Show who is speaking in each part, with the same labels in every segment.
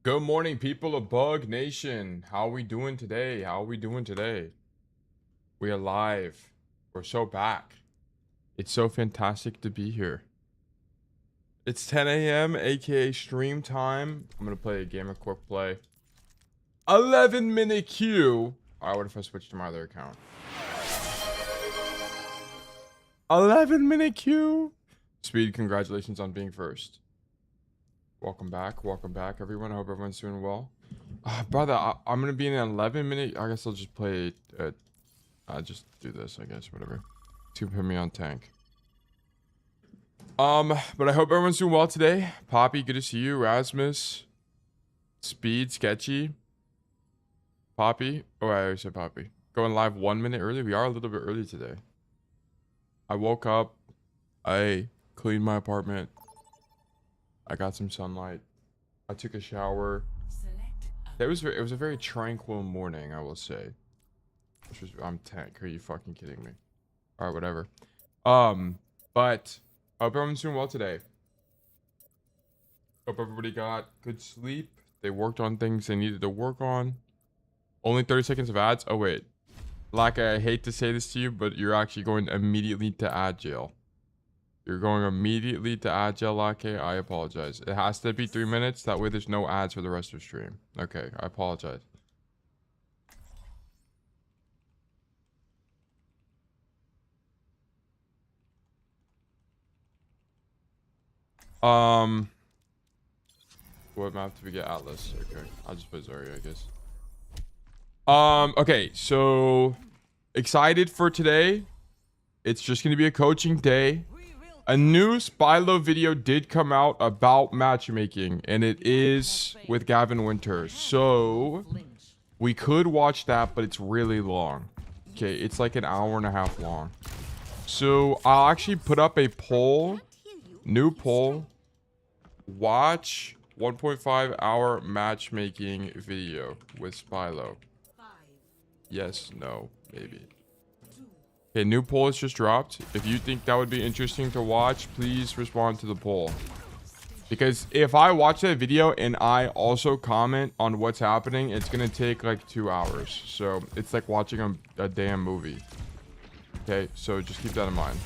Speaker 1: Good morning, people of Bug Nation. How are we doing today? How are we doing today? We are live. We're so back. It's so fantastic to be here. It's 10 a.m., aka stream time. I'm gonna play a game of quick play. 11-minute queue. Alright, what if I switch to my other account? 11-minute queue. Speed, congratulations on being first. Welcome back, everyone. I hope everyone's doing well. Brother, I'm gonna be in an 11-minute. I guess I'll just play it. Just do this, I guess, whatever. It's gonna put me on tank. But I hope everyone's doing well today. Poppy, good to see you. Rasmus, Speed, Sketchy, Poppy. Oh, I already said Poppy. Going live 1 minute early. We are a little bit early today. I woke up. I cleaned my apartment. I got some sunlight. I took a shower. It was a very tranquil morning, I will say. I'm tank. Are you fucking kidding me? All right, whatever. But I hope everyone's doing well today. Hope everybody got good sleep. They worked on things they needed to work on. Only 30 seconds of ads. Oh wait, like I hate to say this to you, but you're actually going immediately to ad jail. You're going immediately to Agile Lake. I apologize. It has to be 3 minutes. That way there's no ads for the rest of the stream. Okay, I apologize. What map do we get? Atlas. Okay, I'll just play Zarya, I guess. Okay, so excited for today. It's just gonna be a coaching day. A new Spylo video did come out about matchmaking, and it is with Gavin Winter. So we could watch that, but it's really long. Okay, it's like an hour and a half long. So I'll actually put up a poll, new poll. Watch 1.5 hour matchmaking video with Spylo. Yes, no, maybe. Okay, new poll has just dropped. If you think that would be interesting to watch, please respond to the poll. Because if I watch that video and I also comment on what's happening, it's going to take like 2 hours. So it's like watching a damn movie. Okay, so just keep that in mind.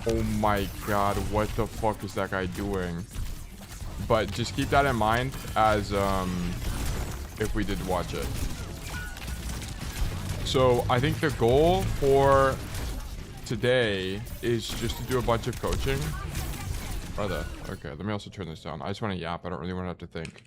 Speaker 1: Oh my god, what the fuck is that guy doing? But just keep that in mind as if we did watch it. So I think the goal for today is just to do a bunch of coaching. Okay, let me also turn this down. I just want to yap. I don't really want to have to think.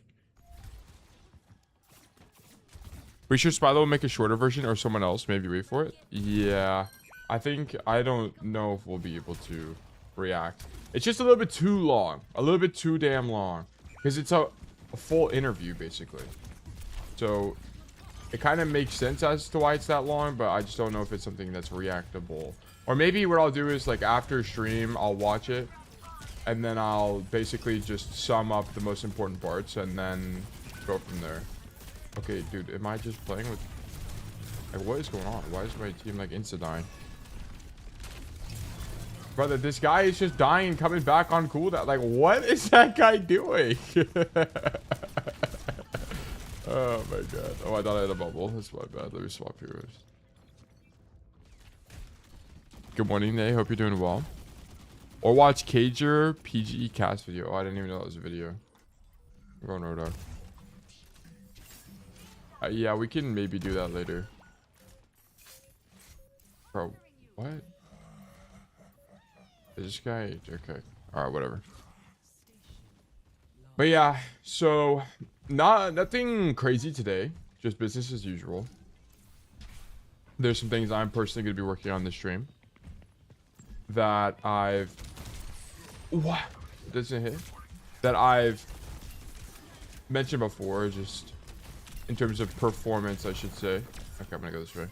Speaker 1: We should Spylo will make a shorter version, or someone else maybe wait for it. Yeah, I don't know if we'll be able to react. It's just a little bit too long, a little bit too damn long, because it's a full interview basically. So it kind of makes sense as to why it's that long, but I just don't know if it's something that's reactable. Or maybe what I'll do is, like, after stream, I'll watch it, and then I'll basically just sum up the most important parts, and then go from there. Okay, dude, am I just playing with... Like, what is going on? Why is my team, like, insta-dying? Brother, this guy is just dying and coming back on cooldown. Like, what is that guy doing? Oh my god. Oh, I thought I had a bubble. That's my bad. Let me swap heroes. Good morning, Nay. Hope you're doing well. Or watch Cager PGE cast video. Oh, I didn't even know that was a video. I'm going Roadhog. Yeah, we can maybe do that later. Bro, what? Is this guy... Okay. Alright, whatever. But yeah, so... Nothing crazy today. Just business as usual. There's some things I'm personally going to be working on this stream. That I've... What? Doesn't hit? That I've mentioned before, just in terms of performance, I should say. Okay, I'm going to go this way.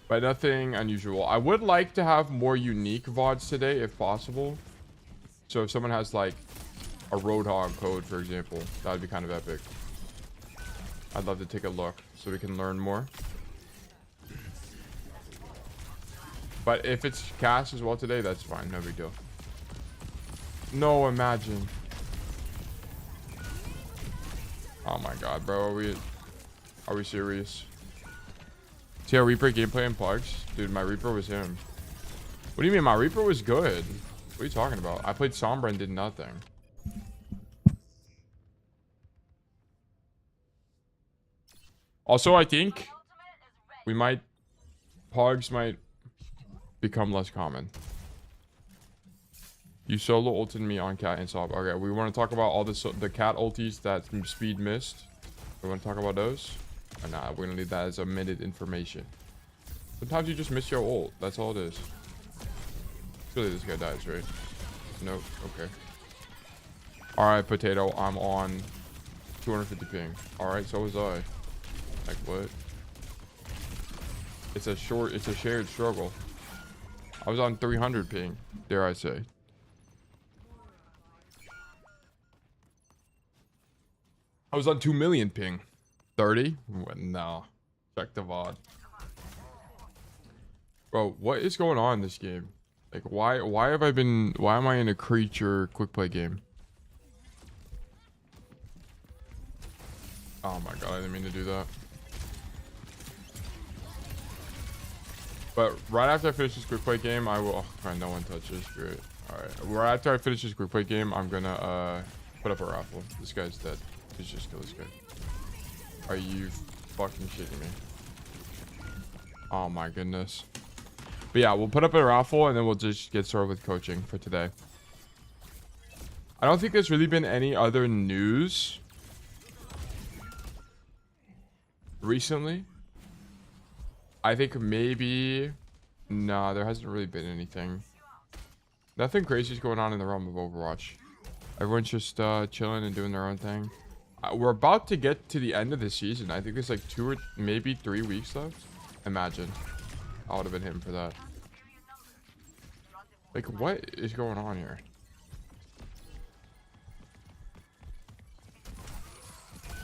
Speaker 1: But nothing unusual. I would like to have more unique VODs today, if possible. So if someone has, like, a Roadhog code, for example, that would be kind of epic. I'd love to take a look so we can learn more. But if it's cast as well today, that's fine. No big deal. No, imagine. Oh my god, bro. Are we serious? See our Reaper gameplay in plugs? Dude, my Reaper was him. What do you mean? My Reaper was good. What are you talking about? I played Sombra and did nothing. Also, I think Pogs might become less common. You solo ulted me on cat and sob. Okay, we want to talk about all the cat ultis that Speed missed. We want to talk about those? Or nah, we're going to leave that as omitted information. Sometimes you just miss your ult. That's all it is. Really, this guy dies, right? Nope. Okay. Alright, Potato. I'm on 250 ping. Alright, so was I. Like, what? It's a shared struggle. I was on 300 ping, dare I say. I was on 2 million ping. 30? No. Check the VOD. Bro, what is going on in this game? Like, why am I in a creature quick play game? Oh my god, I didn't mean to do that. But right after I finish this quick play game, I will... Oh, man, no one touches. Great. Alright. Right after I finish this quick play game, I'm gonna put up a raffle. This guy's dead. Please just kill this guy. Are you fucking shitting me? Oh my goodness. But yeah, we'll put up a raffle and then we'll just get started with coaching for today. I don't think there's really been any other news recently. I think maybe... Nah, there hasn't really been anything. Nothing crazy is going on in the realm of Overwatch. Everyone's just chilling and doing their own thing. We're about to get to the end of the season. I think there's like 2 or maybe 3 weeks left. Imagine. I would have been him for that. Like, what is going on here?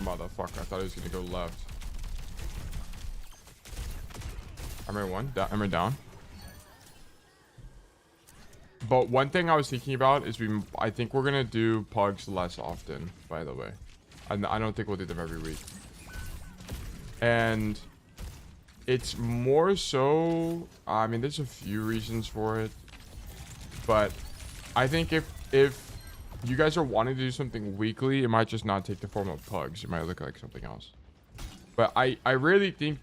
Speaker 1: Motherfucker, I thought he was gonna go left. I'm down. But one thing I was thinking about is I think we're gonna do pugs less often, by the way. I don't think we'll do them every week. And it's more so, I mean, there's a few reasons for it. But I think if you guys are wanting to do something weekly, it might just not take the form of pugs. It might look like something else. But I really think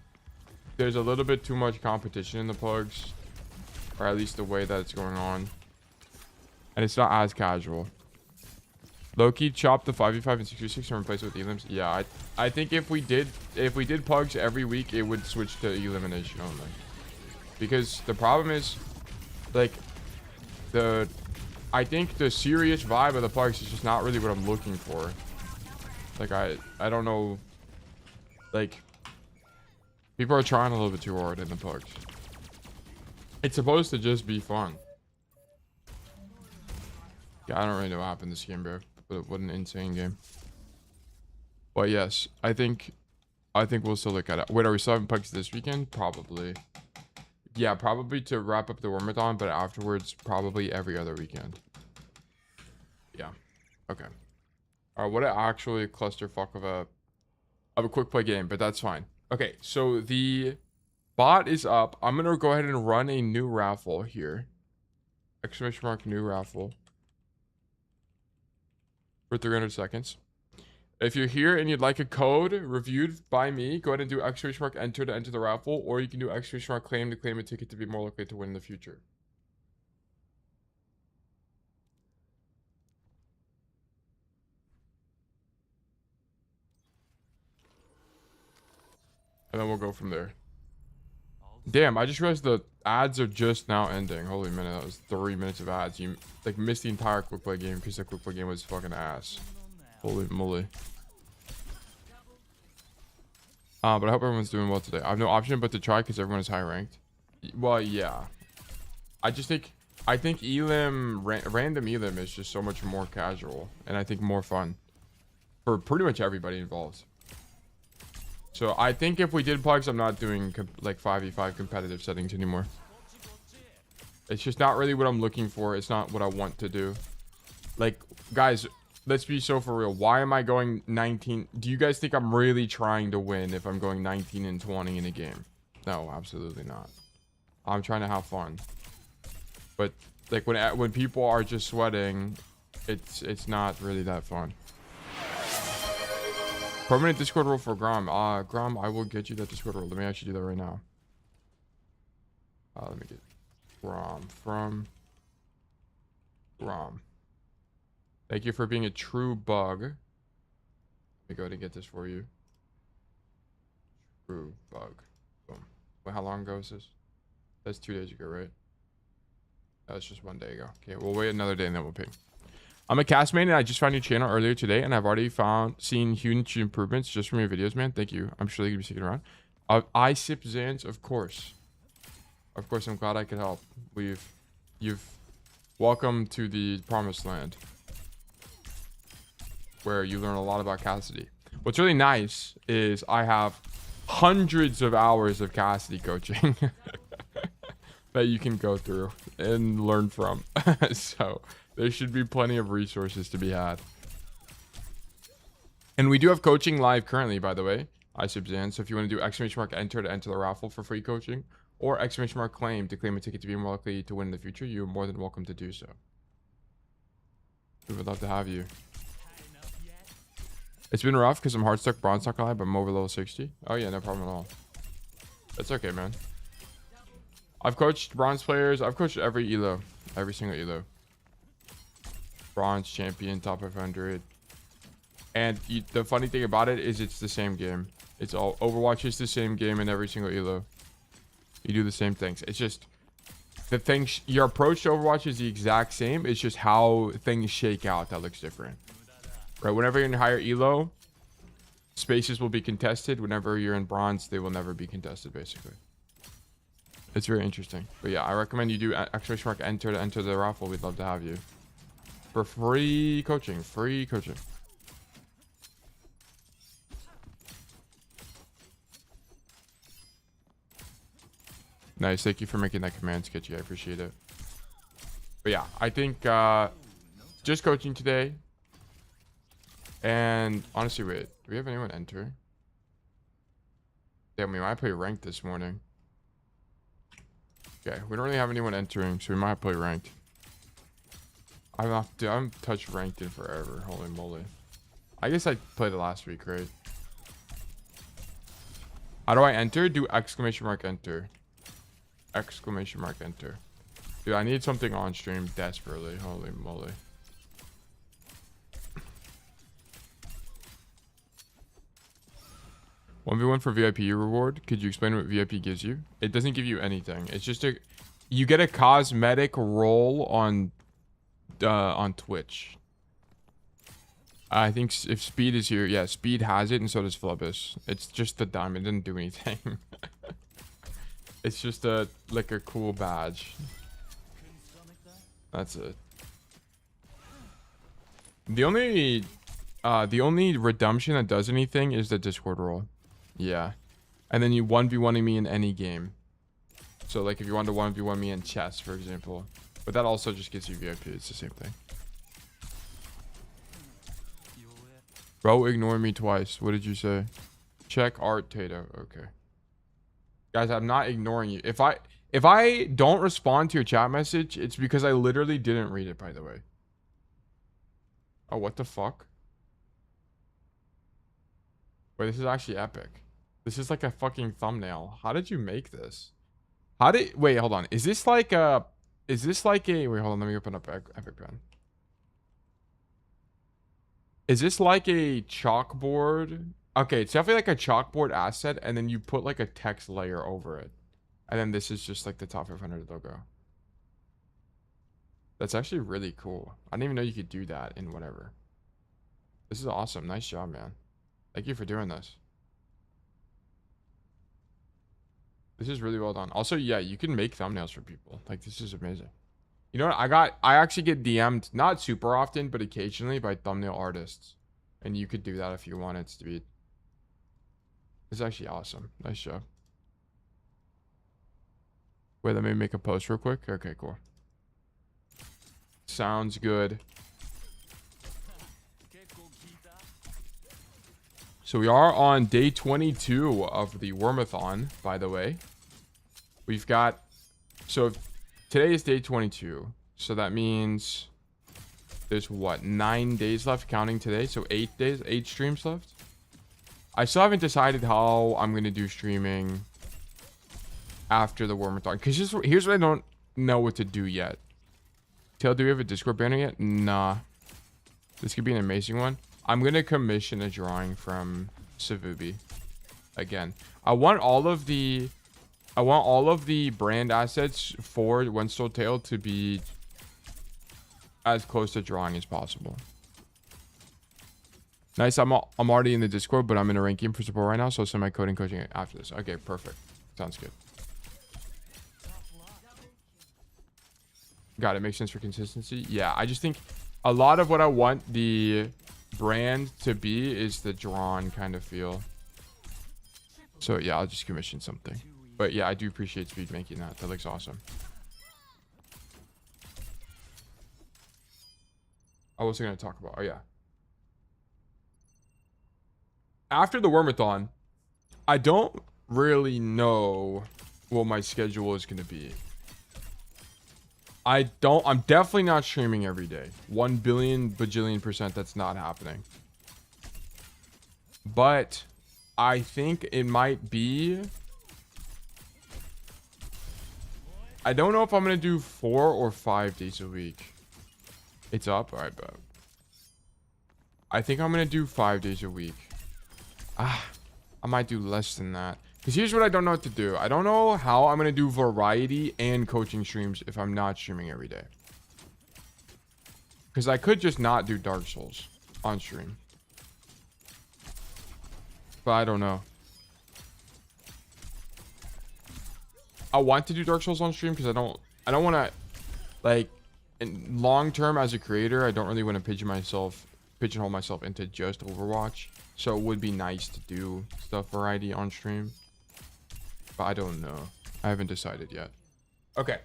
Speaker 1: there's a little bit too much competition in the pugs. Or at least the way that it's going on. And it's not as casual. Low-key chop the 5v5 and 6v6 and replace it with elims. Yeah, I think if we did pugs every week, it would switch to elimination only. Because the problem is, like, I think the serious vibe of the pugs is just not really what I'm looking for. Like, I don't know. Like, people are trying a little bit too hard in the pugs. It's supposed to just be fun. Yeah, I don't really know what happened this game, bro. But what an insane game. But yes, I think we'll still look at it. Wait, are we still having pugs this weekend? Probably. Yeah, probably to wrap up the WORMATHON, but afterwards, probably every other weekend. Yeah. Okay. Alright, what an actually clusterfuck of a quick play game, but that's fine. Okay, so the bot is up. I'm gonna go ahead and run a new raffle here. Exclamation mark new raffle. For 300 seconds. If you're here and you'd like a code reviewed by me, go ahead and do exclamation mark enter to enter the raffle, or you can do exclamation mark claim to claim a ticket to be more likely to win in the future. And then we'll go from there. Damn, I just realized the ads are just now ending. Holy minute, that was 3 minutes of ads. You like missed the entire quick play game because the quick play game was fucking ass. Holy moly. But I hope everyone's doing well today. I have no option but to try because everyone is high ranked. Well, yeah. I think random elim is just so much more casual and I think more fun for pretty much everybody involved. So I think if we did pugs, I'm not doing like 5v5 competitive settings anymore. It's just not really what I'm looking for. It's not what I want to do. Like, guys, let's be so for real. Why am I going 19? Do you guys think I'm really trying to win if I'm going 19 and 20 in a game? No, absolutely not. I'm trying to have fun. But like when people are just sweating, it's not really that fun. Permanent Discord role for Grom. Grom, I will get you that Discord role. Let me actually do that right now. Let me get Grom from Grom. Thank you for being a true bug. Let me go ahead and get this for you. True bug. Boom. Well, how long ago is this? That's 2 days ago, right? That's just 1 day ago. Okay, we'll wait another day and then we'll ping. I'm a castmate and I just found your channel earlier today and I've already seen huge improvements just from your videos, man. Thank you. I'm sure they're gonna be sticking around. I sip Zans, of course. Of course, I'm glad I could help. You've welcome to the promised land where you learn a lot about Cassidy. What's really nice is I have hundreds of hours of Cassidy coaching that you can go through and learn from. So there should be plenty of resources to be had. And we do have coaching live currently, by the way. iSubzan. So if you want to do !enter to enter the raffle for free coaching, or !claim to claim a ticket to be more likely to win in the future, you're more than welcome to do so. We would love to have you. It's been rough because I'm hard stuck, bronze stuck alive, but I'm over level 60. Oh yeah, no problem at all. That's okay, man. I've coached bronze players. I've coached every elo, every single elo. Bronze, champion, top 500. And the funny thing about it is it's the same game. It's all Overwatch is the same game in every single elo. You do the same things. It's just the things, your approach to Overwatch is the exact same. It's just how things shake out that looks different. Right? Whenever you're in higher elo, spaces will be contested. Whenever you're in bronze, they will never be contested, basically. It's very interesting. But yeah, I recommend you do !enter to enter the raffle. We'd love to have you. For free coaching. Free coaching. Nice. Thank you for making that command sketchy. I appreciate it. But yeah, I think just coaching today. And honestly, wait. Do we have anyone enter? Damn, we might play ranked this morning. Okay, we don't really have anyone entering, so we might play ranked. I haven't touched ranked in forever. Holy moly. I guess I played it last week, right? How do I enter? Do !enter. !enter. Dude, I need something on stream desperately. Holy moly. $1v1 for VIP reward. Could you explain what VIP gives you? It doesn't give you anything. It's just you get a cosmetic role on Twitch. I think if Speed is here, yeah, Speed has it, and so does Flubus. It's just the diamond. It didn't do anything. It's just like a cool badge. That's it. The only redemption that does anything is the Discord role. Yeah. And then you 1v1ing me in any game. So like if you want to 1v1 me in chess, for example. But that also just gets you VIP. It's the same thing. Bro, ignore me twice. What did you say? Check art Tato. Okay. Guys, I'm not ignoring you. If I don't respond to your chat message, it's because I literally didn't read it, by the way. Oh, what the fuck? Wait, this is actually epic. This is like a fucking thumbnail. How did you make this? Wait, hold on. Is this like a, wait, hold on. Let me open up Epic Pen. Is this like a chalkboard? Okay, it's definitely like a chalkboard asset, and then you put like a text layer over it. And then this is just like the top 500 logo. That's actually really cool. I didn't even know you could do that in whatever. This is awesome. Nice job, man. Thank you for doing this. This is really well done. Also, yeah, you can make thumbnails for people. Like, this is amazing. You know what? I actually get DM'd, not super often, but occasionally by thumbnail artists. And you could do that if you wanted to be. It's actually awesome. Nice job. Wait, let me make a post real quick. Okay, cool. Sounds good. So we are on day 22 of the WORMATHON, by the way. We've got... So today is day 22. So that means there's what? 9 days left counting today. So 8 days, 8 streams left. I still haven't decided how I'm going to do streaming after the WORMATHON. Because here's what I don't know what to do yet. Tail, do we have a Discord banner yet? Nah. This could be an amazing one. I'm going to commission a drawing from Savubi. Again. I want all of the brand assets for One Stole Tail to be as close to drawing as possible. Nice. I'm already in the Discord, but I'm in a ranking for support right now, so I'll send my coding coaching after this. Okay, perfect. Sounds good. Got it. Makes sense for consistency. Yeah, I just think a lot of what I want the brand to be is the drawn kind of feel. So yeah, I'll just commission something. But yeah, I do appreciate Speed making that. That looks awesome. I was going to talk about. Oh yeah. After the WORMATHON, I don't really know what my schedule is going to be. I'm definitely not streaming every day. 1 billion bajillion % that's not happening. But I think it might be... I don't know if I'm going to do 4 or 5 days a week. It's up? Alright, but I think I'm going to do 5 days a week. I might do less than that. Because here's what I don't know what to do. I don't know how I'm going to do variety and coaching streams if I'm not streaming every day. Because I could just not do Dark Souls on stream. But I don't know. I want to do Dark Souls on stream because I don't want to, like, in long term as a creator, I don't really want to pigeonhole myself into just Overwatch. So it would be nice to do stuff variety on stream. But I don't know. I haven't decided yet. Okay.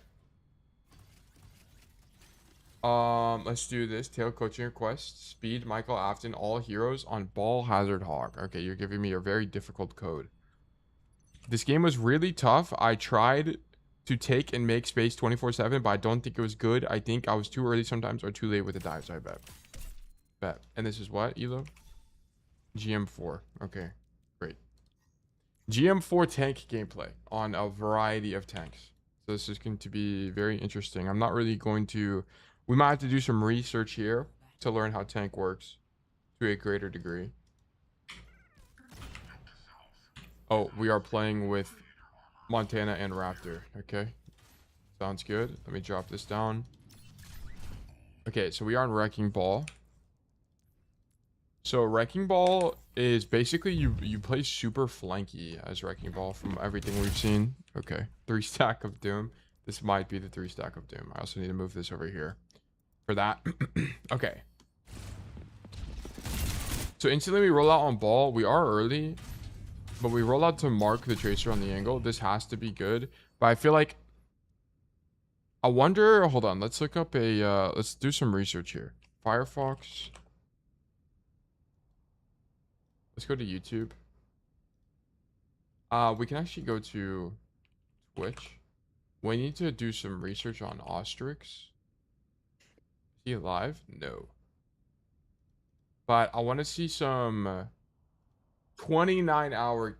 Speaker 1: Let's do this. Tail coaching request. Speed, Michael Afton, all heroes on Ball Hazard Hog. Okay, you're giving me a very difficult code. This game was really tough. I tried to take and make space 24/7, but I don't think it was good. I think I was too early sometimes or too late with the dives, I bet. And this is what, Elo? GM4. Okay, great. GM4 tank gameplay on a variety of tanks. So this is going to be very interesting. I'm not really going to... We might have to do some research here to learn how tank works to a greater degree. Oh, we are playing with Montana and Raptor. Okay. Sounds good. Let me drop this down. Okay, so we are on Wrecking Ball. So Wrecking Ball is basically you play super flanky as Wrecking Ball from everything we've seen. Okay, 3 stack of Doom. This might be the 3 stack of Doom. I also need to move this over here for that. Okay. So instantly we roll out on Ball. We are early, but we roll out to mark the tracer on the angle. This has to be good, but I feel like I wonder. Hold on, let's look up a. Let's do some research here. Firefox. Let's go to YouTube. We can actually go to Twitch. We need to do some research on Ostrix. Is he alive? No. But I want to see some 29-hour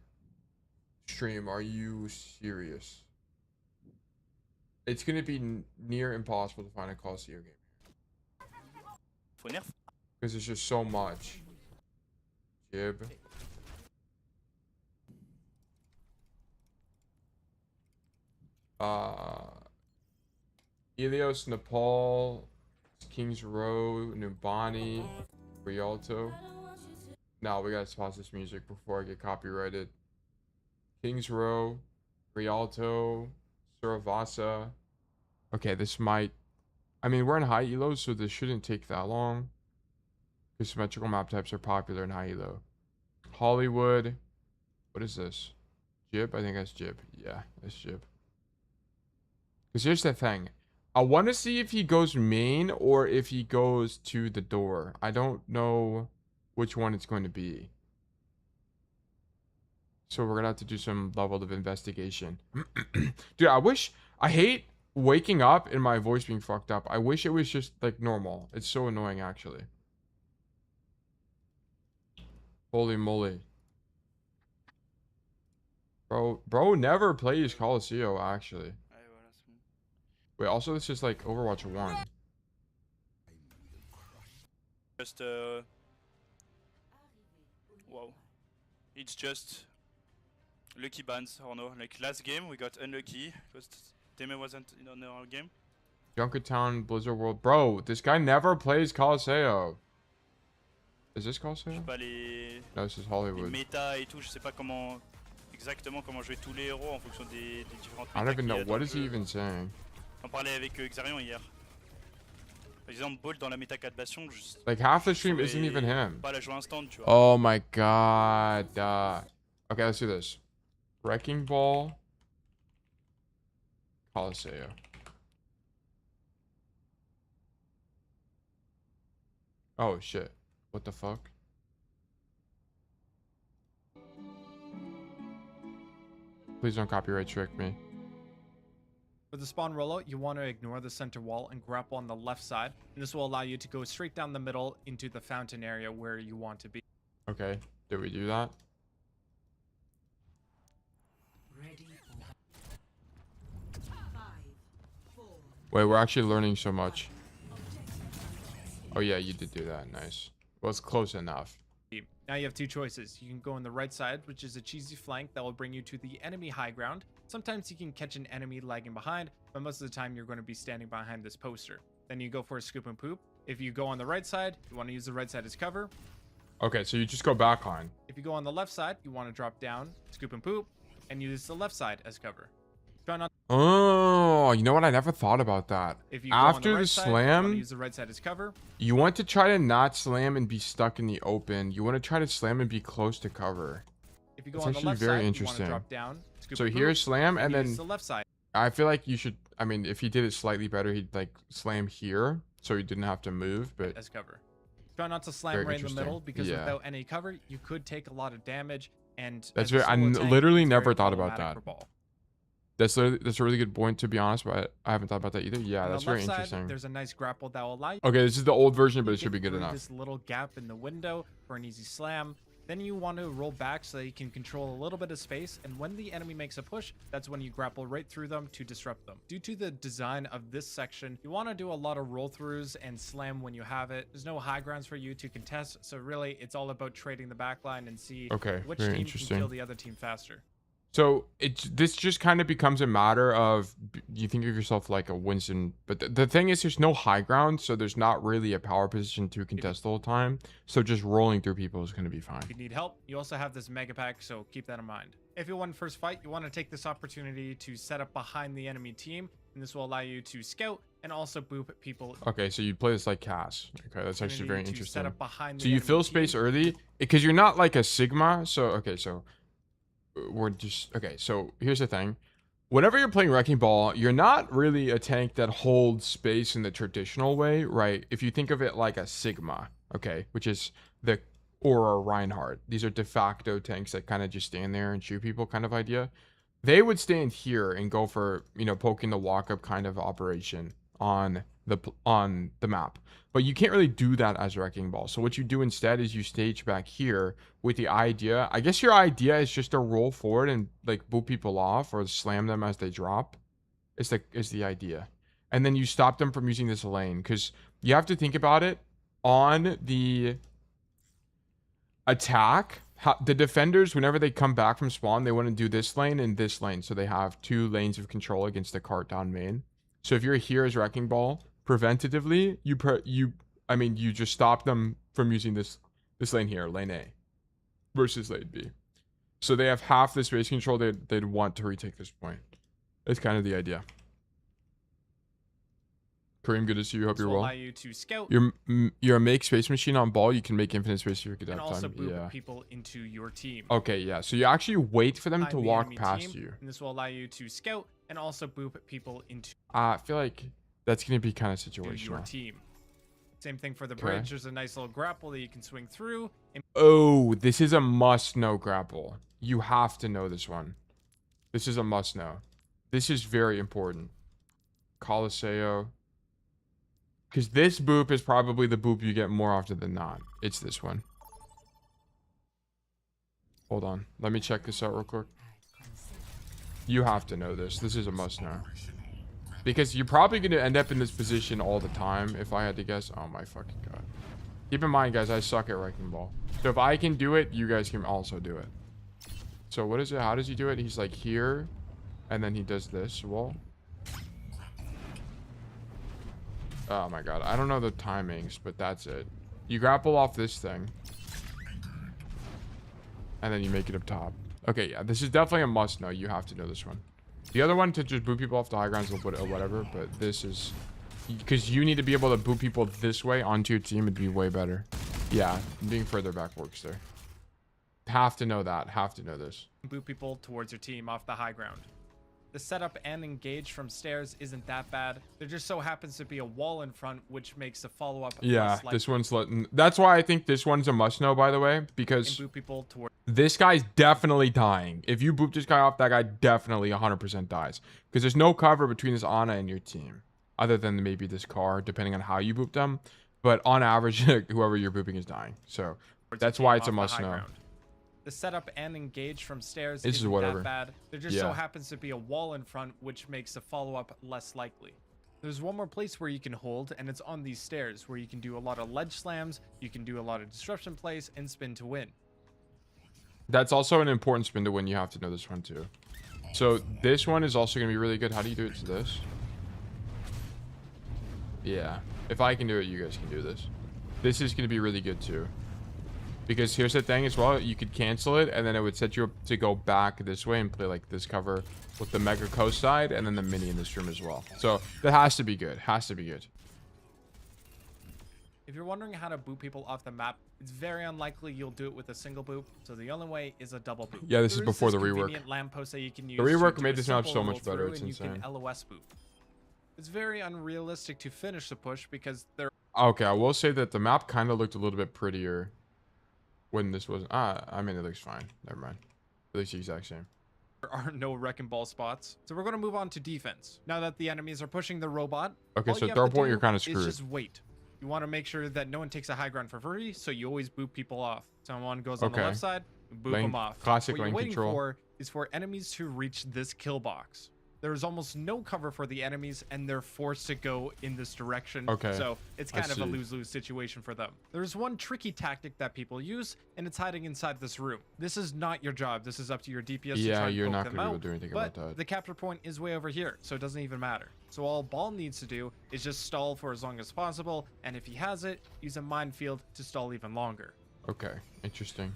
Speaker 1: stream. Are you serious? It's going to be near impossible to find a Colosseo game. Because there's just so much. Gib. Helios, Nepal, Kings Row, Nubani, Rialto. No, we gotta pause this music before I get copyrighted. Kings Row, Rialto, Suravasa. Okay, this might... I mean, we're in high elo, so this shouldn't take that long. Because symmetrical map types are popular in high elo. Hollywood. What is this? Jib? I think that's Jib. Yeah, that's Jib. Because here's the thing. I want to see if he goes main or if he goes to the door. I don't know which one it's going to be. So we're gonna have to do some level of investigation. Dude, I hate waking up and my voice being fucked up. I wish it was just like normal. It's so annoying actually. Holy moly. Bro never plays Colosseo actually. Wait, also this is like Overwatch 1.
Speaker 2: Just wow. It's just lucky bans or no. Like last game we got unlucky because teammate wasn't in our game.
Speaker 1: Junkertown, Blizzard World. Bro, this guy never plays Colosseo. Is this Colosseo? No, this is Hollywood.
Speaker 2: Méta et tout, je sais pas comment exactement comment jouer tous les héros en fonction des différentes.
Speaker 1: I don't even know what is he even saying.
Speaker 2: On parlait avec Xarion hier. Par exemple, Bolt dans la méta 4 Bastion,
Speaker 1: like half the stream isn't even him.
Speaker 2: Pas la jouer instant, tu vois.
Speaker 1: Oh my god. Okay, let's do this. Wrecking Ball. Colosseo. Oh shit. What the fuck? Please don't copyright trick me.
Speaker 3: For the spawn rollout, you want to ignore the center wall and grapple on the left side, and this will allow you to go straight down the middle into the fountain area where you want to be.
Speaker 1: Okay, did we do that? Wait, we're actually learning so much. Oh yeah, you did do that. Nice. Well, it's close enough.
Speaker 3: Now you have two choices. You can go on the right side, which is a cheesy flank that will bring you to the enemy high ground. Sometimes you can catch an enemy lagging behind, but most of the time you're going to be standing behind this poster. Then you go for a scoop and poop. If you go on the right side, you want to use the right side as cover.
Speaker 1: Okay, so you just go backline.
Speaker 3: If you go on the left side, you want to drop down, scoop and poop, and use the left side as cover. Try not.
Speaker 1: Oh, you know what? I never thought about that.
Speaker 3: If you go
Speaker 1: After
Speaker 3: on the, right
Speaker 1: the
Speaker 3: side,
Speaker 1: slam,
Speaker 3: you want to use the right side as cover.
Speaker 1: You want to try to not slam and be stuck in the open. You want to try to slam and be close to cover.
Speaker 3: If you go
Speaker 1: It's
Speaker 3: on the
Speaker 1: actually
Speaker 3: left
Speaker 1: very
Speaker 3: side,
Speaker 1: interesting.
Speaker 3: you want to drop down, scoop
Speaker 1: So
Speaker 3: and
Speaker 1: here's
Speaker 3: poop,
Speaker 1: slam, and
Speaker 3: use
Speaker 1: then
Speaker 3: the left side
Speaker 1: I feel like you should. I mean, if he did it slightly better, he'd like slam here, so he didn't have to move. But
Speaker 3: as cover. Try not to slam
Speaker 1: Very
Speaker 3: right in the
Speaker 1: interesting.
Speaker 3: middle because
Speaker 1: Yeah.
Speaker 3: without any cover, you could take a lot of damage. And
Speaker 1: That's
Speaker 3: as a
Speaker 1: very. I
Speaker 3: solo tank,
Speaker 1: literally
Speaker 3: it's
Speaker 1: never
Speaker 3: very
Speaker 1: thought about
Speaker 3: problematic
Speaker 1: that.
Speaker 3: for ball.
Speaker 1: That's a really good point, to be honest, but I haven't thought about that either. Yeah,
Speaker 3: On
Speaker 1: that's
Speaker 3: the
Speaker 1: very
Speaker 3: left side,
Speaker 1: interesting.
Speaker 3: there's a nice grapple that will allow you
Speaker 1: Okay, this is the old version, but
Speaker 3: to
Speaker 1: it should be
Speaker 3: get
Speaker 1: good
Speaker 3: through
Speaker 1: enough.
Speaker 3: this little gap in the window for an easy slam. Then you want to roll back so that you can control a little bit of space, and when the enemy makes a push, that's when you grapple right through them to disrupt them. Due to the design of this section, you want to do a lot of roll throughs and slam when you have it. There's no high grounds for you to contest, so really it's all about trading the backline and see
Speaker 1: Okay,
Speaker 3: which
Speaker 1: very
Speaker 3: team can
Speaker 1: interesting.
Speaker 3: kill the other team faster.
Speaker 1: So this just kind of becomes a matter of, you think of yourself like a Winston, but the thing is there's no high ground, so there's not really a power position to contest the whole time. So just rolling through people is going to be fine.
Speaker 3: If you need help, you also have this mega pack, so keep that in mind. If you won first fight, you want to take this opportunity to set up behind the enemy team, and this will allow you to scout and also boop people.
Speaker 1: Okay, so you play this like Cass. Okay, that's actually very
Speaker 3: to
Speaker 1: interesting.
Speaker 3: Set up behind
Speaker 1: So
Speaker 3: the
Speaker 1: you
Speaker 3: enemy
Speaker 1: fill
Speaker 3: team.
Speaker 1: space early because you're not like a Sigma. So okay, so we're just okay. So here's the thing: whenever you're playing Wrecking Ball, you're not really a tank that holds space in the traditional way, right? If you think of it like a Sigma, okay, which is the or a Reinhardt. These are de facto tanks that kind of just stand there and shoot people, kind of idea. They would stand here and go for, you know, poking the walk up kind of operation on the map. But you can't really do that as Wrecking Ball. So what you do instead is you stage back here with the idea. I guess your idea is just to roll forward and like boot people off or slam them as they drop. Is the idea. And then you stop them from using this lane, because you have to think about it. On the attack, the defenders, whenever they come back from spawn, they want to do this lane and this lane, so they have two lanes of control against the cart down main. So if you're here as Wrecking Ball, preventatively, you just stop them from using this lane here, lane A, versus lane B. So they have half the space control they'd want to retake this point. That's kind of the idea. Kareem, good to see you. Hope
Speaker 3: This
Speaker 1: you're
Speaker 3: will
Speaker 1: well.
Speaker 3: allow you to scout
Speaker 1: You're a make space machine on ball. You can make infinite space if you get
Speaker 3: and
Speaker 1: that
Speaker 3: also
Speaker 1: time.
Speaker 3: boop
Speaker 1: Yeah.
Speaker 3: people into your team.
Speaker 1: Okay, yeah. So you actually wait for them
Speaker 3: Behind
Speaker 1: to
Speaker 3: the
Speaker 1: walk
Speaker 3: enemy
Speaker 1: past
Speaker 3: team,
Speaker 1: you.
Speaker 3: And this will allow you to scout and also boop people into
Speaker 1: I feel like that's gonna be kind of
Speaker 3: your
Speaker 1: situational.
Speaker 3: team. Same thing for the
Speaker 1: Okay.
Speaker 3: bridge. There's a nice little grapple that you can swing through. And
Speaker 1: Oh, this is a must-know grapple. You have to know this one. This is a must know. This is very important. Colosseo. Because this boop is probably the boop you get more often than not. It's this one. Hold on. Let me check this out real quick. You have to know this. This is a must know. Because you're probably going to end up in this position all the time, if I had to guess. Oh my fucking god. Keep in mind, guys, I suck at wrecking ball. So if I can do it, you guys can also do it. So what is it? How does he do it? He's like here, and then he does this wall. Oh my god. I don't know the timings, but that's it. You grapple off this thing. And then you make it up top. Okay, yeah. This is definitely a must know. You have to know this one. The other one to just boot people off the high grounds or whatever, but this is... Because you need to be able to boot people this way onto your team. It'd be way better. Yeah, being further back works there. Have to know that. Have to know this.
Speaker 3: Boot people towards your team off the high ground. The setup and engage from stairs isn't that bad. There just so happens to be a wall in front, which makes the follow-up
Speaker 1: yeah, this one's letting... That's why I think this one's a must-know, by the way, because
Speaker 3: boot people toward...
Speaker 1: this guy's definitely dying. If you boop this guy off, that guy definitely 100% dies. Because there's no cover between this Ana and your team, other than maybe this car, depending on how you boop them. But on average, whoever you're booping is dying. So that's why it's a must-know.
Speaker 3: The setup and engage from stairs
Speaker 1: this
Speaker 3: isn't
Speaker 1: is whatever.
Speaker 3: that bad. There just so happens to be a wall in front, which makes the follow-up less likely. There's one more place where you can hold, and it's on these stairs, where you can do a lot of ledge slams, you can do a lot of disruption plays, and spin to win.
Speaker 1: That's also an important spin to win. You have to know this one too. So this one is also going to be really good. How do you do it to this? Yeah. If I can do it, you guys can do this. This is going to be really good too. Because here's the thing as well, you could cancel it, and then it would set you up to go back this way and play like this cover with the Mega Coast side, and then the mini in this room as well. So that has to be good. Has to be good.
Speaker 3: If you're wondering how to boot people off the map, it's very unlikely you'll do it with a single boop, so the only way is a double boop.
Speaker 1: Yeah, this is before the rework.
Speaker 3: Lamppost that you can use
Speaker 1: the rework made this map so much better. It's insane.
Speaker 3: You can LOS boop. It's very unrealistic to finish the push because there...
Speaker 1: Okay, I will say that the map kind of looked a little bit prettier when this was... I mean, it looks fine. Never mind. It looks the exact same.
Speaker 3: There are no wrecking ball spots. So we're going to move on to defense. Now that the enemies are pushing the robot...
Speaker 1: Okay, so third point, you're kind of screwed.
Speaker 3: Just wait. You want to make sure that no one takes a high ground for free, so you always boop people off. Someone goes on the left side, boop them off.
Speaker 1: Classic
Speaker 3: what
Speaker 1: lane
Speaker 3: you're waiting
Speaker 1: control.
Speaker 3: for is for enemies to reach this kill box. There is almost no cover for the enemies, and they're forced to go in this direction.
Speaker 1: Okay.
Speaker 3: So it's kind of a lose-lose situation for them. There's one tricky tactic that people use, and it's hiding inside this room. This is not your job. This is up to your DPS to try and
Speaker 1: you're
Speaker 3: poke
Speaker 1: not
Speaker 3: them
Speaker 1: going to be able
Speaker 3: out,
Speaker 1: to do anything
Speaker 3: but
Speaker 1: about that.
Speaker 3: the capture point is way over here, so it doesn't even matter. So all Ball needs to do is just stall for as long as possible, and if he has it, use a minefield to stall even longer.
Speaker 1: Okay, interesting.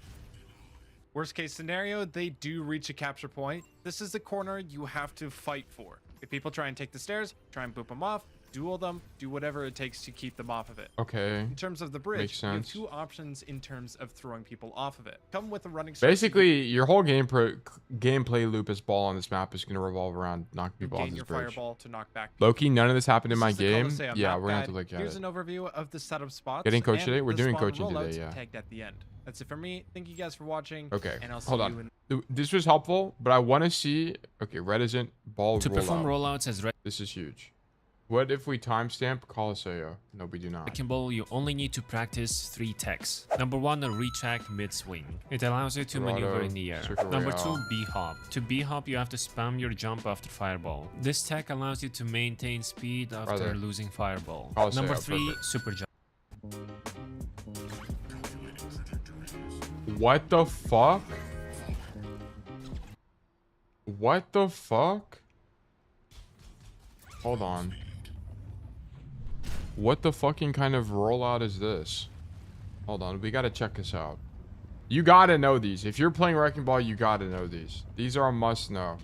Speaker 3: Worst case scenario, they do reach a capture point. This is the corner you have to fight for. If people try and take the stairs, try and boop them off, duel them, do whatever it takes to keep them off of it.
Speaker 1: Okay.
Speaker 3: In terms of the bridge,
Speaker 1: Makes
Speaker 3: you have
Speaker 1: sense.
Speaker 3: two options in terms of throwing people off of it. Come with a running...
Speaker 1: Basically, your whole gameplay loop as Ball on this map is going to revolve around knocking people off this
Speaker 3: your
Speaker 1: bridge.
Speaker 3: fireball to knock back.
Speaker 1: Low-key, none of this happened in my
Speaker 3: This is the
Speaker 1: game.
Speaker 3: Colosseo
Speaker 1: Yeah,
Speaker 3: map
Speaker 1: we're going to have
Speaker 3: guide.
Speaker 1: to look at
Speaker 3: Here's
Speaker 1: it.
Speaker 3: an overview of the setup spots.
Speaker 1: Getting coach
Speaker 3: and
Speaker 1: today? We're
Speaker 3: the
Speaker 1: doing
Speaker 3: spawn
Speaker 1: coaching
Speaker 3: rollouts
Speaker 1: today, yeah.
Speaker 3: tagged at the end. That's it for me. Thank you guys for watching.
Speaker 1: Okay,
Speaker 3: and I'll see
Speaker 1: hold
Speaker 3: you
Speaker 1: on.
Speaker 3: in...
Speaker 1: This was helpful, but I want to see... Okay, red isn't. Ball
Speaker 4: to
Speaker 1: rollout.
Speaker 4: perform rollouts as red
Speaker 1: This is huge. What if we timestamp Colosseo? No, we do not.
Speaker 4: wrecking ball, you only need to practice 3 techs. Number 1, a retract mid-swing. It allows you to maneuver in the air. Number 2, B-hop. To B-hop, you have to spam your jump after fireball. This tech allows you to maintain speed after losing fireball.
Speaker 1: Colosseo,
Speaker 4: Number 3,
Speaker 1: perfect.
Speaker 4: super jump.
Speaker 1: What the fuck? What the fuck? Hold on. What the fucking kind of rollout is this? Hold on, we gotta check this out. You gotta know these. If you're playing Wrecking Ball, you gotta know these. These are a must know.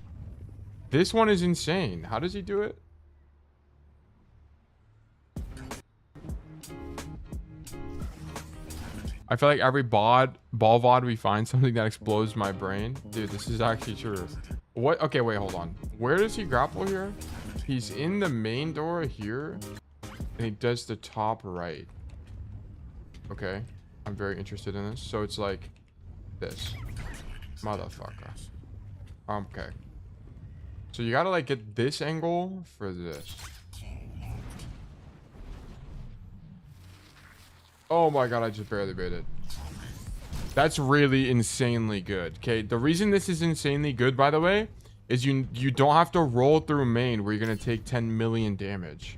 Speaker 1: This one is insane. How does he do it? I feel like every ball VOD we find something that explodes my brain. Dude, this is actually true. What? Okay, wait, hold on. Where does he grapple here? He's in the main door here. And he does the top right. Okay. I'm very interested in this. So it's like this. Motherfucker. Okay. So you gotta like get this angle for this. Oh my god, I just barely made it. That's really insanely good. Okay, the reason this is insanely good, by the way, is you don't have to roll through main where you're gonna take 10 million damage.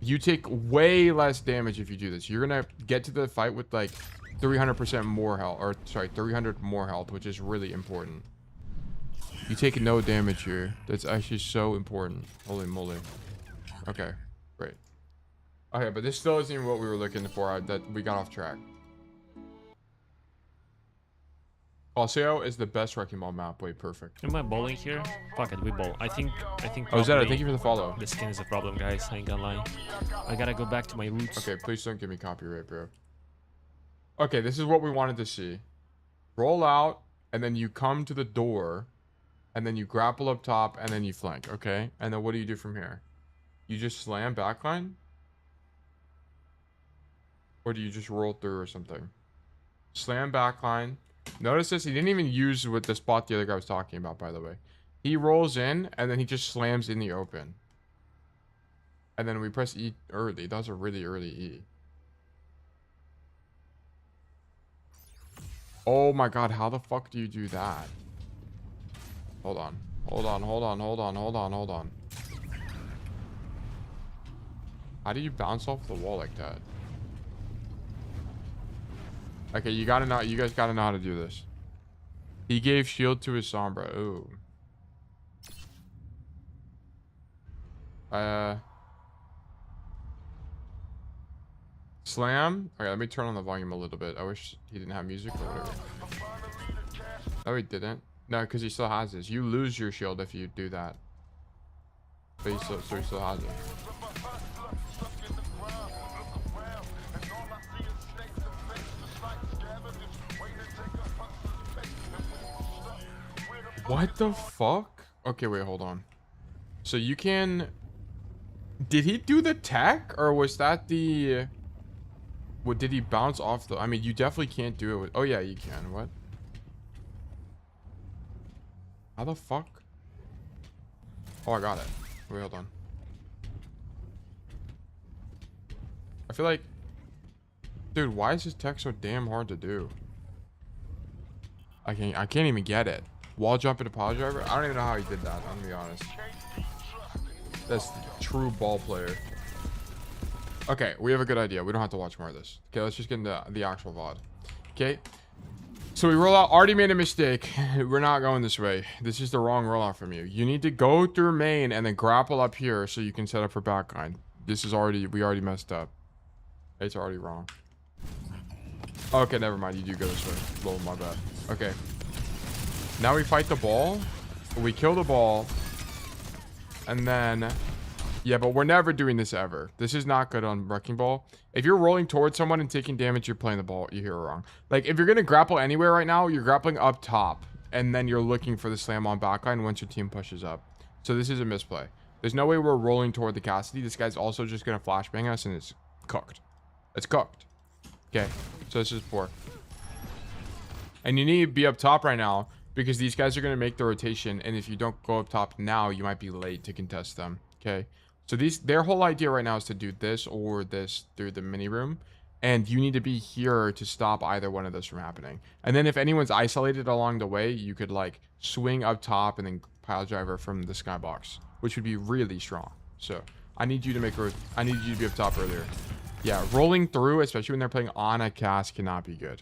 Speaker 1: You take way less damage if you do this. You're gonna get to the fight with like 300% more health, or sorry, 300 more health, which is really important. You take no damage here. That's actually so important. Holy moly. Okay, great. Okay, but this still isn't even what we were looking for. That we got off track. Colosseo is the best Wrecking Ball map. Wait, perfect.
Speaker 4: Am I bowling here? Fuck it, we bowl. I think.
Speaker 1: Oh, Zeta, thank you for the follow.
Speaker 4: The skin is a problem, guys. I ain't gonna lie. I gotta go back to my roots.
Speaker 1: Okay, please don't give me copyright, bro. Okay, this is what we wanted to see. Roll out, and then you come to the door, and then you grapple up top, and then you flank, okay? And then what do you do from here? You just slam backline? Or do you just roll through or something? Slam backline. Notice this, he didn't even use with the spot the other guy was talking about, by the way. He rolls in, and then he just slams in the open. And then we press E early. That's a really early E. Oh my god, how the fuck do you do that? Hold on. Hold on, hold on, hold on, hold on, hold on. How do you bounce off the wall like that? Okay, you gotta know, you guys gotta know how to do this. He gave shield to his Sombra. Ooh. Slam. Okay, let me turn on the volume a little bit. I wish he didn't have music or whatever. No, he didn't. No, because he still has this. You lose your shield if you do that. But he still has it. What the fuck? Okay, wait, hold on. So you can... Did he do the tech? Or was that the... What, did he bounce off the... I mean, you definitely can't do it with... Oh, yeah, you can. What? How the fuck? Oh, I got it. Wait, hold on. I feel like... Dude, why is this tech so damn hard to do? I can't even get it. Wall jump into power driver? I don't even know how he did that, I'm gonna be honest. That's true ball player. Okay, we have a good idea. We don't have to watch more of this. Okay, let's just get into the actual VOD. Okay. So we roll out. Already made a mistake. We're not going this way. This is the wrong rollout from you. You need to go through main and then grapple up here so you can set up for backline. This is already... We already messed up. It's already wrong. Okay, never mind. You do go this way. Lol, my bad. Okay. Now we fight the ball. We kill the ball. And then... Yeah, but we're never doing this ever. This is not good on Wrecking Ball. If you're rolling towards someone and taking damage, you're playing the ball. You hear it wrong. Like, if you're going to grapple anywhere right now, you're grappling up top. And then you're looking for the slam on backline once your team pushes up. So this is a misplay. There's no way we're rolling toward the Cassidy. This guy's also just going to flashbang us and it's cooked. It's cooked. Okay, so this is poor. And you need to be up top right now because these guys are going to make the rotation. And if you don't go up top now, you might be late to contest them. Okay. So their whole idea right now is to do this or this through the mini room. And you need to be here to stop either one of those from happening. And then if anyone's isolated along the way, you could like swing up top and then pile driver from the skybox, which would be really strong. So I need you to I need you to be up top earlier. Yeah, rolling through, especially when they're playing on a cast, cannot be good.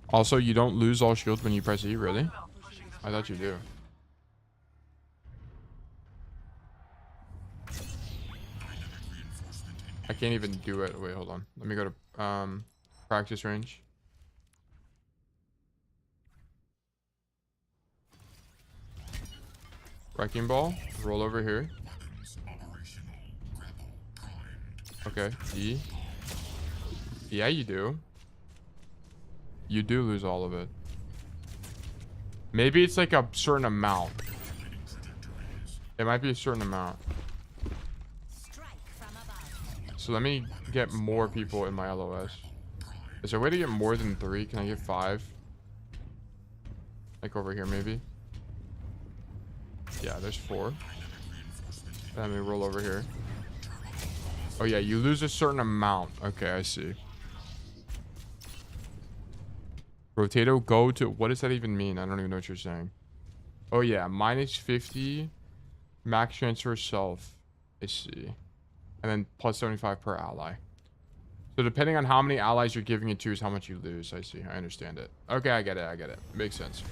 Speaker 1: Also, you don't lose all shield when you press E, really? I thought you do. I can't even do it. Wait, hold on. Let me go to practice range. Wrecking Ball. Roll over here. Okay. E. Yeah, you do. You do lose all of it. Maybe it's like a certain amount. It might be a certain amount. So let me get more people in my LOS. Is there a way to get more than 3? Can I get 5? Like over here, maybe? Yeah, there's 4. Let me roll over here. Oh, yeah, you lose a certain amount. Okay, I see. Rotato, go to... What does that even mean? I don't even know what you're saying. Oh, yeah, minus 50. Max transfer self. I see. And then plus 75 per ally. So depending on how many allies you're giving it to is how much you lose. I see. I understand it. Okay, I get it. I get it. Makes sense.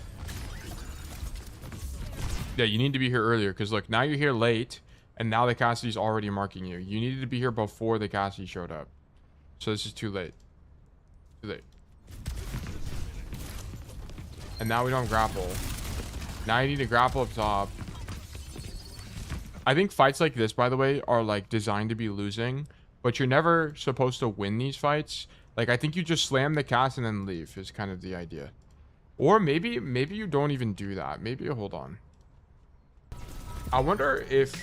Speaker 1: Yeah, you need to be here earlier because look, now you're here late and now the Cassidy's already marking you. You needed to be here before the Cassidy showed up. So this is too late. Too late. And now we don't grapple. Now you need to grapple up top. I think fights like this, by the way, are like designed to be losing. But you're never supposed to win these fights. Like, I think you just slam the cast and then leave is kind of the idea. Or maybe you don't even do that. Maybe, hold on. I wonder if...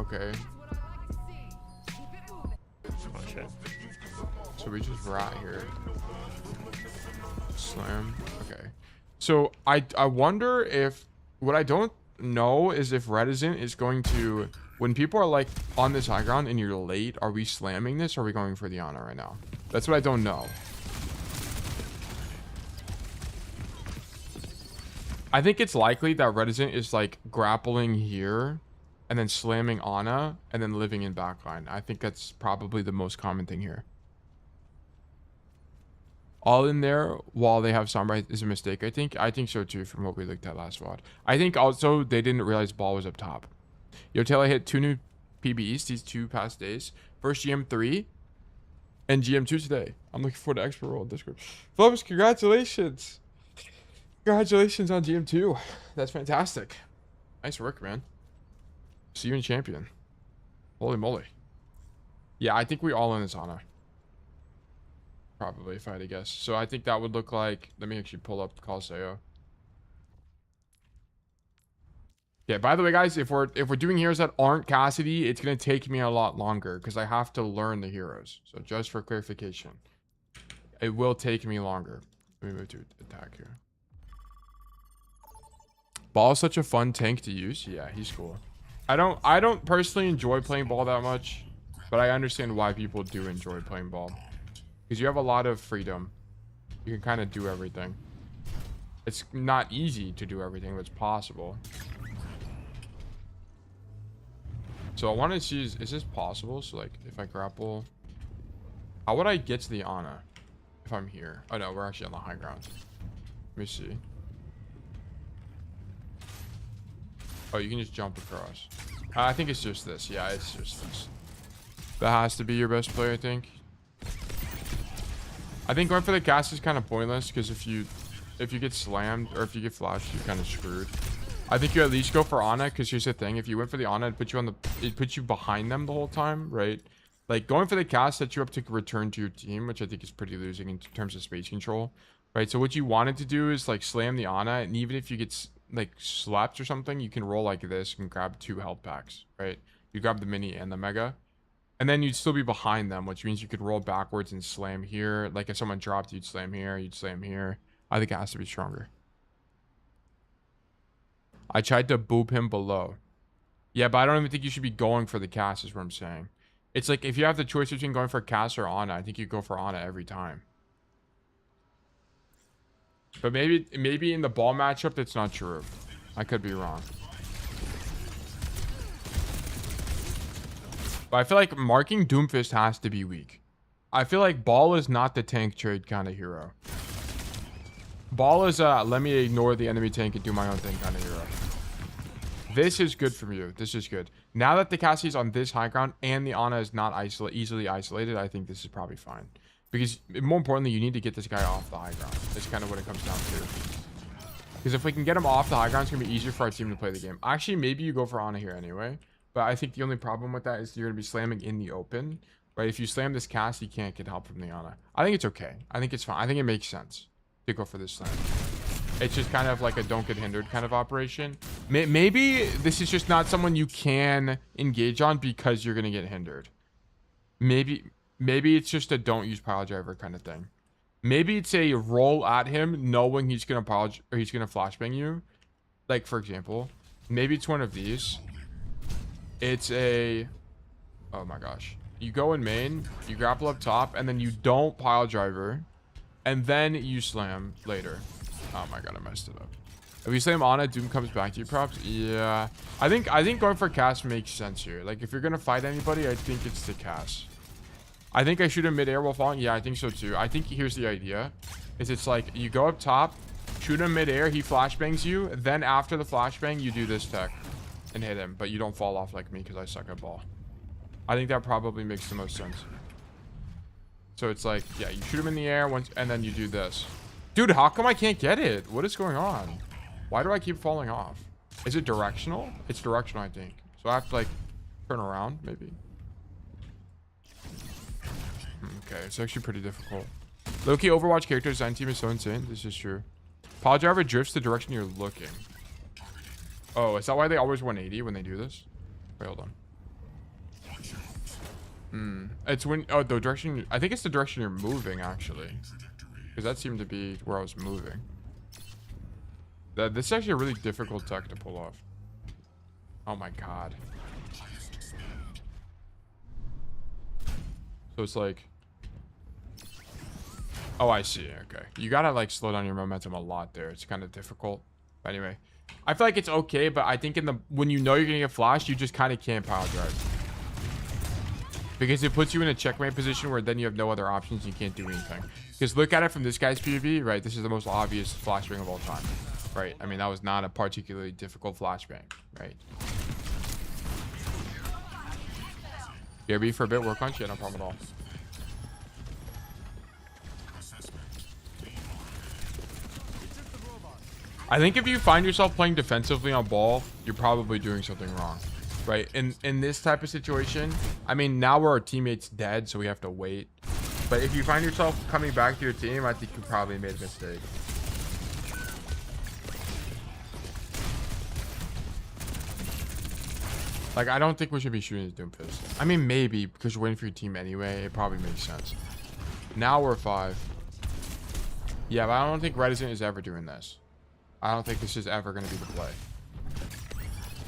Speaker 1: Okay.
Speaker 4: Oh, shit.
Speaker 1: So we just rat here. Slam. Okay. So I wonder if... What I don't know is if Reticent is going to... When people are like on this high ground and you're late, are we slamming this or are we going for the honor right now? That's what I don't know. I think it's likely that Reticent is like grappling here and then slamming Ana and then living in backline. I think that's probably the most common thing here. All in there while they have Sombra is a mistake, I think. I think so too from what we looked at last VOD. I think also they didn't realize ball was up top. Yo, Taylor hit 2 new PBEs these 2 past days. First GM3 and GM2 today. I'm looking forward to expert role in Discord. Phillips, congratulations. Congratulations on GM2. That's fantastic. Nice work, man. See you in champion. Holy moly. Yeah, I think we all in this honor. Probably, if I had to guess. So I think that would look like... Let me actually pull up Colosseo. Yeah, by the way, guys, if we're doing heroes that aren't Cassidy, it's going to take me a lot longer because I have to learn the heroes. So just for clarification, it will take me longer. Let me move to attack here. Ball is such a fun tank to use. Yeah, he's cool. I don't personally enjoy playing ball that much, but I understand why people do enjoy playing ball. Because you have a lot of freedom. You can kind of do everything. It's not easy to do everything, but it's possible. So I want to see, is this possible? So like, if I grapple, how would I get to the Ana if I'm here? Oh no, we're actually on the high ground. Let me see. Oh, you can just jump across. I think it's just this. Yeah, it's just this. That has to be your best play, I think. I think going for the cast is kind of pointless because if you get slammed or if you get flashed, you're kind of screwed. I think you at least go for Ana because here's the thing: if you went for the Ana, it puts you behind them the whole time, right? Like going for the cast sets you up to return to your team, which I think is pretty losing in terms of space control, right? So what you wanted to do is like slam the Ana, and even if you get like slapped or something, you can roll like this and grab 2 health packs, right? You grab the mini and the mega. And then you'd still be behind them, which means you could roll backwards and slam here. Like if someone dropped, you'd slam here, you'd slam here. I think it has to be stronger. I tried to boop him below. Yeah, but I don't even think you should be going for the cast is what I'm saying. It's like if you have the choice between going for cast or Ana, I think you go for Ana every time. But maybe in the ball matchup, that's not true. I could be wrong. But I feel like marking Doomfist has to be weak. I feel like Ball is not the tank trade kind of hero. Ball is let me ignore the enemy tank and do my own thing kind of hero. This is good from you. This is good. Now that the Cassie's on this high ground and the Ana is not easily isolated, I think this is probably fine. Because more importantly, you need to get this guy off the high ground. That's kind of what it comes down to. Because if we can get him off the high ground, it's going to be easier for our team to play the game. Actually, maybe you go for Ana here anyway. But I think the only problem with that is you're going to be slamming in the open. Right? If you slam this cast, you can't get help from the Ana. I think it's okay. I think it's fine. I think it makes sense to go for this slam. It's just kind of like a don't get hindered kind of operation. Maybe this is just not someone you can engage on because you're going to get hindered. Maybe it's just a don't use pile driver kind of thing. Maybe it's a roll at him knowing he's gonna flashbang you. Like for example, maybe it's one of these. It's a, oh my gosh. You go in main, you grapple up top, and then you don't pile driver, and then you slam later. Oh my god, I messed it up. If you slam Ana, Doom comes back to you, props. Yeah, I think going for Cass makes sense here. Like if you're gonna fight anybody, I think it's the Cass. I think I shoot him mid-air while falling. Yeah, I think so too. I think here's the idea. Is it's like you go up top, shoot him mid-air, he flashbangs you. Then after the flashbang, you do this tech and hit him. But you don't fall off like me because I suck at ball. I think that probably makes the most sense. So it's like, yeah, you shoot him in the air once, and then you do this. Dude, how come I can't get it? What is going on? Why do I keep falling off? Is it directional? It's directional, I think. So I have to like turn around, maybe. Okay, it's actually pretty difficult. Low-key Overwatch character design team is so insane. This is true. Pile driver drifts the direction you're looking. Oh, is that why they always 180 when they do this? Wait, hold on. It's when, oh, the direction, I think it's the direction you're moving actually. Because that seemed to be where I was moving. This is actually a really difficult tech to pull off. Oh my god. So it's like, oh, I see. Okay, you gotta like slow down your momentum a lot there. It's kind of difficult. But anyway, I feel like it's okay, but I think when you know you're gonna get flashed, you just kind of can't power drive because it puts you in a checkmate position where then you have no other options. You can't do anything. Because look at it from this guy's POV, right? This is the most obvious flashbang of all time, right? I mean, that was not a particularly difficult flashbang, right? BRB for a bit, work on shit, no problem at all. I think if you find yourself playing defensively on ball, you're probably doing something wrong, right? In this type of situation, I mean, now our teammate's dead, so we have to wait. But if you find yourself coming back to your team, I think you probably made a mistake. Like, I don't think we should be shooting this Doomfist. I mean, maybe, because you're waiting for your team anyway. It probably makes sense. Now we're 5. Yeah, but I don't think Reticent is ever doing this. I don't think this is ever going to be the play.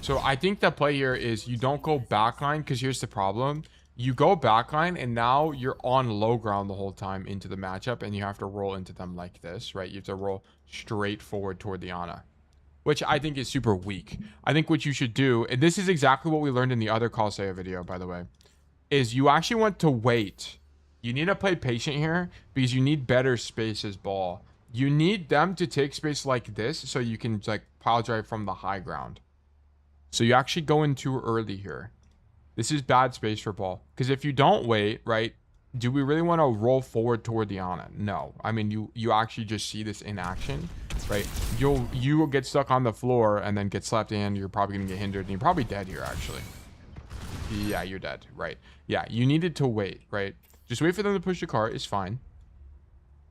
Speaker 1: So I think the play here is you don't go backline, because here's the problem. You go backline, and now you're on low ground the whole time into the matchup, and you have to roll into them like this, right? You have to roll straight forward toward the Ana, which I think is super weak. I think what you should do, and this is exactly what we learned in the other Colosseo video, by the way, is you actually want to wait. You need to play patient here because you need better space as ball. You need them to take space like this so you can like pile drive from the high ground. So you actually go in too early here. This is bad space for ball. Because if you don't wait, right, do we really want to roll forward toward the Ana? No. I mean, you actually just see this in action, right? You will get stuck on the floor and then get slapped in. You're probably going to get hindered. And you're probably dead here, actually. Yeah, you're dead, right? Yeah, you needed to wait, right? Just wait for them to push the cart. It's fine.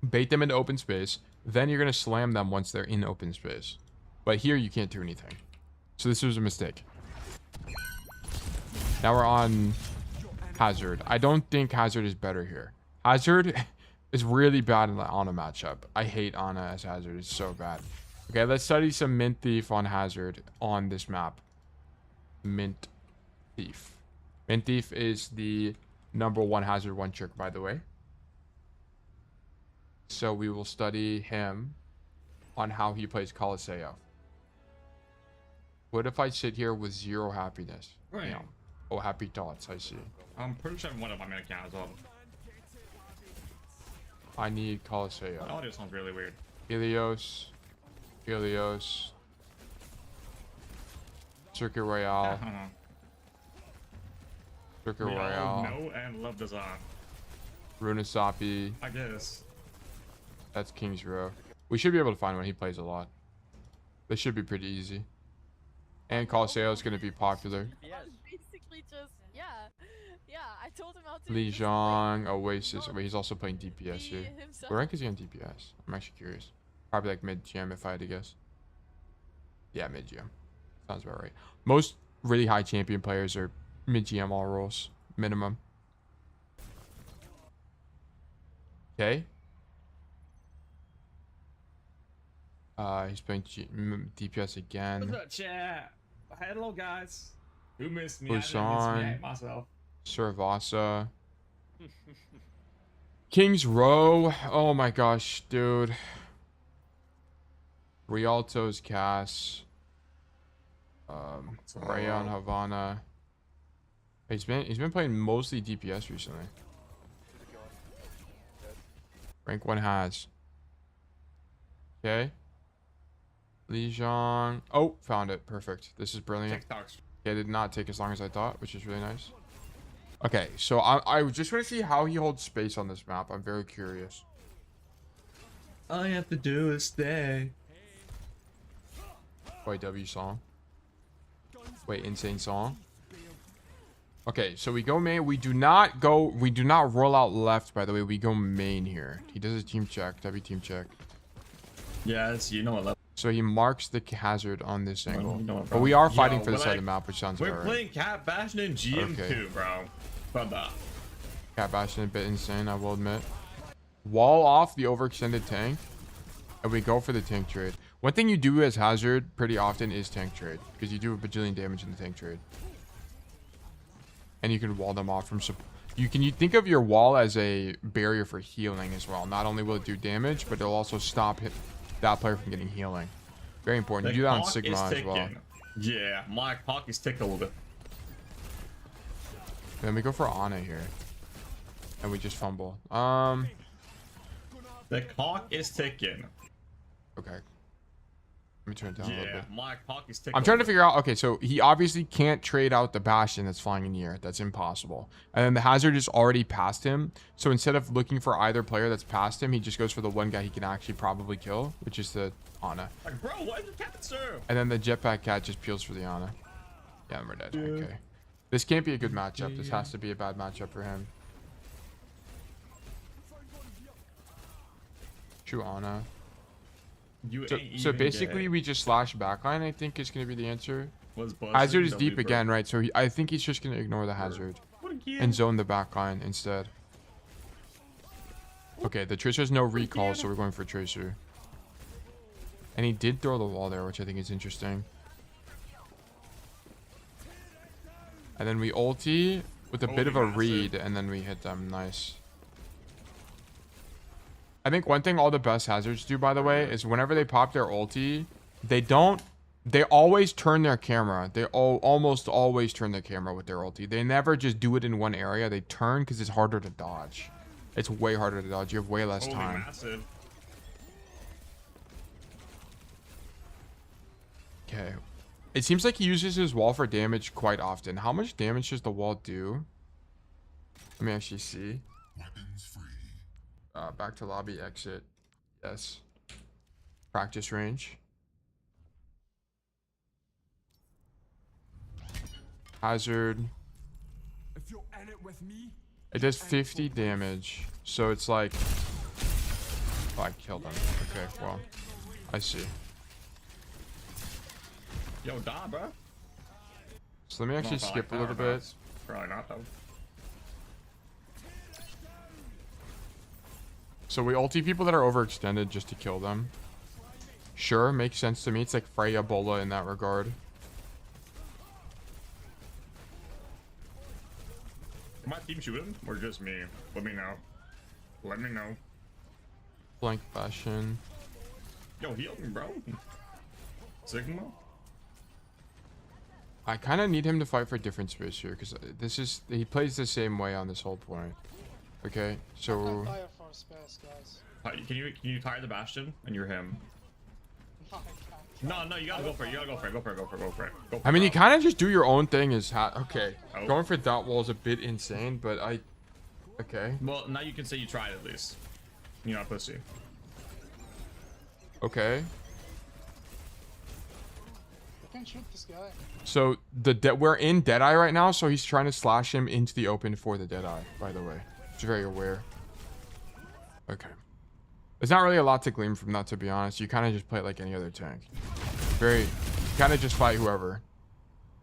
Speaker 1: Bait them into open space. Then you're going to slam them once they're in open space. But here, you can't do anything. So this was a mistake. Now we're on Hazard. I don't think Hazard is better here. Hazard is really bad in the Ana matchup. I hate Ana as Hazard. It's so bad. Okay, let's study some Mint Thief on Hazard on this map. Mint Thief. Mint Thief is the #1 Hazard 1 trick, by the way. So we will study him on how he plays Colosseo. What if I sit here with 0 happiness?
Speaker 5: Right.
Speaker 1: You know, oh, happy thoughts, I see.
Speaker 5: I'm pretty sure one of my main account as well.
Speaker 1: I need Colosseo.
Speaker 5: The audio sounds really weird.
Speaker 1: Helios. Circuit Royale. Circuit
Speaker 5: We all
Speaker 1: Royale.
Speaker 5: know and love the song.
Speaker 1: Runasapi.
Speaker 5: I guess.
Speaker 1: That's King's Row. We should be able to find one. He plays a lot. This should be pretty easy. And Colosseo is going to be popular.
Speaker 6: Yeah, basically just, yeah, I told him how to.
Speaker 1: Li Zhang, Oasis. Wait, he's also playing DPS here.
Speaker 6: Himself.
Speaker 1: What rank is he on DPS? I'm actually curious. Probably like mid-GM if I had to guess. Yeah, mid-GM. Sounds about right. Most really high champion players are mid-GM all roles. Minimum. Okay. He's playing DPS again.
Speaker 5: What's up, chat? Hello, guys. Who missed me?
Speaker 1: Busan.
Speaker 5: Myself.
Speaker 1: Servasa. King's Row. Oh my gosh, dude. Rialto's Cass. Rayon Havana. He's been playing mostly DPS recently. Rank 1 has. Okay. Lijiang. Oh, found it. Perfect. This is brilliant.
Speaker 5: TikToks.
Speaker 1: Yeah, it did not take as long as I thought, which is really nice. Okay, so I just want to see how he holds space on this map. I'm very curious.
Speaker 5: All you have to do is stay.
Speaker 1: Wait, W song. Wait, insane song. Okay, so we go main. We do not roll out left, by the way. We go main here. He does a team check. W team check.
Speaker 5: Yes, you know what level.
Speaker 1: So he marks the hazard on this angle.
Speaker 5: You know what,
Speaker 1: But we are fighting
Speaker 5: Yo,
Speaker 1: for the
Speaker 5: we're
Speaker 1: side of
Speaker 5: like-
Speaker 1: the map, which sounds
Speaker 5: We're
Speaker 1: alright.
Speaker 5: playing Cat Bastion in GM2,
Speaker 1: Okay.
Speaker 5: bro. Brother.
Speaker 1: Cat Bastion a bit insane, I will admit. Wall off the overextended tank, and we go for the tank trade. One thing you do as hazard pretty often is tank trade, because you do a bajillion damage in the tank trade. And you can wall them off from support. You think of your wall as a barrier for healing as well. Not only will it do damage, but it'll also stop that player from getting healing. Very important. You do that on Sigma as well.
Speaker 5: Yeah, my clock is tickled.
Speaker 1: Then we go for Ana here. And we just fumble.
Speaker 5: The clock is ticking.
Speaker 1: Okay. Let me turn it down a little
Speaker 5: Yeah,
Speaker 1: bit.
Speaker 5: my clock is ticking.
Speaker 1: I'm trying to figure out. Okay, so he obviously can't trade out the Bastion that's flying in the air. That's impossible. And then the hazard is already past him. So instead of looking for either player that's past him, he just goes for the one guy he can actually probably kill, which is the Ana.
Speaker 5: Like, bro, why is the cat serve?
Speaker 1: And then the Jetpack Cat just peels for the Ana. Yeah, and we're dead. Okay. This can't be a good matchup. This has to be a bad matchup for him. True Ana. So basically, we just slash backline, I think, is going to be the answer. Hazard is deep again, right? So I think he's just going to ignore the hazard and zone the backline instead. Okay, the Tracer has no recall, so we're going for Tracer. And he did throw the wall there, which I think is interesting. And then we ulti with a bit of a read, and then we hit them. Nice. I think one thing all the best hazards do, by the way, is whenever they pop their ulti, they always turn their camera. They almost always turn their camera with their ulti. They never just do it in one area. They turn because it's harder to dodge. It's way harder to dodge. You have way less time.
Speaker 5: Massive.
Speaker 1: Okay. It seems like he uses his wall for damage quite often. How much damage does the wall do? Let me actually see. Back to lobby, exit. Yes. Practice range. Hazard.
Speaker 7: If you're in it with me,
Speaker 1: It does 50 damage. So it's like... Oh, I killed him. Okay, well. I see.
Speaker 5: Yo, da, bro.
Speaker 1: So let me actually skip a little bit.
Speaker 5: Probably not, though.
Speaker 1: So we ulti people that are overextended just to kill them. Sure, makes sense to me. It's like Freya Bola in that regard.
Speaker 5: My team shooting or just me? Let me know. Let me know.
Speaker 1: Blank Bastion.
Speaker 5: Yo, heal me, bro. Sigma.
Speaker 1: I kind of need him to fight for different space here because he plays the same way on this whole point. Okay, so
Speaker 8: Fire for space, guys.
Speaker 5: Can you tire the Bastion and you're him?
Speaker 8: No, I can't.
Speaker 5: No, you gotta go for it. You gotta go for it. Go for it. Go for it. Go for it. Go for
Speaker 1: I mean,
Speaker 5: it,
Speaker 1: you kind of just do your own thing. Okay,
Speaker 5: Oh.
Speaker 1: going for that wall is a bit insane, but okay,
Speaker 5: Well, now you can say you tried at least. You're not pussy.
Speaker 1: okay.
Speaker 8: You can shoot this guy.
Speaker 1: So we're in Deadeye right now, so he's trying to slash him into the open for the Deadeye. By the way, it's very aware. Okay. There's not really a lot to glean from that, to be honest. You kind of just play it like any other tank. You kind of just fight whoever.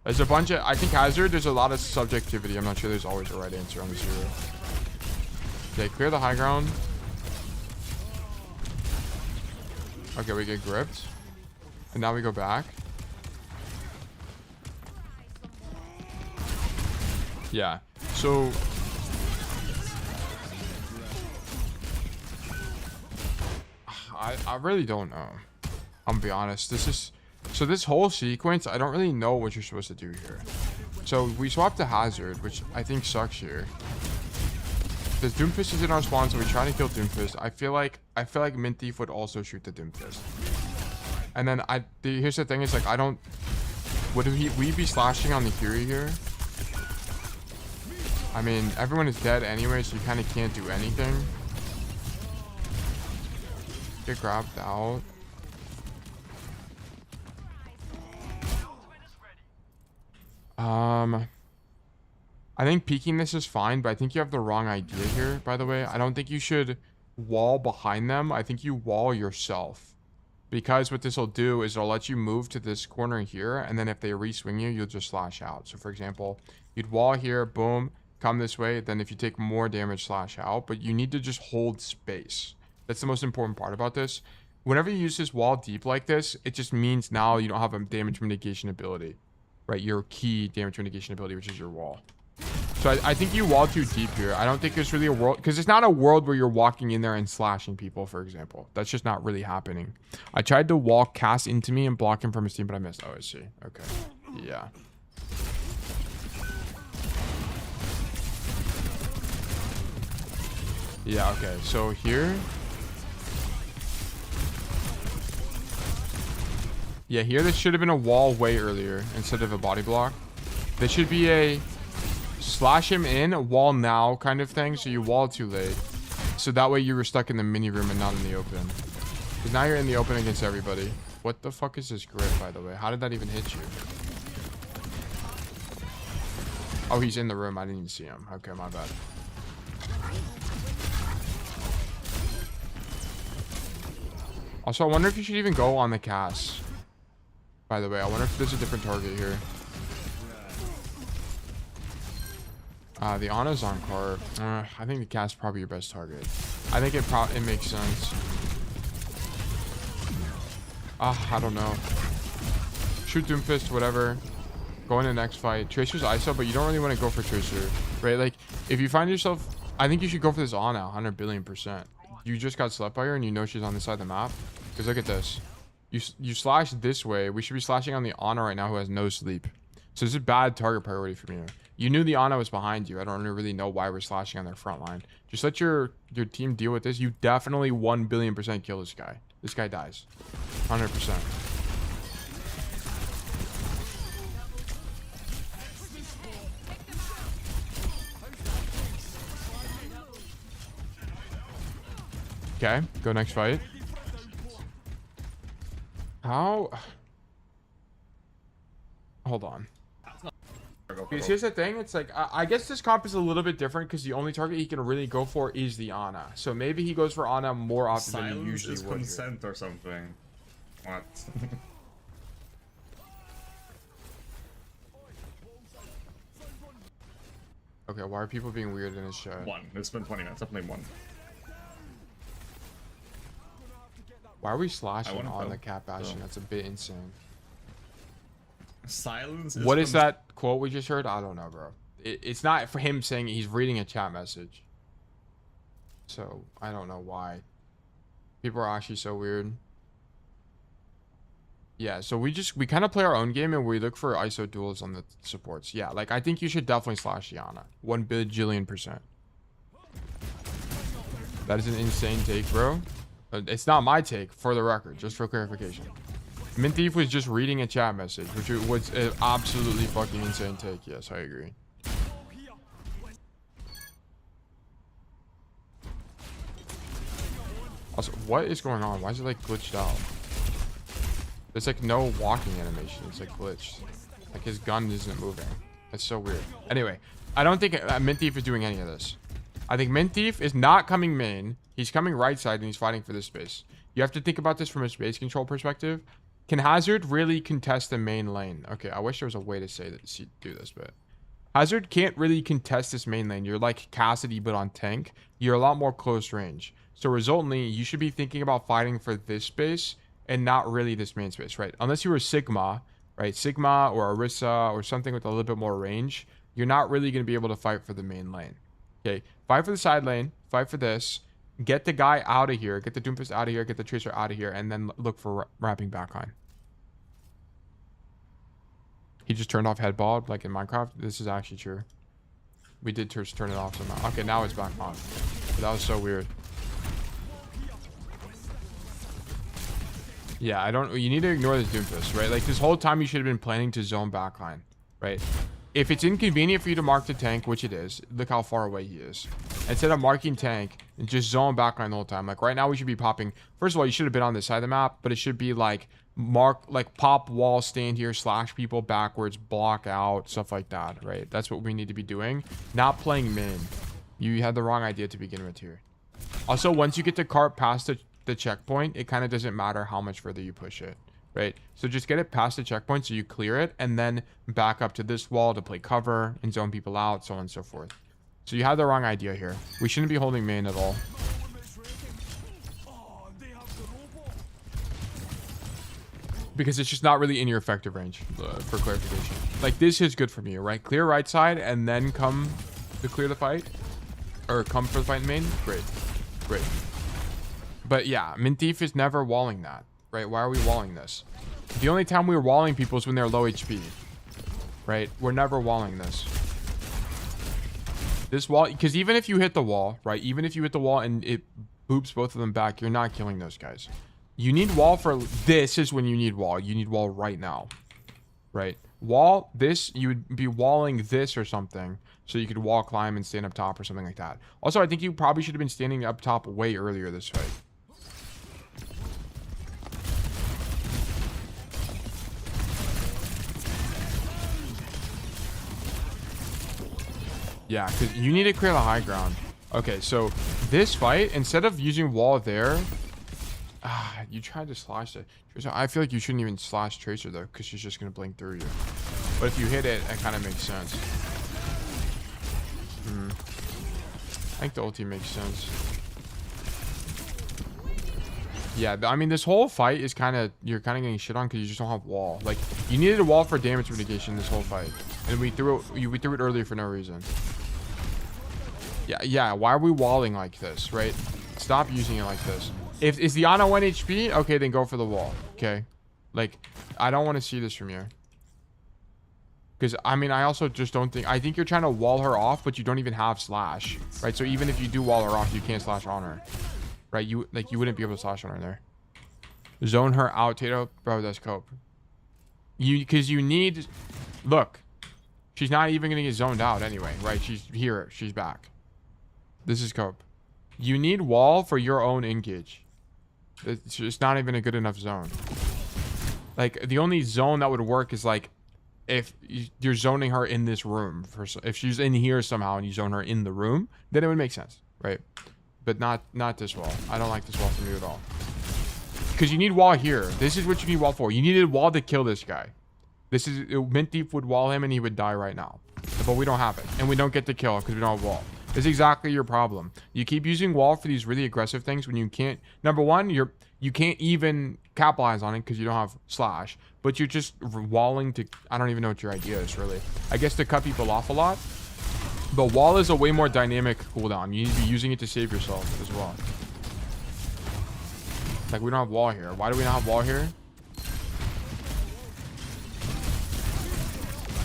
Speaker 1: There's a bunch of, I think Hazard, there's a lot of subjectivity. I'm not sure there's always a right answer on this hero. Okay, clear the high ground. Okay, we get gripped. And now we go back. Yeah. So I really don't know. I'm gonna be honest. This whole sequence, I don't really know what you're supposed to do here. So we swapped to Hazard, which I think sucks here. The Doomfist is in our spawn, so we try to kill Doomfist. I feel like Mint Thief would also shoot the Doomfist. And then here's the thing, is like would we be slashing on the Fury here? I mean, everyone is dead anyway, so you kind of can't do anything. Get grabbed out. I think peeking this is fine, but I think you have the wrong idea here, by the way. I don't think you should wall behind them. I think you wall yourself. Because what this will do is it'll let you move to this corner here, and then if they re-swing you, you'll just slash out. So for example, you'd wall here, boom, come this way, then if you take more damage, slash out, but you need to just hold space. That's the most important part about this. Whenever you use this wall deep like this, it just means now you don't have a damage mitigation ability, right? Your key damage mitigation ability, which is your wall. So I think you wall too deep here. I don't think there's really a world, because it's not a world where you're walking in there and slashing people, for example. That's just not really happening. I tried to wall Cass into me and block him from his team, but I missed. Oh, I see. Okay. Yeah. Yeah, okay. So here. Yeah, here this should have been a wall way earlier instead of a body block. This should be a slash him in, wall now kind of thing. So you wall too late. So that way you were stuck in the mini room and not in the open. Because now you're in the open against everybody. What the fuck is this grip, by the way? How did that even hit you? Oh, he's in the room. I didn't even see him. Okay, my bad. Also, I wonder if you should even go on the Cass. By the way, I wonder if there's a different target here. The Ana's on cart. I think the Cass is probably your best target. I think it makes sense. I don't know. Shoot Doomfist, whatever. Go in the next fight. Tracer's ISO, but you don't really want to go for Tracer, right? Like, if you find yourself, I think you should go for this Ana, 100 billion%. You just got slept by her, and you know she's on this side of the map. Because look at this. You slash this way. We should be slashing on the Ana right now, who has no sleep. So this is bad target priority from you. You knew the Ana was behind you. I don't really know why we're slashing on their front line. Just let your team deal with this. You definitely 1 billion% kill this guy. This guy dies. 100%. Okay, go next fight. How? Hold on. Because here's the thing, it's like, I guess this comp is a little bit different because the only target he can really go for is the Ana. So maybe he goes for Ana more often than he usually would.
Speaker 5: Consent or something. What?
Speaker 1: Okay, why are people being weird in his chat?
Speaker 5: One. It's been 20 minutes. I've played one.
Speaker 1: Why are we slashing on the Cat Bastion? That's a bit insane.
Speaker 5: Silence.
Speaker 1: What is that quote we just heard? I don't know, bro. It's not for him saying it. He's reading a chat message. So I don't know why. People are actually so weird. Yeah, so we kind of play our own game and we look for ISO duels on the supports. Yeah, like I think you should definitely slash Yana. 1 bajillion%. That is an insane take, bro. It's not my take, for the record, just for clarification. Mint Thief was just reading a chat message, which was an absolutely fucking insane take. Yes, I agree. Also, what is going on? Why is it like glitched out? There's like no walking animation. It's like glitched. Like his gun isn't moving. That's so weird. Anyway, I don't think Mint Thief is doing any of this. I think Mint Thief is not coming main. He's coming right side and he's fighting for this space. You have to think about this from a space control perspective. Can Hazard really contest the main lane? Okay, I wish there was a way to say that do this, but Hazard can't really contest this main lane. You're like Cassidy, but on tank. You're a lot more close range. So resultantly, you should be thinking about fighting for this space and not really this main space, right? Unless you were Sigma, right? Sigma or Orisa or something with a little bit more range, you're not really going to be able to fight for the main lane. Okay, fight for the side lane, fight for this, get the guy out of here, get the Doomfist out of here, get the Tracer out of here, and then look for wrapping backline. He just turned off headball like in Minecraft. This is actually true. We did just turn it off somehow. Okay, now it's back on. But that was so weird. Yeah, you need to ignore this Doomfist, right? Like this whole time you should have been planning to zone backline, right? If it's inconvenient for you to mark the tank, which it is, look how far away he is. Instead of marking tank and just zone backline the whole time. Like right now we should be popping. First of all, you should have been on this side of the map, but it should be like pop wall, stand here, slash people backwards, block out, stuff like that, right? That's what we need to be doing. Not playing min. You had the wrong idea to begin with here. Also, once you get the cart past the checkpoint, it kind of doesn't matter how much further you push it, right? So just get it past the checkpoint so you clear it, and then back up to this wall to play cover and zone people out, so on and so forth. So you had the wrong idea here. We shouldn't be holding main at all. Because it's just not really in your effective range, for clarification. Like, this is good for me, right? Clear right side and then come to clear the fight. Or come for the fight in main. Great. Great. But yeah, Mintief is never walling that, right? Why are we walling this? The only time we're walling people is when they're low HP, right? We're never walling this. This wall, because even if you hit the wall, right? Even if you hit the wall and it boops both of them back, you're not killing those guys. You need wall for this is when you need wall. You need wall right now, right? Wall this, you would be walling this or something so you could wall climb and stand up top or something like that. Also, I think you probably should have been standing up top way earlier this fight. Yeah, because you need to clear the high ground. Okay, so this fight, instead of using wall there, you tried to slash it. I feel like you shouldn't even slash Tracer though, because she's just going to blink through you. But if you hit it, it kind of makes sense. I think the ulti makes sense. Yeah, I mean, this whole fight is you're kind of getting shit on because you just don't have wall. Like, you needed a wall for damage mitigation this whole fight. And we threw it earlier for no reason. Yeah, why are we walling like this, right? Stop using it like this. If is the Ana 1 HP, okay, then go for the wall. Okay, like I don't want to see this from you. Because I mean, I also just don't think. I think you're trying to wall her off, but you don't even have slash, right? So even if you do wall her off, you can't slash on her, right? You wouldn't be able to slash on her there. Zone her out, Tato, bro. That's cope. Because you need. Look, she's not even gonna get zoned out anyway, right? She's here. She's back. This is cope. You need wall for your own engage. It's just not even a good enough zone. Like, the only zone that would work is like if you're zoning her in this room. If she's in here somehow and you zone her in the room, then it would make sense, right? But not this wall. I don't like this wall from you at all. Because you need wall here. This is what you need wall for. You needed wall to kill this guy. This is Mintief would wall him and he would die right now. But we don't have it. And we don't get the kill because we don't have wall. This is exactly your problem. You keep using wall for these really aggressive things when you can't. Number one, you can't even capitalize on it because you don't have slash. But you're just walling to. I don't even know what your idea is really. I guess to cut people off a lot. But wall is a way more dynamic cooldown. You need to be using it to save yourself as well. Like, we don't have wall here. Why do we not have wall here?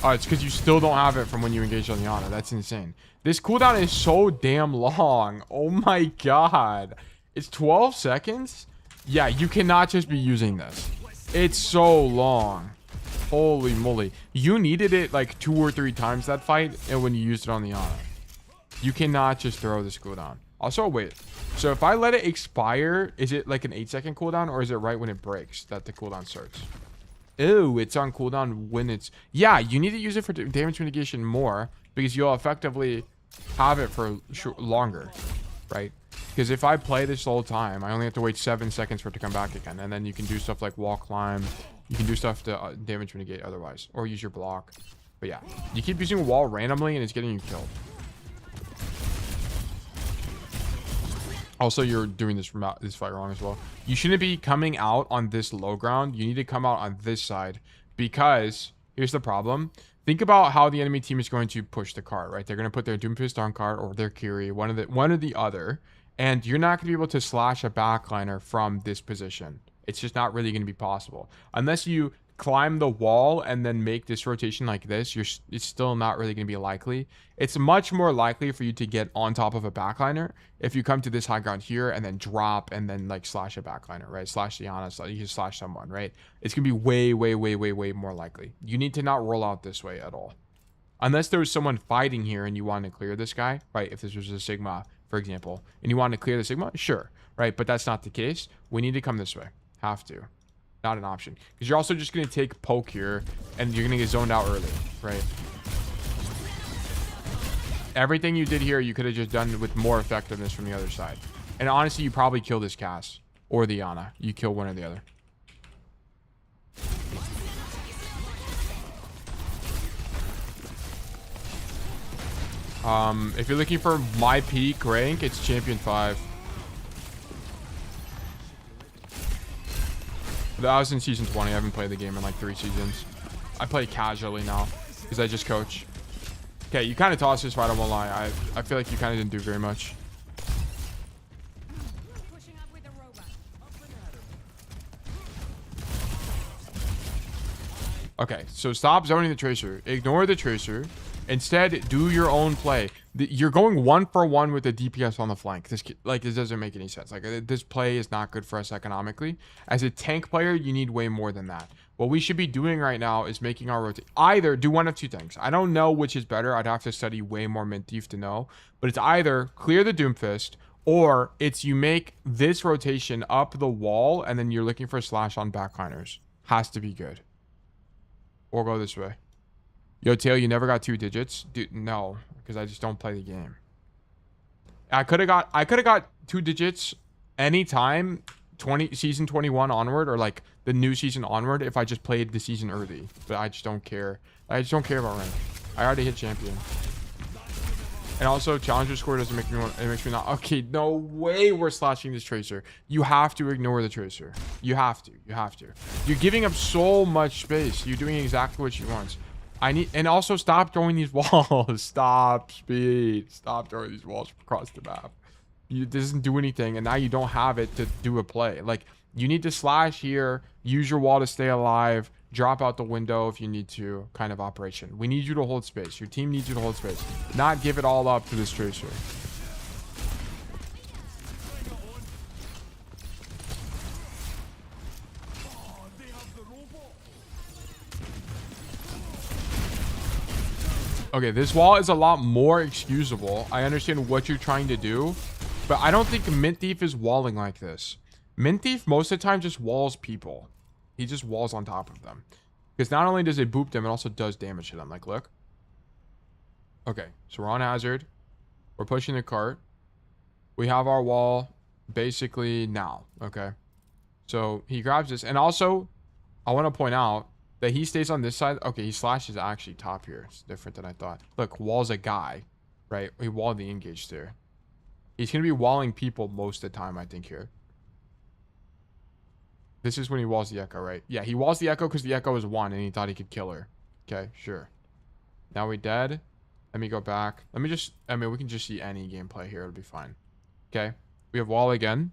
Speaker 1: Oh, it's because you still don't have it from when you engaged on the Ana. That's insane. This cooldown is so damn long. Oh my god. It's 12 seconds? Yeah, you cannot just be using this. It's so long. Holy moly. You needed it like 2 or 3 times that fight and when you used it on the Ana. You cannot just throw this cooldown. Also, wait. So if I let it expire, is it like an 8-second cooldown or is it right when it breaks that the cooldown starts? Ew, it's on cooldown when it's... Yeah, you need to use it for damage mitigation more because you'll effectively have it for longer, right? Because if I play this the whole time, I only have to wait 7 seconds for it to come back again. And then you can do stuff like wall climb. You can do stuff to damage mitigate otherwise. Or use your block. But yeah, you keep using wall randomly and it's getting you killed. Also, you're doing this fight wrong as well. You shouldn't be coming out on this low ground. You need to come out on this side, because here's the problem. Think about how the enemy team is going to push the cart, right? They're going to put their Doomfist on cart or their Kiri, one or the other, and you're not going to be able to slash a backliner from this position. It's just not really going to be possible unless you climb the wall and then make this rotation like this. It's still not really going to be likely. It's much more likely for you to get on top of a backliner if you come to this high ground here and then drop and then like slash a backliner, right? Slash Diana, so you can slash someone, right? It's gonna be way more likely. You need to not roll out this way at all, unless there was someone fighting here and you want to clear this guy, right? If this was a Sigma, for example, and you want to clear the Sigma, sure, right? But that's not the case. We need to come this way. Have to. Not an option, because you're also just going to take poke here and you're going to get zoned out early, right? Everything you did here, you could have just done with more effectiveness from the other side. And honestly, you probably kill this Cass or the Ana. You kill one or the other. If you're looking for my peak rank, it's Champion 5. That was in season 20. I haven't played the game in like 3 seasons. I play casually now because I just coach. Okay, you kind of tossed this fight, I won't lie. I feel like you kind of didn't do very much. Okay, so stop zoning the Tracer. Ignore the Tracer. Instead, do your own play. You're going 1-for-1 with the DPS on the flank. This doesn't make any sense. Like, this play is not good for us economically. As a tank player, you need way more than that. What we should be doing right now is making our rotation. Either do one of two things. I don't know which is better. I'd have to study way more Mint Thief to know. But it's either clear the Doomfist, or it's you make this rotation up the wall, and then you're looking for a slash on backliners. Has to be good. Or go this way. Yo, Tail, you never got 2 digits? Dude, no, because I just don't play the game. I could have got 2 digits anytime season 21 onward, or like the new season onward, if I just played the season early. But I just don't care. I just don't care about rank. I already hit champion. And also, challenger score doesn't make me want. It makes me not. Okay, no way we're slashing this Tracer. You have to ignore the Tracer. You have to. You have to. You're giving up so much space. You're doing exactly what she wants. And also stop throwing these walls. Stop, Speed. Stop throwing these walls across the map. It doesn't do anything, and now you don't have it to do a play. Like, you need to slash here, use your wall to stay alive, drop out the window if you need to, kind of operation. We need you to hold space. Your team needs you to hold space. Not give it all up to this Tracer. Okay, this wall is a lot more excusable. I understand what you're trying to do, but I don't think Mint Thief is walling like this. Mint Thief most of the time just walls people. He just walls on top of them. Because not only does it boop them, it also does damage to them. Like, look. Okay, so we're on hazard. We're pushing the cart. We have our wall basically now. Okay. So he grabs this. And also, I want to point out that he stays on this side. Okay, he slashes actually top here. It's different than I thought. Look, wall's a guy, right? He walled the engage there. He's going to be walling people most of the time, I think, here. This is when he walls the Echo, right? Yeah, he walls the Echo because the Echo is 1 and he thought he could kill her. Okay, sure. Now we dead. Let me go back. Let me just... I mean, we can just see any gameplay here. It'll be fine. Okay. We have wall again.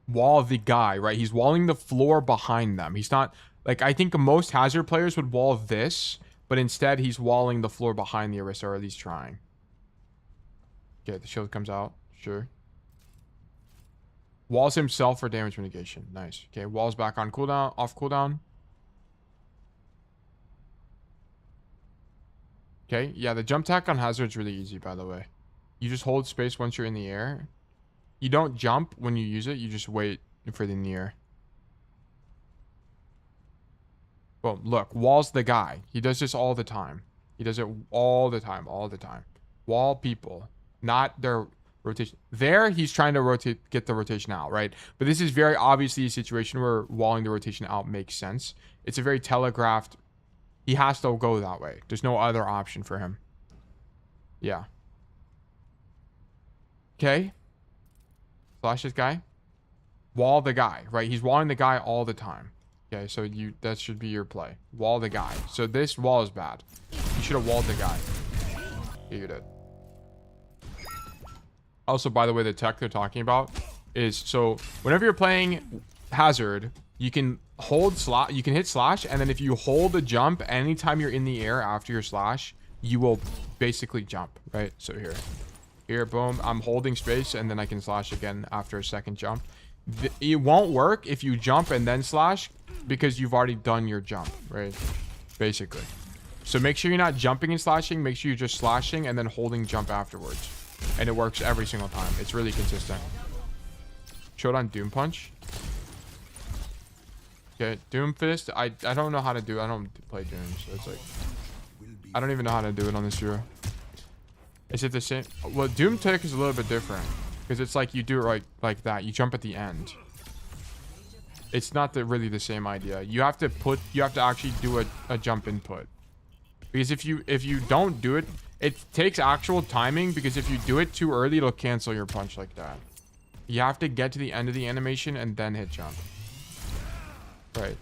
Speaker 1: Wall the guy, right? He's walling the floor behind them. He's not... Like, I think most hazard players would wall this, but instead he's walling the floor behind the Orisa, or at least trying. Okay, the shield comes out. Sure. Walls himself for damage mitigation. Nice. Okay, walls back on cooldown, off cooldown. Okay, yeah, the jump tack on hazard is really easy, by the way. You just hold space once you're in the air. You don't jump when you use it. You just wait for the near. Boom. Look, wall's the guy. He does this all the time. He does it all the time. All the time. Wall people. Not their rotation. There, he's trying to rotate, get the rotation out, right? But this is very obviously a situation where walling the rotation out makes sense. It's a very telegraphed... He has to go that way. There's no other option for him. Yeah. Okay. Slash this guy. Wall the guy, right? He's walling the guy all the time. Okay, so that should be your play. Wall the guy. So this wall is bad. You should have walled the guy. Yeah, you did. Also, by the way, the tech they're talking about is, so whenever you're playing Hazard, you can hold slash, you can hit slash, and then if you hold a jump anytime you're in the air after your slash, you will basically jump, right? So here, boom, I'm holding space, and then I can slash again after a second jump. It won't work if you jump and then slash, because you've already done your jump, right? Basically. So make sure you're not jumping and slashing. Make sure you're just slashing and then holding jump afterwards. And it works every single time. It's really consistent. Showed on Doom Punch. Okay, Doom Fist. I don't know how to do it. I don't play Doom, so it's like, I don't even know how to do it on this hero. Is it the same? Well, Doom Tech is a little bit different, because it's like you do it like that. You jump at the end. It's not really the same idea. You have to actually do a jump input. Because if you don't do it, it takes actual timing, because if you do it too early, it'll cancel your punch like that. You have to get to the end of the animation and then hit jump. Right.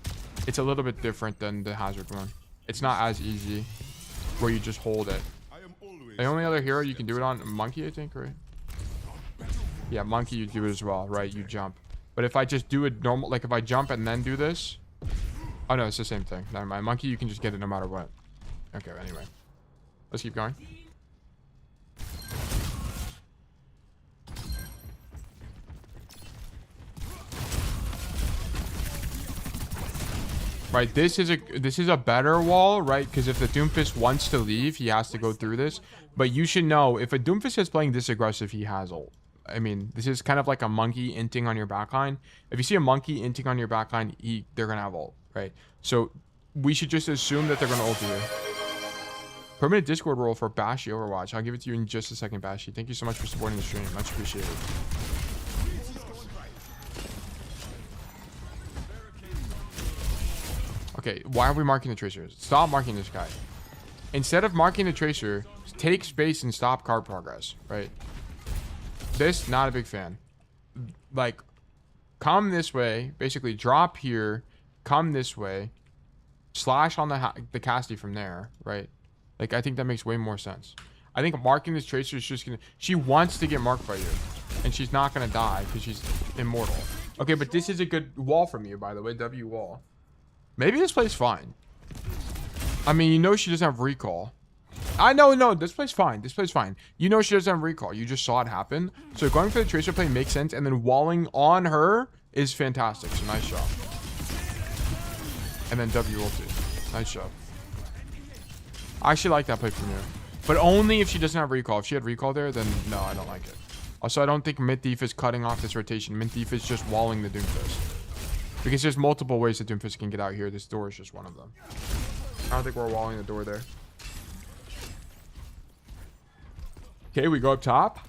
Speaker 1: It's a little bit different than the Hazard one. It's not as easy where you just hold it. The only other hero you can do it on, Monkey, I think, right? Yeah, Monkey, you do it as well, right? You jump. But if I just do it normal, like if I jump and then do this. Oh no, it's the same thing. Never mind. Monkey, you can just get it no matter what. Okay, anyway. Let's keep going. Right, this is a better wall, right? Because if the Doomfist wants to leave, he has to go through this. But you should know, if a Doomfist is playing this aggressive, he has ult. I mean, this is kind of like a monkey inting on your backline. If you see a monkey inting on your backline, they're gonna have ult, right? So we should just assume that they're gonna ult you. Permanent Discord role for Bashy Overwatch. I'll give it to you in just a second, Bashy. Thank you so much for supporting the stream. Much appreciated. Okay, why are we marking the tracers? Stop marking this guy. Instead of marking the tracer, take space and stop card progress, right? This, not a big fan. Like, come this way, basically drop here, come this way, slash on the Cassidy from there, right? Like, I think that makes way more sense. I think marking this tracer is just gonna, she wants to get marked by you, and she's not gonna die because she's immortal. Okay, but this is a good wall from you, by the way, W wall. Maybe this plays fine. I mean, you know she doesn't have recall. I know, no, this plays fine. This plays fine. You know she doesn't have recall. You just saw it happen. So going for the tracer play makes sense, and then walling on her is fantastic. So nice job. And then W ulti. Nice job. I actually like that play from you. But only if she doesn't have recall. If she had recall there, then no, I don't like it. Also, I don't think Mid Thief is cutting off this rotation. Mid Thief is just walling the Doomfist. Because there's multiple ways that Doomfist can get out here. This door is just one of them. I don't think we're walling the door there. Okay, we go up top.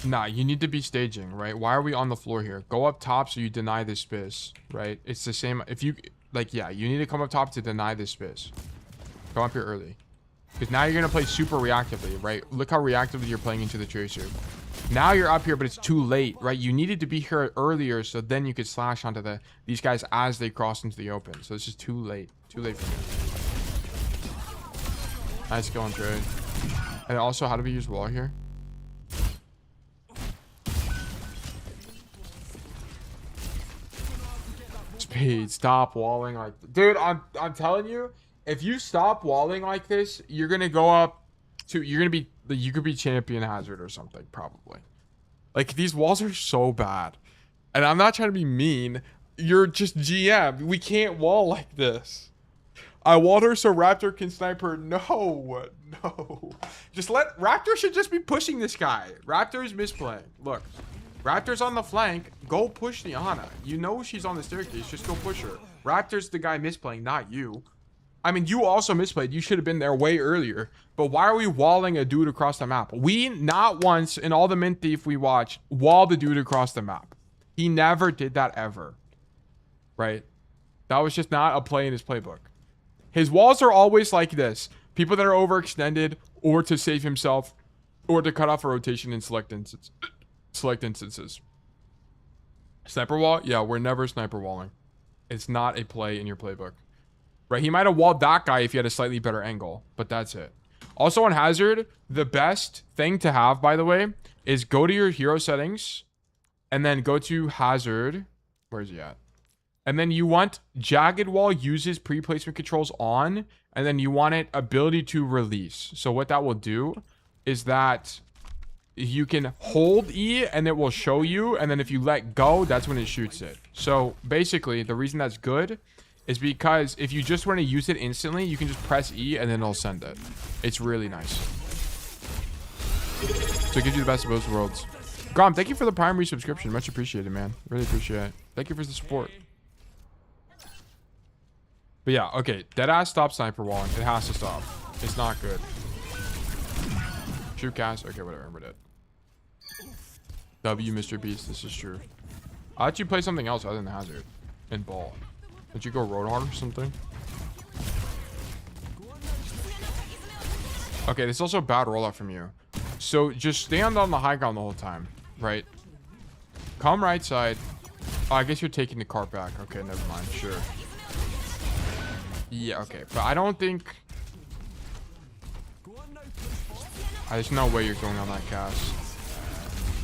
Speaker 1: Nah, you need to be staging, right? Why are we on the floor here? Go up top so you deny this space, right? It's the same. If you, like, yeah, you need to come up top to deny this space. Come up here early. Because now you're going to play super reactively, right? Look how reactively you're playing into the tracer. Now you're up here, but it's too late, right? You needed to be here earlier so then you could slash onto these guys as they cross into the open. So it's just too late. Too late for me. Nice kill on trade. And also, how do we use wall here? Speed, stop walling like... Dude, I'm telling you, if you stop walling like this, you're going to go up to... You're going to be... You could be champion Hazard or something, probably. Like, these walls are so bad. And I'm not trying to be mean. You're just GM. We can't wall like this. I walled her so Raptor can snipe her. No. No. Just let... Raptor should just be pushing this guy. Raptor is misplaying. Look. Raptor's on the flank. Go push the Ana. You know she's on the staircase. Just go push her. Raptor's the guy misplaying, not you. I mean, you also misplayed. You should have been there way earlier. But why are we walling a dude across the map? We, not once in all the Mint Thief we watched, wall the dude across the map. He never did that ever. Right? That was just not a play in his playbook. His walls are always like this. People that are overextended or to save himself. or to cut off a rotation in select instances. Sniper wall? Yeah, we're never sniper walling. It's not a play in your playbook. Right? He might have walled that guy if he had a slightly better angle, but that's it. Also on Hazard, the best thing to have, by the way, is go to your hero settings and then go to Hazard. Where's he at? And then you want Jagged Wall uses pre-placement controls on, and then you want it ability to release. So what that will do is that you can hold E and it will show you, and then if you let go, that's when it shoots it. So basically, the reason that's good is because if you just want to use it instantly, you can just press E and then it'll send it. It's really nice. So it gives you the best of both worlds. Grom, thank you for the Prime resubscription. Much appreciated, man. Really appreciate it. Thank you for the support. But yeah, okay. Deadass, stop sniper walling. It has to stop. It's not good. Shoot cast. Okay, whatever. We're dead. W, Mr. Beast. This is true. I'll let you play something else other than Hazard and Ball. Did you go Roadhog or something? Okay, this is also a bad rollout from you. So just stand on the high ground the whole time, right? Come right side. Oh, I guess you're taking the cart back. Okay, never mind. Sure. Yeah, okay. But I don't think... There's no way you're going on that cast.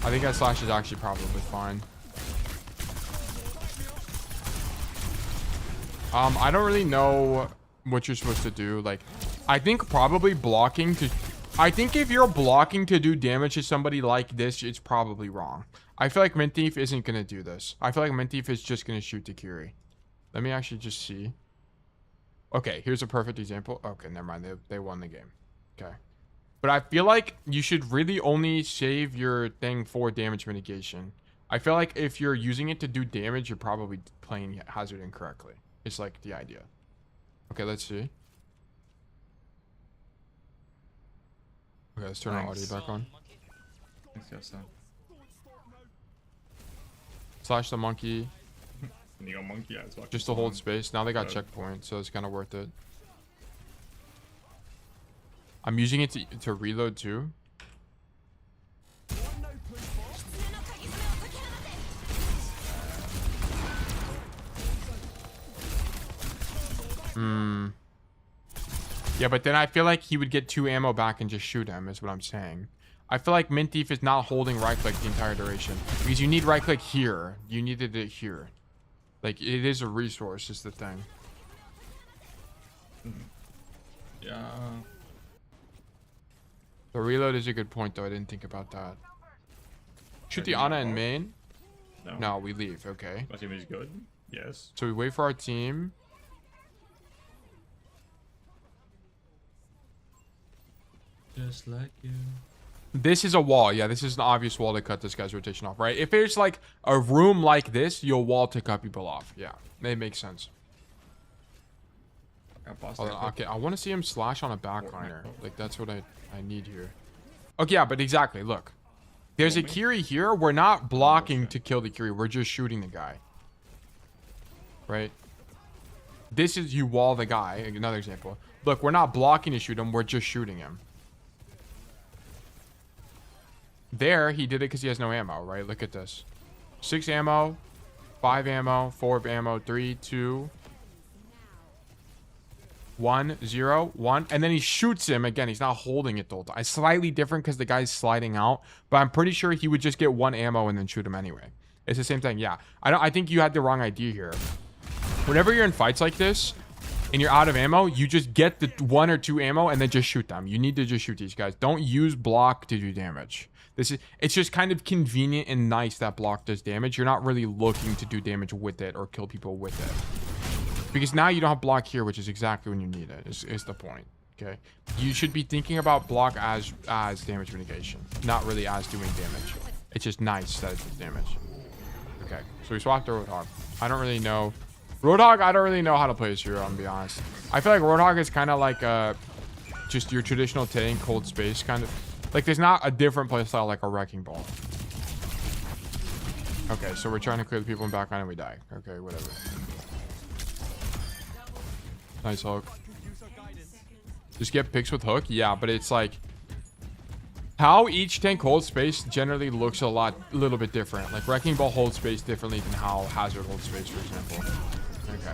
Speaker 1: I think that slash is actually probably fine. I don't really know what you're supposed to do. Like, I think probably blocking to... I think if you're blocking to do damage to somebody like this, it's probably wrong. I feel like Mint Thief isn't going to do this. I feel like Mint Thief is just going to shoot to Kiri. Let me actually just see. Okay, here's a perfect example. Okay, never mind. They won the game. Okay. But I feel like you should really only save your thing for damage mitigation. I feel like if you're using it to do damage, you're probably playing Hazard incorrectly. It's like the idea. Okay, let's see. Okay, let's turn our audio back on. Slash the monkey.
Speaker 5: Monkey,
Speaker 1: just to hold space. Now they got checkpoint, so it's kind of worth it. I'm using it to reload too. Yeah, but then I feel like he would get 2 ammo back and just shoot him, is what I'm saying. I feel like Mint Thief is not holding right click the entire duration. Because you need right click here. You needed it here. Like, it is a resource, is the thing.
Speaker 5: Yeah.
Speaker 1: The reload is a good point, though. I didn't think about that. Shoot the Ana in main? No, we leave. Okay.
Speaker 5: My team is good. Yes.
Speaker 1: So we wait for our team.
Speaker 4: Just like you.
Speaker 1: This is a wall. Yeah, this is an obvious wall to cut this guy's rotation off, right? If it's like a room like this, you'll wall to cut people off. Yeah, it makes sense. Okay, I want to see him slash on a backliner. Like, that's what I need here. Okay, yeah, but exactly. Look. There's a Kiri here. We're not blocking to kill the Kiri. We're just shooting the guy. Right? This is you wall the guy. Another example. Look, we're not blocking to shoot him. We're just shooting him. There, he did it because he has no ammo, right? Look at this. 6 ammo, 5 ammo, 4 ammo, 3, 2, 1, 0, 1. And then he shoots him. Again, he's not holding it the whole time. It's slightly different because the guy's sliding out. But I'm pretty sure he would just get 1 ammo and then shoot him anyway. It's the same thing. Yeah. I think you had the wrong idea here. Whenever you're in fights like this, and you're out of ammo, you just get the 1 or 2 ammo and then just shoot them. You need to just shoot these guys. Don't use block to do damage. It's just kind of convenient and nice that block does damage. You're not really looking to do damage with it or kill people with it. Because now you don't have block here, which is exactly when you need it, is the point. Okay? You should be thinking about block as damage mitigation, not really as doing damage. It's just nice that it does damage. Okay, so we swapped the Roadhog. I don't really know. Roadhog, I don't really know how to play this hero, I'm gonna be honest. I feel like Roadhog is kind of like just your traditional tank, cold space kind of. Like, there's not a different playstyle like a Wrecking Ball. Okay, so we're trying to clear the people in background and we die. Okay, whatever. Nice hook. Just get picks with hook? Yeah, but it's like... how each tank holds space generally looks a little bit different. Like Wrecking Ball holds space differently than how Hazard holds space, for example. Okay,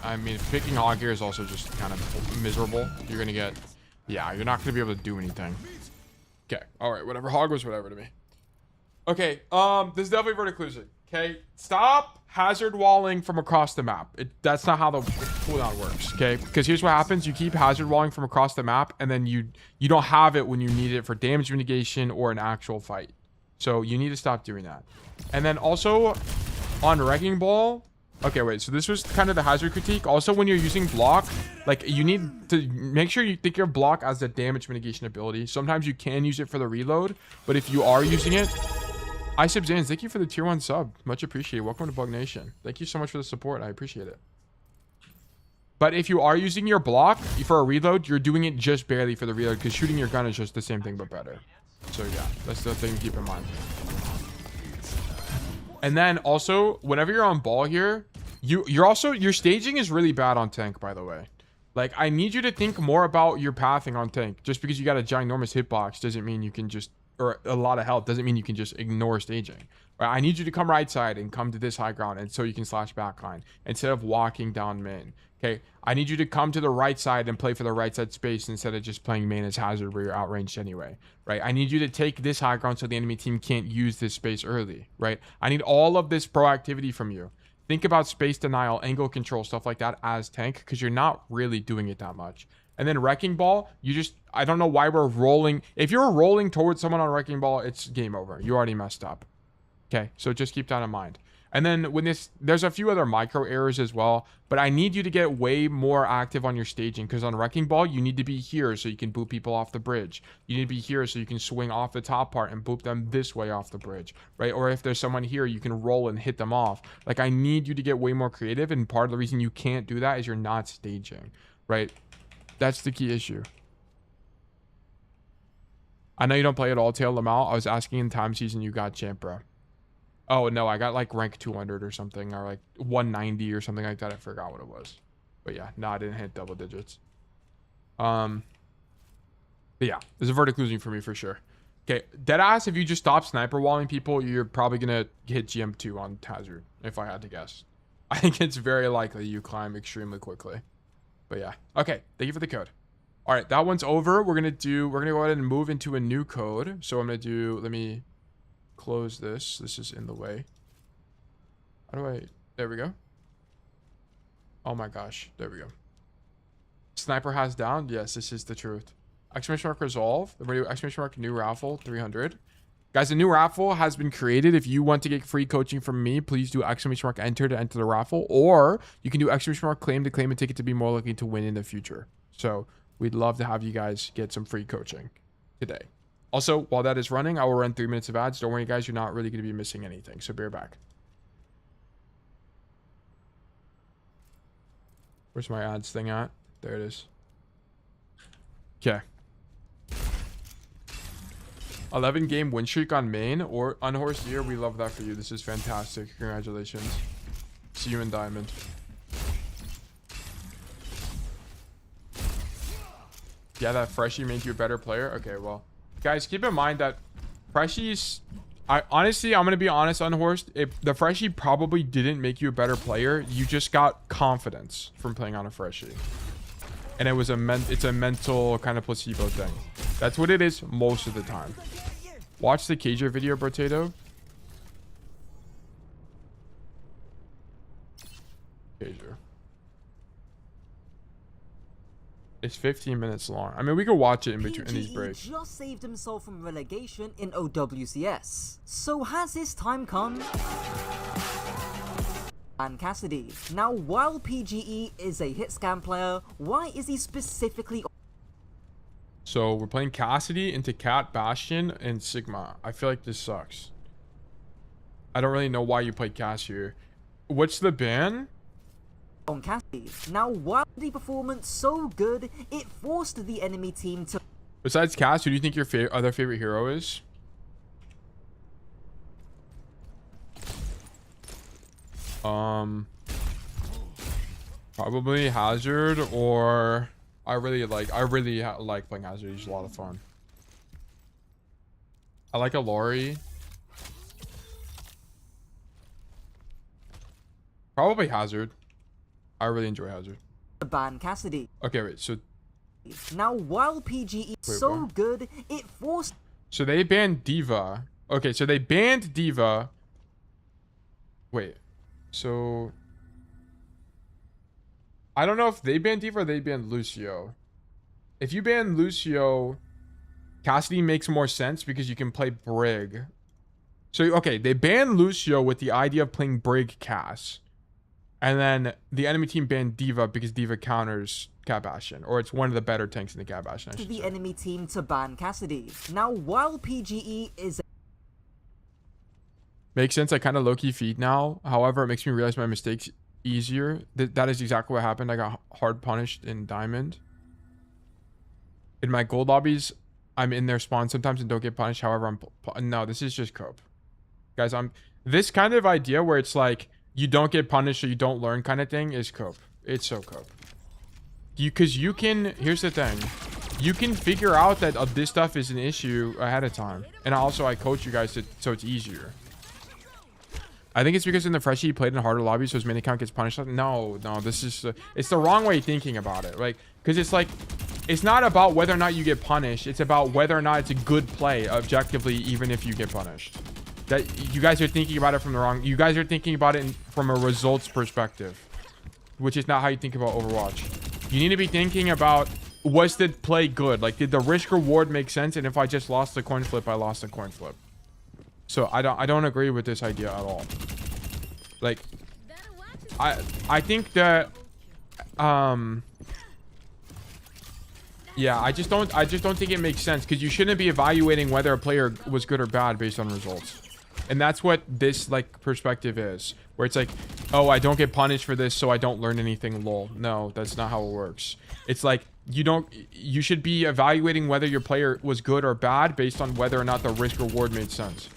Speaker 1: I mean, picking Hog here is also just kind of miserable. You're gonna get, yeah, you're not gonna be able to do anything. Okay, all right, whatever. Hog was whatever to me. Okay, this is definitely vertical losing. Okay, stop hazard walling from across the map. That's not how the cooldown works. Okay, because here's what happens: you keep hazard walling from across the map, and then you don't have it when you need it for damage mitigation or an actual fight. So you need to stop doing that. And then also on Wrecking Ball. Okay, wait, so this was kind of the hazard critique. Also, when you're using block, like, you need to make sure you think of block as a damage mitigation ability. Sometimes you can use it for the reload, but if you are using it... iSubzans, thank you for the tier 1 sub. Much appreciated. Welcome to Bug Nation. Thank you so much for the support. I appreciate it. But if you are using your block for a reload, you're doing it just barely for the reload, because shooting your gun is just the same thing, but better. So, yeah, that's the thing to keep in mind. And then also, whenever you're on ball here, your staging is really bad on tank, by the way. Like, I need you to think more about your pathing on tank. Just because you got a ginormous hitbox doesn't mean you can just, or a lot of health doesn't mean you can just ignore staging. Right? I need you to come right side and come to this high ground, and so you can slash backline instead of walking down main. Okay, I need you to come to the right side and play for the right side space instead of just playing main as hazard where you're outranged anyway, right? I need you to take this high ground so the enemy team can't use this space early, right? I need all of this proactivity from you. Think about space denial, angle control, stuff like that as tank, because you're not really doing it that much. And then Wrecking Ball, I don't know why we're rolling. If you're rolling towards someone on Wrecking Ball, it's game over. You already messed up. Okay, so just keep that in mind. And then when there's a few other micro errors as well, but I need you to get way more active on your staging, because on Wrecking Ball, you need to be here so you can boop people off the bridge. You need to be here so you can swing off the top part and boop them this way off the bridge, right? Or if there's someone here, you can roll and hit them off. Like, I need you to get way more creative, and part of the reason you can't do that is you're not staging, right? That's the key issue. I know you don't play at all, Tail Lamau. I was asking in time season you got champ, bro. Oh, no, I got like rank 200 or something, or like 190 or something like that. I forgot what it was. But yeah, no, I didn't hit double digits. But yeah, there's a verdict losing for me for sure. Okay, deadass, if you just stop sniper walling people, you're probably going to hit GM2 on Hazard, if I had to guess. I think it's very likely you climb extremely quickly. But yeah, okay, thank you for the code. All right, that one's over. We're going to go ahead and move into a new code. So I'm going to do, let me close this. This is in the way. How do I, there we go. Oh my gosh, there we go. Sniper has down. Yes, this is the truth. Exclamation mark resolve. We're going to do exclamation mark new raffle 300. Guys, a new raffle has been created. If you want to get free coaching from me, please do exclamation mark enter to enter the raffle, or you can do exclamation mark claim to claim a ticket to be more likely to win in the future. So we'd love to have you guys get some free coaching today. Also, while that is running, I will run 3 minutes of ads. Don't worry, guys. You're not really going to be missing anything. So bear back. Where's my ads thing at? There it is. Okay. 11 game win streak on main or unhorsed year. We love that for you. This is fantastic. Congratulations. See you in Diamond. Yeah, that freshie made you a better player. Okay, well, guys, keep in mind that freshies, honestly, I'm gonna be honest, unhorsed. If the freshie probably didn't make you a better player, you just got confidence from playing on a freshie, and it's a mental kind of placebo thing. That's what it is most of the time. Watch the Cager video, Potato. Cager. It's 15 minutes long. I mean, we could watch it in between these breaks.
Speaker 9: Just saved himself from relegation in OWCS. So has his time come? And Cassidy. Now, while PGE is a hit scan player, why is he specifically...
Speaker 1: So we're playing Cassidy into Cat, Bastion, and Sigma. I feel like this sucks. I don't really know why you play Cass here. What's the ban?
Speaker 9: On Cassidy. Now, while the performance so good, it forced the enemy team to...
Speaker 1: Besides Cass, who do you think your other favorite hero is? Probably Hazard, or I really like playing Hazard. He's a lot of fun. I like a Lori. Probably Hazard. I really enjoy Hazard.
Speaker 9: Ban Cassidy.
Speaker 1: Okay, wait. So
Speaker 9: Now, while PGE is so
Speaker 1: what?
Speaker 9: good, it forced...
Speaker 1: So they banned Diva. Okay, so they banned Diva. Wait. So I don't know if they banned Diva or they banned Lucio. If you ban Lucio, Cassidy makes more sense because you can play Brig. So, okay, they banned Lucio with the idea of playing Brig Cass. And then the enemy team banned Diva because Diva counters Cat Bastion. Or it's one of the better tanks in the Cat Bastion, I should
Speaker 9: the
Speaker 1: say.
Speaker 9: enemy team to ban Cassidy. Now, while PGE is...
Speaker 1: Makes sense. I kind of low-key feed now. However, it makes me realize my mistakes easier. That is exactly what happened. I got hard punished in Diamond. In my gold lobbies, I'm in their spawn sometimes and don't get punished. However, no, this is just cope. Guys, this kind of idea where it's like you don't get punished or you don't learn kind of thing is cope. It's so cope. Because you can, here's the thing. You can figure out that this stuff is an issue ahead of time. And also I coach you guys so it's easier. I think it's because in the freshie you played in harder lobbies, so his mini count gets punished. No, this is it's the wrong way of thinking about it. Like, because it's like, it's not about whether or not you get punished. It's about whether or not it's a good play objectively, even if you get punished. That you guys are thinking about it from the wrong. You guys are thinking about it from a results perspective, which is not how you think about Overwatch. You need to be thinking about, was the play good? Like, did the risk reward make sense? And if I just lost the coin flip, I lost the coin flip. So I don't agree with this idea at all. Like, I think that yeah, I just don't think it makes sense, because you shouldn't be evaluating whether a player was good or bad based on results. And that's what this like perspective is, where it's like, oh, I don't get punished for this, so I don't learn anything, lol. No, that's not how it works. It's like you should be evaluating whether your player was good or bad based on whether or not the risk reward made sense.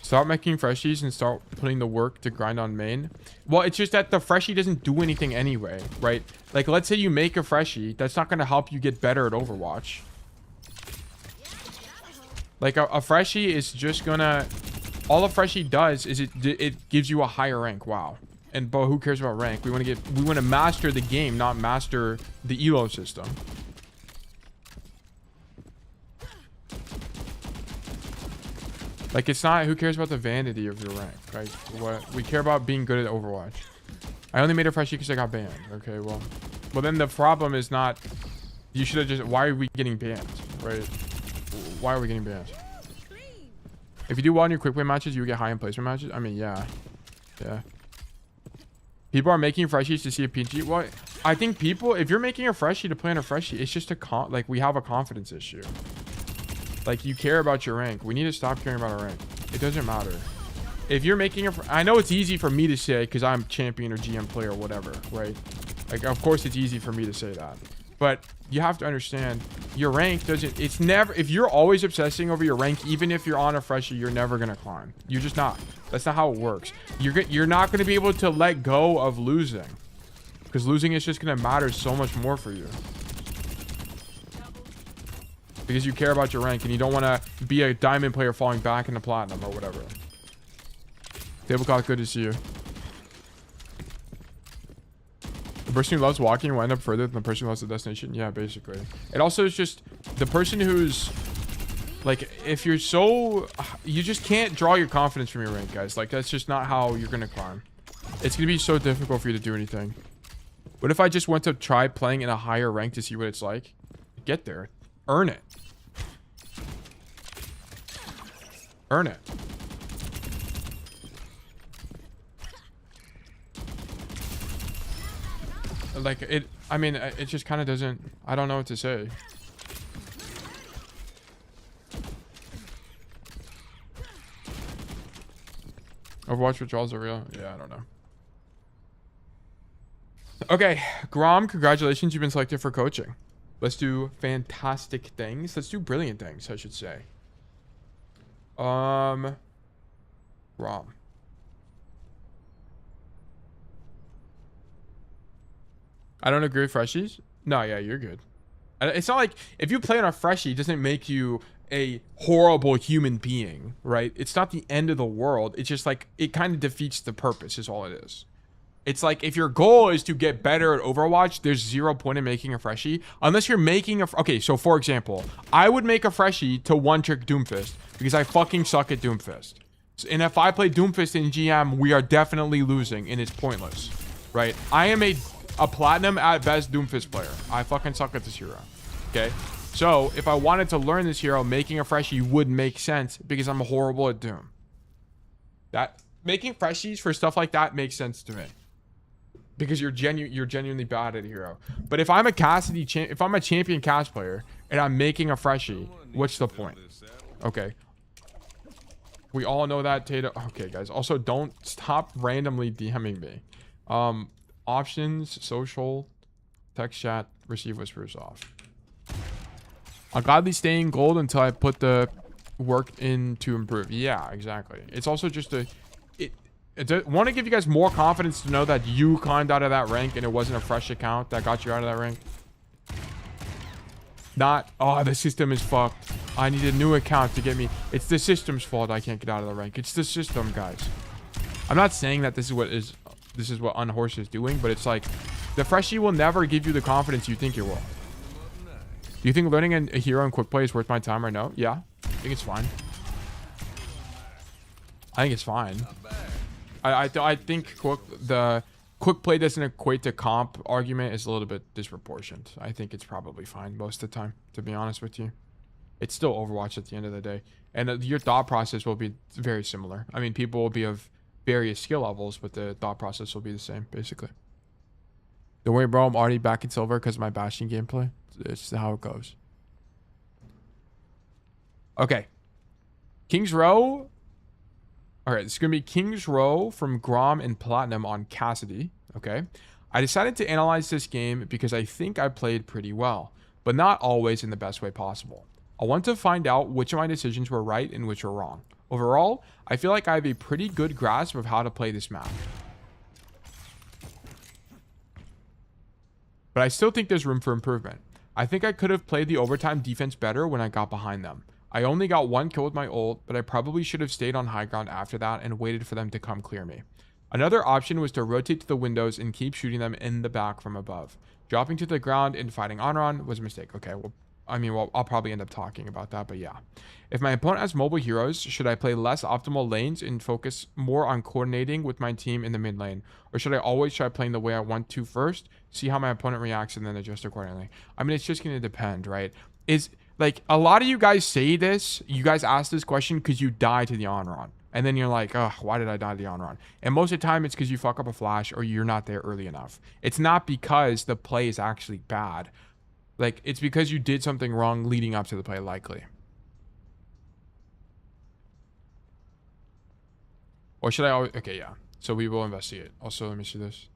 Speaker 1: Start making freshies and start putting the work to grind on main. Well, it's just that the freshie doesn't do anything anyway, right? Like, let's say you make a freshie, that's not going to help you get better at Overwatch. Like, a freshie is just gonna, all a freshie does is it gives you a higher rank. Wow. But who cares about rank? We want to master the game, not master the elo system. Like, it's not, who cares about the vanity of your rank, right? What we care about being good at Overwatch. I only made a freshie because I got banned. Okay, well then the problem is not, you should have just, why are we getting banned, right? Why are we getting banned? If you do well in your quick play matches, you would get high in placement matches. I mean, yeah. People are making freshies to see a PG. Well, I think people, if you're making a freshie to play on a freshie, it's just like we have a confidence issue. Like, you care about your rank. We need to stop caring about our rank. It doesn't matter. If you're making I know it's easy for me to say because I'm champion or GM player or whatever, right? Like, of course it's easy for me to say that. But you have to understand, your rank doesn't, it's never, if you're always obsessing over your rank, even if you're on a freshie, you're never going to climb. You're just not. That's not how it works. You're not going to be able to let go of losing. Because losing is just going to matter so much more for you. Because you care about your rank and you don't want to be a diamond player falling back into platinum or whatever. Tablecloth, good to see you. The person who loves walking will end up further than the person who loves the destination. Yeah, basically. It also is just the person who's like, if you're so, you just can't draw your confidence from your rank, guys. Like, that's just not how you're going to climb. It's going to be so difficult for you to do anything. What if I just went to try playing in a higher rank to see what it's like? Get there. Earn it. Earn it. Like, it, I mean, it just kind of doesn't, I don't know what to say. Overwatch withdrawals are real? Yeah, I don't know. Okay, Grom, congratulations. You've been selected for coaching. Let's do fantastic things. Let's do brilliant things, I should say. Grom. I don't agree with freshies. No, yeah, you're good. It's not like if you play on a freshie, it doesn't make you a horrible human being, right? It's not the end of the world. It's just like it kind of defeats the purpose is all it is. It's like if your goal is to get better at Overwatch, there's 0 point in making a freshie unless you're making a... Okay, so for example, I would make a freshie to one-trick Doomfist because I fucking suck at Doomfist. And if I play Doomfist in GM, we are definitely losing and it's pointless, right? I am a platinum at best Doomfist player. I fucking suck at this hero, okay? So if I wanted to learn this hero, making a freshie would make sense because I'm horrible at Doom. Making freshies for stuff like that makes sense to me. Because you're genuinely bad at a hero. But if I'm a Cassidy, if I'm a champion Cass player and I'm making a freshie, what's the point? Okay. We all know that, Tato. Okay, guys. Also, don't stop randomly DMing me. Options, social, text chat, receive whispers off. I'll gladly stay in gold until I put the work in to improve. Yeah, exactly. It's also just a... I want to give you guys more confidence to know that you climbed out of that rank and it wasn't a fresh account that got you out of that rank. Not, oh, the system is fucked. I need a new account to get me. It's the system's fault I can't get out of the rank. It's the system, guys. I'm not saying that this is what Unhorse is doing, but it's like the freshie will never give you the confidence you think it will. Do you think learning a hero in quick play is worth my time right now? Yeah, I think it's fine. I think it's fine. I think the quick play doesn't equate to comp argument is a little bit disproportionate. I think it's probably fine most of the time, to be honest with you. It's still Overwatch at the end of the day. And your thought process will be very similar. I mean, people will be of various skill levels, but the thought process will be the same, basically. Don't worry, bro. I'm already back in silver because of my Bastion gameplay. It's how it goes. Okay. King's Row. All right, it's going to be King's Row from Grom and Platinum on Cassidy, okay? I decided to analyze this game because I think I played pretty well, but not always in the best way possible. I want to find out which of my decisions were right and which were wrong. Overall, I feel like I have a pretty good grasp of how to play this map. But I still think there's room for improvement. I think I could have played the overtime defense better when I got behind them. I only got 1 kill with my ult, but I probably should have stayed on high ground after that and waited for them to come clear me. Another option was to rotate to the windows and keep shooting them in the back from above. Dropping to the ground and fighting on was a mistake. Okay, well, I mean, well, I'll probably end up talking about that, but yeah. If my opponent has mobile heroes, should I play less optimal lanes and focus more on coordinating with my team in the mid lane? Or should I always try playing the way I want to first, see how my opponent reacts, and then adjust accordingly? I mean, it's just going to depend, right? Like, a lot of you guys say this, you guys ask this question because you die to the on-run. And then you're like, oh, why did I die to the on-run? And most of the time, it's because you fuck up a flash or you're not there early enough. It's not because the play is actually bad. Like, it's because you did something wrong leading up to the play, likely. Or should I always... Okay, yeah. So we will investigate. Also, let me see this.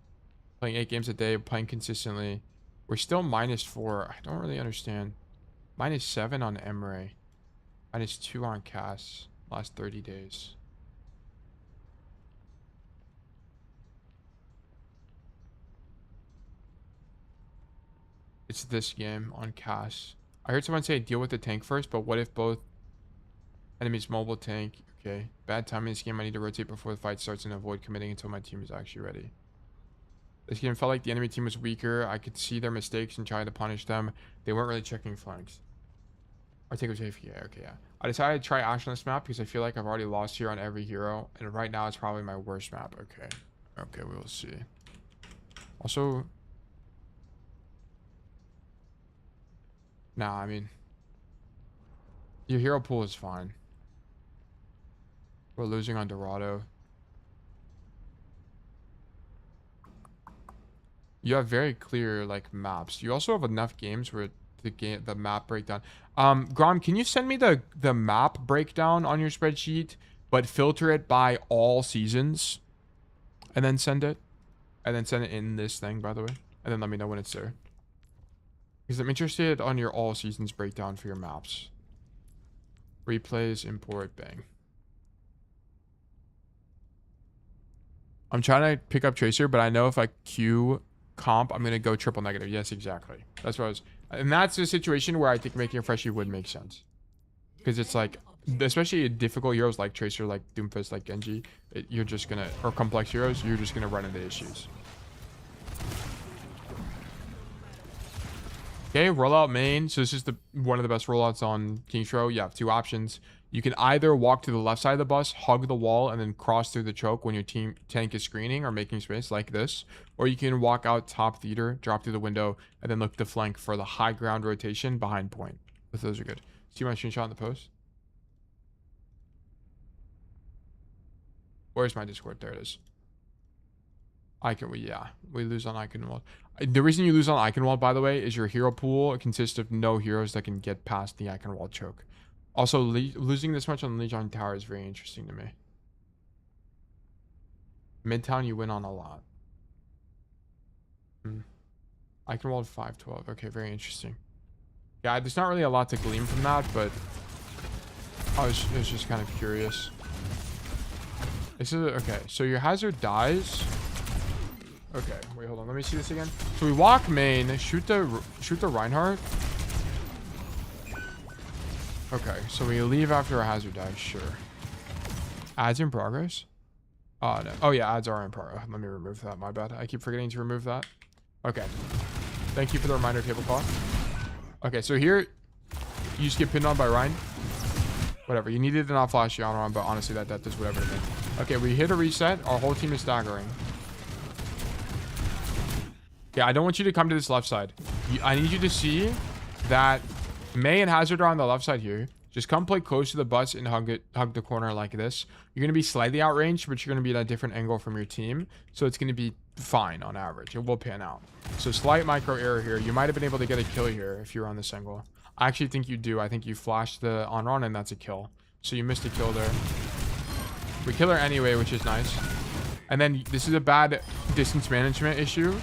Speaker 1: Playing 8 games a day, playing consistently. We're still -4. I don't really understand. -7 on Emre. -2 on Cass. Last 30 days. It's this game on Cass. I heard someone say deal with the tank first, but what if both enemies mobile tank? Okay. Bad timing in this game. I need to rotate before the fight starts and avoid committing until my team is actually ready. This game felt like the enemy team was weaker. I could see their mistakes and try to punish them. They weren't really checking flanks. I take it safe. Yeah, okay, yeah. I decided to try Ash on this map because I feel like I've already lost here on every hero. And right now it's probably my worst map. Okay. Okay, we will see. Also... Nah, I mean... Your hero pool is fine. We're losing on Dorado. You have very clear, like, maps. You also have enough games where the map breakdown. Grom, can you send me the map breakdown on your spreadsheet, but filter it by all seasons, and then send it, in this thing, by the way, and then let me know when it's there. Because I'm interested on your all seasons breakdown for your maps. Replays, import, bang. I'm trying to pick up Tracer, but I know if I queue comp, I'm gonna go triple negative. Yes, exactly. That's what I was. And that's a situation where I think making a freshie would make sense. Because it's like, especially difficult heroes like Tracer, like Doomfist, like Genji, you're just gonna, or complex heroes, you're just gonna run into issues. Okay, rollout main. So this is one of the best rollouts on King's Row. You have two options. You can either walk to the left side of the bus, hug the wall, and then cross through the choke when your tank is screening or making space like this. Or you can walk out top theater, drop through the window, and then look to flank for the high ground rotation behind point. Both those are good. See my screenshot in the post? Where's my Discord? There it is. We lose on Icon Wall. The reason you lose on Icon Wall, by the way, is your hero pool consists of no heroes that can get past the Icon Wall choke. Also, losing this much on Legion Tower is very interesting to me. Midtown, you win on a lot. Icon Wall 512. Okay, very interesting. Yeah, there's not really a lot to glean from that, but I was just kind of curious. This is okay. So your hazard dies. Okay, wait, hold on. Let me see this again. So we walk main, shoot the Reinhardt. Okay, so we leave after a hazard dies. Sure. Ads in progress. Oh no. Oh yeah, ads are in progress. Let me remove that. My bad. I keep forgetting to remove that. Okay. Thank you for the reminder, tablecloth. Okay, so here you just get pinned on by Ryan. Whatever. You needed to not flash you on, but honestly, that does whatever to me. Okay, we hit a reset. Our whole team is staggering. Yeah, I don't want you to come to this left side. I need you to see that Mei and Hazard are on the left side here. Just come play close to the bus and hug the corner like this. You're going to be slightly outranged, but you're going to be at a different angle from your team. So it's going to be fine on average. It will pan out. So slight micro error here. You might have been able to get a kill here if you were on this angle. I actually think you do. I think you flashed the on-run and that's a kill. So you missed a kill there. We kill her anyway, which is nice. And then this is a bad distance management issue,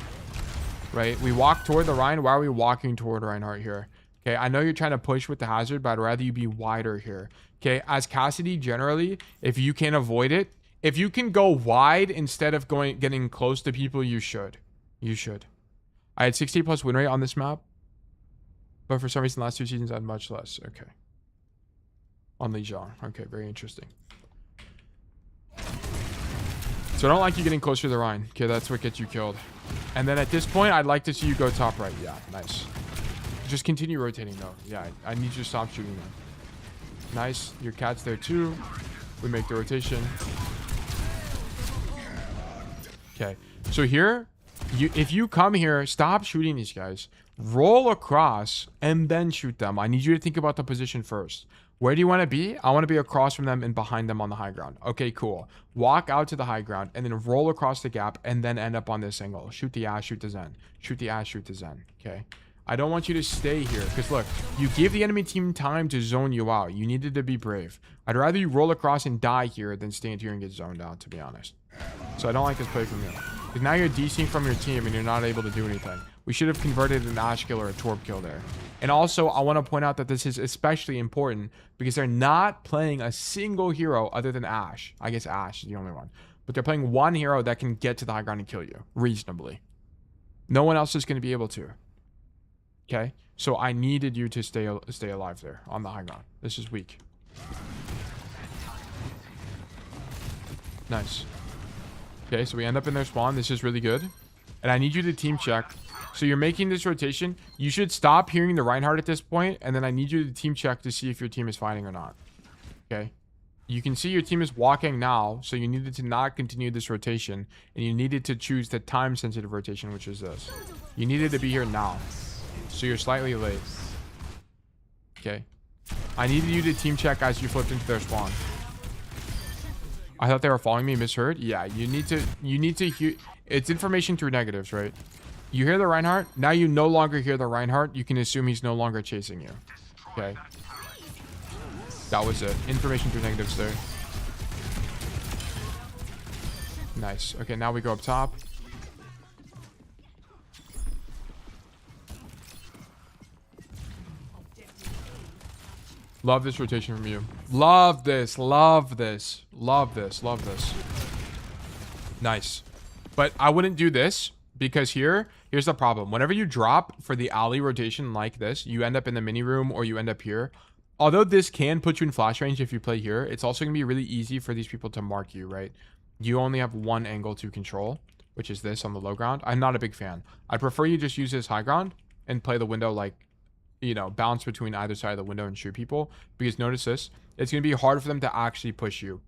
Speaker 1: right? We walk toward the Ryan. Why are we walking toward Reinhardt here? Okay, I know you're trying to push with the hazard, but I'd rather you be wider here. Okay, as Cassidy, generally, if you can avoid it, if you can go wide instead of getting close to people, you should. You should. I had 60 plus win rate on this map, but for some reason, the last two seasons I had much less. Okay. On Legion. Okay, very interesting. So I don't like you getting closer to the Rhine. Okay, that's what gets you killed. And then at this point, I'd like to see you go top right. Yeah, nice. Just continue rotating though. Yeah, I need you to stop shooting them. Nice. Your cat's there too. We make the rotation. Okay. So here, if you come here, stop shooting these guys. Roll across and then shoot them. I need you to think about the position first. Where do you want to be? I want to be across from them and behind them on the high ground. Okay, cool. Walk out to the high ground and then roll across the gap and then end up on this angle. Shoot the Ash, shoot the Zen. Shoot the Ash, shoot the Zen. Okay. I don't want you to stay here because look, you give the enemy team time to zone you out. You needed to be brave. I'd rather you roll across and die here than stand here and get zoned out, to be honest. So I don't like this play from you. Because now you're DCing from your team and you're not able to do anything. We should have converted an Ash kill or a Torb kill there. And also, I want to point out that this is especially important because they're not playing a single hero other than Ash. I guess Ash is the only one. But they're playing one hero that can get to the high ground and kill you reasonably. No one else is going to be able to. Okay, so I needed you to stay alive there on the high ground. This is weak. Nice. Okay, so we end up in their spawn. This is really good. And I need you to team check. So you're making this rotation. You should stop hearing the Reinhardt at this point, and then I need you to team check to see if your team is fighting or not. Okay. You can see your team is walking now, so you needed to not continue this rotation, and you needed to choose the time-sensitive rotation, which is this. You needed to be here now. So you're slightly late. Okay. I needed you to team check as you flipped into their spawn. I thought they were following me. Misheard? Yeah, you need to hear. It's information through negatives, right? You hear the Reinhardt. Now you no longer hear the Reinhardt. You can assume he's no longer chasing you. Okay. That was it. Information through negatives there. Nice. Okay, now we go up top. Love this rotation from you. Love this. Love this. Love this. Love this. Nice. But I wouldn't do this. Because here's the problem. Whenever you drop for the alley rotation like this, you end up in the mini room or you end up here. Although this can put you in flash range if you play here, it's also going to be really easy for these people to mark you, right? You only have one angle to control, which is this on the low ground. I'm not a big fan. I prefer you just use this high ground and play the window like, you know, bounce between either side of the window and shoot people. Because notice this, it's going to be hard for them to actually push you.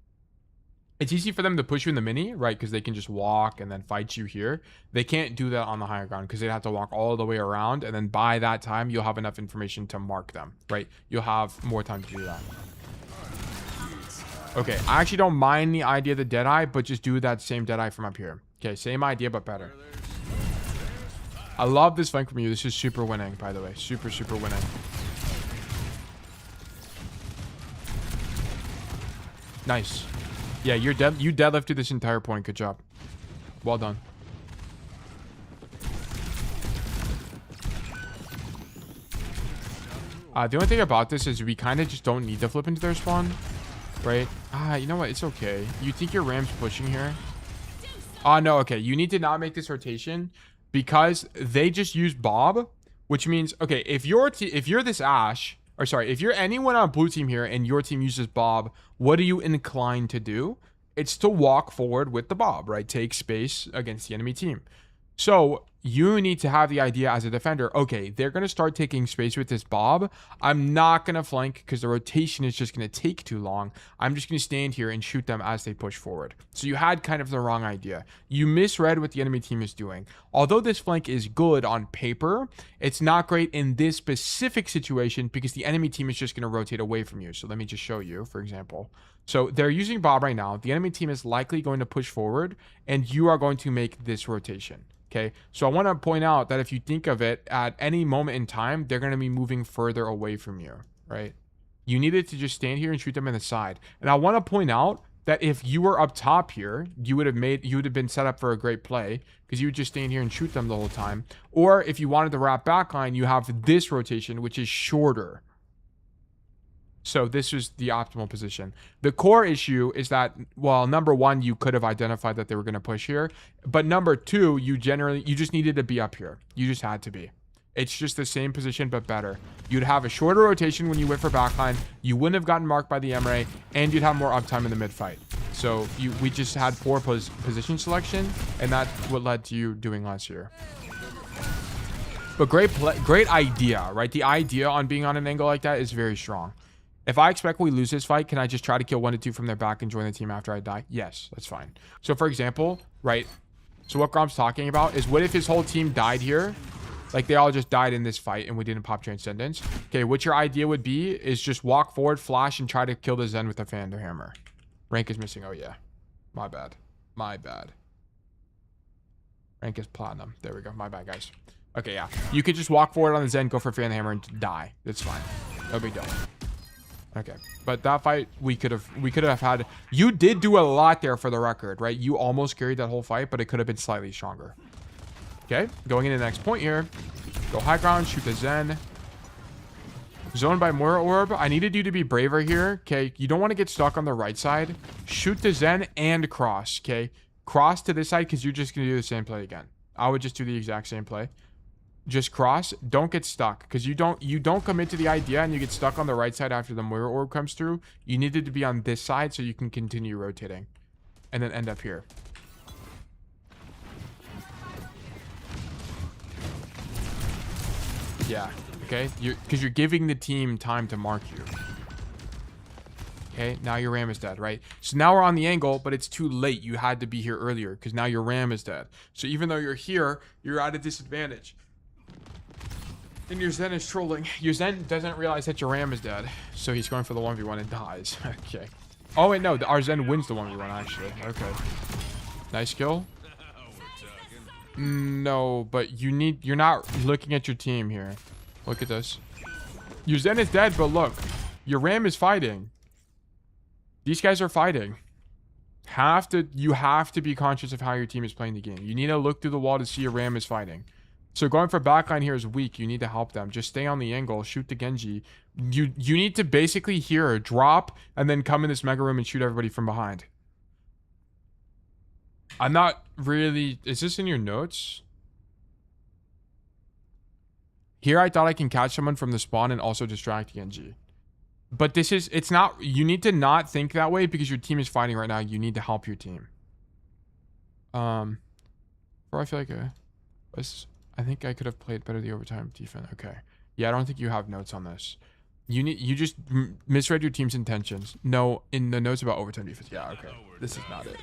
Speaker 1: It's easy for them to push you in the mini, right? Because they can just walk and then fight you here. They can't do that on the higher ground because they'd have to walk all the way around. And then by that time, you'll have enough information to mark them, right? You'll have more time to do that. Okay, I actually don't mind the idea of the Deadeye, but just do that same Deadeye from up here. Okay, same idea, but better. I love this flank from you. This is super winning, by the way. Super, super winning. Nice. Yeah, you deadlifted this entire point. Good job. Well done. The only thing about this is we kind of just don't need to flip into their spawn. Right? You know what? It's okay. You think your Ram's pushing here? No, okay. You need to not make this rotation because they just use Bob, which means, okay, if you're this Ash, or sorry, if you're anyone on blue team here and your team uses Bob, what are you inclined to do? It's to walk forward with the Bob, right? Take space against the enemy team. So you need to have the idea as a defender, okay, they're going to start taking space with this Bob. I'm not going to flank because the rotation is just going to take too long. I'm just going to stand here and shoot them as they push forward. So you had kind of the wrong idea. You misread what the enemy team is doing. Although this flank is good on paper, it's not great in this specific situation because the enemy team is just going to rotate away from you. So let me just show you, for example. So they're using Bob right now. The enemy team is likely going to push forward and you are going to make this rotation. Okay, so I want to point out that if you think of it at any moment in time, they're going to be moving further away from you, right? You needed to just stand here and shoot them in the side. And I want to point out that if you were up top here, you would have been set up for a great play because you would just stand here and shoot them the whole time. Or if you wanted to wrap back line, you have this rotation, which is shorter. So this is the optimal position. The core issue is that, well, number one, you could have identified that they were going to push here. But number two, you just needed to be up here. You just had to be. It's just the same position, but better. You'd have a shorter rotation when you went for backline. You wouldn't have gotten marked by the Emre, and you'd have more uptime in the mid fight. So we just had poor position selection, and that's what led to you doing less here. But great idea, right? The idea on being on an angle like that is very strong. If I expect we lose this fight, can I just try to kill 1 to 2 from their back and join the team after I die? Yes, that's fine. So for example, right? So what Grom's talking about is what if his whole team died here? Like they all just died in this fight and we didn't pop Transcendence. Okay, what your idea would be is just walk forward, flash, and try to kill the Zen with a Phantom Hammer. Rank is missing. Oh yeah. My bad. My bad. Rank is platinum. There we go. My bad, guys. Okay, yeah. You could just walk forward on the Zen, go for Phantom Hammer, and die. That's fine. No big deal. Okay, but that fight we could have had. You did do a lot there for the record, right? You almost carried that whole fight, but it could have been slightly stronger. Okay, going into the next point here. Go high ground, shoot the Zen. Zoned by Moira Orb. I needed you to be braver here. Okay, you don't want to get stuck on the right side. Shoot the Zen and cross. Okay, cross to this side because you're just gonna do the same play again. I would just do the exact same play. Just cross. Don't get stuck because you don't commit to the idea and you get stuck on the right side after the Moira Orb comes through. You needed to be on this side so you can continue rotating and then end up here. Yeah. Okay. Because you're giving the team time to mark you. Okay. Now your Ram is dead, right? So now we're on the angle, but it's too late. You had to be here earlier because now your Ram is dead. So even though you're here, you're at a disadvantage. And your Zen is trolling. Your Zen doesn't realize that your Ram is dead. So he's going for the 1v1 and dies. Okay. Oh, wait, no. Our Zen wins the 1v1, actually. Okay. Nice kill. No, but you're not looking at your team here. Look at this. Your Zen is dead, but look. Your Ram is fighting. These guys are fighting. You have to be conscious of how your team is playing the game. You need to look through the wall to see your Ram is fighting. So going for backline here is weak. You need to help them. Just stay on the angle. Shoot the Genji. You need to basically here drop and then come in this mega room and shoot everybody from behind. I'm not really... Is this in your notes? Here I thought I can catch someone from the spawn and also distract Genji. But this is, it's not, you need to not think that way because your team is fighting right now. You need to help your team. Or I feel like I think I could have played better the overtime defense. Okay. Yeah, I don't think you have notes on this. You just misread your team's intentions. No, in the notes about overtime defense. Yeah, okay. This is not it.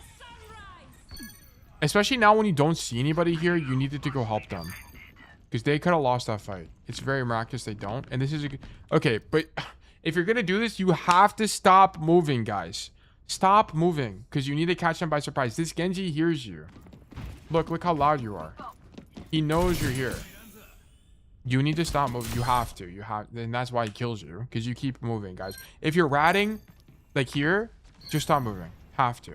Speaker 1: Especially now when you don't see anybody here, you needed to go help them. Because they could have lost that fight. It's very miraculous they don't. And this is a good... Okay, but if you're going to do this, you have to stop moving, guys. Stop moving. Because you need to catch them by surprise. This Genji hears you. Look how loud you are. He knows you're here. You need to stop moving. You have to. And that's why he kills you. Because you keep moving, guys. If you're ratting, like here, just stop moving. Have to.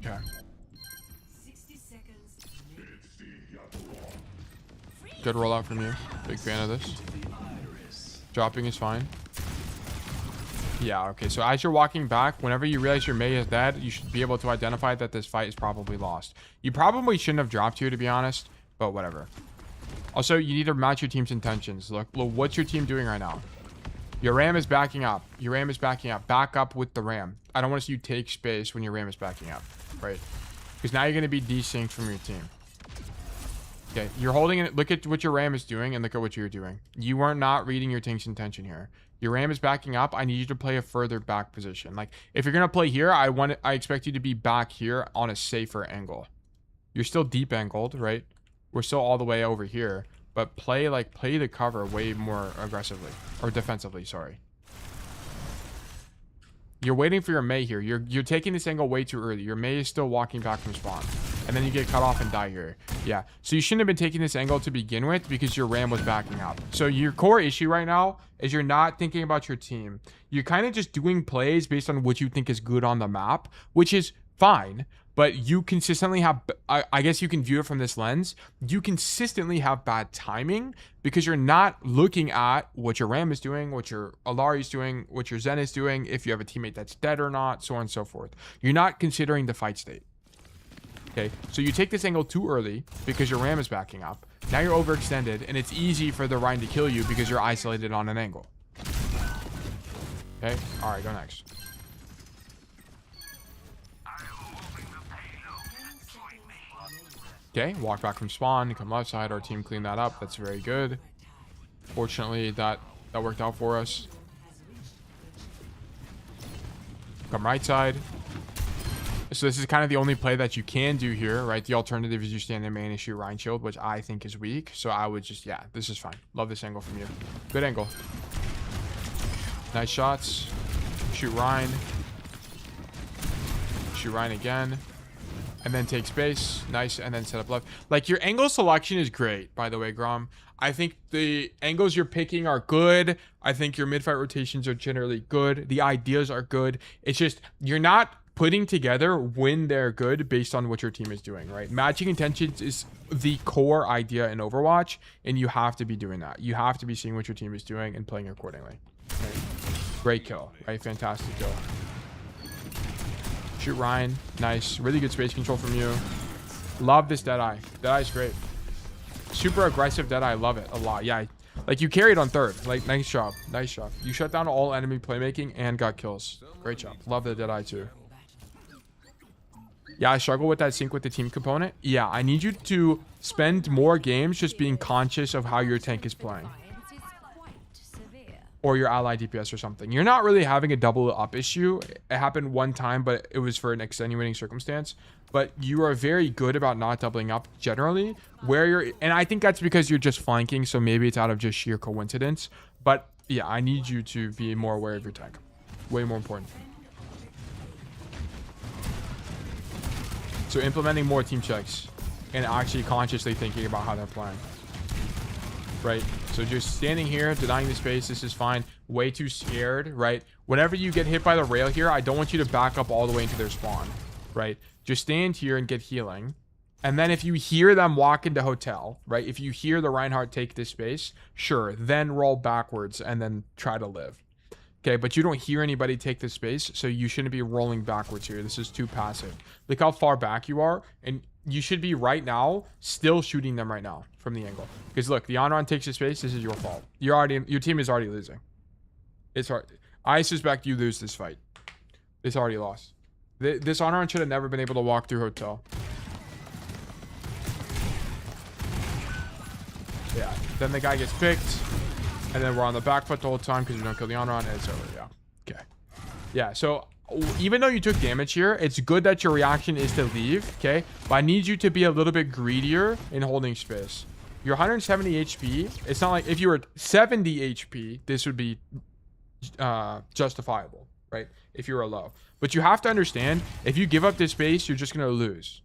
Speaker 1: Okay.
Speaker 10: 60 seconds.
Speaker 1: Good rollout from you. Big fan of this. Dropping is fine. Yeah, okay. So as you're walking back, whenever you realize your Mei is dead, you should be able to identify that this fight is probably lost. You probably shouldn't have dropped here, to be honest, but whatever. Also, you need to match your team's intentions. Look, what's your team doing right now? Your Ram is backing up. Your Ram is backing up. Back up with the Ram. I don't want to see you take space when your Ram is backing up, right? Because now you're going to be desynced from your team. Okay, you're holding it. Look at what your Ram is doing and look at what you're doing. You are not reading your team's intention here. Your Ram is backing up. I need you to play a further back position. Like, if you're going to play here, I expect you to be back here on a safer angle. You're still deep angled, right? We're still all the way over here. But play the cover way more aggressively. Or defensively, sorry. You're waiting for your Mei here. You're taking this angle way too early. Your Mei is still walking back from spawn. And then you get cut off and die here. Yeah. So you shouldn't have been taking this angle to begin with because your Ram was backing up. So your core issue right now is you're not thinking about your team. You're kind of just doing plays based on what you think is good on the map, which is fine. But you consistently have, I guess you can view it from this lens. You consistently have bad timing because you're not looking at what your Ram is doing, what your Alari is doing, what your Zen is doing, if you have a teammate that's dead or not, so on and so forth. You're not considering the fight state. Okay, so you take this angle too early because your Ram is backing up. Now you're overextended and it's easy for the Rhine to kill you because you're isolated on an angle. Okay, all right, go next. Okay, walk back from spawn, come left side. Our team cleaned that up. That's very good. Fortunately, that worked out for us. Come right side. So this is kind of the only play that you can do here, right? The alternative is you stand in main and shoot Rhine shield, which I think is weak. So I would just, yeah, this is fine. Love this angle from you. Good angle. Nice shots. Shoot Rhine. Shoot Rhine again. And then take space. Nice. And then set up left. Like, your angle selection is great, by the way, Grom. I think the angles you're picking are good. I think your mid-fight rotations are generally good. The ideas are good. It's just, you're not putting together when they're good based on what your team is doing, right? Matching intentions is the core idea in Overwatch, and you have to be doing that. You have to be seeing what your team is doing and playing accordingly. Right? Great kill, right? Fantastic kill. Shoot Ryan. Nice. Really good space control from you. Love this Deadeye. Deadeye's great. Super aggressive Deadeye. Love it a lot. Yeah. Like, you carried on third. Like, nice job. Nice job. You shut down all enemy playmaking and got kills. Great job. Love the Deadeye too. Yeah, I struggle with that sync with the team component. Yeah, I need you to spend more games just being conscious of how your tank is playing. Or your ally DPS or something. You're not really having a double up issue. It happened one time, but it was for an extenuating circumstance. But you are very good about not doubling up generally. And I think that's because you're just flanking, so maybe it's out of just sheer coincidence. But yeah, I need you to be more aware of your tank. Way more important. So implementing more team checks and actually consciously thinking about how they're playing. Right? So just standing here, denying the space, this is fine. Way too scared, right? Whenever you get hit by the rail here, I don't want you to back up all the way into their spawn, right? Just stand here and get healing. And then if you hear them walk into hotel, right? If you hear the Reinhardt take this space, sure, then roll backwards and then try to live. Okay, but you don't hear anybody take the space, so you shouldn't be rolling backwards here. This is too passive. Look how far back you are, and you should be right now still shooting them right now from the angle. Because look, the on-run takes the space. This is your fault. Your team is already losing. It's hard. I suspect you lose this fight. It's already lost. This on-run should have never been able to walk through hotel. Yeah, then the guy gets picked. And then we're on the back foot the whole time because we don't kill the on-run, and it's over. Yeah. Okay. Yeah, so even though you took damage here, it's good that your reaction is to leave, okay? But I need you to be a little bit greedier in holding space. You're 170 HP. It's not like if you were 70 HP, this would be justifiable, right? If you were low. But you have to understand, if you give up this space, you're just going to lose.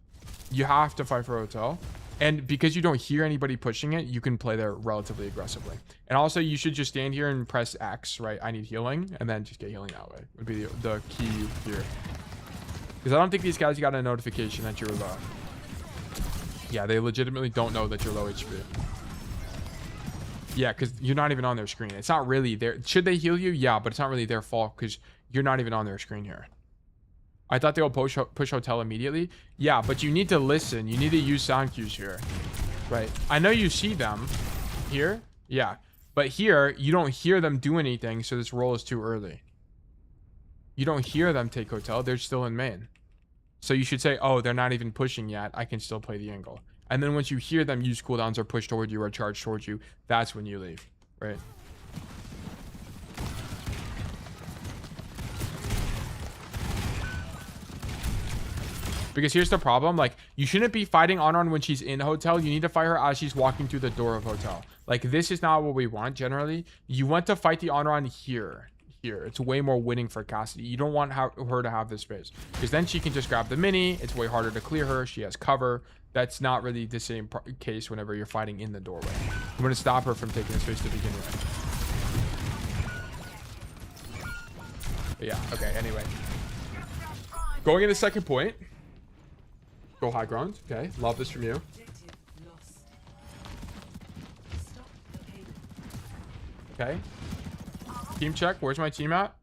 Speaker 1: You have to fight for hotel. And because you don't hear anybody pushing it, you can play there relatively aggressively. And also, you should just stand here and press X, right? I need healing, and then just get healing that way. Would be the key here. Because I don't think these guys got a notification that you're low. Yeah, they legitimately don't know that you're low HP. Yeah, because you're not even on their screen. It's not really their... Should they heal you? Yeah, but it's not really their fault because you're not even on their screen here. I thought they will push hotel immediately. Yeah, but you need to listen. You need to use sound cues here. Right. I know you see them here. Yeah. But here, you don't hear them do anything, so this roll is too early. You don't hear them take hotel. They're still in main. So you should say, oh, they're not even pushing yet. I can still play the angle. And then once you hear them use cooldowns or push toward you or charge towards you, that's when you leave. Right. Because here's the problem, like, you shouldn't be fighting on when she's in hotel. You need to fight her as she's walking through the door of hotel. Like, this is not what we want generally. You want to fight the on here. It's way more winning for Cassidy. You don't want her to have this space. Because then she can just grab the mini. It's way harder to clear her. She has cover. That's not really the same case whenever you're fighting in the doorway. You want to stop her from taking the space to begin with. But yeah, okay, anyway. Going into second point. Go high ground. Okay, love this from you. Okay. Team check. Where's my team at?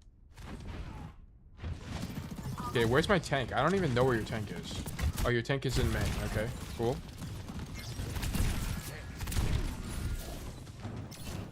Speaker 1: Okay, where's my tank? I don't even know where your tank is. Oh, your tank is in main. Okay, cool.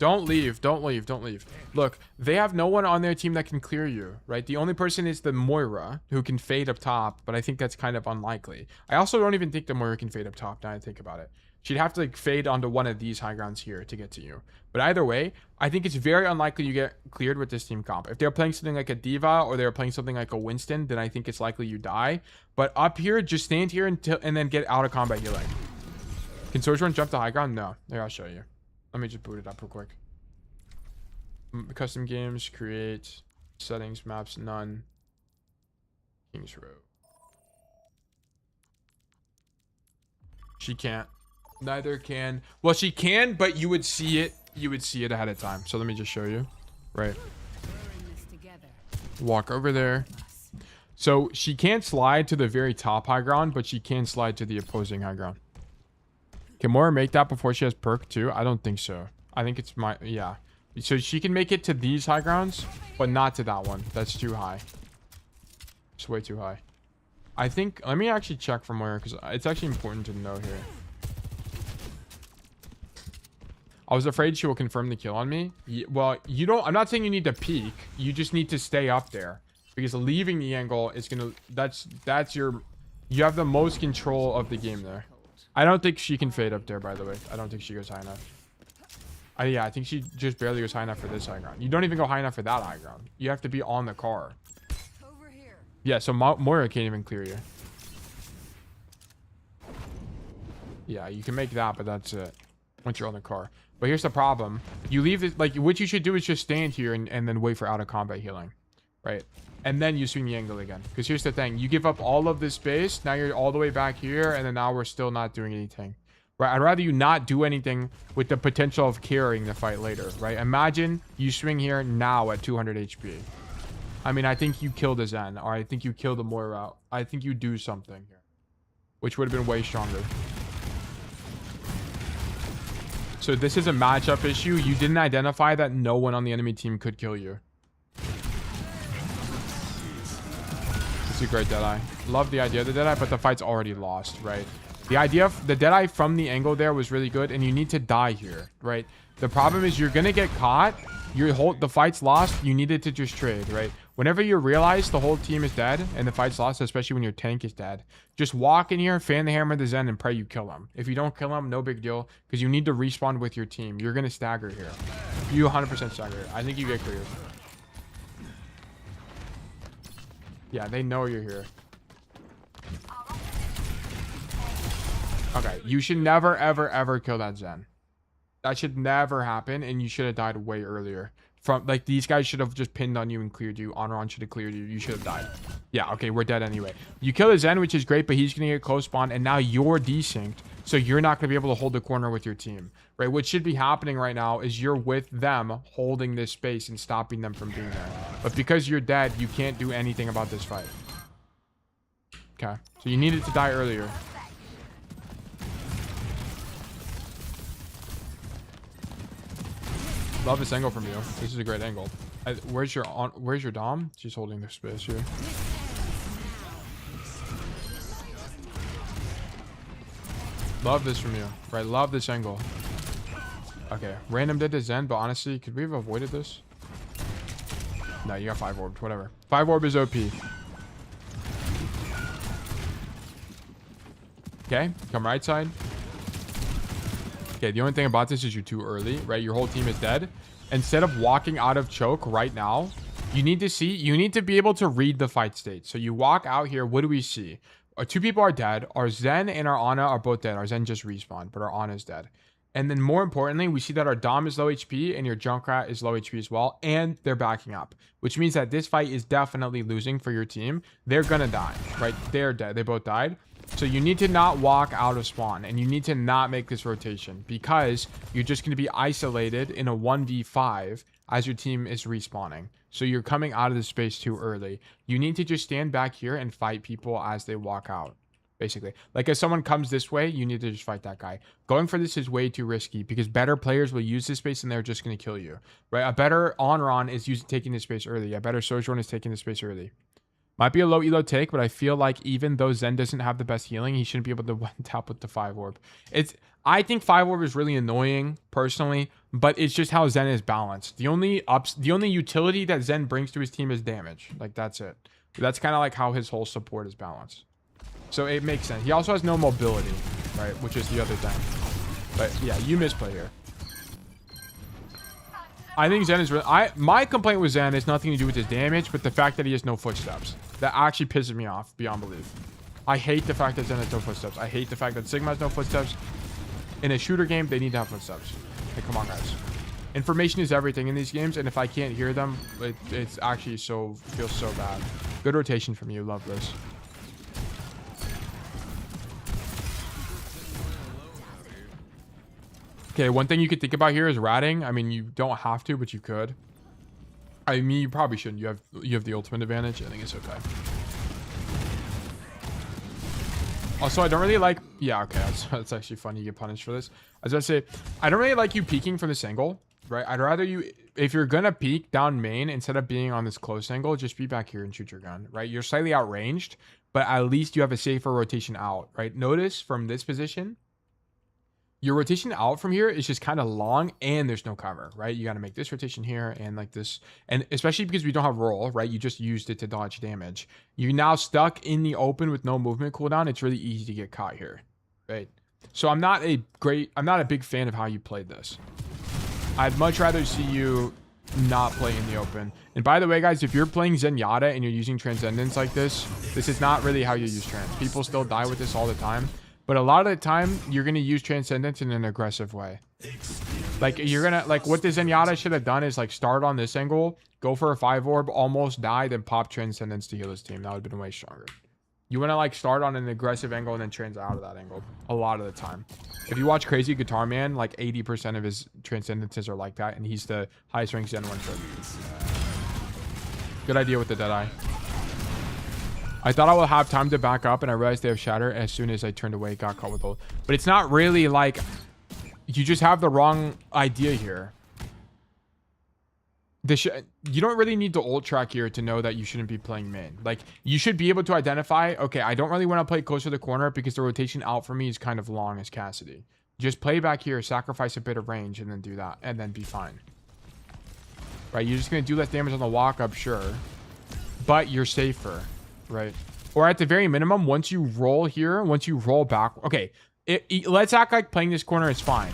Speaker 1: Don't leave. Don't leave. Don't leave. Look, they have no one on their team that can clear you, right? The only person is the Moira, who can fade up top, but I think that's kind of unlikely. I also don't even think the Moira can fade up top, now I think about it. She'd have to, like, fade onto one of these high grounds here to get to you. But either way, I think it's very unlikely you get cleared with this team comp. If they're playing something like a Diva or they're playing something like a Winston, then I think it's likely you die. But up here, just stand here and then get out of combat healing. Can Sojourn jump to high ground? No. Here, I'll show you. Let me just boot it up real quick. Custom games, create, settings, maps, none. Kings Row. She can't. Neither can. Well, she can, but you would see it. You would see it ahead of time. So let me just show you. Right. Walk over there. So she can't slide to the very top high ground, but she can slide to the opposing high ground. Can Moira make that before she has perk too? I don't think so. I think it's my... Yeah. So she can make it to these high grounds, but not to that one. That's too high. It's way too high. I think... Let me actually check from where, because it's actually important to know here. I was afraid she will confirm the kill on me. Well, you don't... I'm not saying you need to peek. You just need to stay up there. Because leaving the angle is going to... That's your... You have the most control of the game there. I don't think she can fade up there, by the way. I don't think she goes high enough. Yeah, I think she just barely goes high enough for this high ground. You don't even go high enough for that high ground. You have to be on the car.
Speaker 10: Over here.
Speaker 1: Yeah, so Moira can't even clear you. Yeah, you can make that, but that's it. Once you're on the car. But here's the problem. You leave it, like, what you should do is just stand here and then wait for out of combat healing. Right? And then you swing the angle again. Because here's the thing. You give up all of this space. Now you're all the way back here. And then now we're still not doing anything. Right? I'd rather you not do anything with the potential of carrying the fight later. Right? Imagine you swing here now at 200 HP. I mean, I think you kill the Zen. Or I think you kill the Moira. I think you do something here. Which would have been way stronger. So this is a matchup issue. You didn't identify that no one on the enemy team could kill you. It's a great Deadeye. Love the idea of the Deadeye, but the fight's already lost, right? The idea of the Deadeye from the angle there was really good, and you need to die here, right? The problem is you're gonna get caught. The fight's lost. You needed to just trade, right? Whenever you realize the whole team is dead and the fight's lost, especially when your tank is dead, just walk in here, fan the hammer of the Zen, and pray you kill him. If you don't kill him, no big deal, because you need to respawn with your team. You're gonna stagger here. You 100% stagger. I think you get cleared. Yeah, they know you're here. Okay, you should never, ever, ever kill that Zen. That should never happen, and you should have died way earlier. Like, these guys should have just pinned on you and cleared you. Honoron should have cleared you. You should have died. Yeah, okay, we're dead anyway. You kill the Zen, which is great, but he's going to get close spawn, and now you're desynced, so you're not going to be able to hold the corner with your team, right? What should be happening right now is you're with them holding this space and stopping them from being there. But because you're dead, you can't do anything about this fight. Okay, so you needed to die earlier. Love this angle from you. This is a great angle. Where's your Dom? She's holding the space here. Love this from you. Right, love this angle. Okay, random did to Zen, but honestly, could we have avoided this? No, you got 5 orbs, whatever. 5 orb is OP. Okay, come right side. Okay, the only thing about this is you're too early, right? Your whole team is dead. Instead of walking out of choke right now, you need to be able to read the fight state. So you walk out here. What do we see? Our 2 people are dead. Our Zen and our Ana are both dead. Our Zen just respawned, but our Ana is dead. And then more importantly, we see that our Dom is low HP and your Junkrat is low HP as well. And they're backing up, which means that this fight is definitely losing for your team. They're going to die, right? They're dead. They both died. So you need to not walk out of spawn, and you need to not make this rotation, because you're just going to be isolated in a 1v5 as your team is respawning. So you're coming out of the space too early. You need to just stand back here and fight people as they walk out, basically. Like, if someone comes this way, you need to just fight that guy. Going for this is way too risky, because better players will use this space and they're just going to kill you, right? A better Honoron is taking this space early. A better Sojourn is taking the space early. Might be a low elo take, but I feel like even though Zen doesn't have the best healing, he shouldn't be able to one tap with the 5 orb. I think 5 orb is really annoying personally, but it's just how Zen is balanced. The only utility that Zen brings to his team is damage. Like, that's it. That's kind of like how his whole support is balanced. So it makes sense. He also has no mobility, right? Which is the other thing. But yeah, you misplay here. I think Zen is really... My complaint with Zen has nothing to do with his damage, but the fact that he has no footsteps. That actually pisses me off beyond belief. I hate the fact that Zen has no footsteps. I hate the fact that Sigma has no footsteps. In a shooter game, they need to have footsteps. Like, come on, guys. Information is everything in these games, and if I can't hear them, it's actually feels so bad. Good rotation from you. Love this. Okay, one thing you could think about here is ratting. I mean, you don't have to, but you could. I mean, you probably shouldn't. You have the ultimate advantage. I think it's okay. Also, I don't really like... Yeah, okay. That's actually funny. You get punished for this. I was going to say, I don't really like you peeking from this angle, right? I'd rather you... If you're going to peek down main, instead of being on this close angle, just be back here and shoot your gun, right? You're slightly outranged, but at least you have a safer rotation out, right? Notice from this position... Your rotation out from here is just kind of long, and there's no cover, right? You got to make this rotation here and like this. And especially because we don't have roll, right? You just used it to dodge damage. You're now stuck in the open with no movement cooldown. It's really easy to get caught here, right? So I'm not a big fan of how you played this. I'd much rather see you not play in the open. And by the way, guys, if you're playing Zenyatta and you're using Transcendence like this is not really how you use Trans. People still die with this all the time. But a lot of the time, you're going to use Transcendence in an aggressive way. Like, you're going to... Like, what the Zenyatta should have done is, like, start on this angle, go for a 5 orb, almost die, then pop Transcendence to heal his team. That would have been way stronger. You want to, like, start on an aggressive angle and then trans out of that angle. A lot of the time. If you watch Crazy Guitar Man, like, 80% of his Transcendences are like that, and he's the highest ranked Zen 1 trick. Good idea with the Deadeye. I thought I would have time to back up, and I realized they have Shatter. As soon as I turned away, got caught with ult. But it's not really like... You just have the wrong idea here. You don't really need the ult track here to know that you shouldn't be playing main. Like, you should be able to identify, okay, I don't really want to play close to the corner because the rotation out for me is kind of long as Cassidy. Just play back here, sacrifice a bit of range, and then do that, and then be fine. Right, you're just going to do less damage on the walk up, sure. But you're safer, right? Or at the very minimum, once you roll here, once you roll back... Okay, let's act like playing this corner is fine.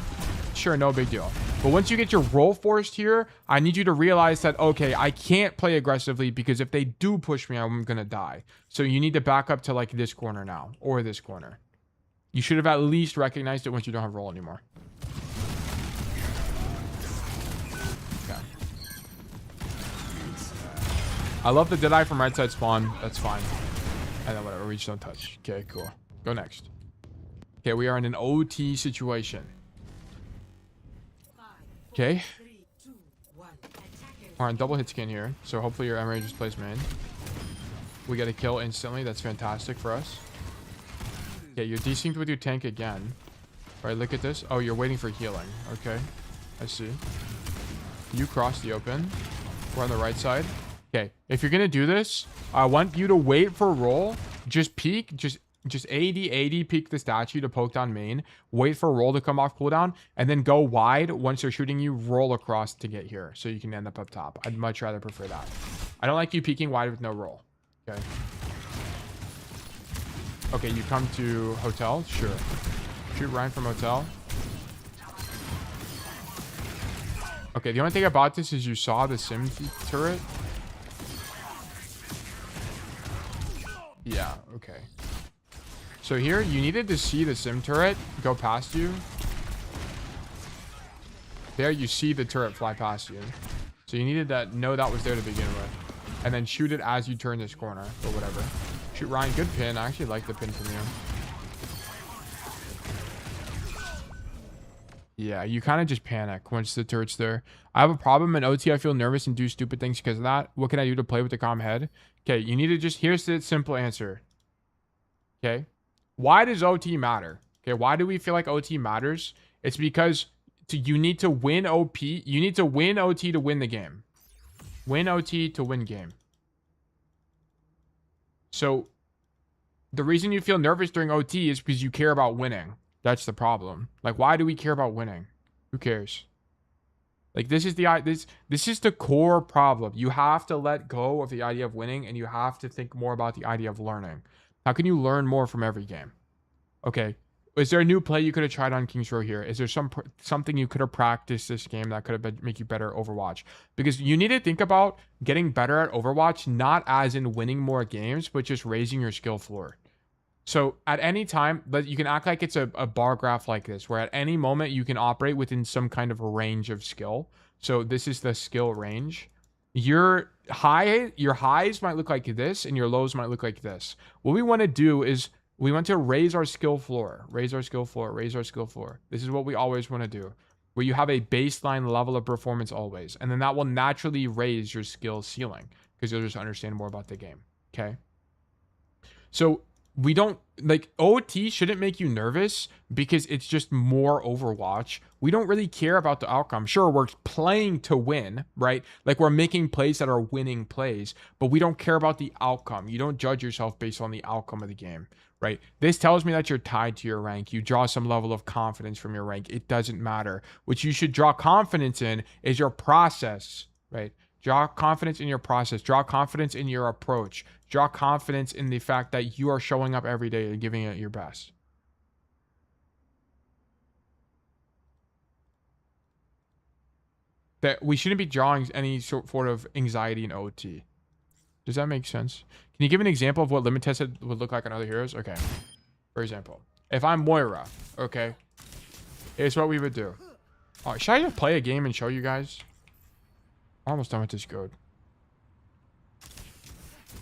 Speaker 1: Sure, no big deal. But once you get your roll forced here, I need you to realize that, okay, I can't play aggressively because if they do push me, I'm going to die. So you need to back up to like this corner now, or this corner. You should have at least recognized it once you don't have roll anymore. Okay. I love the Deadeye from right side spawn. That's fine. And then whatever, reach, don't touch. Okay, cool. Go next. Okay, we are in an OT situation. Okay. We're on double hit skin here, so hopefully your Emery just plays main. We get a kill instantly. That's fantastic for us. Okay, you're desynced with your tank again. All right, look at this. Oh, you're waiting for healing. Okay, I see. You cross the open. We're on the right side. Okay, if you're gonna do this, I want you to wait for roll. Just peek. Just AD peek the statue to poke down main. Wait for roll to come off cooldown, and then go wide once they're shooting you. Roll across to get here, so you can end up top. I'd much rather prefer that. I don't like you peeking wide with no roll. Okay. Okay, you come to hotel. Sure. Shoot Ryan from hotel. Okay, the only thing about this is you saw the sim turret. Yeah. Okay. So here, you needed to see the sim turret go past you. There, you see the turret fly past you. So you needed to know that was there to begin with. And then shoot it as you turn this corner, or whatever. Shoot Ryan, good pin. I actually like the pin from you. Yeah, you kind of just panic once the turret's there. I have a problem in OT. I feel nervous and do stupid things because of that. What can I do to play with the calm head? Okay, you need to just... Here's the simple answer. Okay. Why does OT matter? Okay, why do we feel like OT matters? It's because you need to win OP. You need to win OT to win the game. Win OT to win game. So the reason you feel nervous during OT is because you care about winning. That's the problem. Like, why do we care about winning? Who cares? Like, this is the core problem. You have to let go of the idea of winning, and you have to think more about the idea of learning. How can you learn more from every game? Okay. Is there a new play you could have tried on King's Row here? Is there something you could have practiced this game that could have make you better at Overwatch? Because you need to think about getting better at Overwatch, not as in winning more games, but just raising your skill floor. So at any time, but you can act like it's a bar graph like this, where at any moment you can operate within some kind of a range of skill. So this is the skill range. Your highs might look like this, and your lows might look like this. What we want to do is we want to raise our skill floor, raise our skill floor, raise our skill floor. This is what we always want to do, where you have a baseline level of performance always, and then that will naturally raise your skill ceiling because you'll just understand more about the game. Okay. So we don't like OT shouldn't make you nervous because it's just more Overwatch. We don't really care about the outcome. Sure, we're playing to win, right? Like we're making plays that are winning plays, but we don't care about the outcome. You don't judge yourself based on the outcome of the game, right? This tells me that you're tied to your rank. You draw some level of confidence from your rank. It doesn't matter. What you should draw confidence in is your process, right? Draw confidence in your process. Draw confidence in your approach. Draw confidence in the fact that you are showing up every day and giving it your best. That we shouldn't be drawing any sort of anxiety in OT. Does that make sense? Can you give an example of what limit tested would look like on other heroes? Okay. For example, if I'm Moira, okay, here's what we would do. Oh, should I just play a game and show you guys? I'm almost done with this code.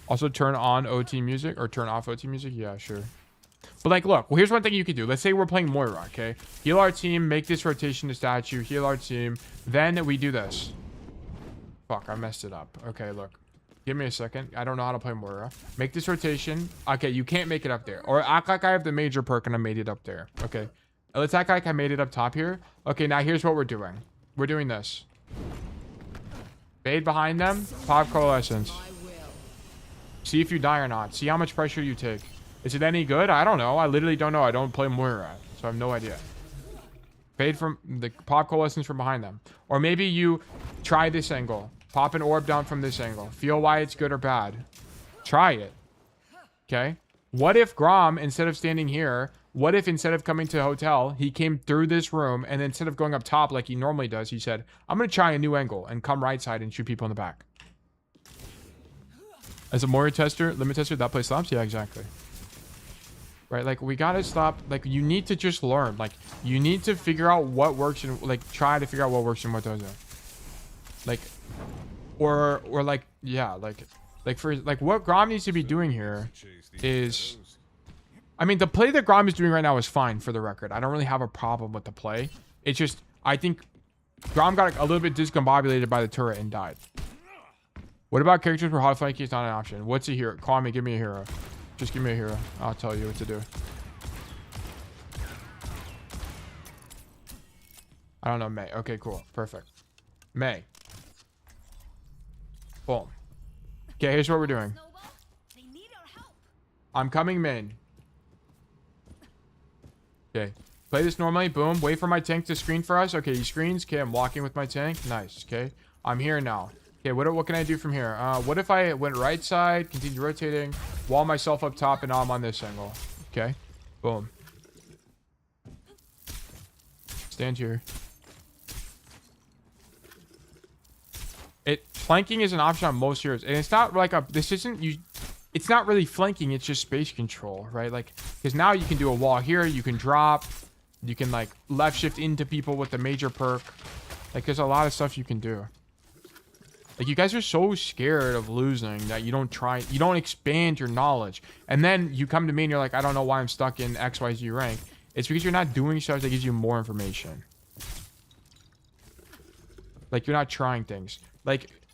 Speaker 1: Also turn on OT music or turn off OT music. Yeah, sure. But like, look, well, here's one thing you could do. Let's say we're playing Moira, okay? Heal our team, make this rotation to statue, heal our team. Then we do this. Fuck, I messed it up. Okay, look. Give me a second. I don't know how to play Moira. Make this rotation. Okay, you can't make it up there. Or act like I have the major perk and I made it up there. Okay. Let's act like I made it up top here. Okay, now here's what we're doing. We're doing this. Fade behind them. Pop Coalescence. See if you die or not. See how much pressure you take. Is it any good? I don't know. I literally don't know. I don't play Moira, so I have no idea. Fade from the pop Coalescence from behind them. Or maybe you try this angle. Pop an orb down from this angle. Feel why it's good or bad. Try it. Okay? What if Grom, instead of standing here, what if instead of coming to the hotel, he came through this room and instead of going up top like he normally does, he said, I'm going to try a new angle and come right side and shoot people in the back. As a Moira tester, limit tester, that play stops? Yeah, exactly. Right? Like, we got to stop. Like, you need to just learn. Like, you need to figure out what works and, like, try to figure out what works and what doesn't. Like, or like, yeah, like for, like, what Grom needs to be doing here is, I mean, the play that Grom is doing right now is fine, for the record. I don't really have a problem with the play. It's just, I think Grom got a little bit discombobulated by the turret and died. What about characters where hot flanking is not an option? What's a hero? Call me, give me a hero. Just give me a hero. I'll tell you what to do. I don't know, May. Okay, cool. Perfect. May. Boom. Okay, here's what we're doing. I'm coming main. Okay. Play this normally. Boom. Wait for my tank to screen for us. Okay, he screens. Okay, I'm walking with my tank. Nice. Okay. I'm here now. Okay, what can I do from here? What if I went right side, continue rotating, wall myself up top, and now I'm on this angle. Okay. Boom. Stand here. Flanking is an option on most heroes. And it's not like it's not really flanking, it's just space control, right? Like, because now you can do a wall here, you can drop, you can like left shift into people with the major perk. Like, there's a lot of stuff you can do. Like, you guys are so scared of losing that you don't expand your knowledge. And then you come to me and you're like, I don't know why I'm stuck in XYZ rank. It's because you're not doing stuff that gives you more information. Like, you're not trying things.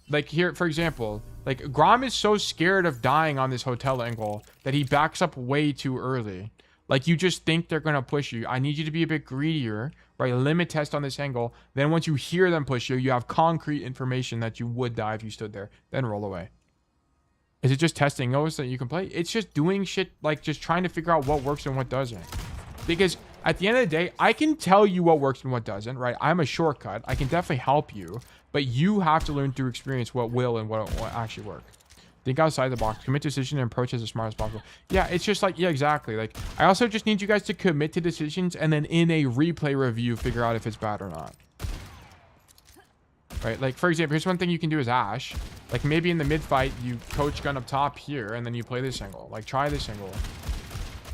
Speaker 1: Like here, for example, like Grom is so scared of dying on this hotel angle that he backs up way too early. Like, you just think they're going to push you. I need you to be a bit greedier, right? Limit test on this angle. Then once you hear them push you, you have concrete information that you would die if you stood there. Then roll away. Is it just testing those that you can play? It's just doing shit, like just trying to figure out what works and what doesn't. Because at the end of the day, I can tell you what works and what doesn't, right? I'm a shortcut. I can definitely help you. But you have to learn through experience what will and what won't actually work. Think outside the box. Commit to decision and approach as smart as possible. Yeah, it's just like, yeah, exactly. Like, I also just need you guys to commit to decisions and then in a replay review, figure out if it's bad or not. Right? Like, for example, here's one thing you can do is Ash. Like, maybe in the mid fight, you coach gun up top here and then you play this angle. Like, try this angle.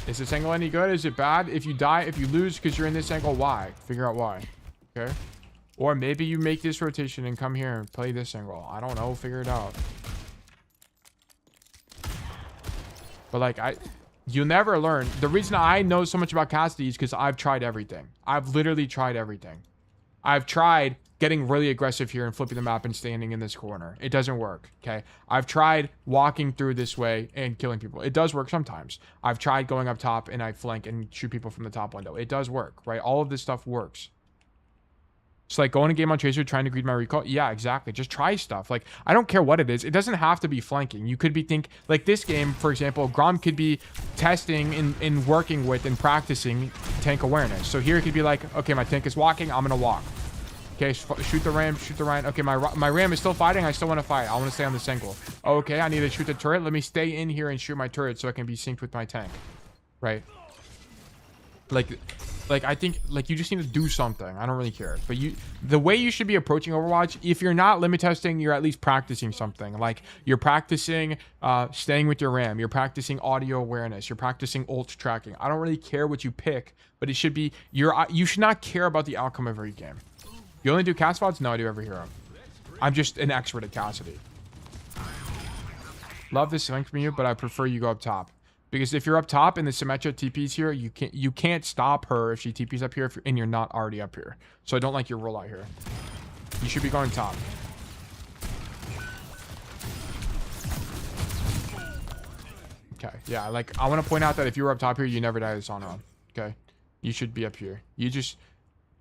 Speaker 1: Is this angle any good? Is it bad? If you die, if you lose because you're in this angle, why? Figure out why. Okay? Or maybe you make this rotation and come here and play this angle. I don't know. Figure it out. But like, you'll never learn. The reason I know so much about Cassidy is because I've tried everything. I've literally tried everything. I've tried getting really aggressive here and flipping the map and standing in this corner. It doesn't work. Okay. I've tried walking through this way and killing people. It does work sometimes. I've tried going up top and I flank and shoot people from the top window. It does work, right? All of this stuff works. It's like going a game on Tracer, trying to greed my recall. Yeah, exactly. Just try stuff. Like, I don't care what it is. It doesn't have to be flanking. You could be like this game, for example, Grom could be testing and working with and practicing tank awareness. So here it could be like, okay, my tank is walking. I'm going to walk. Okay, shoot the ram, shoot the Ryan. Okay, my ram is still fighting. I still want to fight. I want to stay on this angle. Okay, I need to shoot the turret. Let me stay in here and shoot my turret so I can be synced with my tank. Right? Like I think like you just need to do something. I don't really care. But the way you should be approaching Overwatch, if you're not limit testing, you're at least practicing something. Like you're practicing staying with your RAM, you're practicing audio awareness, you're practicing ult tracking. I don't really care what you pick, but it should be you should not care about the outcome of every game. You only do cast VODs? No, I do every hero. I'm just an expert at Cassidy. Love this link from you, but I prefer you go up top. Because if you're up top and the Symmetra TP's here, you can't stop her if she TP's up here and you're not already up here. So I don't like your rollout here. You should be going top. Okay, yeah, like I want to point out that if you were up top here, you never die this on run. Okay, you should be up here.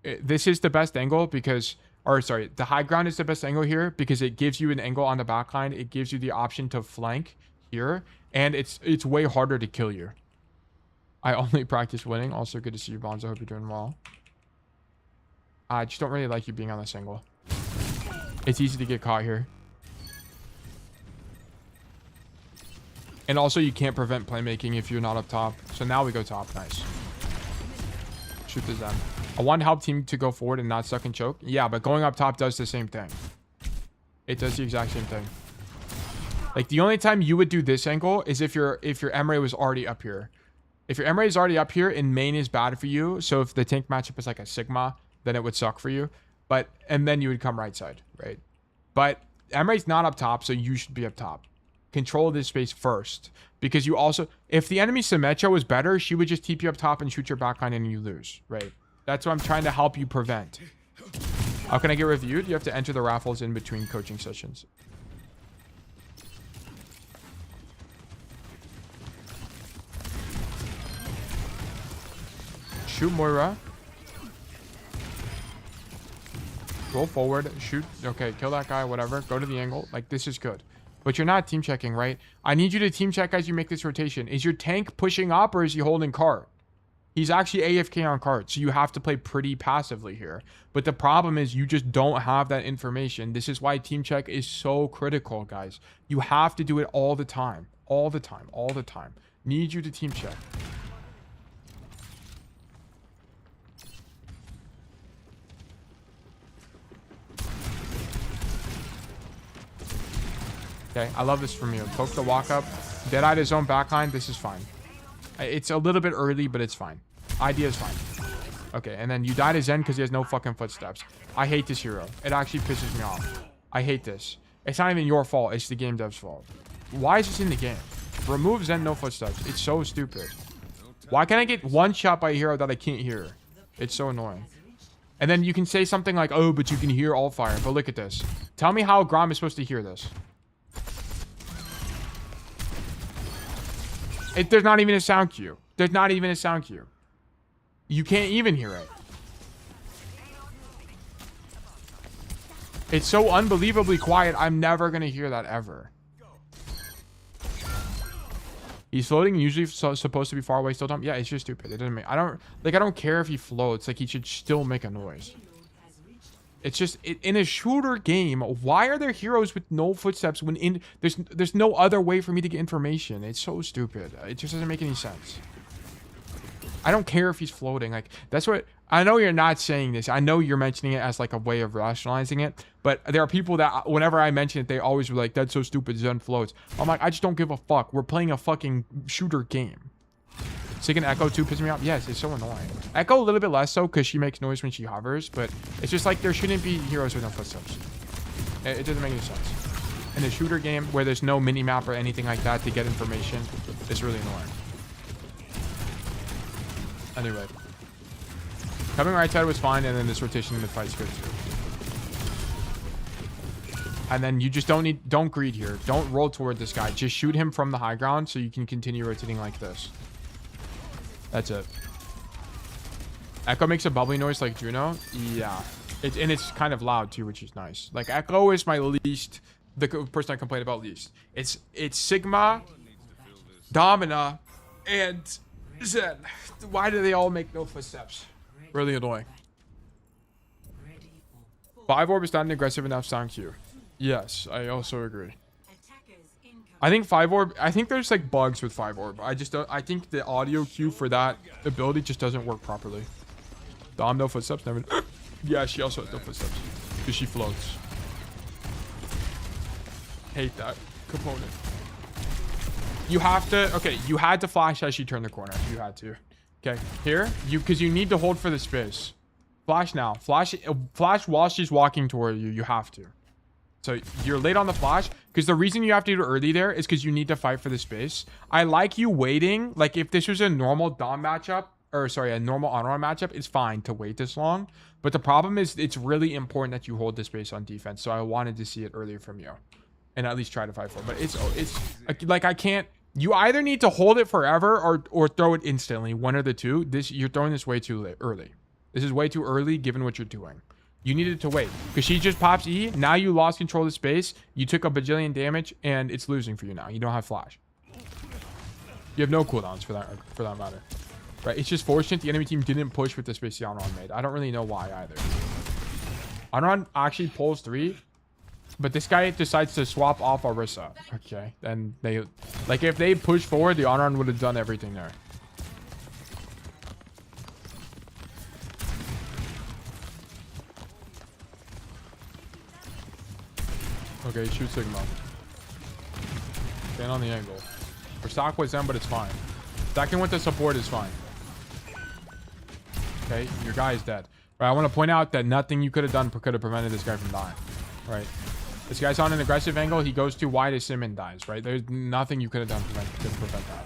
Speaker 1: This is the best angle because or sorry, the high ground is the best angle here because it gives you an angle on the backline. It gives you the option to flank here, and it's way harder to kill you. I only practice winning. Also good to see you, Bonzo. Hope you're doing well. I just don't really like you being on this angle. It's easy to get caught here. And also you can't prevent playmaking if you're not up top. So now we go top. Nice. Shoot the Zen. I want to help team to go forward and not suck and choke. Yeah, but going up top does the same thing. It does the exact same thing. Like the only time you would do this angle is if your Emre was already up here. If your Emre is already up here and main is bad for you, so if the tank matchup is like a Sigma, then it would suck for you. And then you would come right side, right? But Emre's not up top, so you should be up top. Control this space first, because you also, if the enemy Symmetra was better, she would just TP up top and shoot your backline and you lose, right? That's what I'm trying to help you prevent. How can I get reviewed? You have to enter the raffles in between coaching sessions. Shoot Moira. Roll forward. Shoot. Okay, kill that guy, whatever. Go to the angle. Like, this is good. But you're not team checking, right? I need you to team check as you make this rotation. Is your tank pushing up or is he holding cart? He's actually AFK on cart, so you have to play pretty passively here. But the problem is you just don't have that information. This is why team check is so critical, guys. You have to do it all the time. All the time. All the time. Need you to team check. Okay, I love this from you. Poke the walk up. Deadeye his own backline. This is fine. It's a little bit early, but it's fine. Idea is fine. Okay, and then you die to Zen because he has no fucking footsteps. I hate this hero. It actually pisses me off. I hate this. It's not even your fault. It's the game dev's fault. Why is this in the game? Remove Zen, no footsteps. It's so stupid. Why can't I get one shot by a hero that I can't hear? It's so annoying. And then you can say something like, oh, but you can hear all fire. But look at this. Tell me how Grom is supposed to hear this. There's not even a sound cue. There's not even a sound cue. You can't even hear it. It's so unbelievably quiet. I'm never going to hear that ever. He's floating, usually supposed to be far away, still don't. Yeah, it's just stupid. It doesn't make, I don't care if he floats. Like, he should still make a noise. It's just in a shooter game. Why are there heroes with no footsteps when there's no other way for me to get information? It's so stupid. It just doesn't make any sense. I don't care if he's floating. Like, that's what I know. You're not saying this. I know you're mentioning it as like a way of rationalizing it. But there are people that whenever I mention it, they always were like, "That's so stupid. Zen floats." I'm like, I just don't give a fuck. We're playing a fucking shooter game. Second Echo too pisses me off. Yes, it's so annoying. Echo a little bit less so because she makes noise when she hovers, but it's just like there shouldn't be heroes with no footsteps. It doesn't make any sense. In a shooter game where there's no mini map or anything like that to get information, it's really annoying. Anyway, coming right side was fine, and then this rotation in the fight's good too. And then you just don't greed here. Don't roll toward this guy. Just shoot him from the high ground so you can continue rotating like this. That's it. Echo makes a bubbly noise like Juno. Yeah. And it's kind of loud too, which is nice. Like, Echo is my least, the person I complain about least. It's Sigma, Domina, and Zen. Why do they all make no footsteps? Really annoying. 5 orb is not an aggressive enough sound cue. Yes, I also agree. I think 5 orb, I think there's like bugs with 5 orb. I just don't, I think the audio cue for that ability just doesn't work properly. Dom, no footsteps, never. Yeah, she also has no footsteps because she floats. Hate that component. You have to, okay, you had to flash as she turned the corner. You had to. Okay, here, because you need to hold for the space. Flash now. Flash while she's walking toward you. You have to. So you're late on the flash because the reason you have to do it early there is because you need to fight for the space. I like you waiting. Like, if this was a normal Dom matchup, or sorry, a normal honor matchup, it's fine to wait this long. But the problem is it's really important that you hold the space on defense. So I wanted to see it earlier from you and at least try to fight for it. But it's like, I can't, you either need to hold it forever or throw it instantly. One or the two. You're throwing this way too early. This is way too early given what you're doing. You needed to wait. Because she just pops E. Now you lost control of the space. You took a bajillion damage, and it's losing for you now. You don't have flash. You have no cooldowns for that matter. Right? It's just fortunate the enemy team didn't push with the space the Onron made. I don't really know why either. Onron actually pulls 3. But this guy decides to swap off Orisa. Okay. Then they... Like, if they push forward, the Onron would have done everything there. Okay, shoot Sigma. Stand on the angle. We're stock with them, but it's fine. Stacking with the support is fine. Okay, your guy is dead. Right, I want to point out that nothing you could have done could have prevented this guy from dying. Right? This guy's on an aggressive angle. He goes too wide, his sim and dies. Right? There's nothing you could have done to prevent that.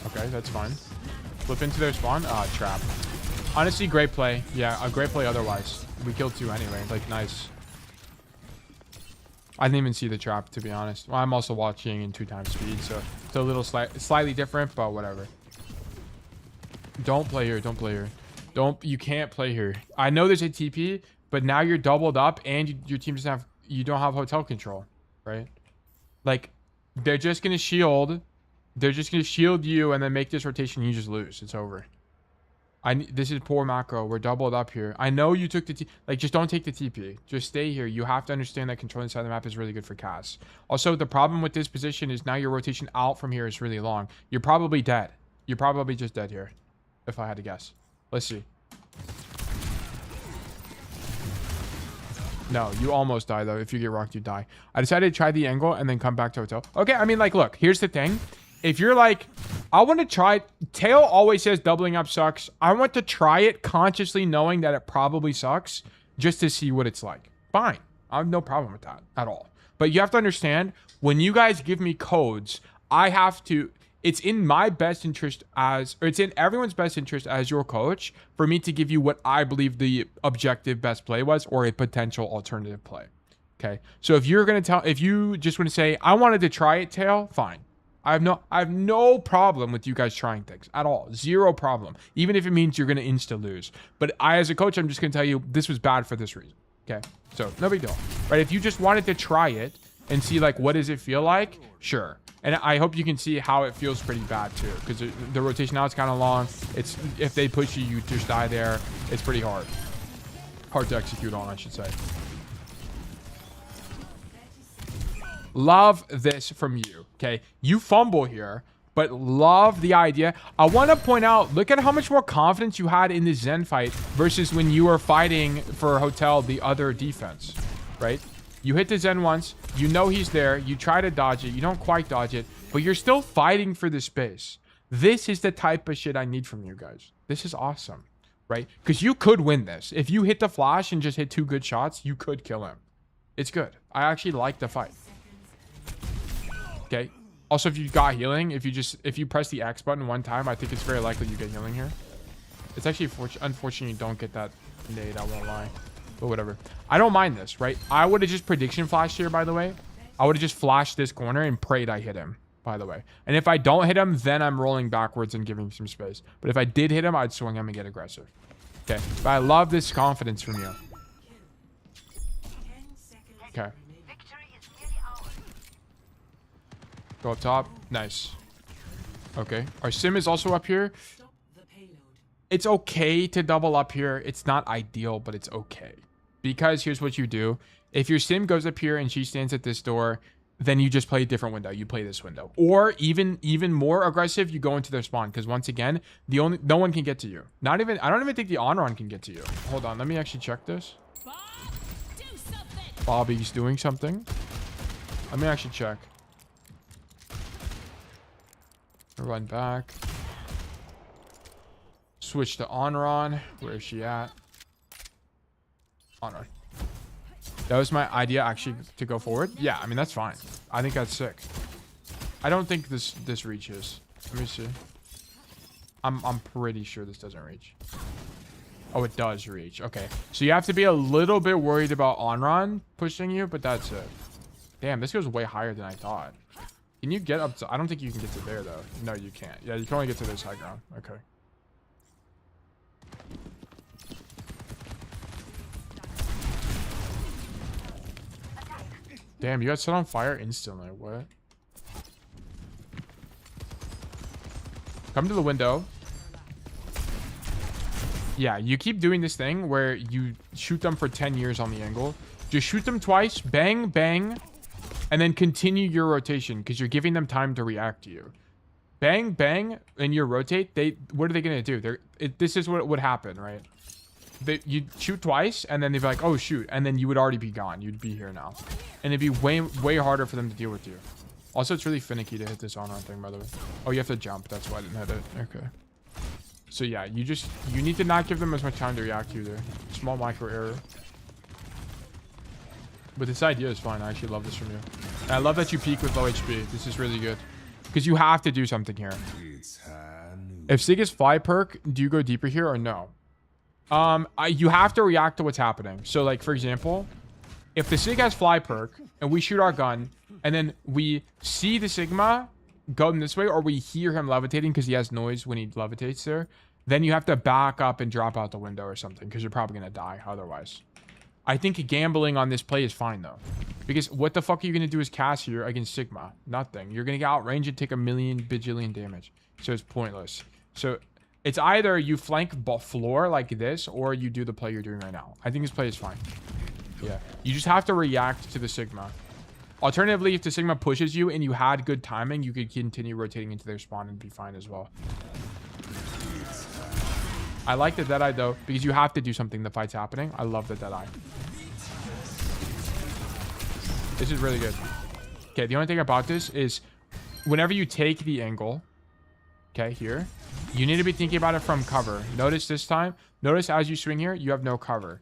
Speaker 1: Okay, that's fine. Flip into their spawn. Ah, trap. Honestly, great play. Yeah, a great play otherwise. We killed 2 anyway. Like, nice. I didn't even see the trap, to be honest. Well, I'm also watching in 2 times speed, so it's a little slightly different, but whatever. Don't play here. Don't play here. You can't play here. I know there's a TP, but now you're doubled up, and your team doesn't have... You don't have hotel control, right? Like, they're just going to shield... They're just going to shield you and then make this rotation. You just lose. It's over. This is poor macro. We're doubled up here. I know you took the like, just don't take the TP. Just stay here. You have to understand that controlling the side of the map is really good for Cass. Also, the problem with this position is now your rotation out from here is really long. You're probably dead. You're probably just dead here, if I had to guess. Let's see. No, you almost die, though. If you get rocked, you die. I decided to try the angle and then come back to hotel. Okay, I mean, like, look. Here's the thing. If you're like, I want to try... Tail always says doubling up sucks. I want to try it consciously knowing that it probably sucks just to see what it's like. Fine. I have no problem with that at all. But you have to understand, when you guys give me codes, I have to... It's in my best interest as... Or it's in everyone's best interest as your coach for me to give you what I believe the objective best play was or a potential alternative play. Okay? So if you're going to tell... If you just want to say, I wanted to try it, Tail, fine. I have no problem with you guys trying things at all. Zero problem. Even if it means you're going to insta lose. But I, as a coach, I'm just going to tell you this was bad for this reason. Okay. So no big deal. Right. If you just wanted to try it and see like, what does it feel like? Sure. And I hope you can see how it feels pretty bad too. Because the rotation now is kind of long. It's, if they push you, you just die there. It's pretty hard. Hard to execute on, I should say. Love this from you, okay? You fumble here, but love the idea. I want to point out, look at how much more confidence you had in the Zen fight versus when you were fighting for Hotel, the other defense, right? You hit the Zen once, you know he's there, you try to dodge it, you don't quite dodge it, but you're still fighting for the space. This is the type of shit I need from you guys. This is awesome, right? Because you could win this. If you hit the flash and just hit 2 good shots, you could kill him. It's good. I actually like the fight. Okay. Also, if you got healing, if you press the X button one time, I think it's very likely you get healing here. It's actually unfortunate you don't get that nade, I won't lie. But whatever. I don't mind this, right? I would have just prediction flashed here, by the way. I would have just flashed this corner and prayed I hit him, by the way. And if I don't hit him, then I'm rolling backwards and giving some space. But if I did hit him, I'd swing him and get aggressive. Okay. But I love this confidence from you. Okay. Go up top. Nice. Okay. Our sim is also up here. It's okay to double up here. It's not ideal, but it's okay. Because here's what you do. If your sim goes up here and she stands at this door, then you just play a different window. You play this window. Or even more aggressive, you go into their spawn. Because once again, no one can get to you. I don't even think the on-run can get to you. Hold on. Let me actually check this. Bobby's doing something. Let me actually check. Run back. Switch to Onron. Where is she at? Onron. That was my idea, actually, to go forward. Yeah, I mean, that's fine. I think that's sick. I don't think this reaches. Let me see. I'm pretty sure this doesn't reach. Oh, it does reach. Okay. So you have to be a little bit worried about Onron pushing you, but that's it. Damn, this goes way higher than I thought. Can you get up to... I don't think you can get to there, though. No, you can't. Yeah, you can only get to this high ground. Okay. Damn, you got set on fire instantly. What? Come to the window. Yeah, you keep doing this thing where you shoot them for 10 years on the angle. Just shoot them twice, bang, bang, and then continue your rotation because you're giving them time to react to you. Bang, bang, and you rotate. What are they going to do? This is what would happen, right? You'd shoot twice, and then they'd be like, oh, shoot. And then you would already be gone. You'd be here now. And it'd be way harder for them to deal with you. Also, it's really finicky to hit this on thing, by the way. Oh, you have to jump. That's why I didn't hit it. Okay. So, yeah, you need to not give them as much time to react to you there. Small micro error. But this idea is fine. I actually love this from you. And I love that you peek with low HP. This is really good. Because you have to do something here. If Sig is fly perk, do you go deeper here or no? You have to react to what's happening. So, like, for example, if the Sig has fly perk and we shoot our gun and then we see the Sigma go this way or we hear him levitating because he has noise when he levitates there, then you have to back up and drop out the window or something because you're probably going to die otherwise. I think gambling on this play is fine, though. Because what the fuck are you going to do as Cass here against Sigma? Nothing. You're going to get outranged and take a million bajillion damage. So it's pointless. So it's either you flank floor like this or you do the play you're doing right now. I think this play is fine. Yeah. You just have to react to the Sigma. Alternatively, if the Sigma pushes you and you had good timing, you could continue rotating into their spawn and be fine as well. I like the Deadeye, though, because you have to do something. The fight's happening. I love the Deadeye. This is really good. Okay, the only thing about this is whenever you take the angle, okay, here, you need to be thinking about it from cover. Notice this time. Notice as you swing here, you have no cover.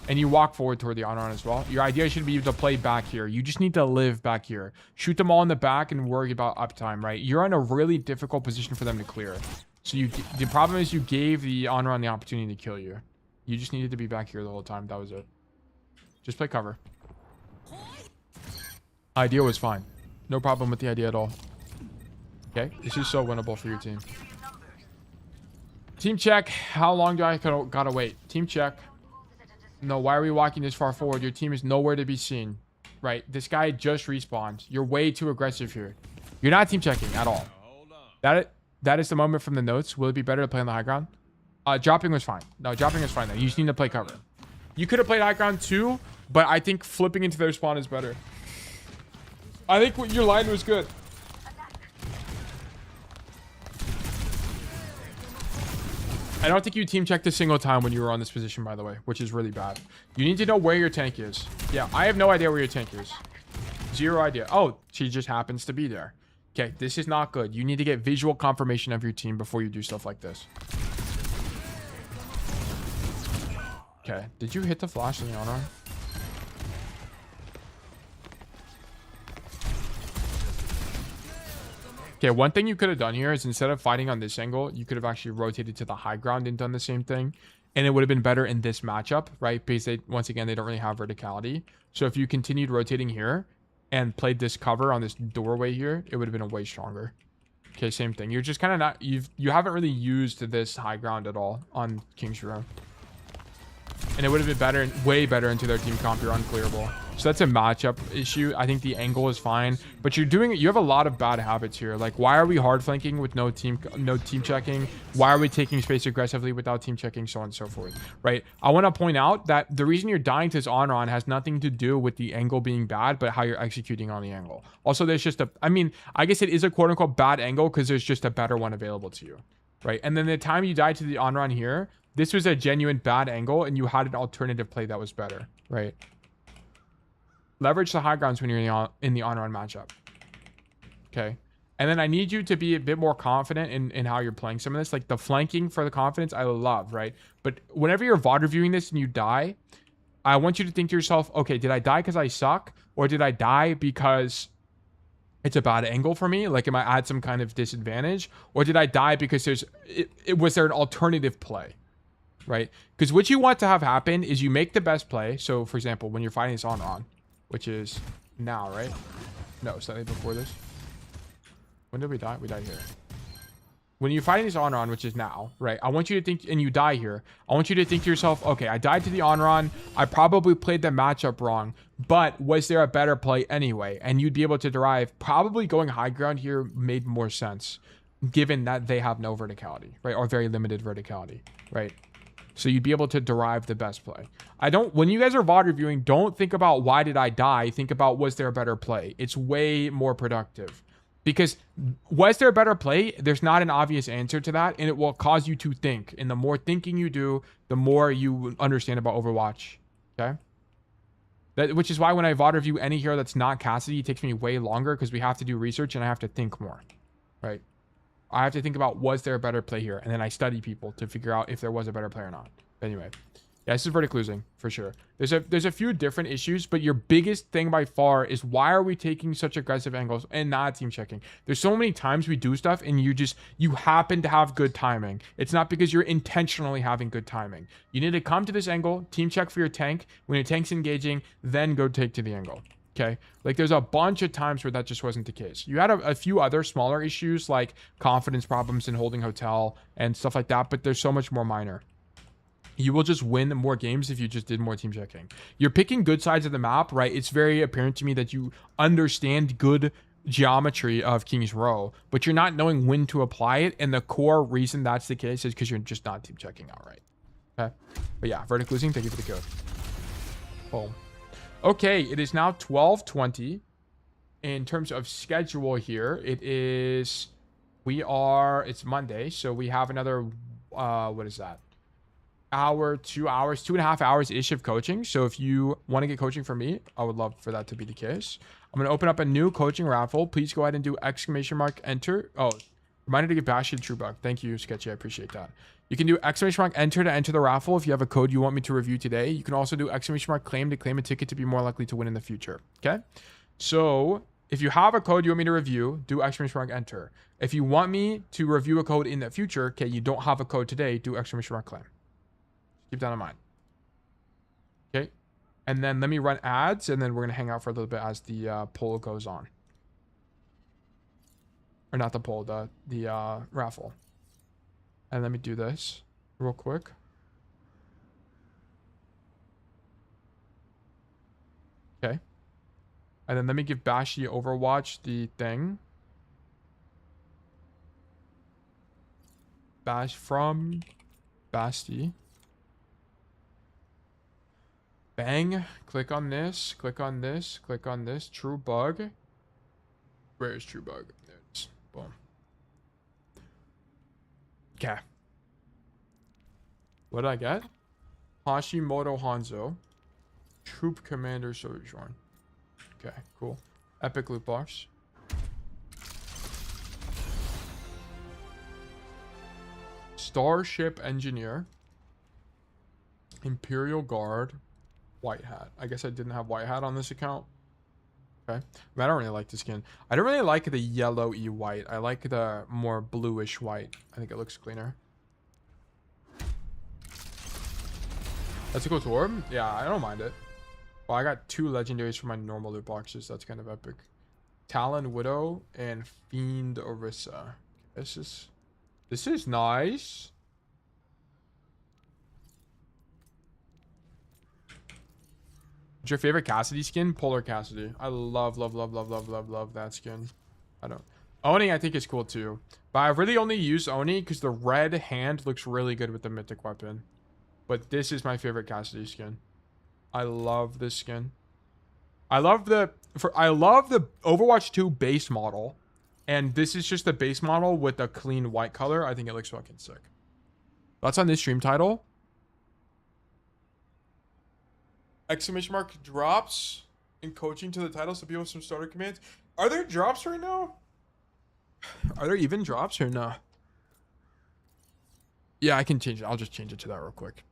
Speaker 1: And you walk forward toward the on as well. Your idea should be to play back here. You just need to live back here. Shoot them all in the back and worry about uptime, right? You're in a really difficult position for them to clear. So the problem is you gave the honor on the opportunity to kill you. You just needed to be back here the whole time. That was it. Just play cover. Idea was fine. No problem with the idea at all. Okay, this is so winnable for your team. Team check. How long do I gotta wait? Team check. No, why are we walking this far forward? Your team is nowhere to be seen. Right, this guy just respawned. You're way too aggressive here. You're not team checking at all. That is the moment from the notes. Will it be better to play on the high ground? Dropping was fine. No, dropping is fine though. You just need to play cover. You could have played high ground too, but I think flipping into their spawn is better. I think your line was good. I don't think you team checked a single time when you were on this position, by the way, which is really bad. You need to know where your tank is. Yeah, I have no idea where your tank is. Zero idea. Oh, she just happens to be there. Okay, this is not good. You need to get visual confirmation of your team before you do stuff like this. Okay, did you hit the flash in the honor? Okay, one thing you could have done here is instead of fighting on this angle, you could have actually rotated to the high ground and done the same thing. And it would have been better in this matchup, right? Because once again, they don't really have verticality. So if you continued rotating here and played this cover on this doorway here, it would have been way stronger. Okay, same thing. You're just kind of not, you haven't really used this high ground at all on King's Row. And it would have been better, way better into their team comp. You're unclearable. So that's a matchup issue. I think the angle is fine, but you have a lot of bad habits here. Like, why are we hard flanking with no team checking? Why are we taking space aggressively without team checking? So on and so forth, right? I want to point out that the reason you're dying to this on has nothing to do with the angle being bad, but how you're executing on the angle. Also, there's just I guess it is a quote unquote bad angle because there's just a better one available to you, right? And then the time you died to the on here, this was a genuine bad angle and you had an alternative play that was better, right? Leverage the high grounds when you're in the on-run matchup. Okay. And then I need you to be a bit more confident in how you're playing some of this. Like the flanking for the confidence, I love, right? But whenever you're VOD reviewing this and you die, I want you to think to yourself, okay, did I die because I suck? Or did I die because it's a bad angle for me? Like, am I at some kind of disadvantage? Or did I die because was there an alternative play? Right? Because what you want to have happen is you make the best play. So, for example, when you're fighting this on, which is now, right? No, slightly before this. When did we die? We died here. when you're fighting this Onron, which is now, right? I want you to think, and you die here. I want you to think to yourself, okay, I died to the Onron. I probably played the matchup wrong, but was there a better play anyway? And you'd be able to derive probably going high ground here made more sense, given that they have no verticality, right? Or very limited verticality, right? So you'd be able to derive the best play. When you guys are VOD reviewing, don't think about why did I die? Think about, was there a better play? It's way more productive. Because was there a better play? There's not an obvious answer to that, and it will cause you to think. And the more thinking you do, the more you understand about Overwatch. Okay? Which is why when I VOD review any hero that's not Cassidy, it takes me way longer because we have to do research and I have to think more. Right? I have to think about, was there a better play here? And then I study people to figure out if there was a better play or not. Anyway. Yeah, this is vertical losing for sure. There's a few different issues, but your biggest thing by far is why are we taking such aggressive angles and not team checking? There's so many times we do stuff and you happen to have good timing. It's not because you're intentionally having good timing. You need to come to this angle, team check for your tank. When your tank's engaging, then go take to the angle. Okay, like there's a bunch of times where that just wasn't the case. You had a few other smaller issues like confidence problems in holding hotel and stuff like that, but there's so much more minor. You will just win more games if you just did more team checking. You're picking good sides of the map, right? It's very apparent to me that you understand good geometry of King's Row, but you're not knowing when to apply it. And the core reason that's the case is because you're just not team checking outright. Okay. But yeah, vertical losing. Thank you for the code. Boom. Okay. It is now 12:20. In terms of schedule here, it's Monday. So we have another, what is that? 2.5 hours ish of coaching. So if you want to get coaching from me, I would love for that to be the case. I'm going to open up a new coaching raffle. Please go ahead and do !enter. Oh, reminder to get Bashy the True Bug. Thank you, Sketchy. I appreciate that. You can do !enter to enter the raffle if you have a code you want me to review today. You can also do !claim to claim a ticket to be more likely to win in the future. Okay. So if you have a code you want me to review, do !enter. If you want me to review a code in the future, okay, you don't have a code today, do !claim. Keep that in mind. Okay. And then let me run ads, and then we're going to hang out for a little bit as the poll goes on. Or not the poll, the raffle. And let me do this real quick. Okay. And then let me give Bashy Overwatch the thing. Bash from Basti. Bang. Click on this. Click on this. Click on this. True bug. Where is true bug? There it is. Boom. Okay. What did I get? Hashimoto Hanzo. Troop Commander Sojourn. Okay, cool. Epic loot box. Starship Engineer. Imperial Guard. White hat. I guess I didn't have white hat on this account. Okay. I mean, I don't really like the skin. I don't really like the yellow-y white. I like the more bluish white. I think it looks cleaner. That's a cool orb. Yeah, I don't mind it. Well, I got 2 legendaries for my normal loot boxes. That's kind of epic. Talon Widow and Fiend Orisa. This is nice. What's your favorite Cassidy skin? Polar Cassidy. I love that skin. Oni I think is cool too. But I really only use Oni because the red hand looks really good with the mythic weapon. But this is my favorite Cassidy skin. I love this skin. I love the Overwatch 2 base model. And this is just the base model with a clean white color. I think it looks fucking sick. That's on this stream title. Exclamation mark drops in coaching to the title so people have some starter commands. Are there drops right now? Are there even drops or no? Yeah, I can change it. I'll just change it to that real quick.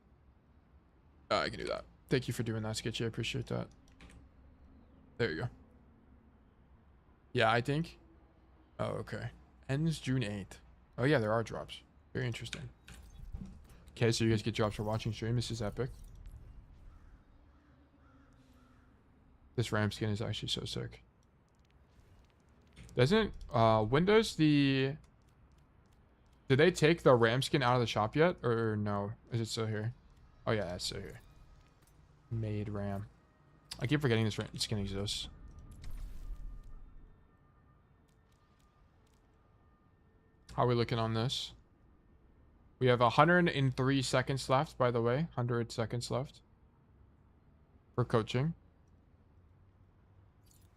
Speaker 1: I can do that. Thank you for doing that, Sketchy. I appreciate that. There you go. Yeah, I think. Oh, okay. Ends June 8th. Oh, yeah, there are drops. Very interesting. Okay, so you guys get drops for watching stream. This is epic. This ram skin is actually so sick. When does the Did they take the ram skin out of the shop yet? Or no? Is it still here? Oh yeah, that's still here. Made ram. I keep forgetting this skin exists. How are we looking on this? We have 103 seconds left, by the way. 100 seconds left for coaching.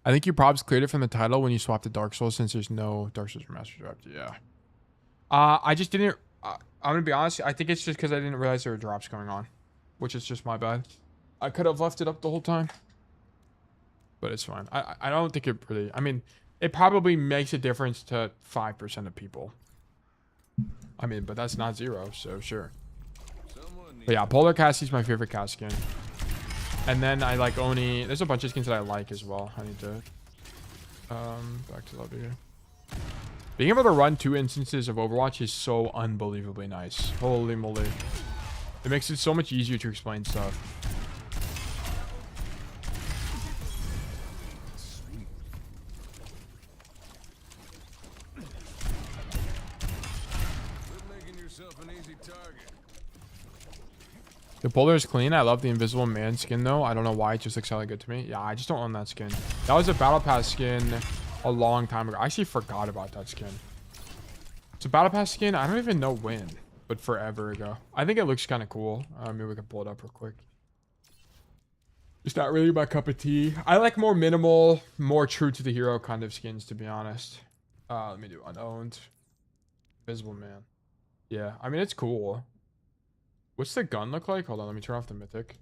Speaker 1: I think you probs cleared it from the title when you swapped to Dark Souls, since there's no Dark Souls Remastered dropped. Yeah. I just didn't... I'm going to be honest. I think it's just because I didn't realize there were drops going on, which is just my bad. I could have left it up the whole time, but it's fine. I don't think it really... I mean, it probably makes a difference to 5% of people. I mean, but that's not 0, so sure. But yeah, Polar Cassie's my favorite cast skin. And then I like Oni. There's a bunch of skins that I like as well. I need to back to lobby here. Being able to run 2 instances of Overwatch is so unbelievably nice. Holy moly. It makes it so much easier to explain stuff. The Polar is clean. I love the Invisible Man skin though. I don't know why. It just looks hella good to me. Yeah, I just don't own that skin. That was a Battle Pass skin a long time ago. I actually forgot about that skin. It's a Battle Pass skin. I don't even know when, but forever ago. I think it looks kind of cool. Maybe we can pull it up real quick. It's not really my cup of tea. I like more minimal, more true to the hero kind of skins, to be honest. Let me do unowned. Invisible Man. Yeah, I mean, it's cool. What's the gun look like? Hold on, let me turn off the mythic.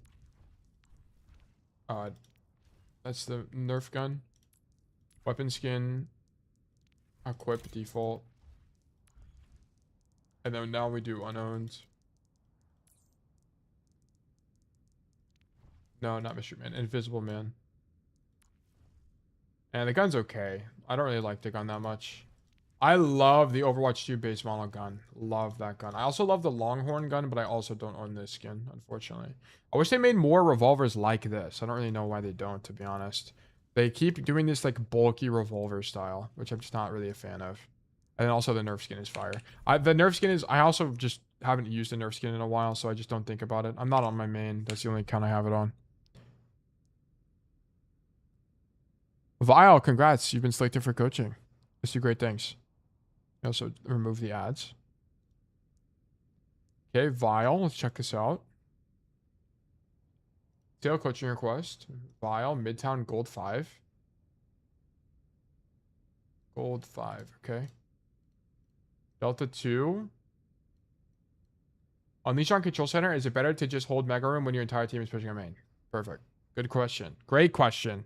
Speaker 1: That's the Nerf gun. Weapon skin. Equip default. And then now we do unowned. No, not Mystery Man. Invisible Man. And the gun's okay. I don't really like the gun that much. I love the Overwatch 2 base model gun. Love that gun. I also love the Longhorn gun, but I also don't own this skin, unfortunately. I wish they made more revolvers like this. I don't really know why they don't, to be honest. They keep doing this like bulky revolver style, which I'm just not really a fan of. And then also the Nerf skin is fire. The Nerf skin is... I also just haven't used a Nerf skin in a while, so I just don't think about it. I'm not on my main. That's the only account I have it on. Vile, congrats. You've been selected for coaching. Let's do great things. Also remove the ads. Okay, Vile. Let's check this out. Tail coaching request. Vile, Midtown, Gold 5. Gold 5, okay. Delta 2. Unleash on Control Center. Is it better to just hold Mega Room when your entire team is pushing a main? Perfect. Good question. Great question.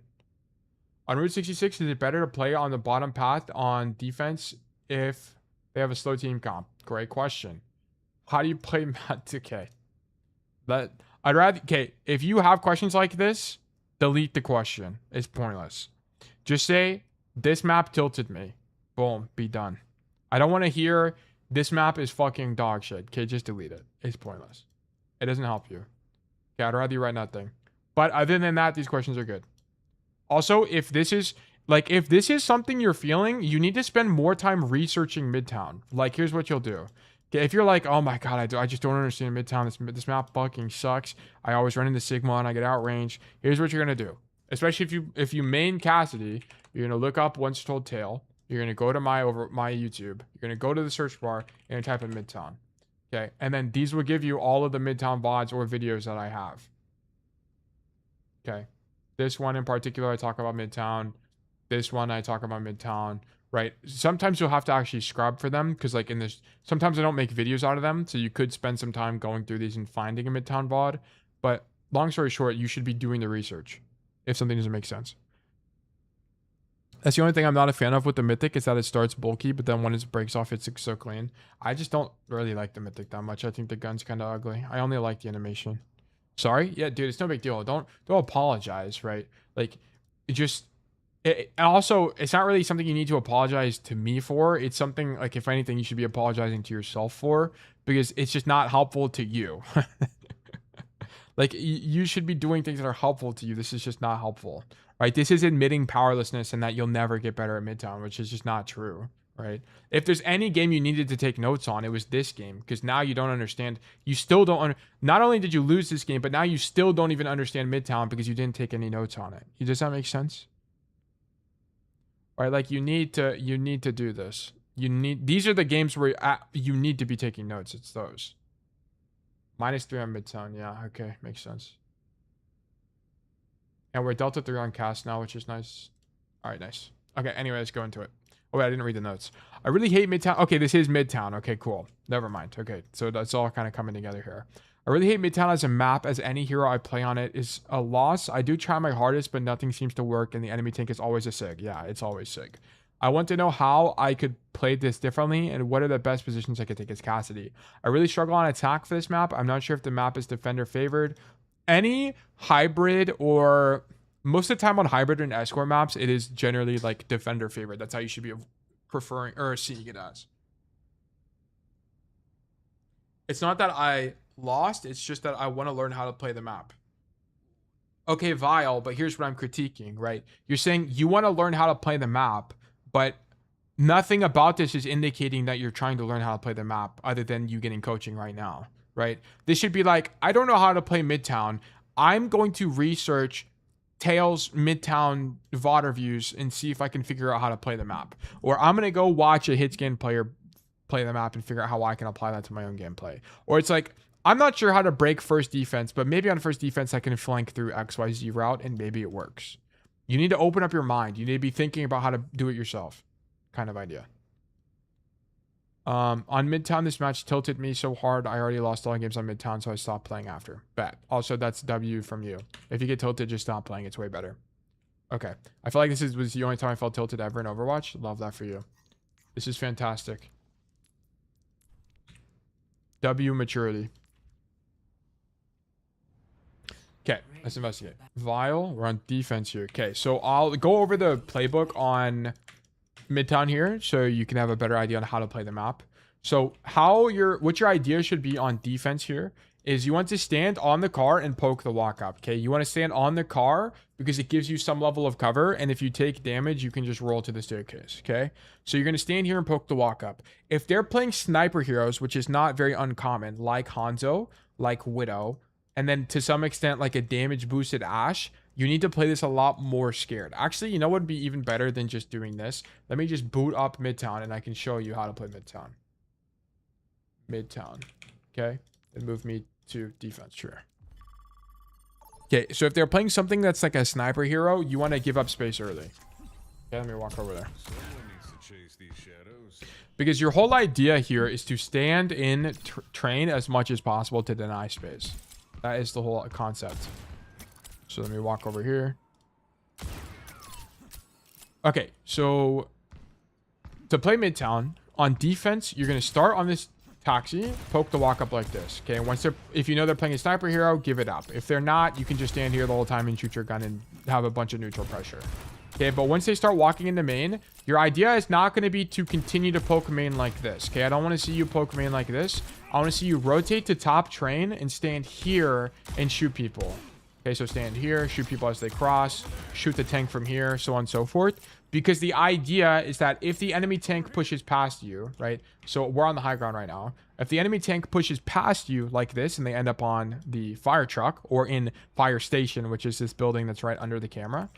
Speaker 1: On Route 66, is it better to play on the bottom path on defense if they have a slow team comp? Great question. How do you play map? Okay. But I'd rather... Okay, if you have questions like this, delete the question. It's pointless. Just say, this map tilted me. Boom. Be done. I don't want to hear, this map is fucking dog shit. Okay, just delete it. It's pointless. It doesn't help you. Okay, I'd rather you write nothing. But other than that, these questions are good. Also, if this is... Like, if this is something you're feeling, you need to spend more time researching Midtown. Like, here's what you'll do. Okay, if you're like, oh my god, I just don't understand Midtown. This map fucking sucks. I always run into Sigma and I get outranged. Here's what you're going to do. Especially if you main Cassidy, you're going to look up Once Told Tale. You're going to go to my YouTube. You're going to go to the search bar and type in Midtown. Okay, and then these will give you all of the Midtown VODs or videos that I have. Okay, this one in particular, I talk about Midtown. This one, I talk about Midtown, right? Sometimes you'll have to actually scrub for them because like in this, sometimes I don't make videos out of them. So you could spend some time going through these and finding a Midtown VOD. But long story short, you should be doing the research if something doesn't make sense. That's the only thing I'm not a fan of with the Mythic is that it starts bulky, but then when it breaks off, it's so clean. I just don't really like the Mythic that much. I think the gun's kind of ugly. I only like the animation. Sorry? Yeah, dude, it's no big deal. Don't apologize, right? Like, it just... also, it's not really something you need to apologize to me for. It's something, like, if anything, you should be apologizing to yourself for. Because it's just not helpful to you. Like, you should be doing things that are helpful to you. This is just not helpful. Right? This is admitting powerlessness and that you'll never get better at Midtown, which is just not true. right? If there's any game you needed to take notes on, it was this game, because now you don't understand. You still don't. Not only did you lose this game, but now you still don't even understand Midtown because you didn't take any notes on it. Does that make sense? Right? Like you need to do this. These are the games where you need to be taking notes. It's those. -3 on Midtown. Yeah. Okay. Makes sense. And we're Delta 3 on cast now, which is nice. All right. Nice. Okay. Anyway, let's go into it. Oh, wait, I didn't read the notes. I really hate Midtown. Okay, this is Midtown. Okay, cool. Never mind. Okay, so that's all kind of coming together here. I really hate Midtown as a map, as any hero I play on it is a loss. I do try my hardest, but nothing seems to work, and the enemy tank is always a SIG. Yeah, it's always SIG. I want to know how I could play this differently, and what are the best positions I could take as Cassidy. I really struggle on attack for this map. I'm not sure if the map is defender favored. Any hybrid or... Most of the time on hybrid and escort maps, it is generally like defender favorite. That's how you should be preferring or seeing it as. It's not that I lost. It's just that I want to learn how to play the map. Okay, Vile, but here's what I'm critiquing, right? You're saying you want to learn how to play the map, but nothing about this is indicating that you're trying to learn how to play the map other than you getting coaching right now, right? This should be like, I don't know how to play Midtown. I'm going to research Tails Midtown VOD reviews and see if I can figure out how to play the map. Or I'm going to go watch a hitscan player play the map and figure out how I can apply that to my own gameplay. Or it's like, I'm not sure how to break first defense, but maybe on first defense I can flank through XYZ route and maybe it works. You need to open up your mind. You need to be thinking about how to do it yourself. Kind of idea. On Midtown, this match tilted me so hard. I already lost all games on Midtown, so I stopped playing after. Bet. Also, that's W from you. If you get tilted, just stop playing. It's way better. Okay. I feel like this was the only time I felt tilted ever in Overwatch. Love that for you. This is fantastic. W maturity. Okay, let's investigate. Vile, we're on defense here. Okay, so I'll go over the playbook on Midtown here so you can have a better idea on how to play the map. So what your idea should be on defense here is you want to stand on the car and poke the walk up. Okay, you want to stand on the car because it gives you some level of cover, and if you take damage you can just roll to the staircase. Okay, so you're going to stand here and poke the walk up. If they're playing sniper heroes, which is not very uncommon, like Hanzo, like Widow, and then to some extent like a damage boosted Ashe, you need to play this a lot more scared. Actually, you know what would be even better than just doing this? Let me just boot up Midtown and I can show you how to play Midtown. Midtown. Okay? And move me to defense. Sure. Okay, so if they're playing something that's like a sniper hero, you want to give up space early. Okay, let me walk over there. Because your whole idea here is to stand in train as much as possible to deny space. That is the whole concept. So let me walk over here. Okay, so to play Midtown, on defense, you're going to start on this taxi, poke the walk up like this. Okay, if you know they're playing a sniper hero, give it up. If they're not, you can just stand here the whole time and shoot your gun and have a bunch of neutral pressure. Okay, but once they start walking into main, your idea is not going to be to continue to poke main like this. Okay, I don't want to see you poke main like this. I want to see you rotate to top train and stand here and shoot people. Okay, so stand here, shoot people as they cross, shoot the tank from here, so on and so forth. Because the idea is that if the enemy tank pushes past you, right? So we're on the high ground right now. If the enemy tank pushes past you like this and they end up on the fire truck or in fire station, which is this building that's right under the camera.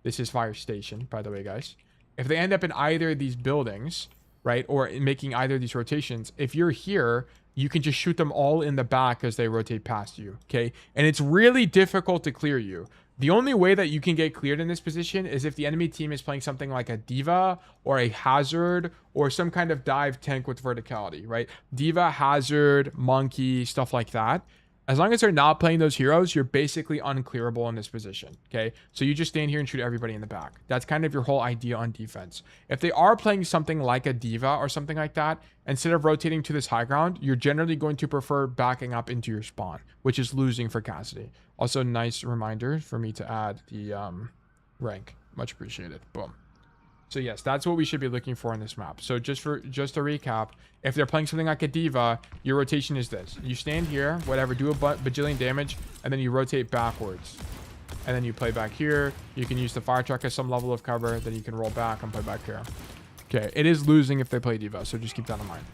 Speaker 1: This is fire station, by the way, guys. If they end up in either of these buildings, right? Or making either of these rotations, if you're here, you can just shoot them all in the back as they rotate past you, okay? And it's really difficult to clear you. The only way that you can get cleared in this position is if the enemy team is playing something like a Diva or a Hazard or some kind of dive tank with verticality, right? Diva, Hazard, Monkey, stuff like that. As long as they're not playing those heroes, you're basically unclearable in this position, okay? So you just stand here and shoot everybody in the back. That's kind of your whole idea on defense. If they are playing something like a Diva or something like that, instead of rotating to this high ground, you're generally going to prefer backing up into your spawn, which is losing for Cassidy. Also, nice reminder for me to add the rank. Much appreciated. Boom. So yes, that's what we should be looking for in this map. So just to recap, if they're playing something like a Diva, your rotation is this. You stand here, whatever, do a bajillion damage, and then you rotate backwards. And then you play back here. You can use the fire truck as some level of cover. Then you can roll back and play back here. Okay, it is losing if they play D.Va, so just keep that in mind.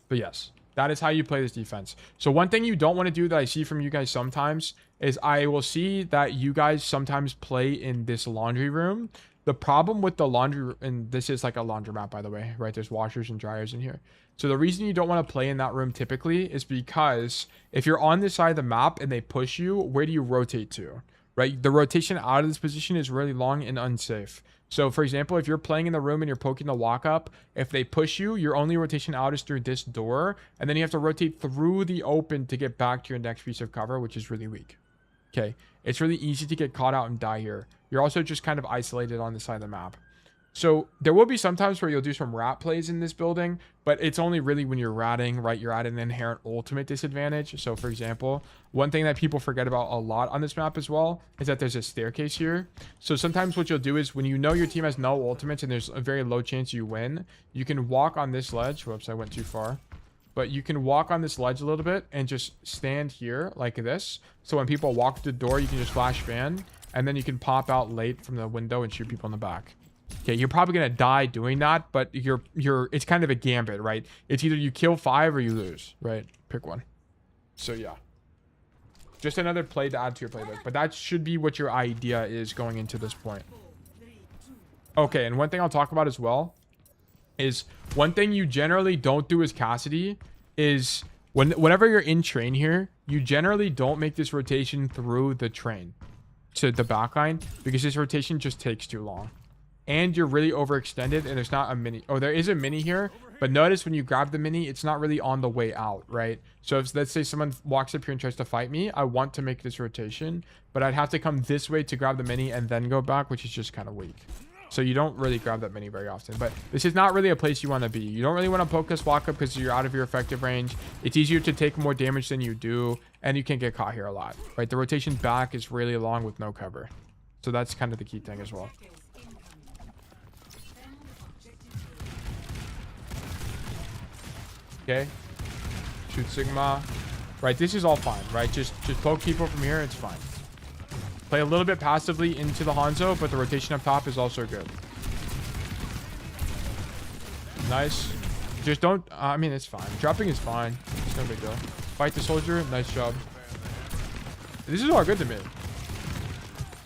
Speaker 1: But yes, that is how you play this defense. So one thing you don't want to do that I see from you guys sometimes is I will see that you guys sometimes play in this laundry room. The problem with the laundry, and this is like a laundromat, by the way, right? There's washers and dryers in here. So the reason you don't want to play in that room typically is because if you're on this side of the map and they push you, where do you rotate to, right? The rotation out of this position is really long and unsafe. So for example, if you're playing in the room and you're poking the walk up, if they push you, your only rotation out is through this door. And then you have to rotate through the open to get back to your next piece of cover, which is really weak. Okay. It's really easy to get caught out and die here. You're also just kind of isolated on the side of the map. So there will be some times where you'll do some rat plays in this building, but it's only really when you're ratting, right? You're at an inherent ultimate disadvantage. So for example, one thing that people forget about a lot on this map as well is that there's a staircase here. So sometimes what you'll do is when you know your team has no ultimates and there's a very low chance you win, you can walk on this ledge. Whoops, I went too far. But you can walk on this ledge a little bit and just stand here like this. So when people walk through the door, you can just flash ban, and then you can pop out late from the window and shoot people in the back. Okay, you're probably gonna die doing that, but it's kind of a gambit, right? It's either you kill 5 or you lose, right? Pick one. So yeah, just another play to add to your playbook, but that should be what your idea is going into this point. Okay, and one thing I'll talk about as well is one thing you generally don't do as Cassidy is whenever you're in train here, you generally don't make this rotation through the train to the backline because this rotation just takes too long. And you're really overextended, and there's not a mini. Oh, there is a mini here, but notice when you grab the mini, it's not really on the way out, right? So if, let's say someone walks up here and tries to fight me, I want to make this rotation, but I'd have to come this way to grab the mini and then go back, which is just kind of weak. So you don't really grab that mini very often, but this is not really a place you want to be. You don't really want to poke this walk up because you're out of your effective range. It's easier to take more damage than you do, and you can get caught here a lot, right? The rotation back is really long with no cover. So that's kind of the key thing as well. Okay, shoot Sigma, right? This is all fine, right? Just poke people from here, it's fine. Play a little bit passively into the Hanzo, but the rotation up top is also good. Nice. Just don't, I mean, it's fine. Dropping is fine. It's no big deal. Fight the soldier, nice job. This is all good to me.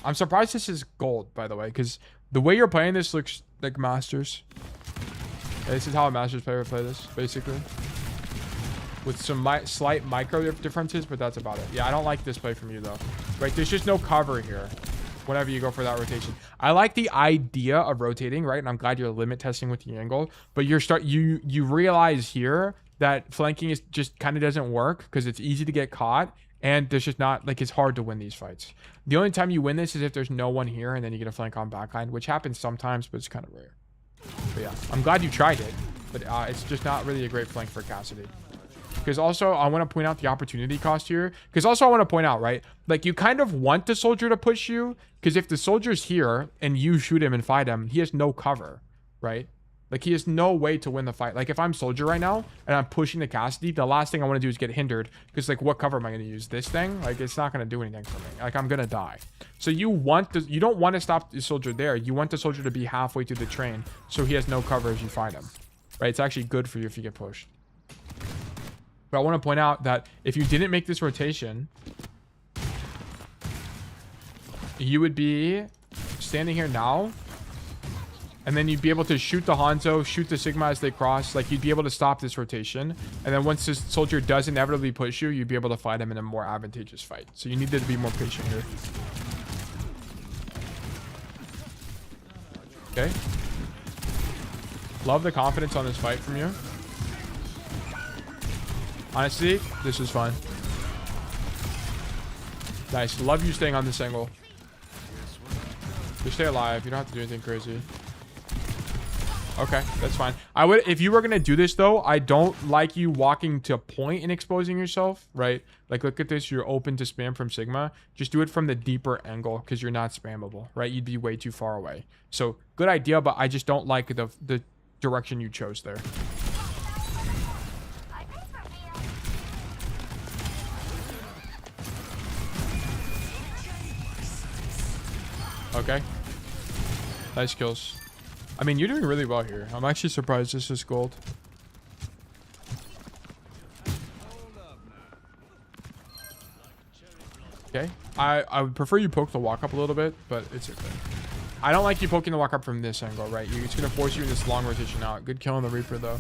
Speaker 1: I'm surprised this is gold, by the way, because the way you're playing this looks like Masters. This is how a Masters player would play this, basically. With some slight micro differences, but that's about it. Yeah, I don't like this play from you, though. Right, there's just no cover here whenever you go for that rotation. I like the idea of rotating, right? And I'm glad you're limit testing with the angle. But you realize here that flanking is just kind of doesn't work because it's easy to get caught. And there's just not, like, it's hard to win these fights. The only time you win this is if there's no one here and then you get a flank on backline, which happens sometimes, but it's kind of rare. But yeah, I'm glad you tried it, but it's just not really a great flank for Cassidy. Because also, I want to point out the opportunity cost here. Because also, I want to point out, right? Like, you kind of want the soldier to push you. Because if the soldier's here and you shoot him and fight him, he has no cover, right? Like, he has no way to win the fight. Like, if I'm soldier right now and I'm pushing the Cassidy, the last thing I want to do is get hindered. Because, like, what cover am I going to use? This thing? Like, it's not going to do anything for me. Like, I'm going to die. So you don't want to stop the soldier there. You want the soldier to be halfway through the train so he has no cover as you fight him. Right? It's actually good for you if you get pushed. But I want to point out that if you didn't make this rotation, you would be standing here now, and then you'd be able to shoot the Hanzo, shoot the Sigma as they cross. Like, you'd be able to stop this rotation. And then once this soldier does inevitably push you, you'd be able to fight him in a more advantageous fight. So you needed to be more patient here. Okay. Love the confidence on this fight from you. Honestly, this is fun. Nice. Love you staying on this angle. Just stay alive. You don't have to do anything crazy. Okay, that's fine. I would, if you were gonna do this though, I don't like you walking to point and exposing yourself, right? Like, look at this. You're open to spam from Sigma. Just do it from the deeper angle because you're not spammable, right? You'd be way too far away. So good idea, but I just don't like the direction you chose there. Okay. Nice kills. I mean, you're doing really well here. I'm actually surprised this is gold. Okay. I would prefer you poke the walk up a little bit, but it's okay. I don't like you poking the walk up from this angle, right? It's going to force you in this long rotation out. Good kill on the Reaper, though.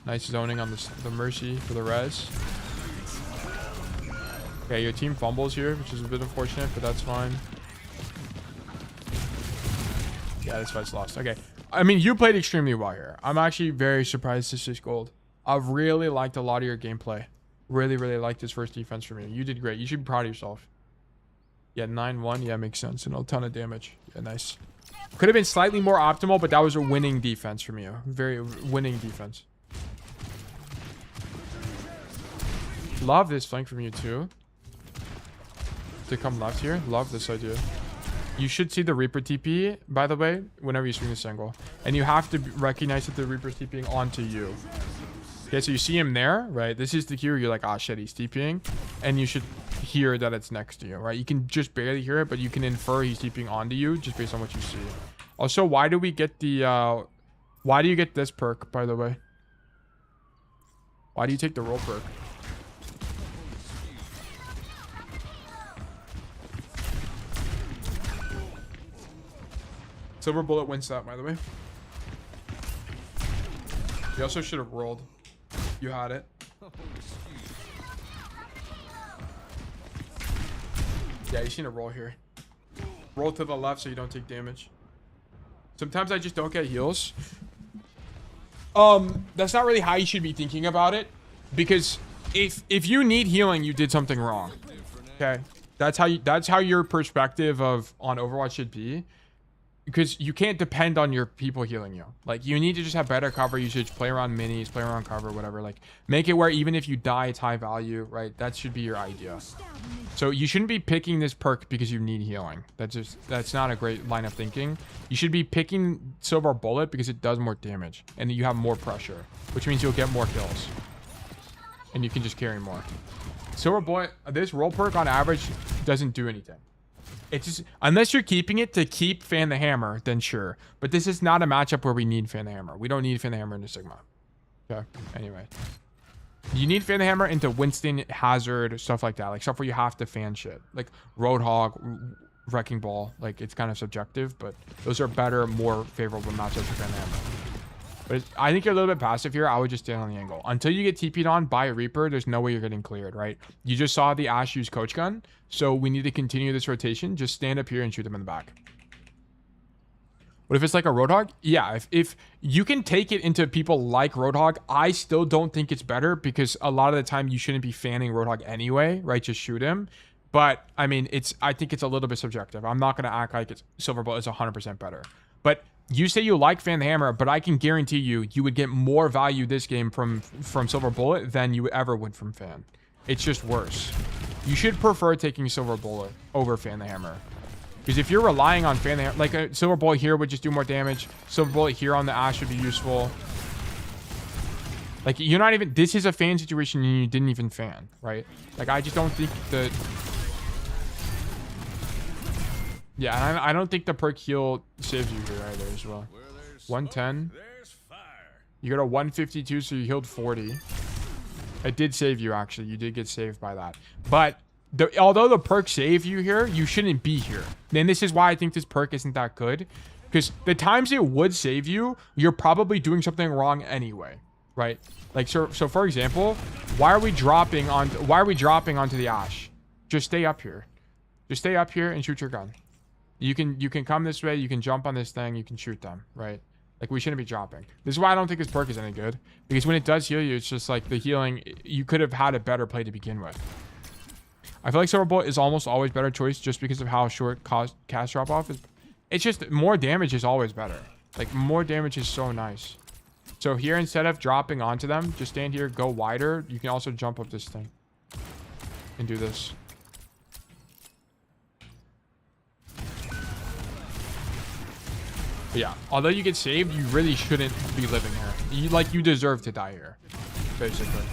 Speaker 1: Nice zoning on the Mercy for the res. Okay, your team fumbles here, which is a bit unfortunate, but that's fine. Yeah, this fight's lost. Okay. I mean, you played extremely well here. I'm actually very surprised this is gold. I've really liked a lot of your gameplay. Really, really liked this first defense from you. You did great. You should be proud of yourself. Yeah, 9-1. Yeah, makes sense. And a ton of damage. Yeah, nice. Could have been slightly more optimal, but that was a winning defense from you. Very winning defense. Love this flank from you, too. To come left here. Love this idea. You should see the Reaper TP, by the way, whenever you swing this angle. And you have to recognize that the Reaper's TPing onto you. Okay, so you see him there, right? This is the cue where you're like, ah, shit, he's TPing. And you should hear that it's next to you, right? You can just barely hear it, but you can infer he's TPing onto you just based on what you see. Also, why do we get the, why do you get this perk, by the way? Why do you take the roll perk? Silver Bullet wins that, by the way. You also should have rolled. You had it. Yeah, you seen a roll here. Roll to the left so you don't take damage. Sometimes I just don't get heals. That's not really how you should be thinking about it. Because if you need healing, you did something wrong. Okay. That's how your perspective on Overwatch should be. Because you can't depend on your people healing you. Like, you need to just have better cover usage, play around minis, play around cover, whatever. Like, make it where even if you die, it's high value, right? That should be your idea. So you shouldn't be picking this perk because you need healing. That's not a great line of thinking. You should be picking Silver Bullet because it does more damage. And you have more pressure, which means you'll get more kills. And you can just carry more. Silver Bullet, this roll perk on average doesn't do anything. It's just, unless you're keeping it to keep Fan the Hammer, then sure. But this is not a matchup where we need Fan the Hammer. We don't need Fan the Hammer into Sigma. Okay, anyway. You need Fan the Hammer into Winston, Hazard, stuff like that. Like stuff where you have to fan shit. Like Roadhog, Wrecking Ball. Like, it's kind of subjective, but those are better, more favorable matchups for Fan the Hammer. But I think you're a little bit passive here. I would just stand on the angle. Until you get TP'd on by a Reaper, there's no way you're getting cleared, right? You just saw the Ashe use Coach Gun. So we need to continue this rotation. Just stand up here and shoot them in the back. What if it's like a Roadhog? Yeah, if you can take it into people like Roadhog, I still don't think it's better because a lot of the time you shouldn't be fanning Roadhog anyway, right? Just shoot him. But, I mean, I think it's a little bit subjective. I'm not going to act like Silver Bullet is 100% better. But you say you like Fan the Hammer, but I can guarantee you would get more value this game from Silver Bullet than you ever would from Fan. It's just worse. You should prefer taking Silver Bullet over Fan the Hammer. Because if you're relying on Fan the Hammer, like a Silver Bullet here would just do more damage. Silver Bullet here on the Ashe would be useful. Like, you're not even, this is a fan situation and you didn't even fan, right? Like, I just don't think that... Yeah, and I don't think the perk heal saves you here either as well. 110. You got a 152, so you healed 40. It did save you, actually. You did get saved by that. But although the perk saved you here, you shouldn't be here. And this is why I think this perk isn't that good. Because the times it would save you, you're probably doing something wrong anyway, right? Like, so for example, why are we dropping onto the Ashe? Just stay up here. Just stay up here and shoot your gun. You can come this way, you can jump on this thing, you can shoot them, right? Like, we shouldn't be dropping. This is why I don't think this perk is any good. Because when it does heal you, it's just like the healing, you could have had a better play to begin with. I feel like Silver Bullet is almost always better choice just because of how short cast drop off is. It's just more damage is always better. Like, more damage is so nice. So here, instead of dropping onto them, just stand here, go wider. You can also jump up this thing and do this. But yeah, although you get saved, you really shouldn't be living here. You deserve to die here, basically.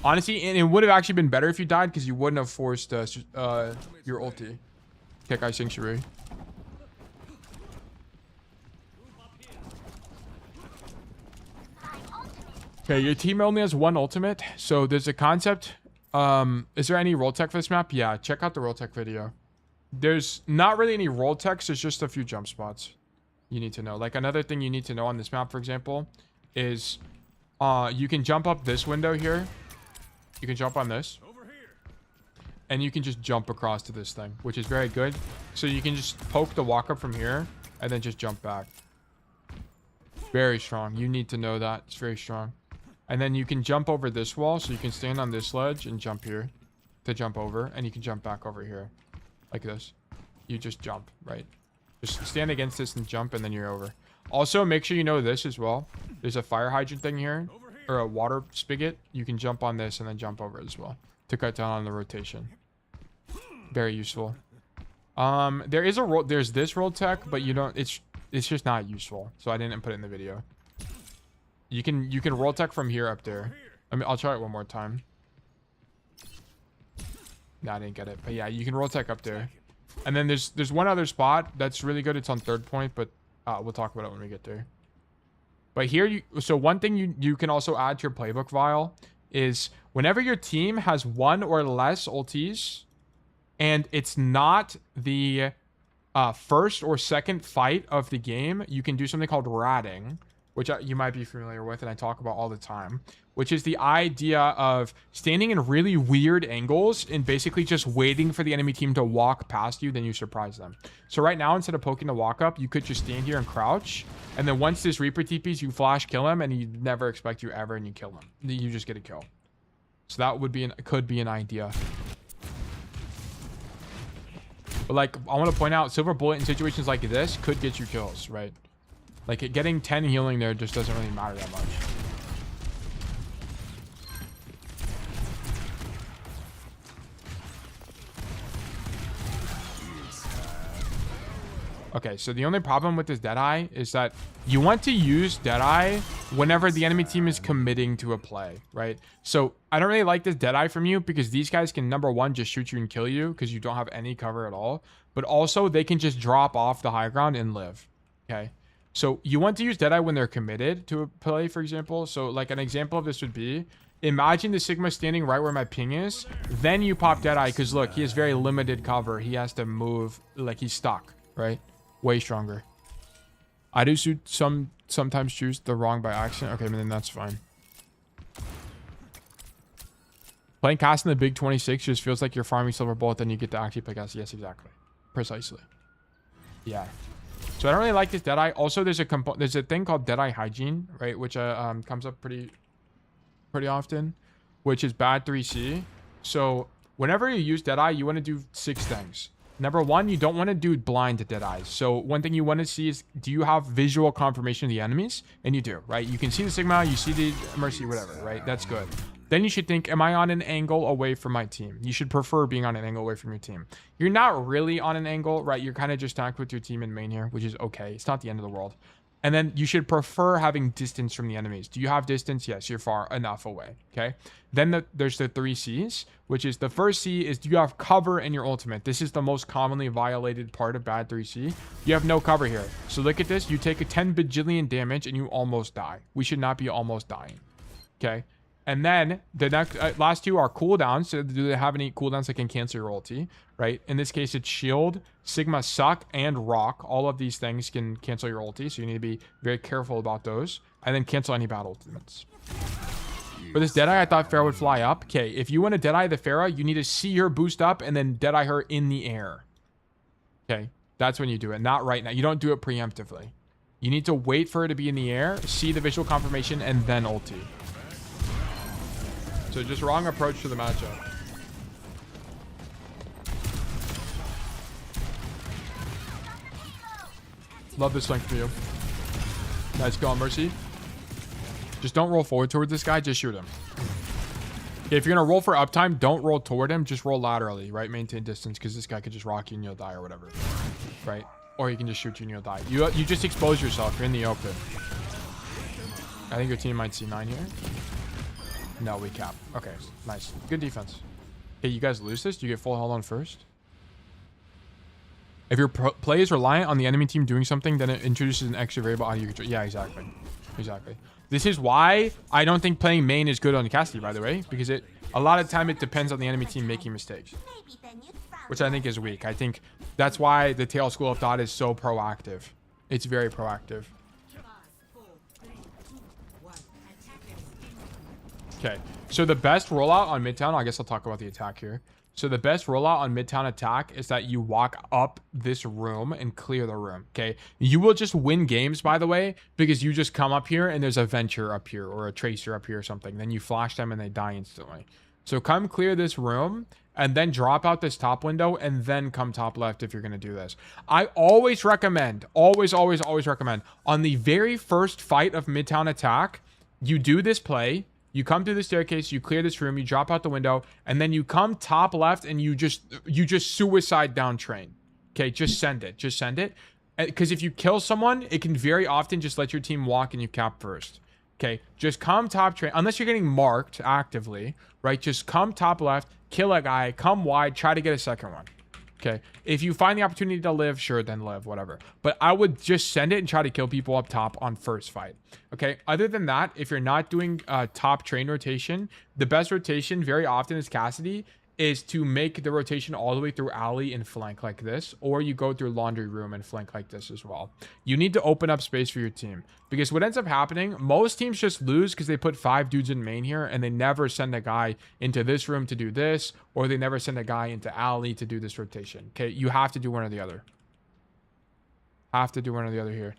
Speaker 1: Honestly, and it would have actually been better if you died because you wouldn't have forced your ulti. Kekai Sanctuary. Okay, your team only has one ultimate, so there's a concept. Is there any roll tech for this map? Yeah, check out the roll tech video. There's not really any roll techs, there's just a few jump spots you need to know. Like another thing you need to know on this map, for example, is you can jump up this window here. You can jump on this. And you can just jump across to this thing, which is very good. So you can just poke the walk up from here and then just jump back. Very strong. You need to know that. It's very strong. And then you can jump over this wall. So you can stand on this ledge and jump here to jump over. And you can jump back over here like this. You just jump, right? Just stand against this and jump and then you're over. Also, make sure you know this as well. There's a fire hydrant thing here or a water spigot. You can jump on this and then jump over as well to cut down on the rotation. Very useful. There's this roll tech, but you don't, it's just not useful. So I didn't put it in the video. You can roll tech from here up there. I mean, I'll try it one more time. No, I didn't get it. But yeah, you can roll tech up there. And then there's one other spot that's really good. It's on third point, but we'll talk about it when we get there. But here, so one thing you can also add to your playbook vial is whenever your team has one or less ultis, and it's not the first or second fight of the game, you can do something called ratting, which you might be familiar with and I talk about all the time, which is the idea of standing in really weird angles and basically just waiting for the enemy team to walk past you, then you surprise them. So right now, instead of poking the walk up, you could just stand here and crouch, and then once this Reaper TPs, you flash kill him, and you never expect you ever, and you kill him. You just get a kill. So that would be could be an idea. But like, I want to point out, Silver Bullet in situations like this could get you kills, right? Like, getting 10 healing there just doesn't really matter that much. Okay, so the only problem with this Deadeye is that you want to use Deadeye whenever the enemy team is committing to a play, right? So I don't really like this Deadeye from you because these guys can, number one, just shoot you and kill you because you don't have any cover at all. But also, they can just drop off the high ground and live, okay? So you want to use Deadeye when they're committed to a play, for example. So like an example of this would be, imagine the Sigma standing right where my ping is. Then you pop Deadeye because look, he has very limited cover. He has to move, like he's stuck, right? Way stronger. I do sometimes choose the wrong by accident. Okay, then that's fine. Playing cast in the big 26 just feels like you're farming Silver Bullet, then you get to actually play cast. Yes, exactly. Precisely. Yeah. So I don't really like this Deadeye. Also, there's a thing called Deadeye hygiene, right? Which comes up pretty often, which is bad 3C. So whenever you use Deadeye, you want to do 6 things. Number one, you don't want to do blind Deadeyes. So one thing you want to see is, do you have visual confirmation of the enemies? And you do, right? You can see the Sigma, you see the Mercy, whatever, right? That's good. Then you should think, am I on an angle away from my team? You should prefer being on an angle away from your team. You're not really on an angle, right? You're kind of just tacked with your team in main here, which is okay. It's not the end of the world. And then you should prefer having distance from the enemies. Do you have distance? Yes, you're far enough away, okay? Then there's the 3 C's, which is the first C is, do you have cover in your ultimate? This is the most commonly violated part of bad 3C. You have no cover here. So look at this. You take a 10 bajillion damage and you almost die. We should not be almost dying, okay? And then the next last two are cooldowns. So do they have any cooldowns that can cancel your ulti, right? In this case, it's Shield, Sigma Suck, and Rock. All of these things can cancel your ulti, so you need to be very careful about those. And then cancel any bad ultimates. For this Deadeye, I thought Pharah would fly up. Okay, if you want to Deadeye the Pharah, you need to see her boost up and then Deadeye her in the air. Okay, that's when you do it. Not right now. You don't do it preemptively. You need to wait for her to be in the air, see the visual confirmation, and then ulti. So just wrong approach to the matchup. Love this length for you. Nice go on Mercy. Just don't roll forward toward this guy. Just shoot him. Okay, if you're going to roll for uptime, don't roll toward him. Just roll laterally, right? Maintain distance because this guy could just rock you and you'll die or whatever. Right? Or he can just shoot you and you'll die. You just expose yourself. You're in the open. I think your team might see 9 here. No, we cap. Okay, nice. Good defense. Okay, you guys lose this? Do you get full health on first? If your play is reliant on the enemy team doing something, then it introduces an extra variable out of your control. Yeah, exactly. Exactly. This is why I don't think playing main is good on Cassidy, by the way, because a lot of time it depends on the enemy team making mistakes, which I think is weak. I think that's why the Tail School of Thought is so proactive. It's very proactive. Okay, so the best rollout on Midtown, I guess I'll talk about the attack here. So the best rollout on Midtown attack is that you walk up this room and clear the room, okay? You will just win games, by the way, because you just come up here and there's a Venture up here or a Tracer up here or something. Then you flash them and they die instantly. So come clear this room and then drop out this top window and then come top left if you're going to do this. I always recommend, always recommend, on the very first fight of Midtown attack, you do this play. You come through the staircase, you clear this room, you drop out the window, and then you come top left and you just suicide down train. Okay, just send it. Just send it. Because if you kill someone, it can very often just let your team walk and you cap first. Okay, just come top train. Unless you're getting marked actively, right? Just come top left, kill a guy, come wide, try to get a second one. Okay, if you find the opportunity to live, sure, then live, whatever. But I would just send it and try to kill people up top on first fight. Okay, other than that, if you're not doing top train rotation, the best rotation very often is Cassidy, is to make the rotation all the way through alley and flank like this, or you go through laundry room and flank like this as well. You need to open up space for your team, because what ends up happening, most teams just lose because they put 5 dudes in main here and they never send a guy into this room to do this, or they never send a guy into alley to do this rotation. Okay, you have to do one or the other. Have to do one or the other here.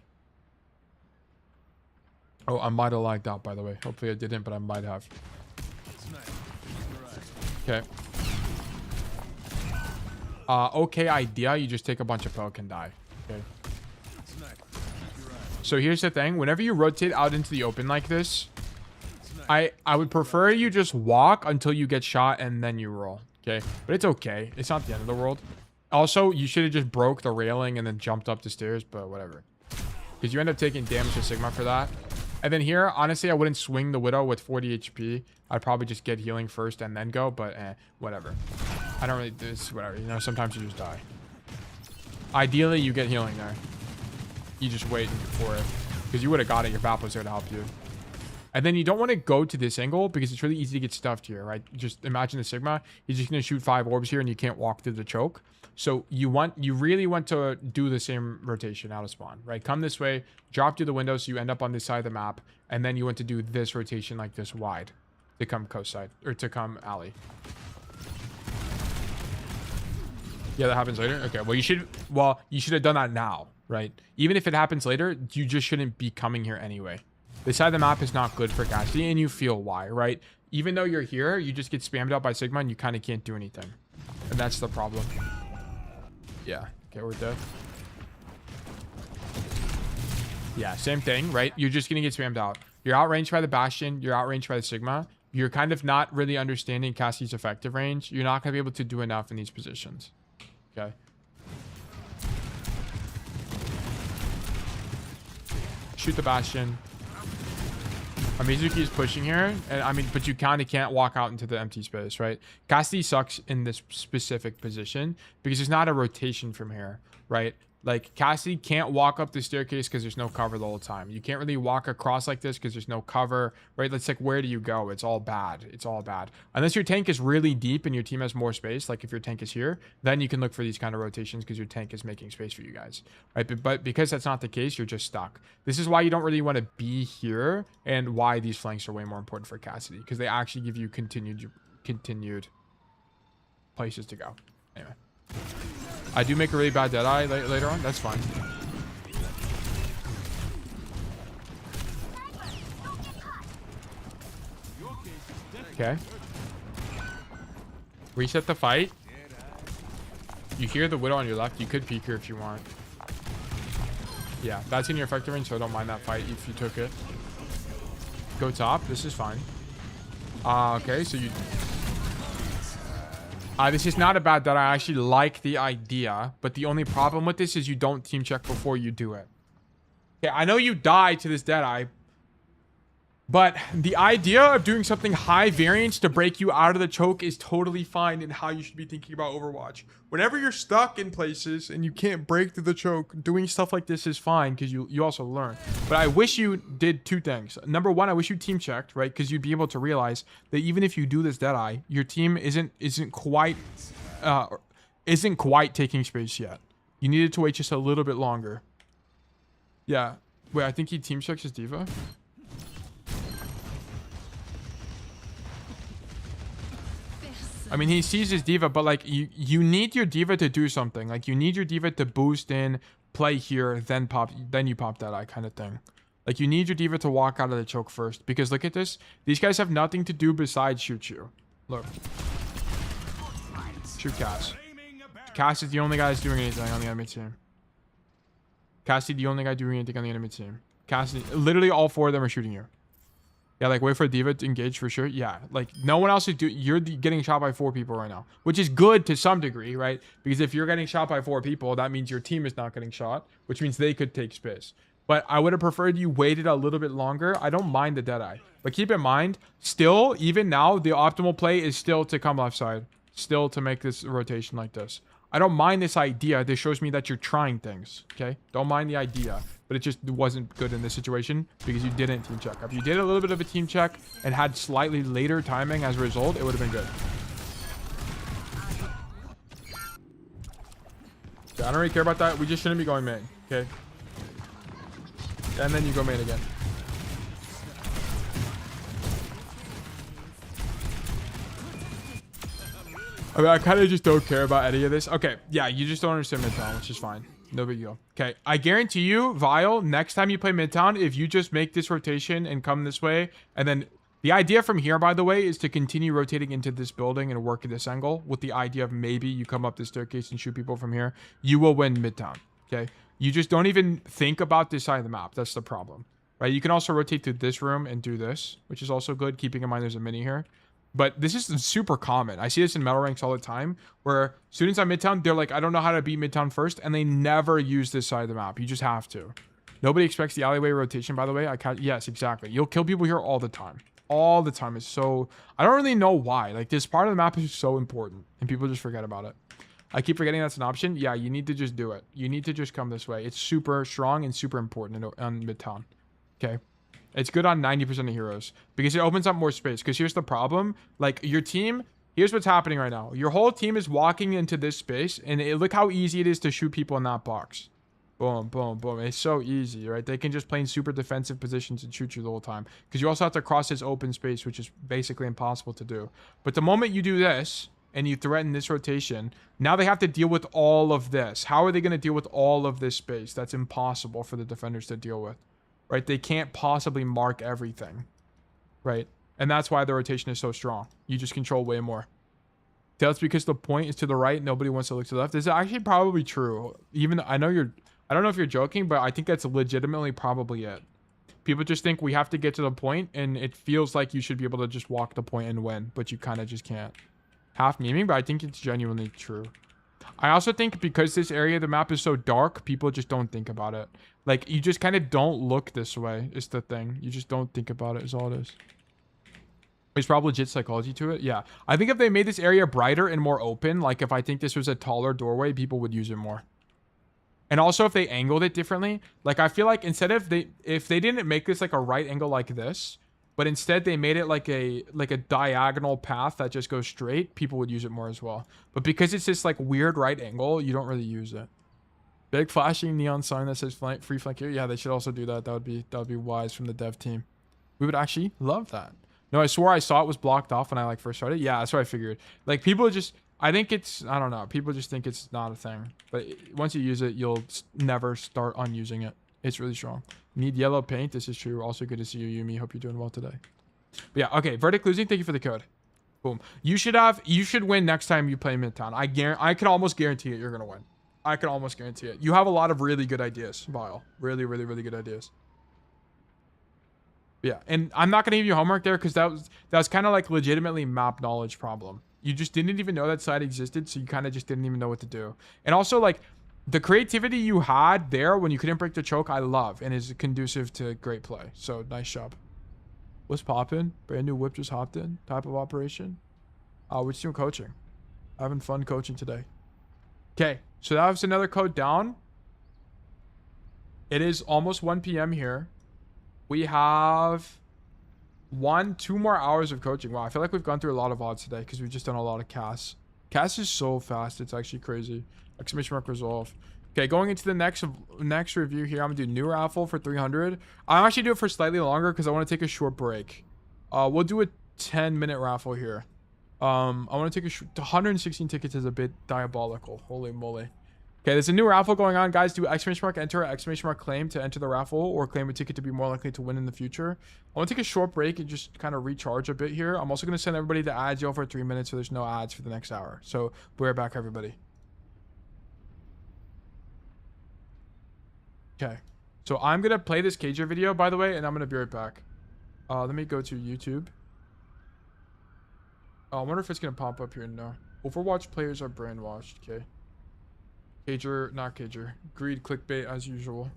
Speaker 1: Oh, I might have lagged out, by the way. Hopefully I didn't, but I might have. Okay. Okay idea, you just take a bunch of poke and die. Okay. So here's the thing, whenever you rotate out into the open like this, I would prefer you just walk until you get shot and then you roll. Okay, but it's okay, it's not the end of the world. Also, you should have just broke the railing and then jumped up the stairs, but whatever, because you end up taking damage to Sigma for that. And then here, honestly, I wouldn't swing the Widow with 40 HP. I'd probably just get healing first and then go, but whatever. I don't really do this, whatever. You know, sometimes you just die. Ideally, you get healing there. You just wait for it, because you would have got it. Your VAP was there to help you. And then you don't want to go to this angle because it's really easy to get stuffed here, right? Just imagine the Sigma. He's just going to shoot 5 orbs here and you can't walk through the choke. So you really want to do the same rotation out of spawn, right? Come this way, drop through the window so you end up on this side of the map, and then you want to do this rotation like this wide to come coast side, or to come alley. Yeah, that happens later. Okay, well you should have done that now, right? Even if it happens later, you just shouldn't be coming here anyway. This side of the map is not good for Cassidy, and you feel why, right? Even though you're here, you just get spammed out by Sigma and you kind of can't do anything. And that's the problem. Yeah, okay, we're dead. Yeah, same thing, right? You're just gonna get spammed out. You're outranged by the Bastion, you're outranged by the Sigma. You're kind of not really understanding Cassidy's effective range. You're not gonna be able to do enough in these positions. Okay. Shoot the Bastion. Mizuki is pushing here, and I mean, but you kind of can't walk out into the empty space, right? Cassidy sucks in this specific position because there's not a rotation from here, right? Like, Cassidy can't walk up the staircase because there's no cover the whole time. You can't really walk across like this because there's no cover, right? It's like, where do you go? It's all bad. It's all bad. Unless your tank is really deep and your team has more space, like if your tank is here, then you can look for these kind of rotations because your tank is making space for you guys, right? But because that's not the case, you're just stuck. This is why you don't really want to be here, and why these flanks are way more important for Cassidy, because they actually give you continued places to go. Anyway. I do make a really bad Deadeye later on. That's fine. Okay. Reset the fight. You hear the Widow on your left. You could peek her if you want. Yeah, that's in your effective range, so I don't mind that fight if you took it. Go top. This is fine. Okay, so you... this is not a bad that I actually like the idea, but the only problem with this is you don't team check before you do it. Okay, I know you die to this Deadeye. But the idea of doing something high variance to break you out of the choke is totally fine in how you should be thinking about Overwatch. Whenever you're stuck in places and you can't break through the choke, doing stuff like this is fine because you also learn. But I wish you did two things. Number one, I wish you team checked, right? Because you'd be able to realize that even if you do this Deadeye, your team isn't quite taking space yet. You needed to wait just a little bit longer. Yeah. Wait, I think he team checks his D.Va. I mean, he sees his D.Va, but like you need your D.Va to do something. Like you need your D.Va to boost in, play here, then you pop that eye kind of thing. Like you need your D.Va to walk out of the choke first. Because look at this. These guys have nothing to do besides shoot you. Look. Shoot Cass. Cass is the only guy that's doing anything on the enemy team. Cassidy, the only guy doing anything on the enemy team. Cassidy, literally all four of them are shooting you. Yeah, like wait for a D.Va to engage for sure. Yeah, like no one else is you're getting shot by 4 people right now, which is good to some degree, right? Because if you're getting shot by 4 people, that means your team is not getting shot, which means they could take space. But I would have preferred you waited a little bit longer. I don't mind the Deadeye, but keep in mind, still, even now, the optimal play is still to come left side, still to make this rotation like this. I don't mind this idea. This shows me that you're trying things, okay? Don't mind the idea, but it just wasn't good in this situation because you didn't team check. If you did a little bit of a team check and had slightly later timing as a result, it would have been good. Okay, I don't really care about that. We just shouldn't be going main, okay? And then you go main again. I mean, I kind of just don't care about any of this. Okay, yeah, you just don't understand Midtown, which is fine. No big deal. Okay, I guarantee you, Vile, next time you play Midtown, if you just make this rotation and come this way, and then the idea from here, by the way, is to continue rotating into this building and work at this angle with the idea of maybe you come up the staircase and shoot people from here, you will win Midtown, okay? You just don't even think about this side of the map. That's the problem, right? You can also rotate through this room and do this, which is also good, keeping in mind there's a mini here. But this is super common. I see this in metal ranks all the time where students on Midtown, they're like, I don't know how to beat Midtown first. And they never use this side of the map. You just have to. Nobody expects the alleyway rotation, by the way. Yes, exactly. You'll kill people here all the time. All the time. It's so... I don't really know why. Like, this part of the map is so important. And people just forget about it. I keep forgetting that's an option. Yeah, you need to just do it. You need to just come this way. It's super strong and super important on Midtown. Okay? It's good on 90% of heroes because it opens up more space. Because here's the problem. Like, your team, here's what's happening right now. Your whole team is walking into this space, and look how easy it is to shoot people in that box. Boom, boom, boom. It's so easy, right? They can just play in super defensive positions and shoot you the whole time. Because you also have to cross this open space, which is basically impossible to do. But the moment you do this, and you threaten this rotation, now they have to deal with all of this. How are they going to deal with all of this space? That's impossible for the defenders to deal with. Right? They can't possibly mark everything. Right? And that's why the rotation is so strong. You just control way more. That's because the point is to the right. Nobody wants to look to the left. This is actually probably true. Even I know you're... I don't know if you're joking, but I think that's legitimately probably it. People just think we have to get to the point, and it feels like you should be able to just walk the point and win, but you kind of just can't. Half memeing, but I think it's genuinely true. I also think because this area of the map is so dark, people just don't think about it. Like, you just kind of don't look this way is the thing. You just don't think about it is all it is. There's probably legit psychology to it. Yeah. I think if they made this area brighter and more open, like if I think this was a taller doorway, people would use it more. And also if they angled it differently, like I feel like instead of if they didn't make this like a right angle like this, but instead they made it like a diagonal path that just goes straight, people would use it more as well. But because it's this like weird right angle, you don't really use it. Big flashing neon sign that says free flank here. Yeah, they should also do that. That would be wise from the dev team. We would actually love that. No, I swore I saw it was blocked off when I like first started. Yeah, that's what I figured. Like people just, I think it's, I don't know. People just think it's not a thing. But once you use it, you'll never start unusing it. It's really strong. Need yellow paint. This is true. Also good to see you, Yumi. Hope you're doing well today. But yeah, okay. Verdict losing. Thank you for the code. Boom. You should win next time you play Midtown. I can almost guarantee it. You're gonna win. I can almost guarantee it. You have a lot of really good ideas, Vile. Really, really, really good ideas. Yeah, and I'm not gonna give you homework there because that was kind of like legitimately map knowledge problem. You just didn't even know that side existed, so you kind of just didn't even know what to do. And also like the creativity you had there when you couldn't break the choke, I love and is conducive to great play. So nice job. What's poppin'? Brand new whip just hopped in. Type of operation. We're just doing coaching. Having fun coaching today. Okay, so that was another code down. It is almost 1 p.m. here. We have 2 more hours of coaching. Wow, I feel like we've gone through a lot of odds today because we've just done a lot of Cass. Cass is so fast. It's actually crazy. Exclamation mark resolve. Okay, going into the next review here, I'm gonna do new raffle for 300. I'll actually do it for slightly longer because I want to take a short break. We'll do a 10-minute raffle here. I want to take 116 tickets is a bit diabolical. Holy moly. Okay, there's a new raffle going on, guys. Do exclamation mark enter, exclamation mark claim to enter the raffle, or claim a ticket to be more likely to win in the future. I want to take a short break and just kind of recharge a bit here. I'm also going to send everybody the ads for 3 minutes so there's no ads for the next hour. So we're back, everybody. Okay, so I'm going to play this Cager video, by the way, and I'm going to be right back. Let me go to YouTube. I wonder if it's going to pop up here. No. Overwatch players are brainwashed. Okay. Cager, not Cager. Greed, clickbait as usual.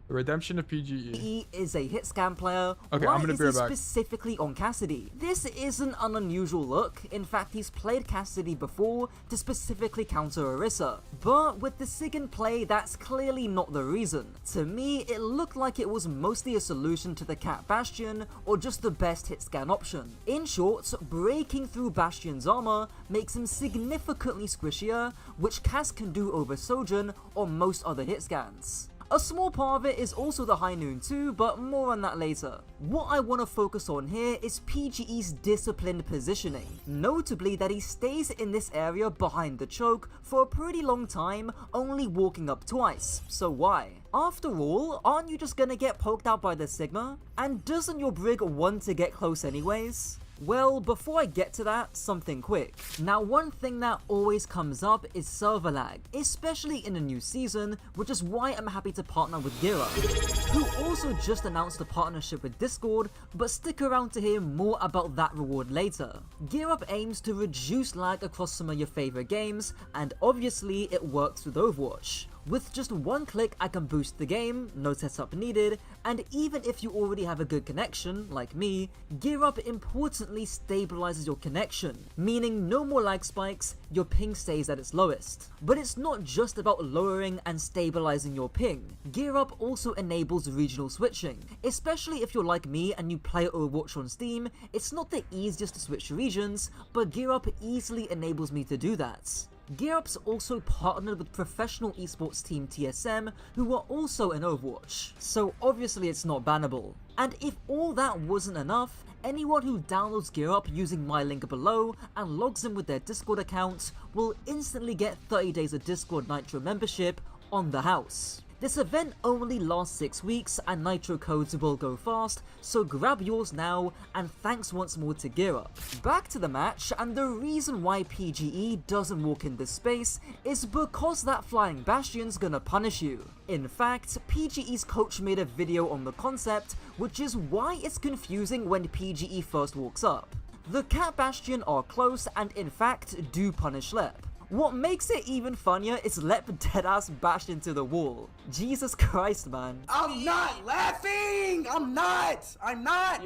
Speaker 1: The redemption of PGE.
Speaker 9: He is a hit scan player.
Speaker 1: Okay,
Speaker 9: Why
Speaker 1: I'm gonna
Speaker 9: is
Speaker 1: be right
Speaker 9: he
Speaker 1: back.
Speaker 9: specifically on Cassidy? This isn't an unusual look. In fact, he's played Cassidy before to specifically counter Orisa. But with the SIG in play, that's clearly not the reason. To me, it looked like it was mostly a solution to the Cat Bastion, or just the best hit scan option. In short, breaking through Bastion's armor makes him significantly squishier, which Cass can do over Sojourn or most other hit scans. A small part of it is also the High Noon too, but more on that later. What I want to focus on here is PGE's disciplined positioning, notably that he stays in this area behind the choke for a pretty long time, only walking up twice. So why? After all, aren't you just gonna get poked out by the Sigma? And doesn't your Brig want to get close anyways? Well, before I get to that, something quick. Now, one thing that always comes up is server lag, especially in a new season, which is why I'm happy to partner with GearUp, who also just announced a partnership with Discord, but stick around to hear more about that reward later. GearUp aims to reduce lag across some of your favorite games, and obviously it works with Overwatch. With just one click, I can boost the game, no setup needed, and even if you already have a good connection, like me, GearUp importantly stabilizes your connection, meaning no more lag spikes, your ping stays at its lowest. But it's not just about lowering and stabilizing your ping. GearUp also enables regional switching, especially if you're like me and you play Overwatch on Steam. It's not the easiest to switch regions, but GearUp easily enables me to do that. GearUp's also partnered with professional esports team TSM, who are also in Overwatch, so obviously it's not bannable. And if all that wasn't enough, anyone who downloads GearUp using my link below and logs in with their Discord account will instantly get 30 days of Discord Nitro membership on the house. This event only lasts 6 weeks and Nitro codes will go fast, so grab yours now, and thanks once more to GearUp. Back to the match, and the reason why PGE doesn't walk in this space is because that flying Bastion's gonna punish you. In fact, PGE's coach made a video on the concept, which is why it's confusing when PGE first walks up. The Cat Bastion are close and in fact do punish Lep. What makes it even funnier is Lep deadass bashed into the wall. Jesus Christ, man.
Speaker 11: I'm not laughing! I'm not!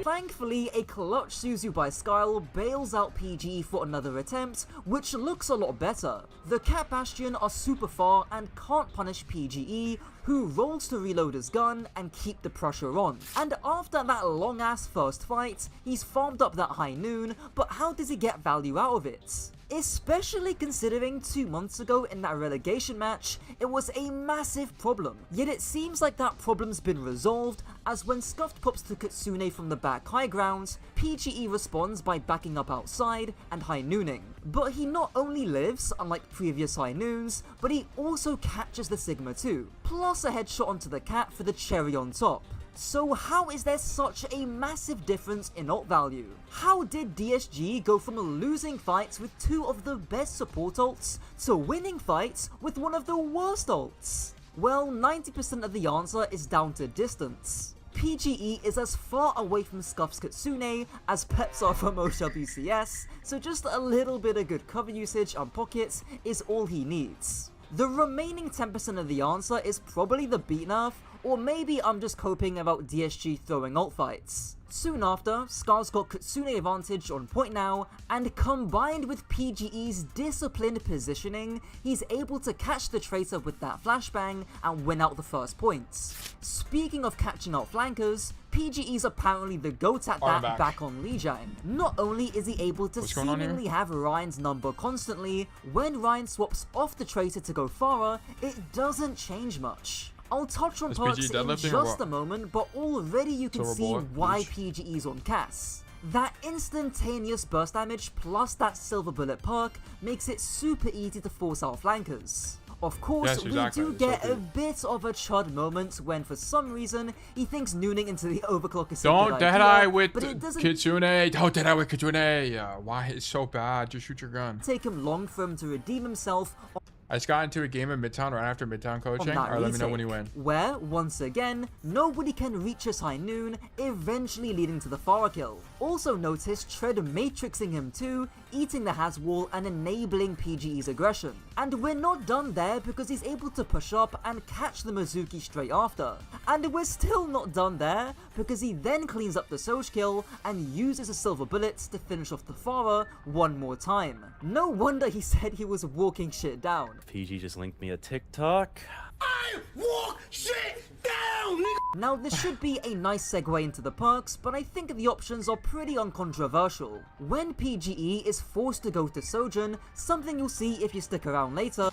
Speaker 9: Thankfully, a clutch Suzu by Skyle bails out PG for another attempt, which looks a lot better. The Cat Bastion are super far and can't punish PGE, who rolls to reload his gun and keep the pressure on. And after that long ass first fight, he's farmed up that High Noon, but how does he get value out of it? Especially considering 2 months ago in that relegation match, it was a massive problem. Yet it seems like that problem's been resolved, as when Scuffed pops to Kitsune from the back high grounds, PGE responds by backing up outside and high nooning. But he not only lives, unlike previous high noons, but he also catches the Sigma too, plus a headshot onto the Cat for the cherry on top. So how is there such a massive difference in ult value? How did DSG go from losing fights with 2 of the best support ults to winning fights with one of the worst ults? Well, 90% of the answer is down to distance. PGE is as far away from Scuff's Kitsune as Peps are from OWCS, so just a little bit of good cover usage and pockets is all he needs. The remaining 10% of the answer is probably the beat nerf, Or maybe I'm just coping about DSG throwing ult fights. Soon after, Scar's got Kitsune advantage on point now, and combined with PGE's disciplined positioning, he's able to catch the traitor with that flashbang and win out the first points. Speaking of catching out flankers, PGE's apparently the GOAT at that back on Lijiang. Not only is he able to seemingly have Ryan's number constantly, when Ryan swaps off the traitor to go Farah, it doesn't change much. I'll touch on perks in just a moment, but already you can see why PGE's on Cass. That instantaneous burst damage plus that silver bullet perk makes it super easy to force out flankers. Of course, we do get a bit of a chud moment when for some reason he thinks nooning into the overclock is a good idea.
Speaker 1: Don't dead-eye with Kitsune. Don't dead-eye with Kitsune. Why? It's so bad. Just shoot your gun.
Speaker 9: Take him long for him to redeem himself.
Speaker 1: I just got into a game of Midtown right after Midtown coaching. Alright, let me know when you win.
Speaker 9: Where, once again, nobody can reach his high noon, eventually leading to the Farah kill. Also notice Tread matrixing him too, eating the Has wall and enabling PGE's aggression. And we're not done there because he's able to push up and catch the Mizuki straight after. And we're still not done there because he then cleans up the Soj kill and uses a silver bullets to finish off the Farah one more time. No wonder he said he was walking shit down.
Speaker 12: PG just linked me a TikTok.
Speaker 11: I walk shit down, nigga!
Speaker 9: Now this should be a nice segue into the perks, but I think the options are pretty uncontroversial. When PGE is forced to go to Sojourn, something you'll see if you stick around later,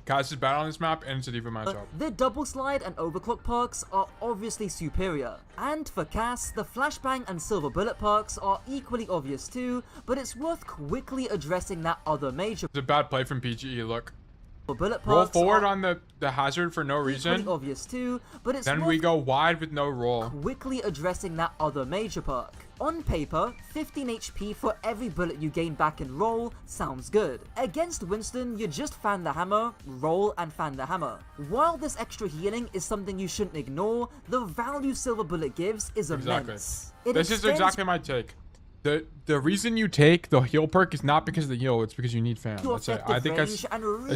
Speaker 1: Cass is bad on this map and it's a diva matchup.
Speaker 9: The double slide and overclock perks are obviously superior. And for Cass, the flashbang and silver bullet perks are equally obvious too, but it's worth quickly addressing that other major.
Speaker 1: It's a bad play from PGE, look.
Speaker 9: Bullet
Speaker 1: roll forward on the hazard for no reason.
Speaker 9: Obvious too, but it's
Speaker 1: then we go wide with no roll.
Speaker 9: Quickly addressing that other major perk. On paper, 15 HP for every bullet you gain back in roll sounds good. Against Winston, you just fan the hammer, roll and fan the hammer. While this extra healing is something you shouldn't ignore, the value silver bullet gives is immense.
Speaker 1: This is exactly my take. The reason you take the heal perk is not because of the heal, it's because you need fan. That's it. I think it's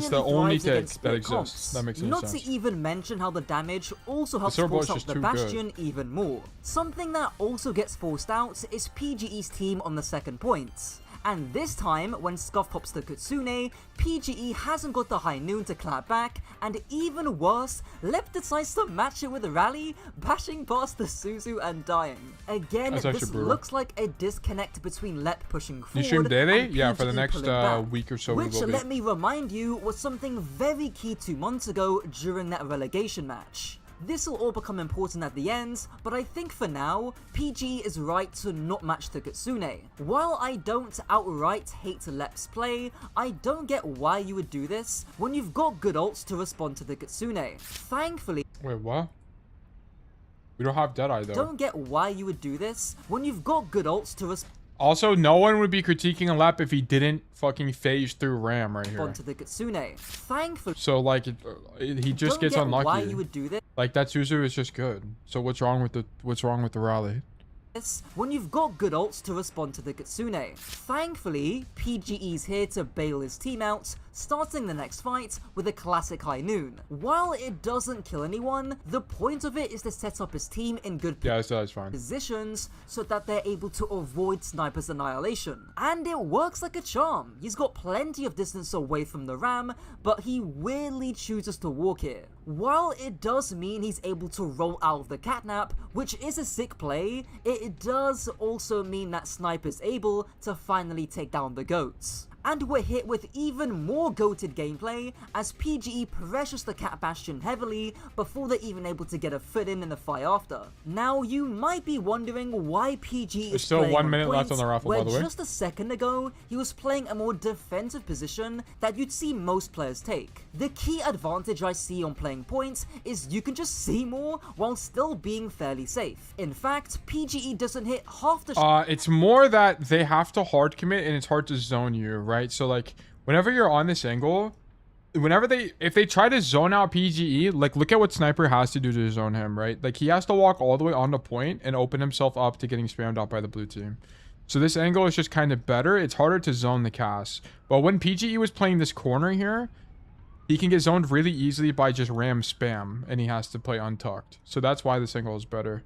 Speaker 1: the only take that exists. That makes any sense.
Speaker 9: Not to even mention how the damage also helps force out the Bastion even more. Something that also gets forced out is PGE's team on the second point. And this time, when Scuff pops the Kitsune, PGE hasn't got the high noon to clap back, and even worse, Lep decides to match it with a rally, bashing past the Suzu and dying. Again, this looks like a disconnect between Lep pushing forward
Speaker 1: you stream daily?
Speaker 9: And
Speaker 1: yeah,
Speaker 9: PGE
Speaker 1: for the next week or so.
Speaker 9: Which, let me remind you, was something very key 2 months ago during that relegation match. This will all become important at the end, but I think for now, PGE is right to not match the Kitsune. While I don't outright hate Lep's play, I don't get why you would do this when you've got good ults to respond to the Kitsune. Thankfully...
Speaker 1: Wait, what? We don't have Deadeye though.
Speaker 9: Don't get why you would do this when you've got good ults to respond.
Speaker 1: Also, no one would be critiquing a Lep if he didn't fucking phase through Ram right here.
Speaker 9: To the Kitsune. Thankfully,
Speaker 1: so like he just gets unlucky.
Speaker 9: Why you would do this?
Speaker 1: Like that Suzu is just good. So what's wrong with the rally?
Speaker 9: When you've got good ults to respond to the Kitsune. Thankfully, PGE's here to bail his team out, starting the next fight with a classic high noon. While it doesn't kill anyone, the point of it is to set up his team in good positions so that they're able to avoid Sniper's annihilation. And it works like a charm. He's got plenty of distance away from the Ram, but he weirdly chooses to walk here. While it does mean he's able to roll out of the catnap, which is a sick play, it does also mean that Sniper's able to finally take down the goats. And we're hit with even more goated gameplay as PGE pressures the Cat Bastion heavily before they're even able to get a foot in the fight after. Now you might be wondering why PGE is
Speaker 1: still 1 minute left on the Raffle, by the way.
Speaker 9: Just a second ago, he was playing a more defensive position that you'd see most players take. The key advantage I see on playing points is you can just see more while still being fairly safe. In fact, PGE doesn't hit half the
Speaker 1: it's more that they have to hard commit and it's hard to zone you, right? So like whenever you're on this angle, if they try to zone out PGE, like look at what Sniper has to do to zone him, right? Like he has to walk all the way on the point and open himself up to getting spammed out by the blue team. So this angle is just kind of better. It's harder to zone the Cass. But when PGE was playing this corner here, he can get zoned really easily by just ram spam, and he has to play untucked. So that's why this angle is better.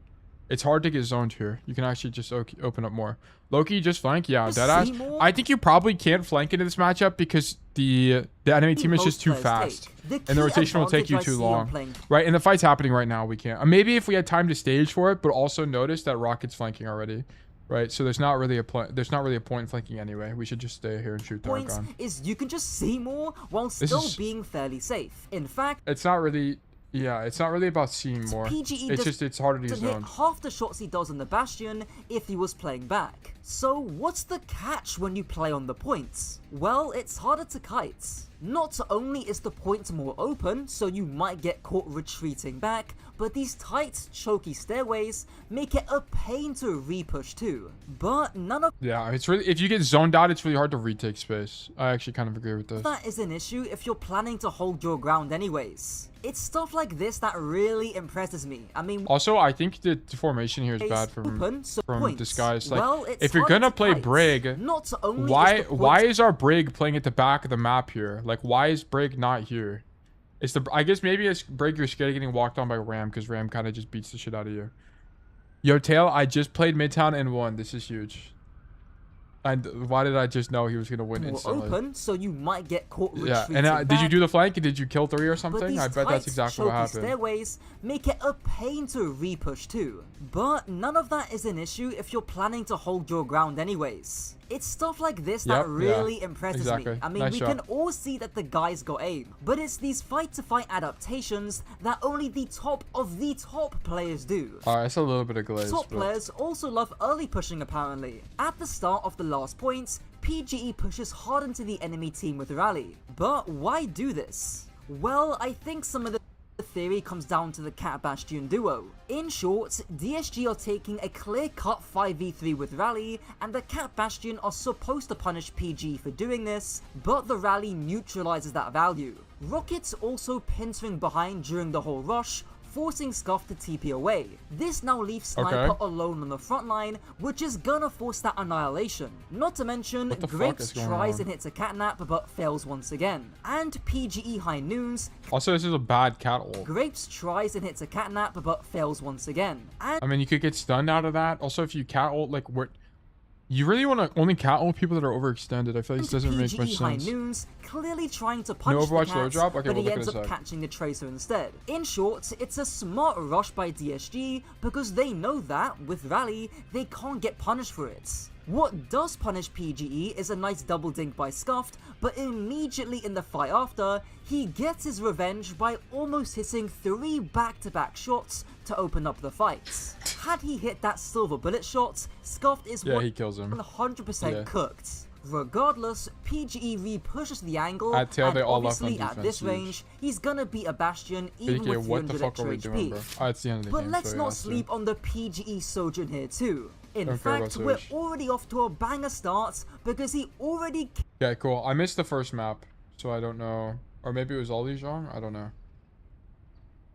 Speaker 1: It's hard to get zoned here. You can actually just open up more. Loki, just flank? Yeah, deadass. I think you probably can't flank into this matchup because the enemy team is just too fast. And the rotation will take you too long. Right, and the fight's happening right now. We can't. Maybe if we had time to stage for it, but also notice that Rocket's flanking already. Right, so there's not really a point in flanking anyway. We should just stay here and shoot the
Speaker 9: point is you can just see more while still being fairly safe. In fact,
Speaker 1: it's not really... Yeah, it's not really about seeing more. It's just, it's harder to get zoned.
Speaker 9: Hit half the shots he does on the Bastion if he was playing back. So what's the catch when you play on the points? Well, it's harder to kite. Not only is the point more open, so you might get caught retreating back, but these tight, choky stairways make it a pain to repush too. But none of...
Speaker 1: Yeah, it's really... If you get zoned out, it's really hard to retake space. I actually kind of agree with this.
Speaker 9: That is an issue if you're planning to hold your ground anyways. It's stuff like this that really impresses me. I mean...
Speaker 1: Also, I think the formation here is bad from Disguise. Like, well, if you're gonna play Brig, why is our Brig playing at the back of the map here? Like, why is Brig not here? It's the... I guess maybe it's Brig you're scared of getting walked on by Ram, because Ram kind of just beats the shit out of you. Yo, Tail, I just played Midtown and won. This is huge. And why did I just know he was going to win instantly?
Speaker 9: Open, so you might get caught retreating
Speaker 1: and did you do the flank? Did you kill 3 or something? I bet that's exactly what happened.
Speaker 9: Stairways make it a pain to repush too. But none of that is an issue if you're planning to hold your ground anyways. It's stuff like this that really impresses me. I mean, we can all see that the guy's got aim, but it's these fight-to-fight adaptations that only the top of the top players do.
Speaker 1: Alright, it's a little bit of glaze.
Speaker 9: Top players also love early pushing apparently. At the start of the last points, PGE pushes hard into the enemy team with Rally. But why do this? Well, I think some of the theory comes down to the Cat Bastion duo. In short, DSG are taking a clear-cut 5v3 with Rally, and the Cat Bastion are supposed to punish PG for doing this, but the Rally neutralizes that value. Rocket's also pintering behind during the whole rush, forcing Scuff to TP away. This now leaves Sniper alone on the front line, which is gonna force that annihilation. Not to mention, Grapes tries and hits a catnap but fails once again. And PGE High Noons...
Speaker 1: Also, this is a bad cat ult.
Speaker 9: Grapes tries and hits a catnap but fails once again. And
Speaker 1: I mean, you could get stunned out of that. Also, if you cat ult, like, you really want to only cat ult people that are overextended. I feel like this doesn't make much sense.
Speaker 9: Noons clearly trying to punch the cat, but he ends up catching the Tracer instead. In short, it's a smart rush by DSG because they know that, with Rally, they can't get punished for it. What does punish PGE is a nice double dink by Scuffed, but immediately in the fight after, he gets his revenge by almost hitting 3 back-to-back shots to open up the fight. Had he hit that silver bullet shot, Scuffed is
Speaker 1: he kills him.
Speaker 9: 100% cooked. Regardless, PGE re-pushes the angle,
Speaker 1: at tail,
Speaker 9: and
Speaker 1: they all
Speaker 9: obviously
Speaker 1: left on
Speaker 9: at this range, he's gonna beat a Bastion even
Speaker 1: BK,
Speaker 9: with 300 extra HP.
Speaker 1: It's the end of the
Speaker 9: but
Speaker 1: game,
Speaker 9: let's not sleep on the PGE Sojourn here too. In fact, we're already off to a banger start because he already...
Speaker 1: Yeah, cool. I missed the first map, so I don't know. Or maybe it was all these wrong? I don't know.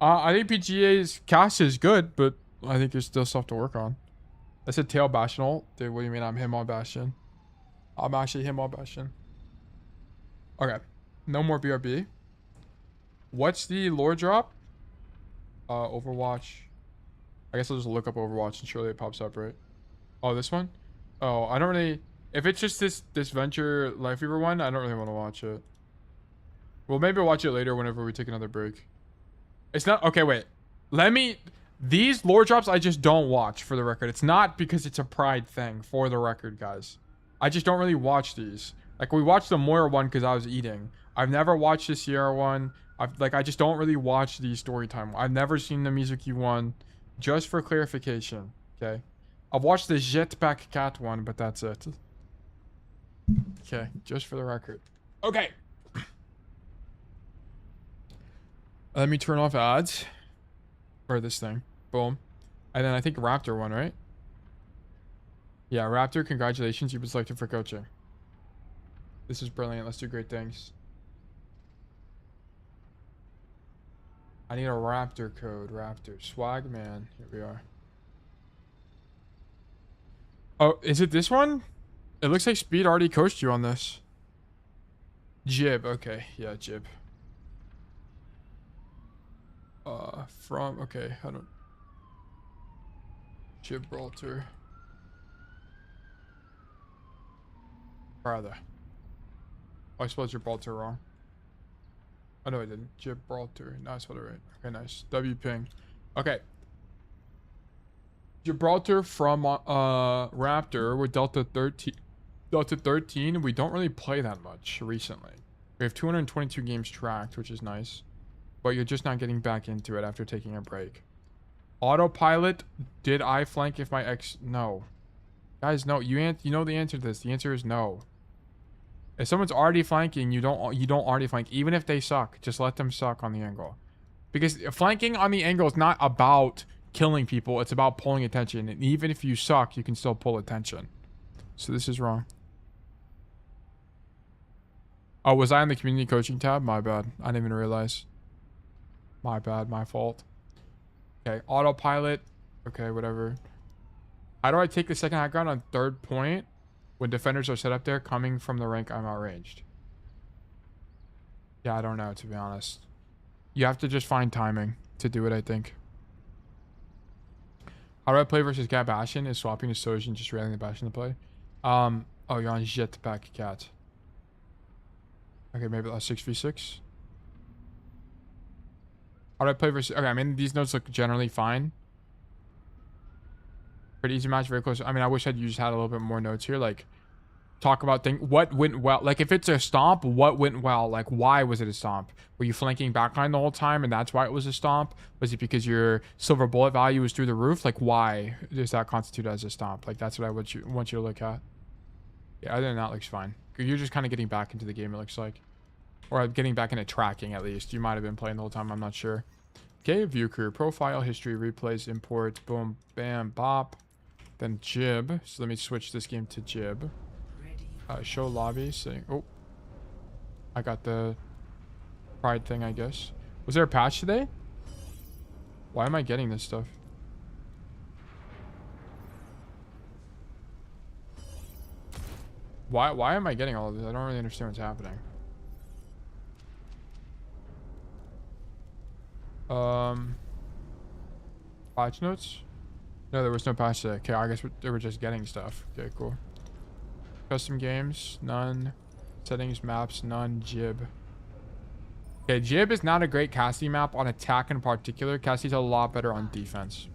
Speaker 1: I think PGA's cast is good, but I think there's still stuff to work on. I said tail Bastion ult. Dude, what do you mean I'm him on Bastion? I'm actually him on Bastion. Okay. No more BRB. What's the lore drop? Overwatch. I guess I'll just look up Overwatch and surely it pops up, right? Oh, this one? Oh, I don't really... If it's just this Venture Life Weaver one, I don't really want to watch it. Well, maybe I'll watch it later whenever we take another break. It's not... Okay, wait. Let me... These lore drops I just don't watch, for the record. It's not because it's a pride thing, for the record, guys. I just don't really watch these. Like, we watched the Moira one because I was eating. I've never watched the Sierra one. I just don't really watch these story time. I've never seen the Mizuki one. Just for clarification, okay? I've watched the Jetpack Cat one, but that's it. Okay, just for the record. Okay. Let me turn off ads. Or this thing. Boom. And then I think Raptor one, right? Yeah, Raptor, congratulations. You've been selected for coaching. This is brilliant. Let's do great things. I need a Raptor code. Raptor. Swag man. Here we are. Oh, is it this one? It looks like Speed already coached you on this. Jib. Okay. Yeah, Jib. Okay, I don't. Gibraltar. Rather. Oh, I spelled Gibraltar wrong. Oh no, I didn't. Gibraltar. No, I spelled it right. Okay, nice. W ping. Okay. Gibraltar from Raptor. We're Delta 13. Delta 13. We don't really play that much recently. We have 222 games tracked, which is nice. But you're just not getting back into it after taking a break. Autopilot. Did I flank if my ex? No. Guys, no. You know the answer to this. The answer is no. If someone's already flanking, you don't already flank. Even if they suck, just let them suck on the angle. Because flanking on the angle is not about killing people. It's about pulling attention. And even if you suck, you can still pull attention. So this is wrong. Oh, was I on the community coaching tab? My bad. I didn't even realize. My bad. My fault. Okay. Autopilot. Okay, whatever. How do I take the second high ground on third point? When defenders are set up there, coming from the rank, I'm outranged. Yeah, I don't know, to be honest. You have to just find timing to do it, I think. How do I play versus Cat Bastion? Is swapping to Sojin just railing the Bastion to play? Oh, you're on Jetpack Cat. Okay, maybe that's 6v6. How do I play versus... Okay, I mean, these notes look generally fine. Pretty easy match, very close. I mean, I wish you just had a little bit more notes here. Like, talk about what went well. Like, if it's a stomp, what went well? Like, why was it a stomp? Were you flanking backline the whole time and that's why it was a stomp? Was it because your silver bullet value was through the roof? Like, why does that constitute as a stomp? Like, that's what I want you to look at. Yeah, other than that, looks fine. You're just kind of getting back into the game, it looks like. Or getting back into tracking, at least. You might have been playing the whole time, I'm not sure. Okay, view career profile, history, replays, imports, boom, bam, bop. Then Jib. So let me switch this game to Jib. Show lobby. Saying, oh, I got the pride thing, I guess. Was there a patch today? Why am I getting this stuff? Why am I getting all of this? I don't really understand what's happening. Patch notes? No, there was no patch today. Okay, I guess they were just getting stuff. Okay, cool. Custom games, none. Settings, maps, none. Jib. Okay, Jib is not a great Cassidy map on attack in particular. Cassidy's a lot better on defense.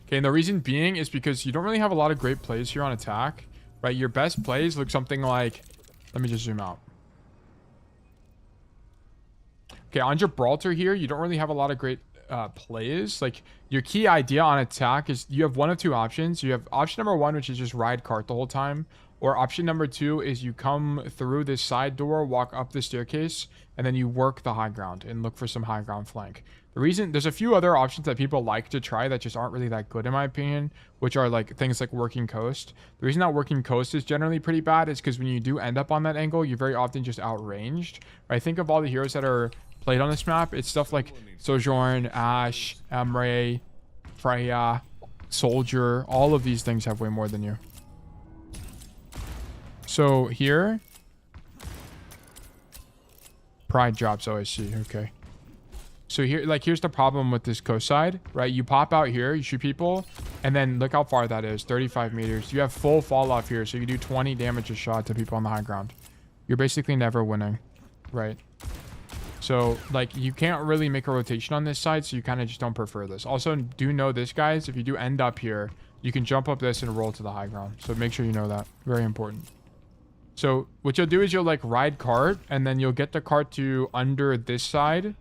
Speaker 1: Okay, and the reason being is because you don't really have a lot of great plays here on attack, right? Your best plays look something like... Let me just zoom out. Okay, on Gibraltar here, you don't really have a lot of great plays. Like, your key idea on attack is you have one of two options. You have option number one, which is just ride cart the whole time. Or option number two is you come through this side door, walk up the staircase, and then you work the high ground and look for some high ground flank. The reason, there's a few other options that people like to try that just aren't really that good in my opinion, which are like things like working coast. The reason that working coast is generally pretty bad is because when you do end up on that angle, you're very often just outranged. Right? Think of all the heroes that are played on this map. It's stuff like Sojourn, Ashe, Emre, Freya, Soldier. All of these things have way more than you. So here, pride drops OSC. Okay. So here, like, here's the problem with this coast side, right? You pop out here, you shoot people, and then look how far that is, 35 meters. You have full fall off here, so you do 20 damage a shot to people on the high ground. You're basically never winning, right? So, like, you can't really make a rotation on this side, so you kind of just don't prefer this. Also, do know this, guys. If you do end up here, you can jump up this and roll to the high ground. So make sure you know that. Very important. So what you'll do is you'll, like, ride cart, and then you'll get the cart to under this side,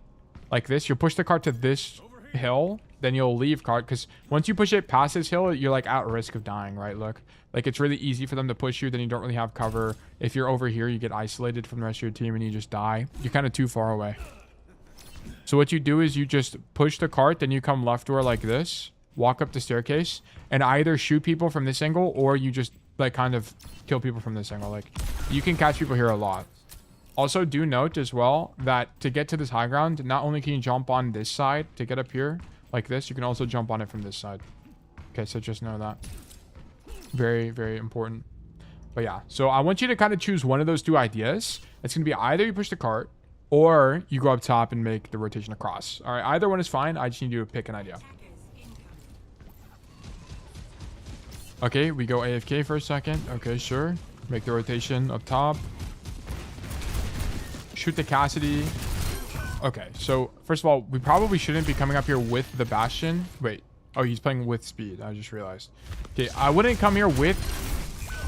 Speaker 1: like this. You'll push the cart to this hill, then you'll leave cart, because once you push it past this hill, you're, like, at risk of dying, right? Look. Like, it's really easy for them to push you, then you don't really have cover. If you're over here, you get isolated from the rest of your team and you just die. You're kind of too far away. So what you do is you just push the cart, then you come left door like this, walk up the staircase, and either shoot people from this angle, or you just, like, kind of kill people from this angle. Like, you can catch people here a lot. Also, do note as well that to get to this high ground, not only can you jump on this side to get up here like this, you can also jump on it from this side. Okay, so just know that. Very, very important. But yeah, so I want you to kind of choose one of those two ideas. It's going to be either you push the cart, or you go up top and make the rotation across. All right, either one is fine. I just need you to pick an idea. Okay, we go AFK for a second. Okay, sure. Make the rotation up top. Shoot the Cassidy. Okay, so first of all, we probably shouldn't be coming up here with the Bastion. Wait. Oh, he's playing with speed. I just realized. Okay, I wouldn't come here with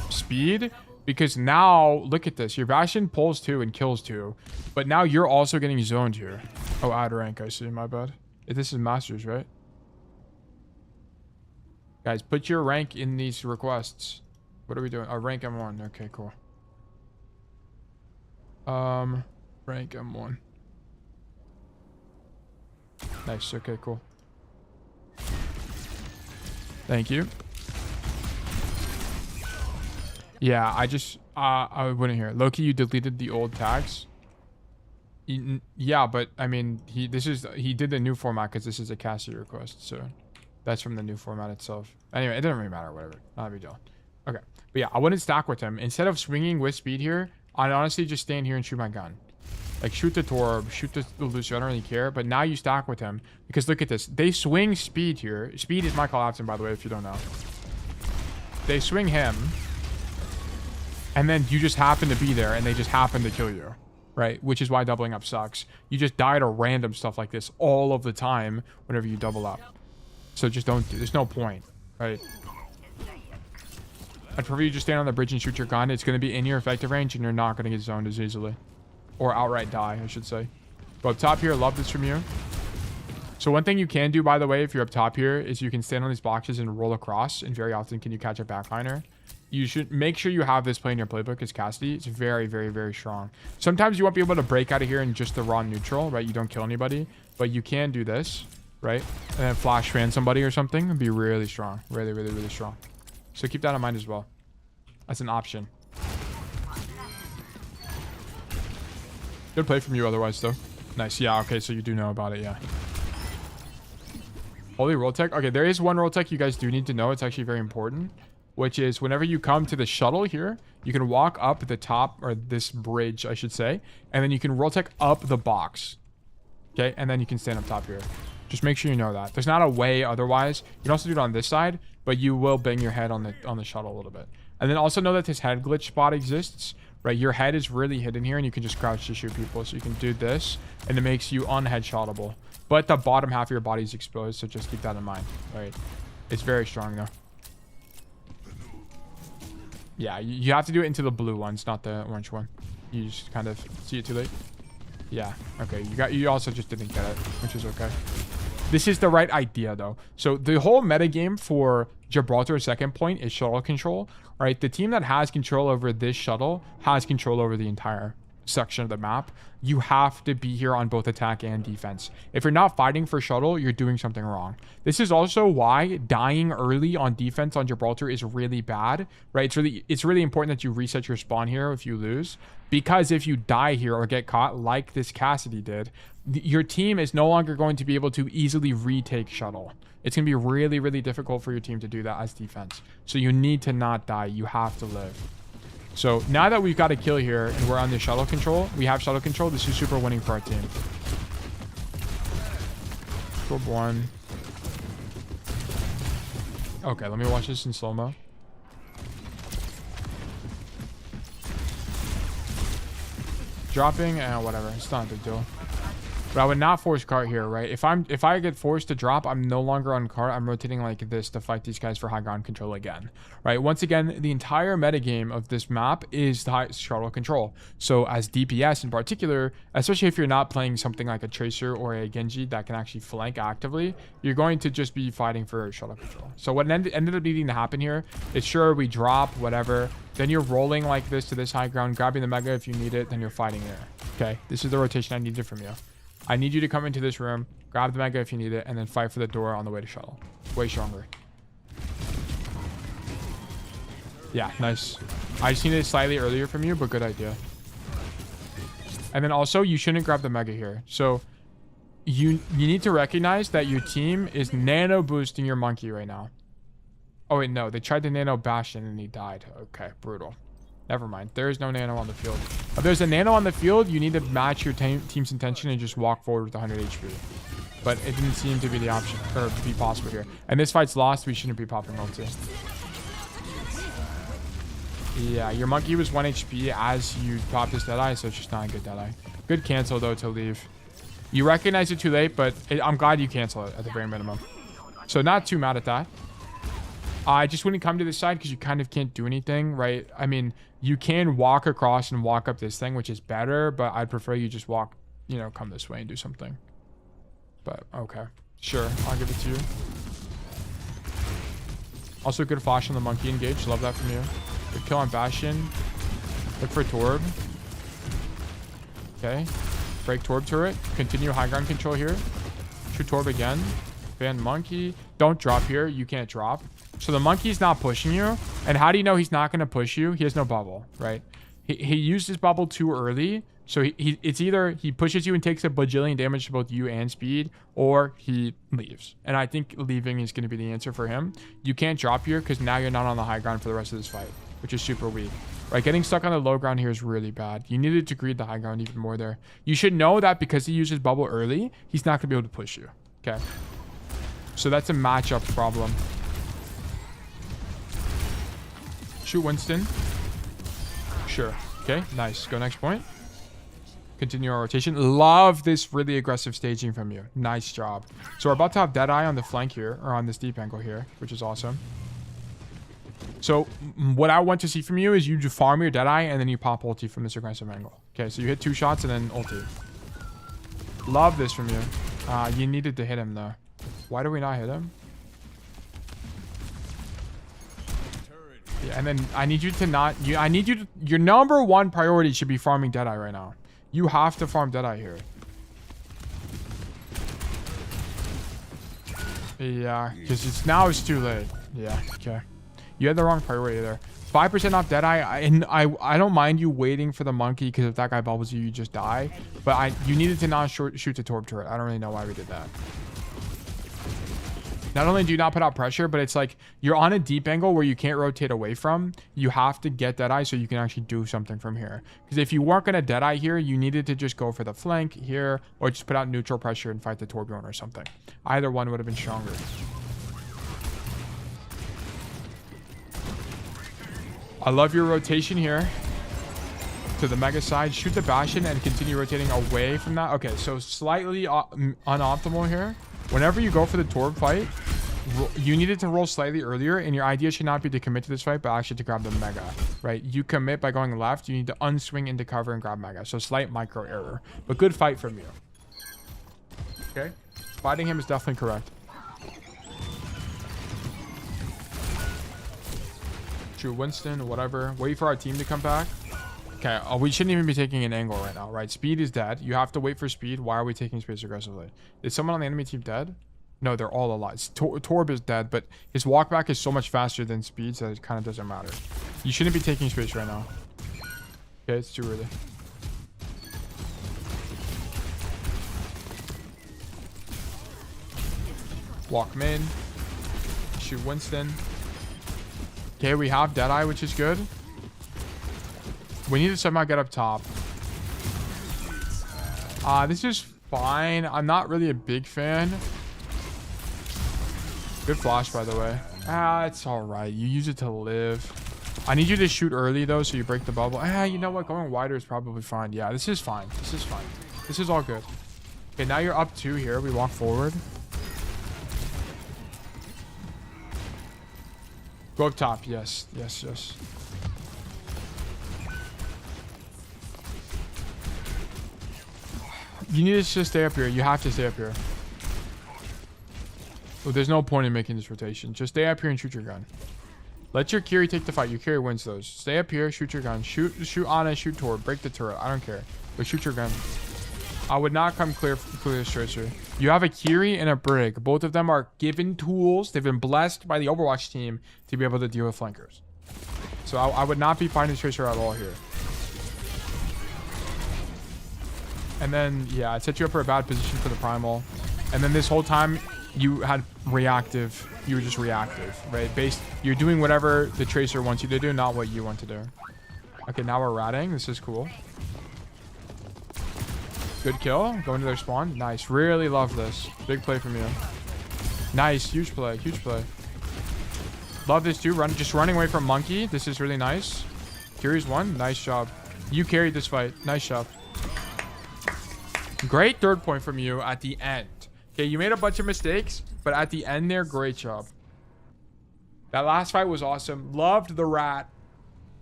Speaker 1: speed because now, look at this. Your Bastion pulls 2 and kills 2. But now you're also getting zoned here. Oh, add rank. I see. My bad. This is Masters, right? Guys, put your rank in these requests. What are we doing? Oh, rank M1. Okay, cool. Rank M1. Nice. Okay, cool. Thank you. Yeah, I wouldn't hear. Loki, you deleted the old tags. Yeah, but I mean, he did the new format because this is a Cassidy request, so that's from the new format itself. Anyway, it doesn't really matter. Whatever. Not a big deal. Okay, but yeah, I wouldn't stack with him. Instead of swinging with speed here, I'd honestly just stand here and shoot my gun. Like, shoot the Torb, shoot the Lucio, I don't really care. But now you stack with him. Because look at this. They swing speed here. Speed is my collapsing, by the way, if you don't know. They swing him. And then you just happen to be there, and they just happen to kill you. Right? Which is why doubling up sucks. You just die to random stuff like this all of the time whenever you double up. So just don't do. There's no point. Right? I'd prefer you just stand on the bridge and shoot your gun. It's going to be in your effective range, and you're not going to get zoned as easily. Or outright die, I should say. Go up top here. Love this from you. So one thing you can do, by the way, if you're up top here, is you can stand on these boxes and roll across. And very often can you catch a backliner. You should make sure you have this play in your playbook as Cassidy. It's very, very, very strong. Sometimes you won't be able to break out of here in just the raw neutral, right? You don't kill anybody. But you can do this, right? And then flash fan somebody or something. It'd be really strong. Really, really, really strong. So keep that in mind as well. That's an option. Good play from you otherwise, though. Nice. Yeah, okay, so you do know about it, yeah. Holy roll tech. Okay, there is one roll tech you guys do need to know. It's actually very important, which is whenever you come to the shuttle here, you can walk up the top, or this bridge, I should say, and then you can roll tech up the box. Okay, and then you can stand up top here. Just make sure you know that. There's not a way otherwise. You can also do it on this side, but you will bang your head on the shuttle a little bit. And then also know that this head glitch spot exists. Right, your head is really hidden here, and you can just crouch to shoot people. So you can do this, and it makes you unheadshotable. But the bottom half of your body is exposed, so just keep that in mind. Right, it's very strong though. Yeah, you have to do it into the blue ones, not the orange one. You just kind of see it too late. Yeah, okay. You also just didn't get it, which is okay. This is the right idea though. So the whole meta game for Gibraltar's second point is shuttle control. Right, the team that has control over this shuttle has control over the entire section of the map. You have to be here on both attack and defense. If you're not fighting for shuttle, you're doing something wrong. This is also why dying early on defense on Gibraltar is really bad, right? It's really important that you reset your spawn here if you lose, because if you die here or get caught like this Cassidy did, your team is no longer going to be able to easily retake shuttle. It's going to be really, really difficult for your team to do that as defense. So you need to not die. You have to live. So now that we've got a kill here and we're on the shuttle control, we have shuttle control. This is super winning for our team. Probe 1. Okay, let me watch this in slow-mo. Dropping and whatever. It's not a big deal. But I would not force cart here, right? If I get forced to drop, I'm no longer on cart. I'm rotating like this to fight these guys for high ground control again, right? Once again, the entire metagame of this map is the high shuttle control. So as DPS in particular, especially if you're not playing something like a Tracer or a Genji that can actually flank actively, you're going to just be fighting for shuttle control. So what ended up needing to happen here is, sure, we drop, whatever. Then you're rolling like this to this high ground, grabbing the mega if you need it, then you're fighting there. Okay, this is the rotation I needed from you. I need you to come into this room, grab the mega if you need it, and then fight for the door on the way to shuttle. Way stronger. Yeah, nice. I just needed it slightly earlier from you, but good idea. And then also, you shouldn't grab the mega here. So you need to recognize that your team is nano boosting your monkey right now. Oh wait, no, they tried to nano Bastion and he died. Okay, brutal. Never mind. There is no nano on the field. If there's a nano on the field, you need to match your team's intention and just walk forward with 100 HP. But it didn't seem to be the option, or be possible here. And this fight's lost. We shouldn't be popping ulti. Yeah, your monkey was 1 HP as you popped this Deadeye, so it's just not a good Deadeye. Good cancel, though, to leave. You recognize it too late, but I'm glad you cancel it at the very minimum. So not too mad at that. I just wouldn't come to this side because you kind of can't do anything, right? I mean, you can walk across and walk up this thing, which is better, but I'd prefer you just walk, you know, come this way and do something. But, okay. Sure, I'll give it to you. Also, good flash on the monkey engage. Love that from you. Good kill on Bastion. Look for Torb. Okay. Break Torb turret. Continue high ground control here. Shoot Torb again. Ban monkey. Don't drop here. You can't drop. So the monkey's not pushing you. And how do you know he's not going to push you? He has no bubble, right? He used his bubble too early. So it's either he pushes you and takes a bajillion damage to both you and speed, or he leaves. And I think leaving is going to be the answer for him. You can't drop here because now you're not on the high ground for the rest of this fight, which is super weak. Right, getting stuck on the low ground here is really bad. You needed to greed the high ground even more there. You should know that because he uses bubble early, he's not going to be able to push you. Okay. So that's a matchup problem. Shoot Winston. Sure. Okay, nice. Go next point. Continue our rotation. Love this really aggressive staging from you. Nice job. So we're about to have Deadeye on the flank here, or on this deep angle here, which is awesome. So what I want to see from you is you just farm your Deadeye and then you pop ulti from this aggressive angle. Okay, so you hit 2 shots and then ulti. Love this from you. You needed to hit him though. Why do we not hit him? Yeah, and then I need you to not... I need you to... Your number 1 priority should be farming Deadeye right now. You have to farm Deadeye here. Yeah, because it's too late. Yeah, okay. You had the wrong priority there. 5% off Deadeye, and I don't mind you waiting for the monkey because if that guy bubbles you, you just die. But you needed to not shoot the Torb turret. I don't really know why we did that. Not only do you not put out pressure, but it's like you're on a deep angle where you can't rotate away from. You have to get Deadeye so you can actually do something from here. Because if you weren't going to Deadeye here, you needed to just go for the flank here or just put out neutral pressure and fight the Torbjorn or something. Either one would have been stronger. I love your rotation here to the mega side. Shoot the Bastion and continue rotating away from that. Okay, so slightly unoptimal here. Whenever you go for the Torb fight, you needed to roll slightly earlier, and your idea should not be to commit to this fight, but actually to grab the mega, right? You commit by going left. You need to unswing into cover and grab mega. So slight micro error, but good fight from you. Okay, fighting him is definitely correct. Shoot Winston, whatever. Wait for our team to come back. Okay, we shouldn't even be taking an angle right now, right? Speed is dead. You have to wait for speed. Why are we taking space aggressively? Is someone on the enemy team dead? No, they're all alive. Torb is dead, but his walk back is so much faster than speed, so it kind of doesn't matter. You shouldn't be taking space right now. Okay, it's too early. Walk him in. Shoot Winston. Okay, we have Deadeye, which is good. We need to somehow get up top. This is fine. I'm not really a big fan. Good flash, by the way. It's all right. You use it to live. I need you to shoot early, though, so you break the bubble. You know what? Going wider is probably fine. Yeah, this is fine. This is fine. This is all good. Okay, now you're up 2 here. We walk forward. Go up top. Yes. Yes, yes. You need to just stay up here. You have to stay up here. Well, there's no point in making this rotation. Just stay up here and shoot your gun. Let your Kiri take the fight. Your Kiri wins those. Stay up here. Shoot your gun. Shoot Ana. Shoot Torb. Break the turret. I don't care. But shoot your gun. I would not come clear this tracer. You have a Kiri and a Brig. Both of them are given tools. They've been blessed by the Overwatch team to be able to deal with flankers. So I would not be fighting this tracer at all here. And then, yeah, it set you up for a bad position for the primal. And then this whole time, you had reactive. You were just reactive, right? You're doing whatever the tracer wants you to do, not what you want to do. Okay, now we're ratting. This is cool. Good kill. Going to their spawn. Nice. Really love this. Big play from you. Nice. Huge play. Huge play. Love this too. Just running away from Monkey. This is really nice. Carries one. Nice job. You carried this fight. Nice job. Great third point from you at the end. Okay, you made a bunch of mistakes, but at the end there, great job. That last fight was awesome. Loved the rat.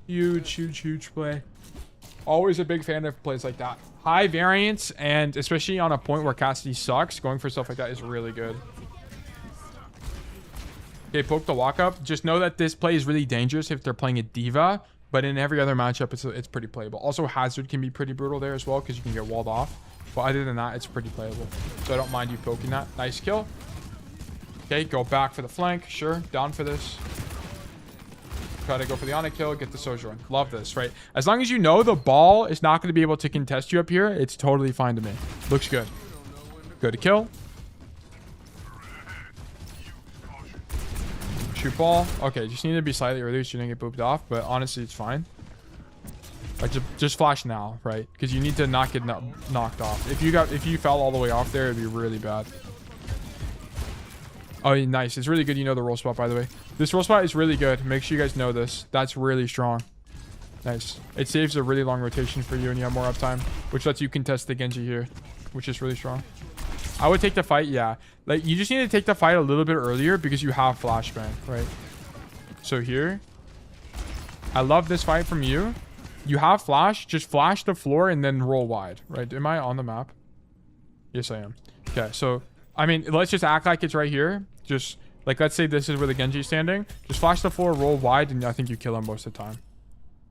Speaker 1: Huge, huge, huge play. Always a big fan of plays like that. High variance, and especially on a point where Cassidy sucks, going for stuff like that is really good. Okay, poke the walk up. Just know that this play is really dangerous if they're playing a diva, but in every other matchup, it's pretty playable. Also, Hazard can be pretty brutal there as well because you can get walled off. But other than that, it's pretty playable. So I don't mind you poking that. Nice kill. Okay, go back for the flank. Sure, down for this. Try to go for the on kill, get the Sojourn. Love this, right? As long as you know the ball is not going to be able to contest you up here, it's totally fine to me. Looks good. Good kill. Shoot ball. Okay, just need to be slightly earlier so you don't get booped off, but honestly, it's fine. Like just flash now, right? Because you need to not get knocked off. If you fell all the way off there, it'd be really bad. Oh, nice. It's really good you know the roll spot, by the way. This roll spot is really good. Make sure you guys know this. That's really strong. Nice. It saves a really long rotation for you and you have more uptime, which lets you contest the Genji here, which is really strong. I would take the fight, yeah. Like, you just need to take the fight a little bit earlier because you have flashbang, right? So here, I love this fight from you. You have flash. Just flash the floor and then roll wide, right? Am I on the map? Yes, I am. Okay, so, I mean, let's just act like it's right here. Just, like, let's say this is where the Genji's standing. Just flash the floor, roll wide, and I think you kill him most of the time.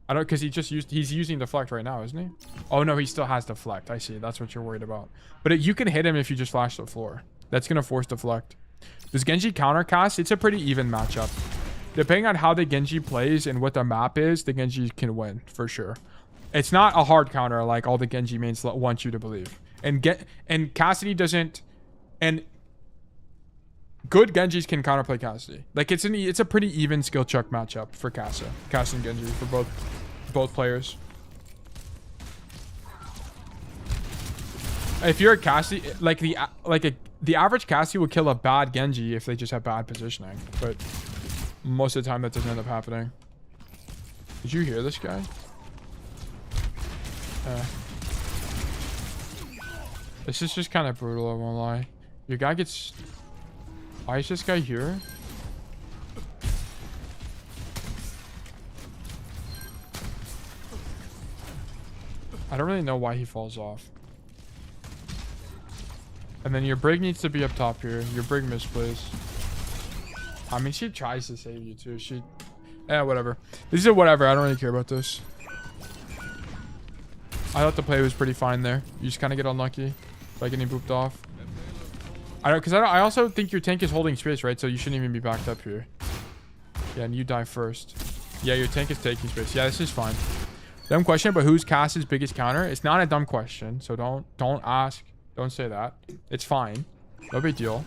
Speaker 1: I don't, because he's using deflect right now, isn't he? Oh, no, he still has deflect. I see. That's what you're worried about. But you can hit him if you just flash the floor. That's going to force deflect. Does Genji countercast? It's a pretty even matchup. Depending on how the Genji plays and what the map is, the Genji can win, for sure. It's not a hard counter like all the Genji mains want you to believe. And Cassidy doesn't... And good Genjis can counterplay Cassidy. Like, it's a pretty even skill check matchup for Cassie and Genji, for both players. If you're a Cassidy, the average Cassidy would kill a bad Genji if they just have bad positioning. But most of the time that doesn't end up happening. Did you hear this guy? This is just kind of brutal, I won't lie. Your guy gets... Why is this guy here? I don't really know why he falls off. And then your Brig needs to be up top here. Your Brig misplays. I mean, she tries to save you too. Whatever. This is a whatever. I don't really care about this. I thought the play was pretty fine there. You just kind of get unlucky by getting booped off. I also think your tank is holding space, right? So you shouldn't even be backed up here. Yeah, and you die first. Yeah, your tank is taking space. Yeah, this is fine. Dumb question, but who's Cass's biggest counter? It's not a dumb question, so don't ask. Don't say that. It's fine. No big deal.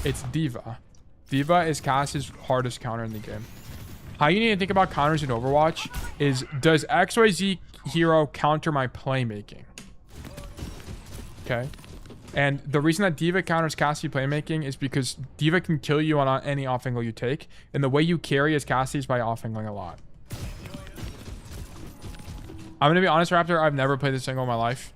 Speaker 1: It's Diva. Diva is Cass's hardest counter in the game. How you need to think about counters in Overwatch is, does XYZ hero counter my playmaking? Okay. And the reason that Diva counters Cassidy playmaking is because Diva can kill you on any off angle you take. And the way you carry as Cassidy is by off angling a lot. I'm going to be honest, Raptor, I've never played this angle in my life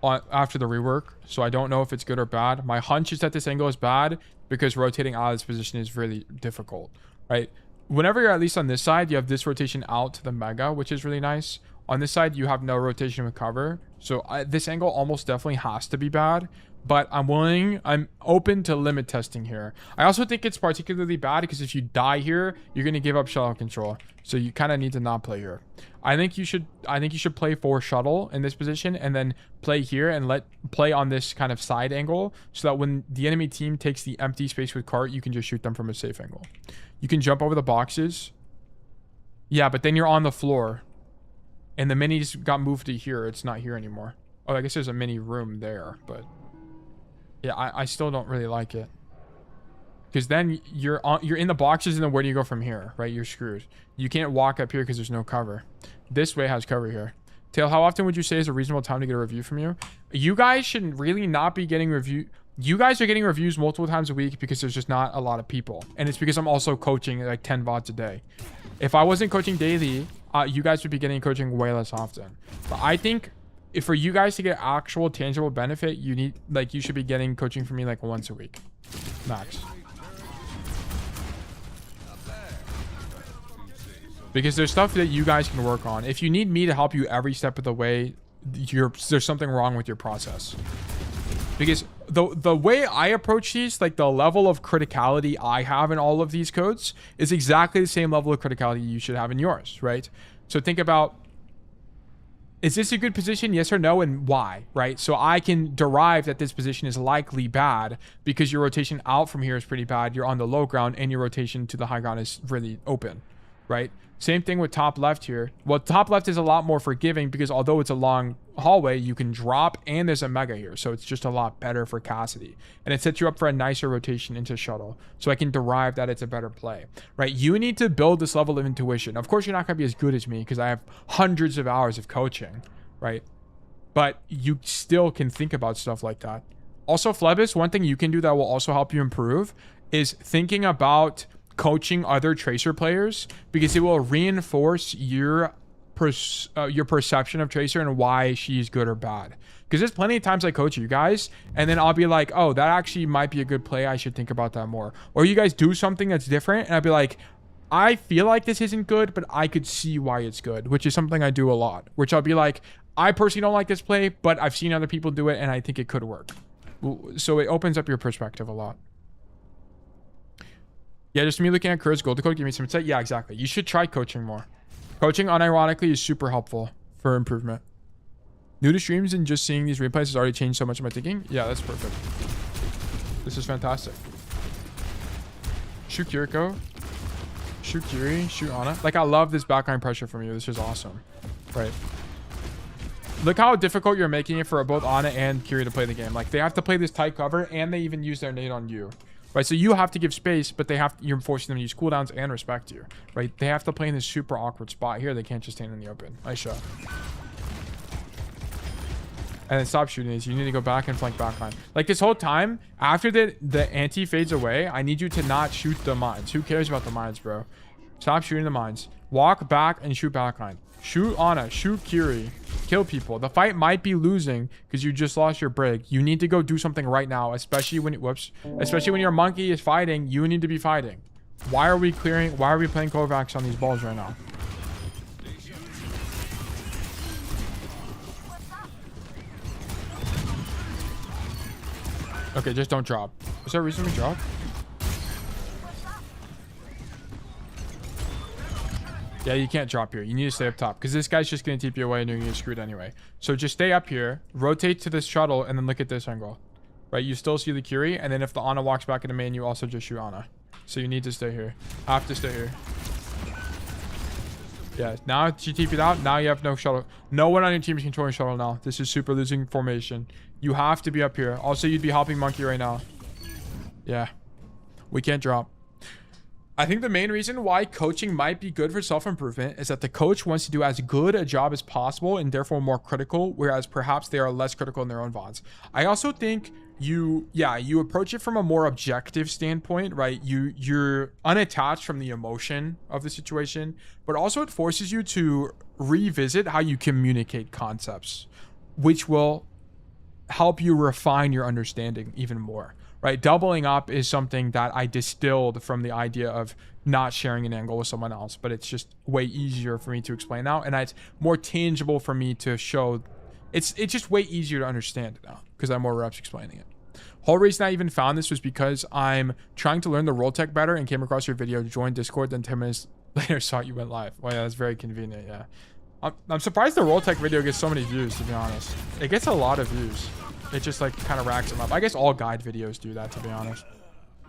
Speaker 1: after the rework. So I don't know if it's good or bad. My hunch is that this angle is bad because rotating out of this position is really difficult, right? Whenever you're at least on this side, you have this rotation out to the Mega, which is really nice. On this side, you have no rotation with cover. So this angle almost definitely has to be bad. But I'm open to limit testing here. I also think it's particularly bad because if you die here, you're going to give up shuttle control. So you kind of need to not play here. I think you should play for shuttle in this position and then play here and play on this kind of side angle so that when the enemy team takes the empty space with cart, you can just shoot them from a safe angle. You can jump over the boxes. Yeah, but then you're on the floor. And the minis got moved to here. It's not here anymore. Oh, I guess there's a mini room there, but... Yeah, I still don't really like it. Because then you're in the boxes, and then where do you go from here, right? You're screwed. You can't walk up here because there's no cover. This way has cover here. Tail, how often would you say is a reasonable time to get a review from you? You guys should really not be getting review. You guys are getting reviews multiple times a week because there's just not a lot of people. And it's because I'm also coaching like 10 VODs a day. If I wasn't coaching daily, you guys would be getting coaching way less often. But I think if for you guys to get actual tangible benefit, you should be getting coaching from me like once a week. Max. Because there's stuff that you guys can work on. If you need me to help you every step of the way, there's something wrong with your process. Because the way I approach these, like the level of criticality I have in all of these codes is exactly the same level of criticality you should have in yours, right? So think about, is this a good position? Yes or no, and why, right? So I can derive that this position is likely bad because your rotation out from here is pretty bad. You're on the low ground and your rotation to the high ground is really open, right? Same thing with top left here. Well, top left is a lot more forgiving because although it's a long hallway, you can drop and there's a mega here. So it's just a lot better for Cassidy. And it sets you up for a nicer rotation into shuttle. So I can derive that it's a better play, right? You need to build this level of intuition. Of course, you're not going to be as good as me because I have hundreds of hours of coaching, right? But you still can think about stuff like that. Also, Flebus, one thing you can do that will also help you improve is thinking about coaching other Tracer players, because it will reinforce your perception of Tracer and why she's good or bad. Because there's plenty of times I coach you guys and then I'll be like, oh, that actually might be a good play, I should think about that more. Or you guys do something that's different and I'll be like, I feel like this isn't good, but I could see why it's good, which is something I do a lot. Which I'll be like, I personally don't like this play, but I've seen other people do it and I think it could work. So it opens up your perspective a lot. Yeah, just me looking at Kurt's gold code, give me some insight. Yeah, exactly. You should try coaching more. Coaching, unironically, is super helpful for improvement. New to streams and just seeing these replays has already changed so much of my thinking. Yeah, that's perfect. This is fantastic. Shoot Kiriko. Shoot Kiri. Shoot Ana. Like, I love this backline pressure from you. This is awesome. Right. Look how difficult you're making it for both Ana and Kiri to play the game. Like, they have to play this tight cover and they even use their nade on you. Right, so you have to give space, but you're forcing them to use cooldowns and respect you. Right, they have to play in this super awkward spot here. They can't just stand in the open. Nice shot. And then stop shooting these. You need to go back and flank backline. Like this whole time, after the anti fades away, I need you to not shoot the mines. Who cares about the mines, bro? Stop shooting the mines. Walk back and shoot backline. Shoot Ana. Shoot Kiri. Kill people. The fight might be losing because you just lost your brig. You need to go do something right now, especially when especially when your monkey is fighting. You need to be fighting. Why are we playing Kovacs on these balls right now? Okay, just don't drop. Is there a reason we drop? Yeah, you can't drop here. You need to stay up top because this guy's just going to TP away and you're going to get screwed anyway. So just stay up here, rotate to this shuttle, and then look at this angle. Right? You still see the Curie, and then if the Ana walks back into main, you also just shoot Ana. So you need to stay here. Have to stay here. Yeah, now she TP'd out. Now you have no shuttle. No one on your team is controlling shuttle now. This is super losing formation. You have to be up here. Also, you'd be helping Monkey right now. Yeah. We can't drop. I think the main reason why coaching might be good for self-improvement is that the coach wants to do as good a job as possible and therefore more critical, whereas perhaps they are less critical in their own VODs. I also think you approach it from a more objective standpoint, right? You're unattached from the emotion of the situation, but also it forces you to revisit how you communicate concepts, which will help you refine your understanding even more. Right, doubling up is something that I distilled from the idea of not sharing an angle with someone else, but it's just way easier for me to explain now, and it's more tangible for me to show. It's just way easier to understand now because I have more reps explaining it. Whole reason I even found this was because I'm trying to learn the role tech better and came across your video, joined Discord, then 10 minutes later saw you went live. Well, yeah, that's very convenient. Yeah, I'm surprised the role tech video gets so many views. To be honest, it gets a lot of views. It just like kind of racks them up. I guess all guide videos do that, to be honest.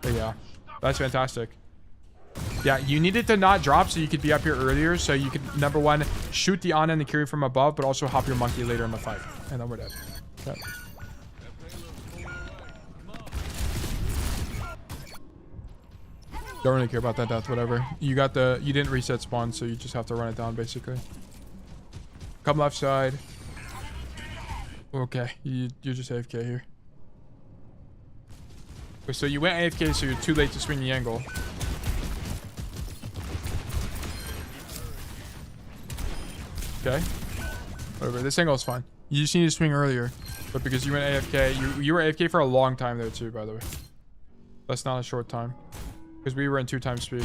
Speaker 1: But yeah, that's fantastic. Yeah, you needed to not drop so you could be up here earlier. So you could, number one, shoot the Ana and the Kiri from above, but also hop your monkey later in the fight. And then we're dead. Okay. Don't really care about that death, whatever. You didn't reset spawn, so you just have to run it down, basically. Come left side. Okay, you're just AFK here. Okay, so you went AFK, so you're too late to swing the angle. Okay. Whatever, this angle is fine. You just need to swing earlier. But because you went AFK, you were AFK for a long time there too, by the way. That's not a short time. Because we were in 2x speed.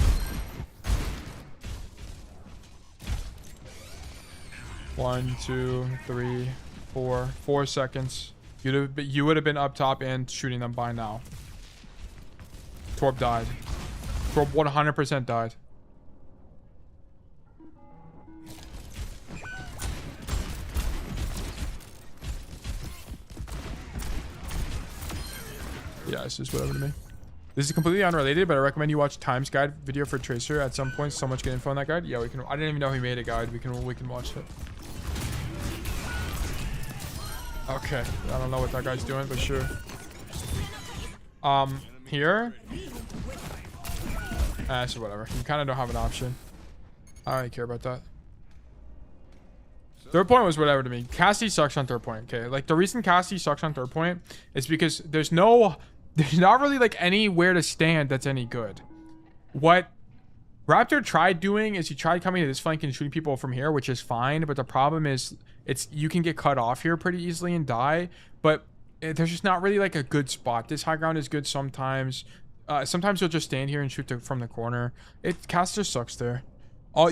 Speaker 1: One, two, three, 4 seconds. You would have been up top and shooting them by now. Torb died. Torb 100% died. Yeah, it's just whatever to me. This is completely unrelated, but I recommend you watch Time's guide video for Tracer. At some point, so much good info on that guide. Yeah, we can. I didn't even know he made a guide. We can watch it. Okay, I don't know what that guy's doing, but sure. Here. So whatever. You kind of don't have an option. I don't really care about that. Third point was whatever to me. Cassidy sucks on third point. Okay, like the reason Cassidy sucks on third point is because there's not really like anywhere to stand that's any good. What Raptor tried doing is he tried coming to this flank and shooting people from here, which is fine, but the problem is you can get cut off here pretty easily and die, but there's just not really like a good spot. This high ground is good sometimes. Sometimes you'll just stand here and shoot from the corner. Cass just sucks there.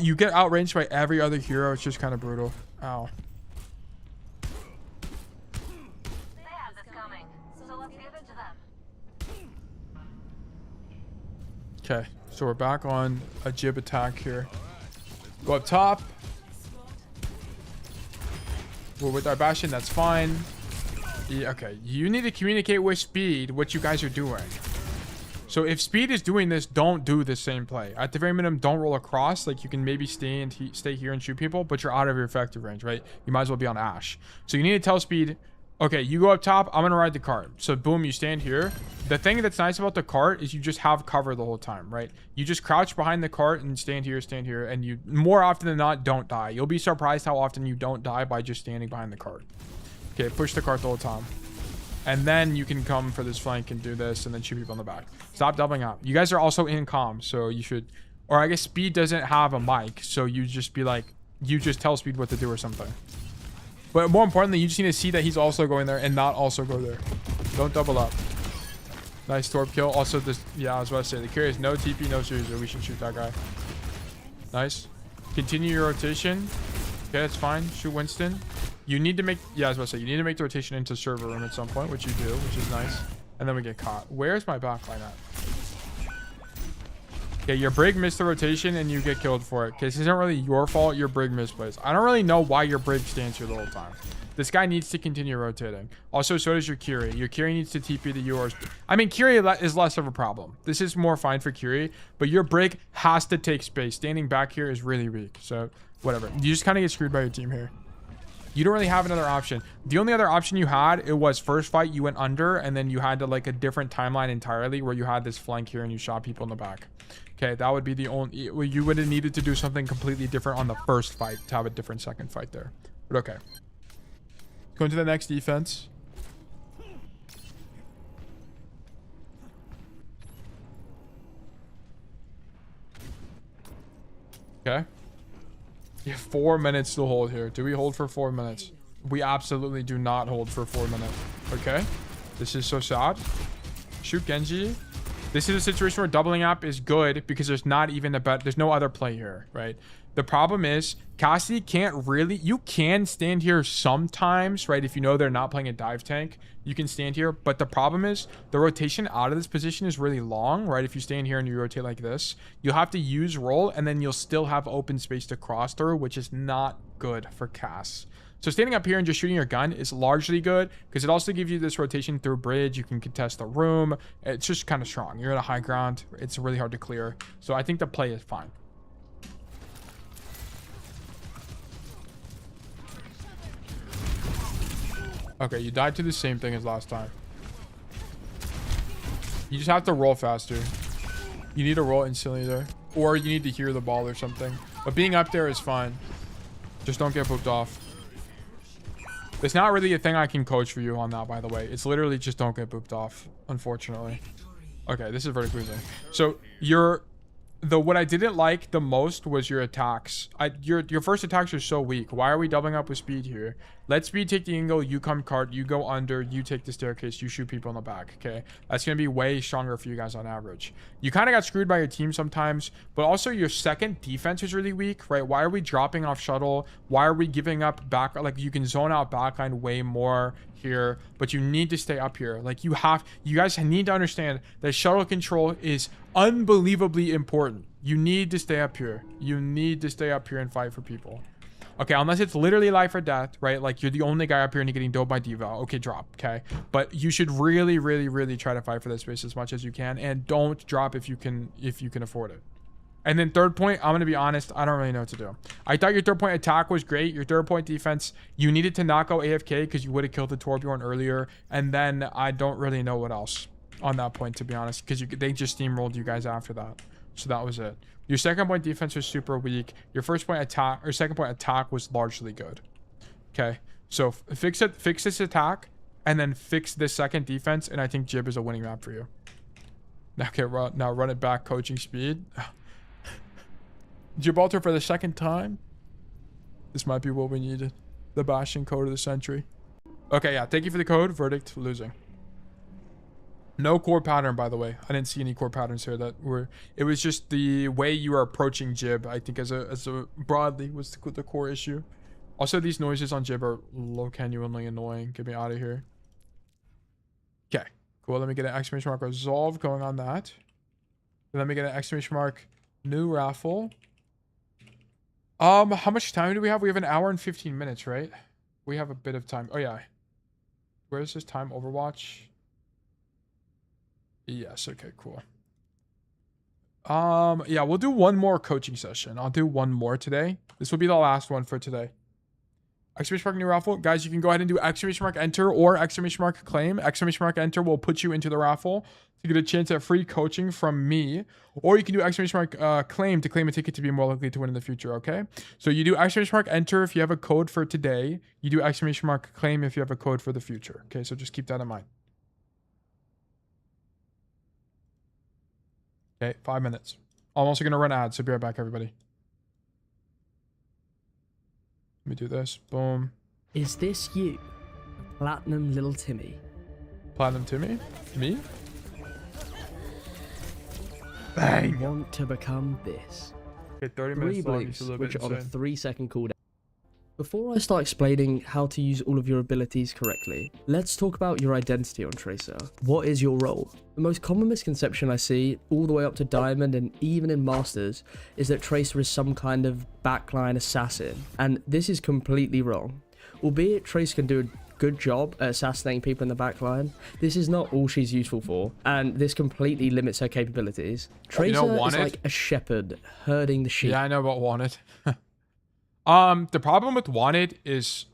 Speaker 1: You get outranged by every other hero. It's just kind of brutal. Ow. Okay, so we're back on a jib attack here. Go up top. We're with our Bastion, that's fine. Yeah, okay, you need to communicate with Speed what you guys are doing. So if Speed is doing this, don't do the same play. At the very minimum, don't roll across. Like you can maybe stay here and shoot people, but you're out of your effective range, right? You might as well be on Ash. So you need to tell Speed, okay, you go up top, I'm gonna ride the cart. So boom, you stand here. The thing that's nice about the cart is you just have cover the whole time, right? You just crouch behind the cart and stand here, and you more often than not don't die. You'll be surprised how often you don't die by just standing behind the cart. Okay, push the cart the whole time. And then you can come for this flank and do this and then shoot people in the back. Stop doubling up. You guys are also in comm, so you should, or I guess Speed doesn't have a mic, so you just be like, you just tell Speed what to do or something. But more importantly, you just need to see that he's also going there and not also go there. Don't double up. Nice Torb kill. Also, this, yeah, I was about to say, the carry is no TP, no series, so we should shoot that guy. Nice. Continue your rotation. Okay, that's fine. Shoot Winston. You need to make, yeah, I was about to say, you need to make the rotation into server room at some point, which you do, which is nice. And then we get caught. Where's my backline at? Okay, your Brig missed the rotation and you get killed for it. Okay, this isn't really your fault. Your Brig misplays. I don't really know why your Brig stands here the whole time. This guy needs to continue rotating. Also, so does your Curie. Your Curie needs to TP the yours. I mean, Curie is less of a problem. This is more fine for Curie, but your Brig has to take space. Standing back here is really weak. So, whatever. You just kind of get screwed by your team here. You don't really have another option. The only other option you had, it was first fight, you went under, and then you had to like a different timeline entirely where you had this flank here and you shot people in the back. Okay, that would be the only, you would have needed to do something completely different on the first fight to have a different second fight there. But okay. Going to the next defense. Okay. You have 4 minutes to hold here. Do we hold for 4 minutes? We absolutely do not hold for 4 minutes. Okay. This is so sad. Shoot Genji. This is a situation where doubling up is good because there's not even a bet. There's no other play here, right? The problem is Cassidy can't really, you can stand here sometimes, right? If you know they're not playing a dive tank, you can stand here. But the problem is the rotation out of this position is really long, right? If you stand here and you rotate like this, you'll have to use roll and then you'll still have open space to cross through, which is not good for Cass. So standing up here and just shooting your gun is largely good because it also gives you this rotation through bridge. You can contest the room. It's just kind of strong. You're at a high ground. It's really hard to clear. So I think the play is fine. Okay, you died to the same thing as last time. You just have to roll faster. You need to roll instantly there. Or you need to hear the ball or something. But being up there is fine. Just don't get booped off. It's not really a thing I can coach for you on that, by the way. It's literally just don't get booped off, unfortunately. Okay, this is vertically losing. So what I didn't like the most was your attacks. Your first attacks are so weak. Why are we doubling up with speed here? Let speed take the angle, you come cart, you go under, you take the staircase, you shoot people in the back, okay? That's going to be way stronger for you guys on average. You kind of got screwed by your team sometimes, but also your second defense is really weak, right? Why are we dropping off shuttle? Why are we giving up back? Like, you can zone out backline way more here, but you need to stay up here. Like, you guys need to understand that shuttle control is unbelievably important. You need to stay up here. You need to stay up here and fight for people. Okay, unless it's literally life or death, right? Like, you're the only guy up here and you're getting doped by Diva. Okay, drop, okay? But you should really, really, really try to fight for this space as much as you can, and don't drop if you can afford it. And then third point, I'm going to be honest, I don't really know what to do. I thought your third point attack was great. Your third point defense, you needed to knock out AFK because you would have killed the Torbjorn earlier. And then I don't really know what else on that point, to be honest, because they just steamrolled you guys after that. So that was it. Your second point defense was super weak. Your first point attack, or second point attack, was largely good. Okay, so fix this attack, and then fix this second defense, and I think Gib is a winning map for you. Okay, now run it back, coaching speed. Gibraltar for the second time. This might be what we needed. The bashing code of the century. Okay, yeah, thank you for the code. Verdict, losing. No core pattern, by the way. I didn't see any core patterns here that were... It was just the way you are approaching Jib, I think, as a broadly was the core issue. Also, these noises on Jib are genuinely annoying. Get me out of here. Okay, cool. Let me get an exclamation mark resolve going on that. And let me get an exclamation mark new raffle. How much time do we have? We have an hour and 15 minutes, right? We have a bit of time. Oh, yeah. Where is this time? Overwatch? Yes, okay, cool. Yeah, we'll do one more coaching session. I'll do one more today. This will be the last one for today. Exclamation mark new raffle. Guys, you can go ahead and do exclamation mark enter or exclamation mark claim. Exclamation mark enter will put you into the raffle to get a chance at free coaching from me. Or you can do exclamation mark claim to claim a ticket to be more likely to win in the future, okay? So you do exclamation mark enter if you have a code for today. You do exclamation mark claim if you have a code for the future. Okay, so just keep that in mind. Okay, 5 minutes. I'm also going to run ads, so be right back, everybody. Let me do this. Boom.
Speaker 13: Is this you? Platinum Little Timmy?
Speaker 1: Platinum Timmy? Me? Bang!
Speaker 13: Want to become this?
Speaker 1: Okay, 30 minutes long.
Speaker 13: Blues, which are on a 3-second cooldown. Before I start explaining how to use all of your abilities correctly, let's talk about your identity on Tracer. What is your role? The most common misconception I see, all the way up to Diamond and even in Masters, is that Tracer is some kind of backline assassin, and this is completely wrong. Albeit Tracer can do a good job at assassinating people in the backline, this is not all she's useful for, and this completely limits her capabilities. Tracer is like a shepherd herding the sheep.
Speaker 1: Yeah, I know about Wanted. The problem with Wanted is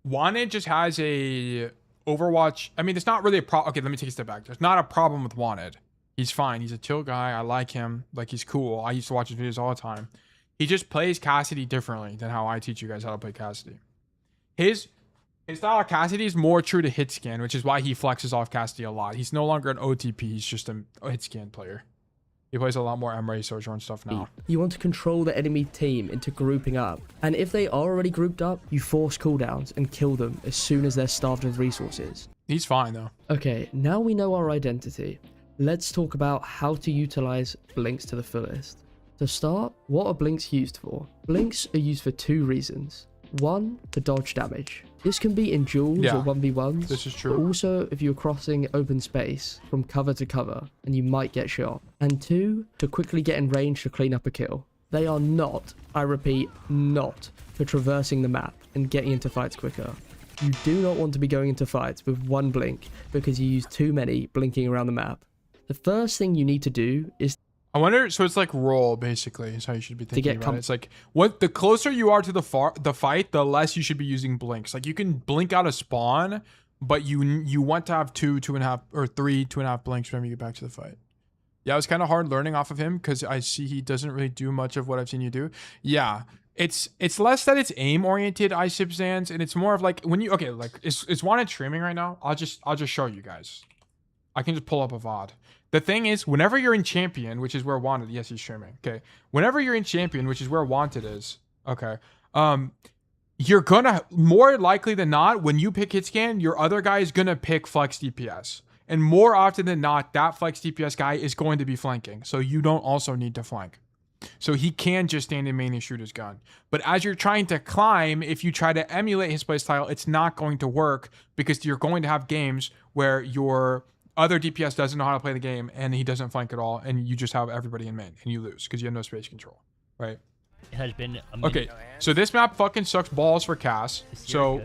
Speaker 1: Wanted just has a Overwatch. I mean, it's not really a problem. Okay, let me take a step back. There's not a problem with Wanted. He's fine. He's a chill guy. I like him. Like, he's cool. I used to watch his videos all the time. He just plays Cassidy differently than how I teach you guys how to play Cassidy. His style of Cassidy is more true to hit scan, which is why he flexes off Cassidy a lot. He's no longer an OTP. He's just a hit scan player. He plays a lot more Emery Sojourn stuff now.
Speaker 13: You want to control the enemy team into grouping up. And if they are already grouped up, you force cooldowns and kill them as soon as they're starved of resources.
Speaker 1: He's fine though.
Speaker 13: Okay, now we know our identity. Let's talk about how to utilize blinks to the fullest. To start, what are blinks used for? Blinks are used for 2 reasons. 1, to dodge damage. This can be in duels or 1v1s.
Speaker 1: This is true.
Speaker 13: But also if you're crossing open space from cover to cover and you might get shot. And 2, to quickly get in range to clean up a kill. They are not, I repeat, not for traversing the map and getting into fights quicker. You do not want to be going into fights with 1 blink because you use too many blinking around the map. The first thing you need to do is...
Speaker 1: I wonder, so it's like roll, basically, is how you should be thinking about it. It's like, the closer you are to the fight, the less you should be using blinks. Like, you can blink out a spawn, but you want to have 2, 2.5, or 3, 2.5 blinks whenever you get back to the fight. Yeah, it was kind of hard learning off of him because I see he doesn't really do much of what I've seen you do. Yeah, it's less that it's aim oriented ISIP Zans, and it's more of like when you like it's Wanted streaming right now. I'll just show you guys. I can just pull up a VOD. The thing is, whenever you're in Champion, which is where Wanted, yes, he's streaming. Okay, whenever you're in Champion, which is where Wanted is. Okay, you're gonna more likely than not when you pick hit scan, your other guy is gonna pick flex DPS. And more often than not, that flex DPS guy is going to be flanking. So you don't also need to flank. So he can just stand in main and shoot his gun. But as you're trying to climb, if you try to emulate his playstyle, it's not going to work because you're going to have games where your other DPS doesn't know how to play the game and he doesn't flank at all. And you just have everybody in main and you lose because you have no space control, right?
Speaker 14: It has been a
Speaker 1: okay, so this map fucking sucks balls for Cass. So,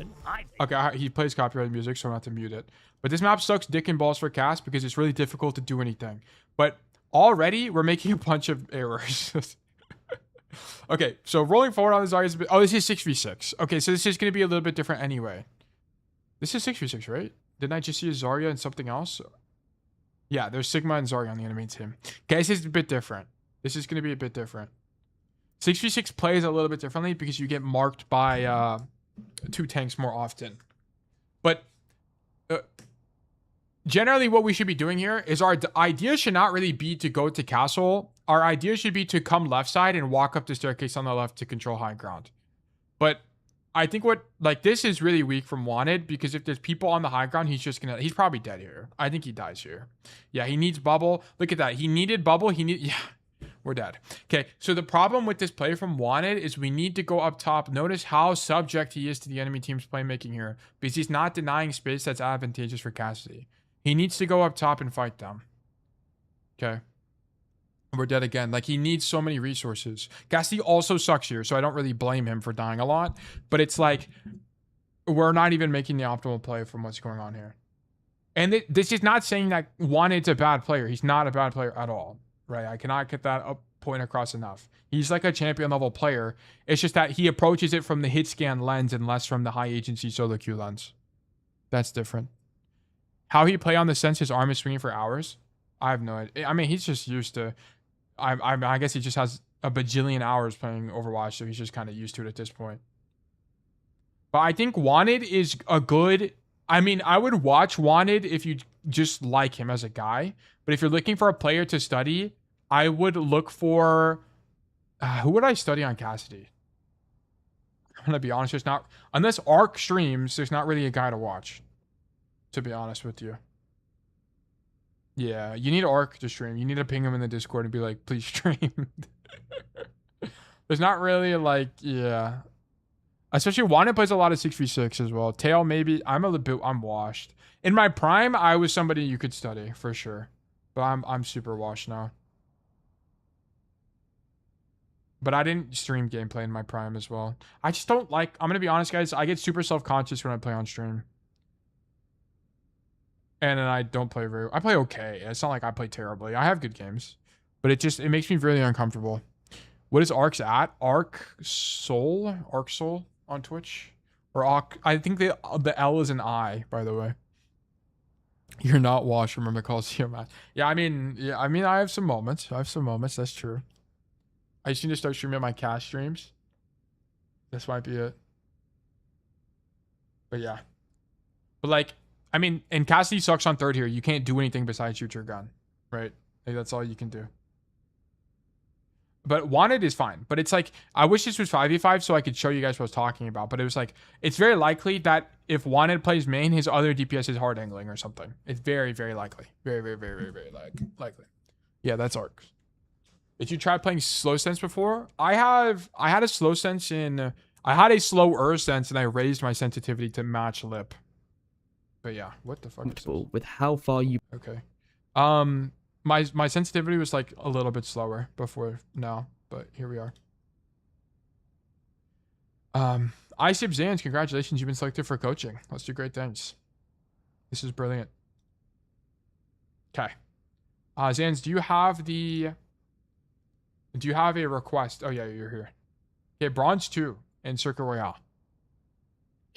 Speaker 1: okay, he plays copyrighted music, so I'm going to have to mute it. But this map sucks dick and balls for Cass because it's really difficult to do anything. But already, we're making a bunch of errors. Okay, so rolling forward on the Zarya is a bit... Oh, this is 6v6. Okay, so this is going to be a little bit different anyway. This is 6v6, right? Didn't I just see a Zarya and something else? Yeah, there's Sigma and Zarya on the enemy team. Okay, this is a bit different. This is going to be a bit different. 6v6 plays a little bit differently because you get marked by 2 tanks more often. But... generally, what we should be doing here is our idea should not really be to go to castle. Our idea should be to come left side and walk up the staircase on the left to control high ground. But I think this is really weak from Wanted because if there's people on the high ground, he's probably dead here. I think he dies here. Yeah, he needs bubble. Look at that. He needed bubble. Yeah, we're dead. Okay, so the problem with this play from Wanted is we need to go up top. Notice how subject he is to the enemy team's playmaking here because he's not denying space that's advantageous for Cassidy. He needs to go up top and fight them. Okay. We're dead again. Like, he needs so many resources. Cassidy also sucks here, so I don't really blame him for dying a lot. But it's like, we're not even making the optimal play from what's going on here. And this is not saying that Wanted's a bad player. He's not a bad player at all. Right? I cannot get that point across enough. He's like a champion level player. It's just that he approaches it from the hit scan lens and less from the high agency solo queue lens. That's different. How he play on the sense his arm is swinging for hours? I have no idea. I mean, he's just used to... I guess he just has a bajillion hours playing Overwatch, so he's just kind of used to it at this point. But I think Wanted is a good... I mean, I would watch Wanted if you just like him as a guy. But if you're looking for a player to study, I would look for... who would I study on Cassidy? I'm going to be honest, there's not... Unless Arc streams, there's not really a guy to watch. To be honest with you. Yeah, you need Arc to stream. You need to ping him in the Discord and be like, please stream. There's not really like, yeah. Especially Wanted plays a lot of 6v6 as well. Tail maybe. I'm washed. In my prime, I was somebody you could study for sure. But I'm super washed now. But I didn't stream gameplay in my prime as well. I just don't like, I'm gonna be honest guys, I get super self-conscious when I play on stream. And then I don't play I play okay. It's not like I play terribly. I have good games. But it makes me really uncomfortable. What is Arc's at? Arc Soul on Twitch? Or I think the L is an I, by the way. You're not washed, remember Colosseo, man. Yeah, I mean, I have some moments. That's true. I just need to start streaming my cash streams. This might be it. But yeah. But like, I mean, and Cassidy sucks on third here. You can't do anything besides shoot your gun, right? Like, that's all you can do. But Wanted is fine. But it's like, I wish this was 5v5 so I could show you guys what I was talking about. But it was like, it's very likely that if Wanted plays main, his other DPS is hard angling or something. It's very, very likely. Very, very, very, very, very likely. Yeah, that's Arc. Did you try playing slow sense before? I had a slow sense in... I had a slower sense and I raised my sensitivity to match lip. But yeah, what the fuck is this?
Speaker 13: With how far you...
Speaker 1: Okay. My sensitivity was like a little bit slower before now, but here we are. ISIP Zans, congratulations, you've been selected for coaching. Let's do great things. This is brilliant. Okay. Zans, do you have a request? Oh yeah, you're here. Okay, Bronze 2 in Circuit Royale.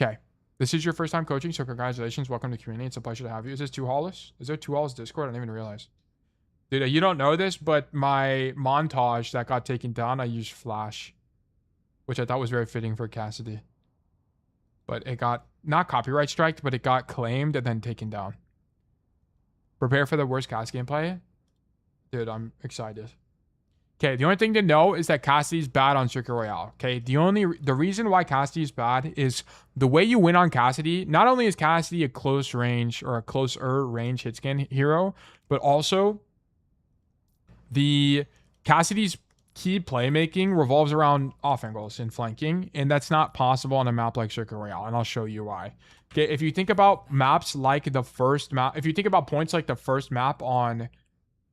Speaker 1: Okay. This is your first time coaching, so congratulations. Welcome to the community. It's a pleasure to have you. Is this 2 Hallis? Is there 2 Hallis Discord? I didn't even realize. Dude, you don't know this, but my montage that got taken down, I used Flash, which I thought was very fitting for Cassidy. But it got, not copyright striked, but it got claimed and then taken down. Prepare for the worst Cass gameplay. Dude, I'm excited. Okay, the only thing to know is that Cassidy's bad on Circuit Royale. Okay, the reason why Cassidy's bad is the way you win on Cassidy. Not only is Cassidy a close range or a closer range hit scan hero, but also the Cassidy's key playmaking revolves around off angles and flanking, and that's not possible on a map like Circuit Royale, and I'll show you why. Okay, if you think about maps like the first map, if you think about points like the first map on,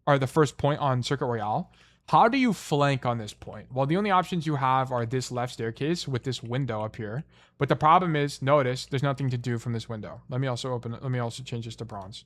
Speaker 1: or the first point on Circuit Royale, how do you flank on this point? Well, the only options you have are this left staircase with this window up here. But the problem is, notice, there's nothing to do from this window. Let me also change this to bronze.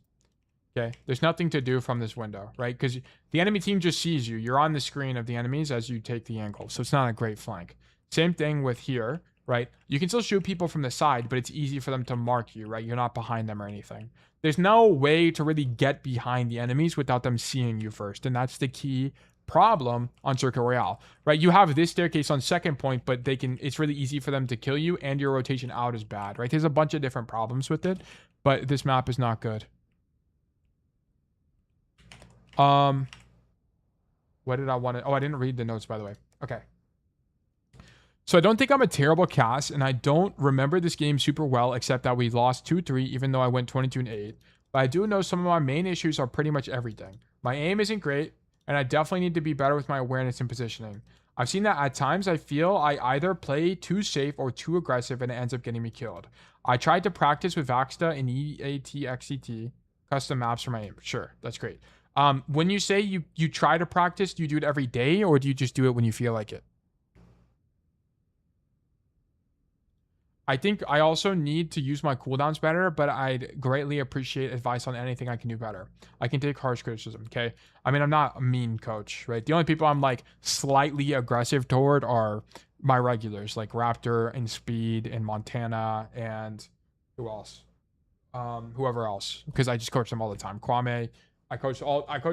Speaker 1: Okay, there's nothing to do from this window, right? Because the enemy team just sees you. You're on the screen of the enemies as you take the angle. So it's not a great flank. Same thing with here, right? You can still shoot people from the side, but it's easy for them to mark you, right? You're not behind them or anything. There's no way to really get behind the enemies without them seeing you first. And that's the key problem on Circuit Royale, right? You have this staircase on second point, but it's really easy for them to kill you, and your rotation out is bad, right? There's a bunch of different problems with it, but this map is not good. What did I want to... Oh, I didn't read the notes, by the way. Okay. So I don't think I'm a terrible Cass, and I don't remember this game super well, except that we lost 2-3, even though I went 22-8. But I do know some of my main issues are pretty much everything. My aim isn't great, and I definitely need to be better with my awareness and positioning. I've seen that at times I feel I either play too safe or too aggressive, and it ends up getting me killed. I tried to practice with Vaxta and EATXCT custom maps for my aim. Sure, that's great. When you say you try to practice, do you do it every day, or do you just do it when you feel like it? I think I also need to use my cooldowns better, but I'd greatly appreciate advice on anything I can do better. I can take harsh criticism, okay? I mean, I'm not a mean coach, right? The only people I'm like slightly aggressive toward are my regulars, like Raptor and Speed and Montana and who else? Whoever else, because I just coach them all the time. Kwame, I coach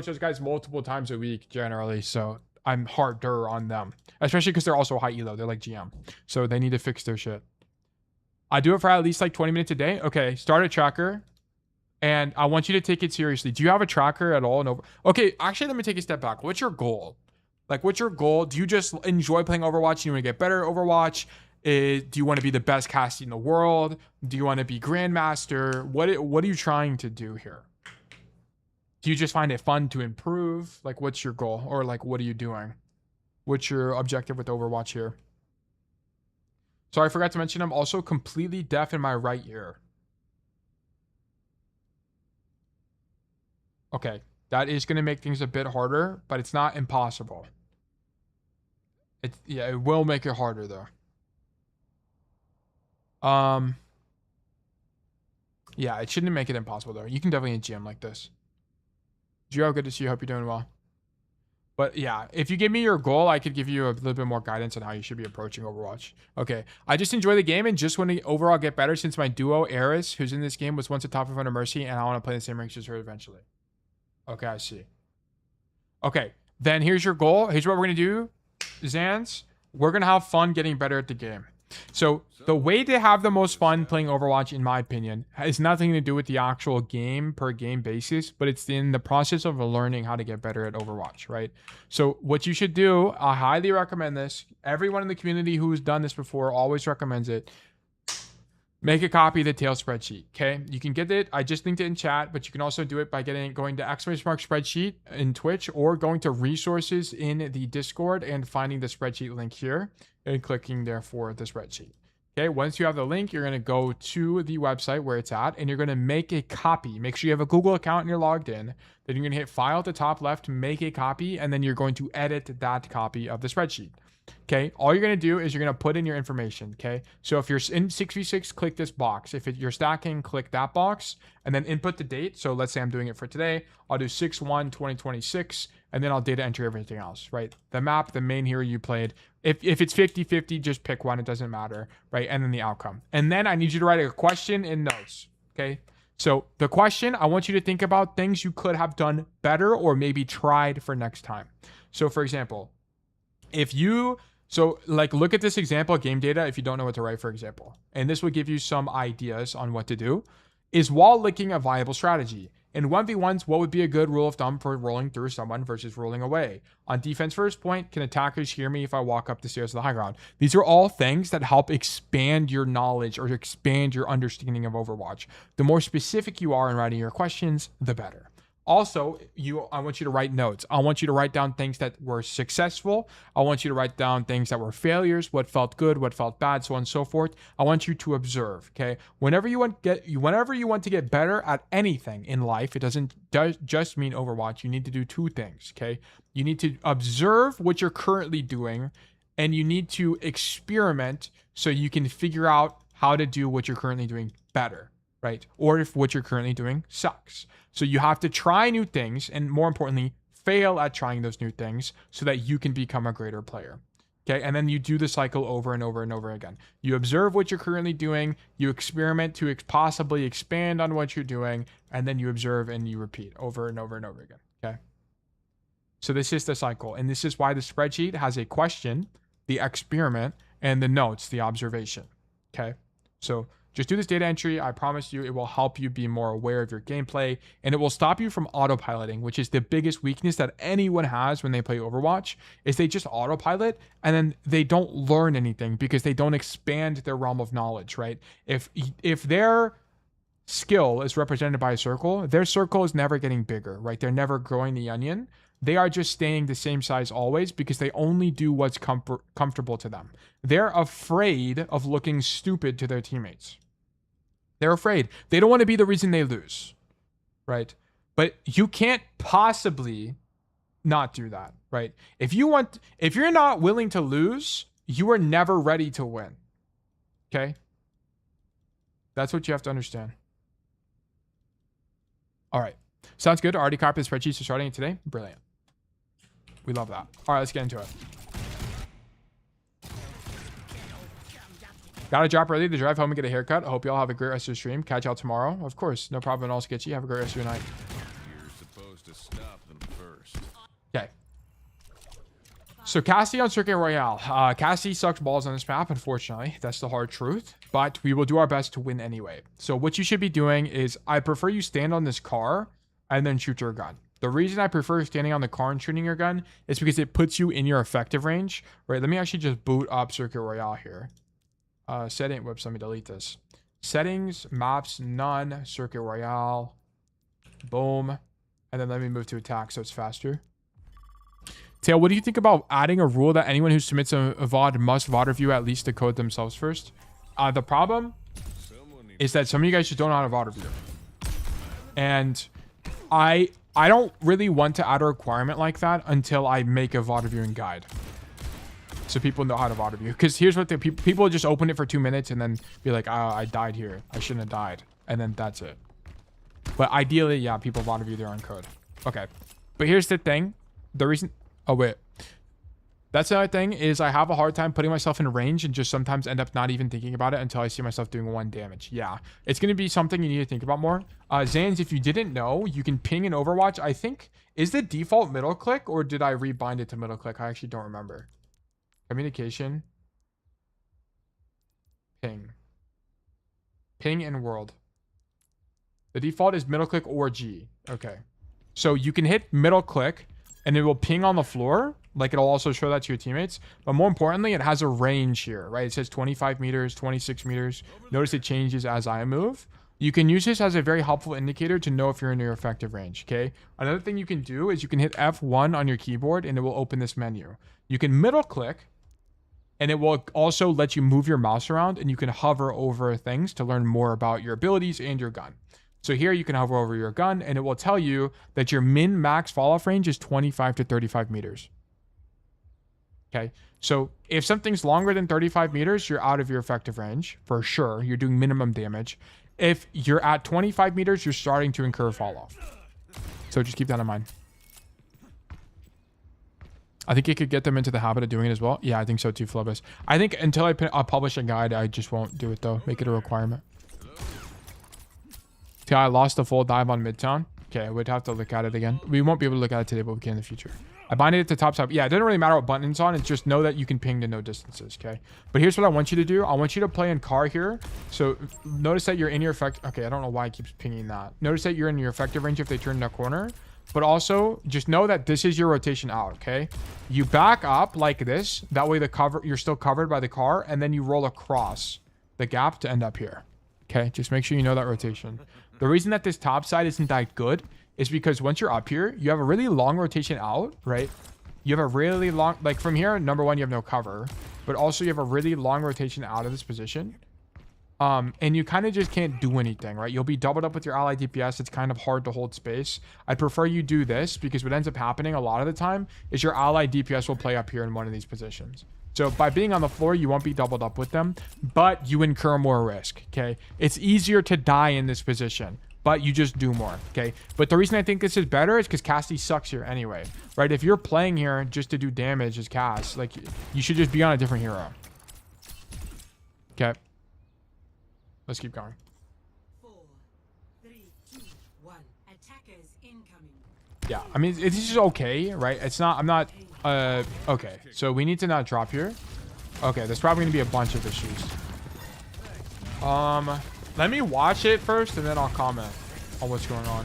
Speaker 1: those guys multiple times a week generally, so I'm harder on them, especially because they're also high elo. They're like GM, so they need to fix their shit. I do it for at least like 20 minutes a day. Okay, start a tracker. And I want you to take it seriously. Do you have a tracker at all? Okay, actually, let me take a step back. What's your goal? Like, what's your goal? Do you just enjoy playing Overwatch? Do you want to get better at Overwatch? Do you want to be the best Cassidy in the world? Do you want to be Grandmaster? What are you trying to do here? Do you just find it fun to improve? Like, what's your goal? Or like, what are you doing? What's your objective with Overwatch here? Sorry, I forgot to mention I'm also completely deaf in my right ear. Okay, that is going to make things a bit harder, but it's not impossible. Yeah, it will make it harder though. Yeah, it shouldn't make it impossible though. You can definitely GM like this. Gio, good to see you. Hope you're doing well. But yeah, if you give me your goal, I could give you a little bit more guidance on how you should be approaching Overwatch. Okay, I just enjoy the game and just want to overall get better since my duo, Eris, who's in this game, was once a top 500 Mercy, and I want to play the same ranks as her eventually. Okay, I see. Okay, then here's your goal. Here's what we're going to do, Zans. We're going to have fun getting better at the game. So the way to have the most fun playing Overwatch, in my opinion, has nothing to do with the actual game per game basis, but it's in the process of learning how to get better at Overwatch, right? So what you should do, I highly recommend this. Everyone in the community who's done this before always recommends it. Make a copy of the tail spreadsheet, okay? You can get it. I just linked it in chat, but you can also do it by going to !mark spreadsheet in Twitch or going to resources in the Discord and finding the spreadsheet link here and clicking there for the spreadsheet. Okay, once you have the link, you're going to go to the website where it's at and you're going to make a copy. Make sure you have a Google account and you're logged in. Then you're going to hit file at the top left, make a copy, and then you're going to edit that copy of the spreadsheet. Okay, all you're going to do is you're going to put in your information, okay? So if you're in 6v6, click this box. If you're stacking, click that box, and then input the date. So let's say I'm doing it for today. I'll do 6/1/2026, and then I'll data enter everything else, right? The map, the main hero you played. If it's 50-50, just pick one. It doesn't matter, right? And then the outcome. And then I need you to write a question in notes, okay? So the question, I want you to think about things you could have done better or maybe tried for next time. So for example, look at this example, game data, if you don't know what to write, for example, and this will give you some ideas on what to do. Is wall licking a viable strategy? In 1v1s, what would be a good rule of thumb for rolling through someone versus rolling away? On defense first point, can attackers hear me if I walk up the stairs to the high ground? These are all things that help expand your knowledge or expand your understanding of Overwatch. The more specific you are in writing your questions, the better. Also, I want you to write notes. I want you to write down things that were successful. I want you to write down things that were failures, what felt good, what felt bad, so on and so forth. I want you to observe, okay? Whenever you want to get better at anything in life, it doesn't just mean Overwatch. You need to do two things, okay? You need to observe what you're currently doing, and you need to experiment so you can figure out how to do what you're currently doing better, right? Or if what you're currently doing sucks. So you have to try new things, and more importantly, fail at trying those new things so that you can become a greater player. Okay, and then you do the cycle over and over and over again. You observe what you're currently doing, you experiment to possibly expand on what you're doing, and then you observe and you repeat over and over and over again. Okay, so this is the cycle, and this is why the spreadsheet has a question, the experiment, and the notes, the observation. Okay, so just do this data entry. I promise you it will help you be more aware of your gameplay, and it will stop you from autopiloting, which is the biggest weakness that anyone has when they play Overwatch, is they just autopilot and then they don't learn anything because they don't expand their realm of knowledge, right? If their skill is represented by a circle, their circle is never getting bigger, right? They're never growing the onion. They are just staying the same size always because they only do what's comfortable to them. They're afraid of looking stupid to their teammates. They're afraid. They don't want to be the reason they lose, right? But you can't possibly not do that, right? If you're not willing to lose, you are never ready to win. Okay? That's what you have to understand. All right. Sounds good. Already copied the spreadsheets for starting it today. Brilliant. We love that. All right, let's get into it. Gotta drop early to drive home and get a haircut. I hope y'all have a great rest of your stream. Catch y'all tomorrow. Of course, no problem at all, Sketchy. Have a great rest of your night.
Speaker 14: You're supposed to stop them first.
Speaker 1: Okay. So Cassidy on Circuit Royale. Cassidy sucks balls on this map, unfortunately. That's the hard truth. But we will do our best to win anyway. So what you should be doing is, I prefer you stand on this car and then shoot your gun. The reason I prefer standing on the car and shooting your gun is because it puts you in your effective range. Right, let me actually just boot up Circuit Royale here. Setting, whoops, let me delete this. Settings, maps, none, Circuit Royale. Boom. And then let me move to attack so it's faster. Tail, what do you think about adding a rule that anyone who submits a VOD must VOD review at least the code themselves first? The problem is that some of you guys just don't know how to VOD review. And I don't really want to add a requirement like that until I make a VOD reviewing guide, so people know how to VOD review. Because here's what people just open it for 2 minutes and then be like, I died here, I shouldn't have died, and then that's it. But ideally, yeah, people VOD review their own code. Okay, but here's the thing. The reason, oh wait, that's the other thing, is I have a hard time putting myself in range and just sometimes end up not even thinking about it until I see myself doing 1 damage. Yeah, it's going to be something you need to think about more. Zans, if you didn't know, you can ping in Overwatch. I think, is the default middle click, or did I rebind it to middle click? I actually don't remember. Communication. Ping. Ping in world. The default is middle click or G. Okay. So you can hit middle click and it will ping on the floor. Like, it'll also show that to your teammates. But more importantly, it has a range here, right? It says 25 meters, 26 meters. Notice it changes as I move. You can use this as a very helpful indicator to know if you're in your effective range, okay? Another thing you can do is you can hit F1 on your keyboard and it will open this menu. You can middle click and it will also let you move your mouse around, and you can hover over things to learn more about your abilities and your gun. So here you can hover over your gun and it will tell you that your min max fall off range is 25 to 35 meters. Okay, so if something's longer than 35 meters, you're out of your effective range for sure. You're doing minimum damage. If you're at 25 meters, you're starting to incur fall off. So just keep that in mind. I think it could get them into the habit of doing it as well. Yeah, I think so too, Flubus. I think until I publish a guide, I just won't do it though. Make it a requirement. Okay, I lost the full dive on Midtown. Okay, we'd have to look at it again. We won't be able to look at it today, but we can in the future. I binded it to top side. Yeah, it doesn't really matter what button it's on. It's just know that you can ping to no distances, okay? But here's what I want you to do. I want you to play in car here. So notice that you're in your effect. Okay, I don't know why it keeps pinging that. Notice that you're in your effective range if they turn that corner. But also, just know that this is your rotation out, okay? You back up like this. That way you're still covered by the car. And then you roll across the gap to end up here. Okay, just make sure you know that rotation. The reason that this top side isn't that good is because once you're up here, you have a really long rotation out, right? You have a really long, like from here, number one, you have no cover, but also you have a really long rotation out of this position. And you kind of just can't do anything, right? You'll be doubled up with your ally DPS. It's kind of hard to hold space. I'd prefer you do this because what ends up happening a lot of the time is your ally DPS will play up here in one of these positions. So by being on the floor, you won't be doubled up with them, but you incur more risk, okay? It's easier to die in this position, but you just do more, okay? But the reason I think this is better is because Cassidy sucks here anyway, right? If you're playing here just to do damage as Cass, like, you should just be on a different hero. Okay. Let's keep going.
Speaker 10: 4, 3, 2, 1. Attackers incoming.
Speaker 1: Yeah, I mean, it's just okay, right? It's not, I'm not, okay. So we need to not drop here. Okay, there's probably gonna be a bunch of issues. Let me watch it first and then I'll comment on what's going on.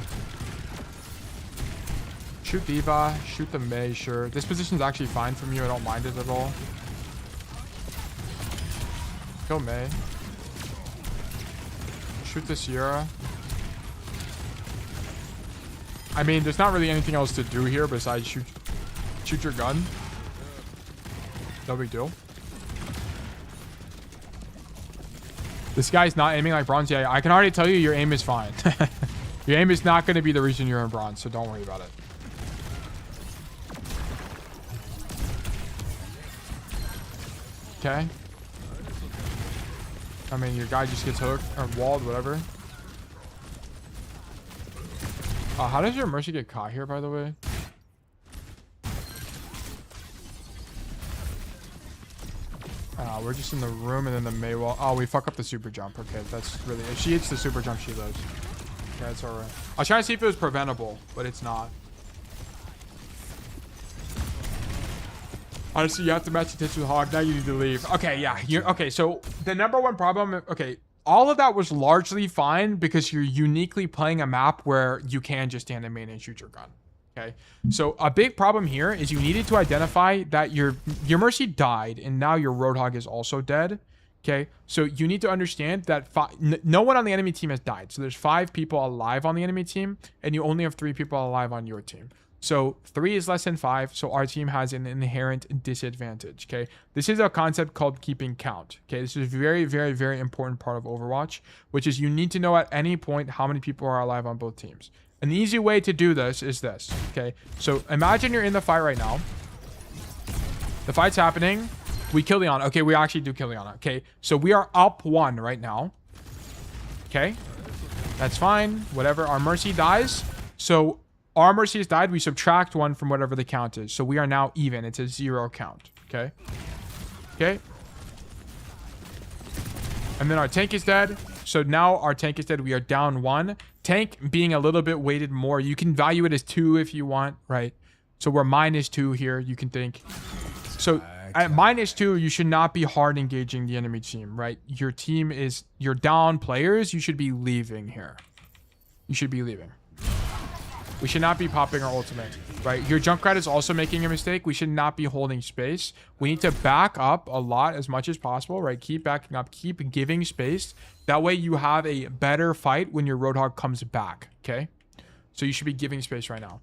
Speaker 1: Shoot D.Va, shoot the Mei, sure. This position's actually fine from you. I don't mind it at all. Kill Mei. Shoot the Sierra. I mean, there's not really anything else to do here besides shoot your gun. No big deal. This guy's not aiming like bronze. Yeah, I can already tell you your aim is fine. Your aim is not going to be the reason you're in bronze, so don't worry about it. Okay. I mean, your guy just gets hooked or walled, whatever. How does your Mercy get caught here, by the way? We're just in the room and then the Mei wall. Oh, we fuck up the super jump. Okay, that's really... If she hits the super jump, she lives. Okay, that's alright. I was trying to see if it was preventable, but it's not. Honestly, you have to match the tits with Hog. Now you need to leave. Okay, yeah. Okay, so the number one problem... Okay, all of that was largely fine because you're uniquely playing a map where you can just stand in main and shoot your gun. Okay, so a big problem here is you needed to identify that your Mercy died and now your Roadhog is also dead. Okay, so you need to understand that no one on the enemy team has died. So there's 5 people alive on the enemy team and you only have 3 people alive on your team. So 3 is less than 5. So our team has an inherent disadvantage. Okay, this is a concept called keeping count. Okay, this is a very, very, very important part of Overwatch, which is you need to know at any point how many people are alive on both teams. An easy way to do this is this, okay? So imagine you're in the fight right now. The fight's happening. We kill Leona. Okay, we actually do kill Leona. Okay, so we are up 1 right now. Okay, that's fine. Whatever, our Mercy dies. So our Mercy has died. We subtract 1 from whatever the count is. So we are now even. It's a 0 count, okay? Okay. And then our tank is dead. So now our tank is dead. We are down 1. Tank being a little bit weighted more. You can value it as 2 if you want, right? So we're -2 here, you can think. So at -2, you should not be hard engaging the enemy team, right? Your team is, you're down players. You should be leaving here. You should be leaving. We should not be popping our ultimate, right? Your Junkrat is also making a mistake. We should not be holding space. We need to back up a lot as much as possible, right? Keep backing up, keep giving space. That way you have a better fight when your Roadhog comes back, okay? So you should be giving space right now.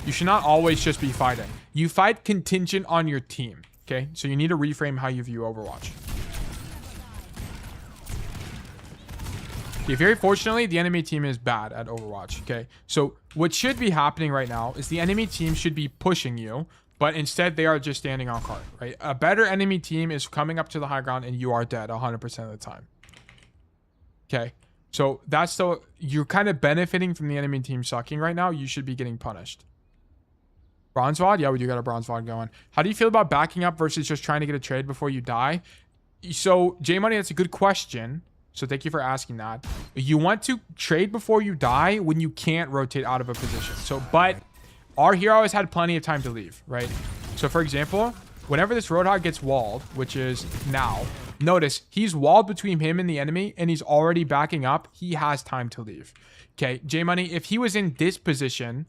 Speaker 1: You should not always just be fighting. You fight contingent on your team, okay? So you need to reframe how you view Overwatch. Okay, very fortunately, the enemy team is bad at Overwatch, okay? So what should be happening right now is the enemy team should be pushing you, but instead they are just standing on cart, right? A better enemy team is coming up to the high ground and you are dead 100% of the time. Okay, so that's still, you're kind of benefiting from the enemy team sucking right now. You should be getting punished. Bronze VOD? Yeah, we do got a bronze VOD going. How do you feel about backing up versus just trying to get a trade before you die? So, J Money, that's a good question.
Speaker 15: So thank you for asking that. You want to trade before you die when you can't rotate out of a position. So, but our hero has had plenty of time to leave, right? So for example, whenever this Roadhog gets walled, which is now, notice he's walled between him and the enemy and he's already backing up. He has time to leave. Okay, J-Money, if he was in this position,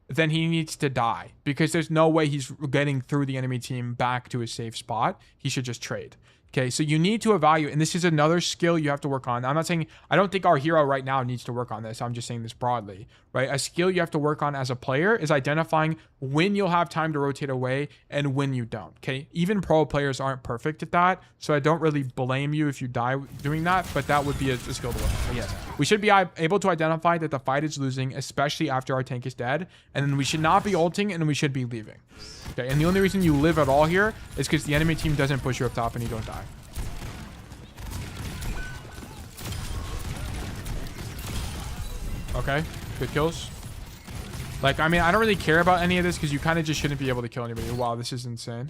Speaker 15: then he needs to die because there's no way he's getting through the enemy team back to a safe spot. He should just trade. Okay, so you need to evaluate, and this is another skill you have to work on. I'm not saying, I don't think our hero right now needs to work on this. I'm just saying this broadly, right? A skill you have to work on as a player is identifying when you'll have time to rotate away and when you don't, okay? Even pro players aren't perfect at that, so I don't really blame you if you die doing that, but that would be a skill to work on. So yes, we should be able to identify that the fight is losing, especially after our tank is dead, and then we should not be ulting, and we should be leaving. Okay, and the only reason you live at all here is because the enemy team doesn't push you up top and you don't die. Okay, good kills. Like, I mean, I don't really care about any of this because you kind of just shouldn't be able to kill anybody. Wow, this is insane.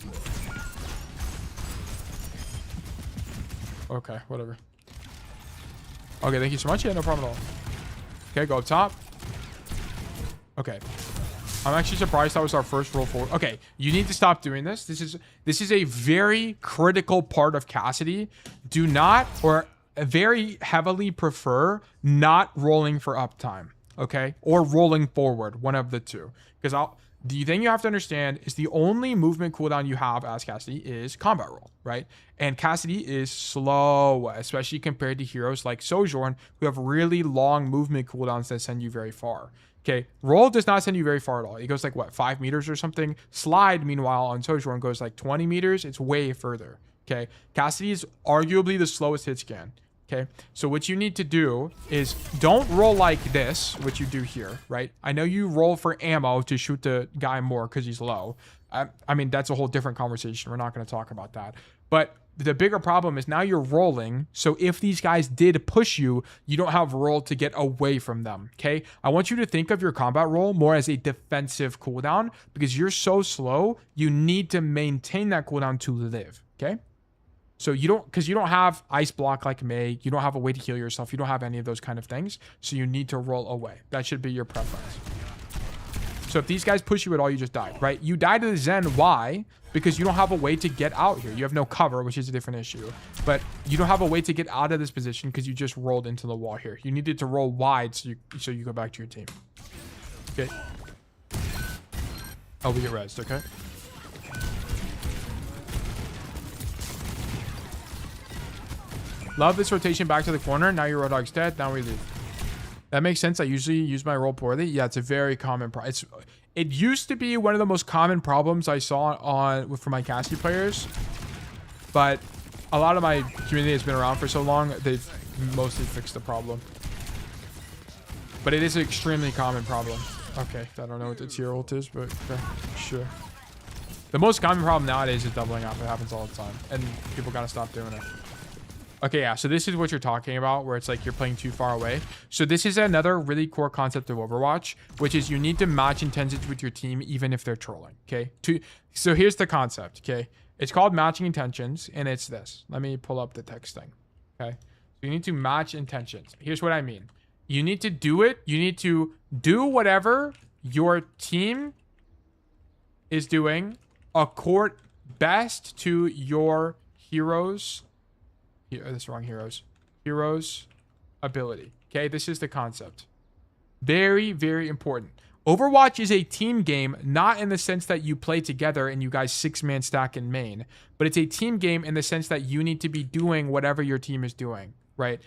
Speaker 15: Okay, whatever. Okay, thank you so much. Yeah, no problem at all. Okay, go up top. Okay. I'm actually surprised that was our first roll forward. Okay, you need to stop doing this. This is a very critical part of Cassidy. Do not, or very heavily prefer not rolling for uptime, okay? Or rolling forward, one of the two. Because the thing you have to understand is the only movement cooldown you have as Cassidy is combat roll, right? And Cassidy is slow, especially compared to heroes like Sojourn, who have really long movement cooldowns that send you very far. Okay, roll does not send you very far at all. It goes like, what, 5 meters or something? Slide, meanwhile, on Sojourn goes like 20 meters. It's way further, okay? Cassidy is arguably the slowest hit scan, okay? So what you need to do is don't roll like this, which you do here, right? I know you roll for ammo to shoot the guy more because he's low. I mean, that's a whole different conversation. We're not going to talk about that. But the bigger problem is now you're rolling. So if these guys did push you, you don't have roll to get away from them. Okay. I want you to think of your combat roll more as a defensive cooldown because you're so slow. You need to maintain that cooldown to live. Okay. So you don't, because you don't have ice block like May. You don't have a way to heal yourself. You don't have any of those kind of things. So you need to roll away. That should be your preference. So if these guys push you at all, you just die, right? You die to the Zen. Why? Because you don't have a way to get out here. You have no cover, which is a different issue. But you don't have a way to get out of this position because you just rolled into the wall here. You needed to roll wide so you go back to your team. Okay. Oh, we get rezzed, okay? Love this rotation back to the corner. Now your Roadhog's dead. Now we leave. That makes sense. I usually use my roll poorly. Yeah, it's a very common problem. It used to be one of the most common problems I saw for my Cassidy players, but a lot of my community has been around for so long, they've mostly fixed the problem. But it is an extremely common problem. Okay, I don't know what the tier ult is, but okay, sure. The most common problem nowadays is doubling up. It happens all the time, and people gotta stop doing it. Okay, yeah, so this is what you're talking about, where it's like you're playing too far away. So this is another really core concept of Overwatch, which is you need to match intentions with your team, even if they're trolling, okay? So here's the concept, okay? It's called matching intentions, and it's this. Let me pull up the text thing, okay? So you need to match intentions. Here's what I mean. You need to do it. You need to do whatever your team is doing accord best to your heroes. That's the wrong heroes ability. Okay, this is the concept. Very, very important. Overwatch is a team game, not in the sense that you play together and you guys 6-man stack in main, but it's a team game in the sense that you need to be doing whatever your team is doing, right?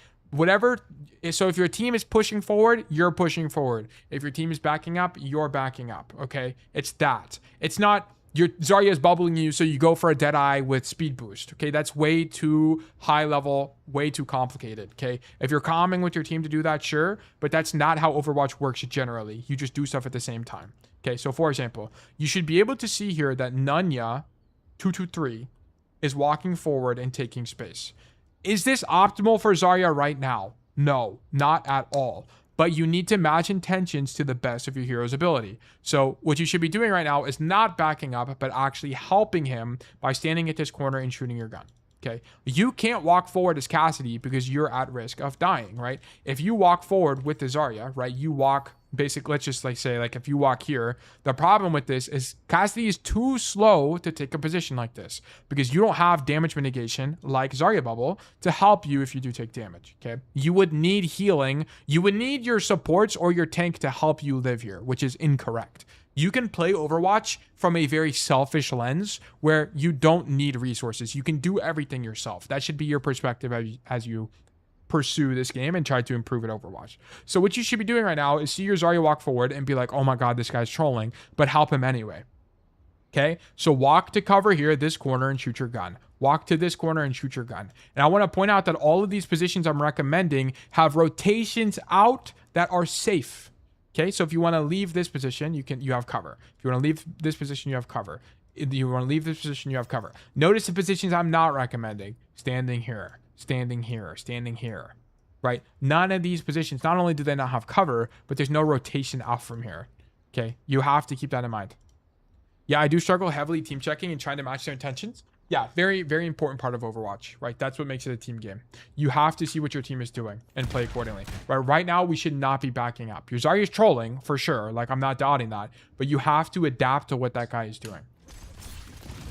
Speaker 15: So if your team is pushing forward, you're pushing forward. If your team is backing up, you're backing up, okay? It's that. It's not your Zarya is bubbling you, so you go for a Deadeye with speed boost, okay? That's way too high level, way too complicated, okay? If you're calming with your team to do that, sure, but that's not how Overwatch works generally. You just do stuff at the same time, okay? So for example, you should be able to see here that Nunya 223 is walking forward and taking space. Is this optimal for Zarya right now? No, not at all. But you need to match intentions to the best of your hero's ability. So what you should be doing right now is not backing up, but actually helping him by standing at this corner and shooting your gun. Okay, you can't walk forward as Cassidy because you're at risk of dying, right? If you walk forward with the Zarya, right, you walk basically, let's just like say, like if you walk here, the problem with this is Cassidy is too slow to take a position like this because you don't have damage mitigation like Zarya Bubble to help you if you do take damage, okay? You would need healing. You would need your supports or your tank to help you live here, which is incorrect. You can play Overwatch from a very selfish lens where you don't need resources. You can do everything yourself. That should be your perspective as you pursue this game and try to improve at Overwatch. So what you should be doing right now is see your Zarya walk forward and be like, oh my God, this guy's trolling, but help him anyway. Okay, so walk to cover here, this corner, and shoot your gun. Walk to this corner and shoot your gun. And I want to point out that all of these positions I'm recommending have rotations out that are safe. Okay, so if you want to leave this position, you have cover. If you want to leave this position, you have cover. If you want to leave this position, you have cover. Notice the positions I'm not recommending. Standing here, standing here, standing here, right? None of these positions, not only do they not have cover, but there's no rotation out from here. Okay, you have to keep that in mind. Yeah, I do struggle heavily team checking and trying to match their intentions. Yeah, very, very important part of Overwatch, right? That's what makes it a team game. You have to see what your team is doing and play accordingly, right? Right now, we should not be backing up. Your Zarya is trolling, for sure. Like, I'm not doubting that. But you have to adapt to what that guy is doing.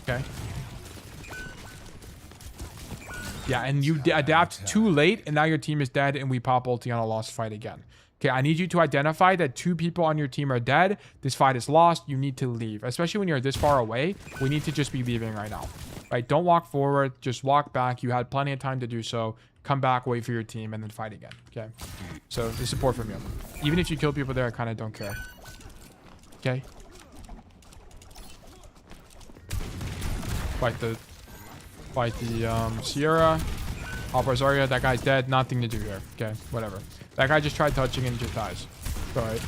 Speaker 15: Okay? Yeah, and you adapt too late, and now your team is dead, and we pop ulti on a lost fight again. Okay, I need you to identify that 2 people on your team are dead. This fight is lost. You need to leave. Especially when you're this far away. We need to just be leaving right now. Right? Don't walk forward. Just walk back. You had plenty of time to do so. Come back, wait for your team, and then fight again. Okay? So, the support from you. Even if you kill people there, I kind of don't care. Okay? Fight the Sierra. Hopper Zarya. That guy's dead. Nothing to do here. Okay? Whatever. That guy just tried touching and just dies. Alright.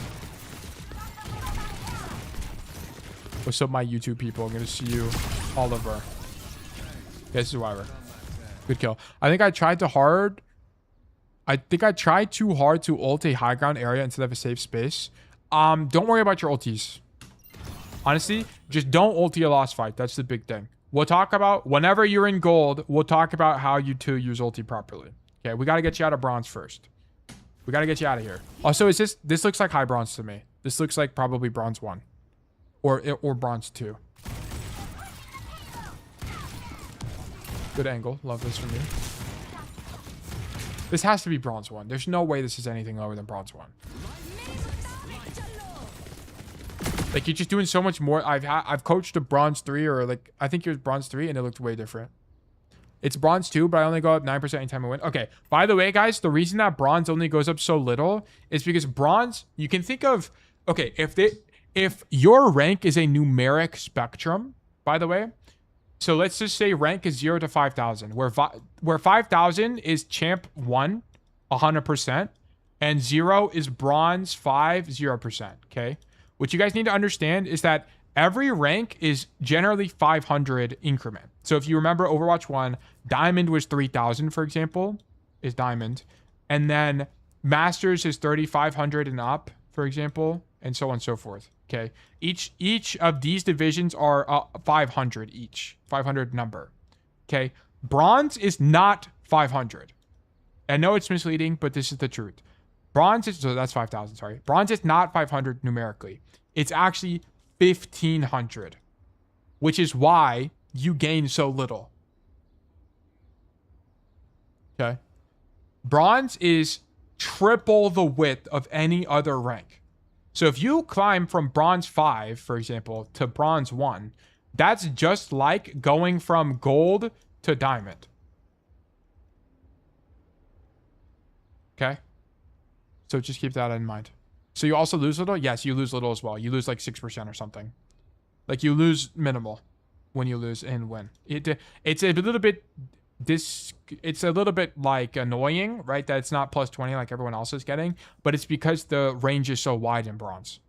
Speaker 15: What's up, my YouTube people? I'm gonna see you, Oliver. This is Wyver. Good kill. I think I tried too hard to ult a high ground area instead of a safe space. Don't worry about your ultis. Honestly, just don't ulti a lost fight. That's the big thing. We'll talk about, whenever you're in gold, we'll talk about how you two use ulti properly. Okay, we gotta get you out of bronze first. We gotta get you out of here. Also, is this looks like high bronze to me. This looks like probably bronze 1. Or bronze 2. Good angle. Love this from you. This has to be bronze 1. There's no way this is anything lower than bronze 1. Like, you're just doing so much more. I've coached a bronze 3, or like, I think it was bronze 3, and it looked way different. It's bronze 2, but I only go up 9% anytime I win. Okay, by the way, guys, the reason that bronze only goes up so little is because bronze, you can think of, okay, if your rank is a numeric spectrum, by the way, so let's just say rank is 0 to 5,000, where 5,000 is champ 1, 100%, and 0 is bronze 5, 0%, okay? What you guys need to understand is that every rank is generally 500 increment. So if you remember Overwatch 1, Diamond was 3,000, for example, is Diamond. And then Masters is 3,500 and up, for example, and so on and so forth. Okay. Each of these divisions are 500 each. 500 number. Okay. Bronze is not 500. I know it's misleading, but this is the truth. Bronze is, so that's 5,000, sorry. Bronze is not 500 numerically. It's actually 1,500, which is why you gain so little. Okay. Bronze is triple the width of any other rank. So if you climb from bronze 5, for example, to bronze 1, that's just like going from gold to diamond. Okay. So just keep that in mind. So you also lose little? Yes, you lose little as well. You lose like 6% or something. Like, you lose minimal when you lose and win. It's a little bit like annoying, right? That it's not plus 20 like everyone else is getting, but it's because the range is so wide in bronze.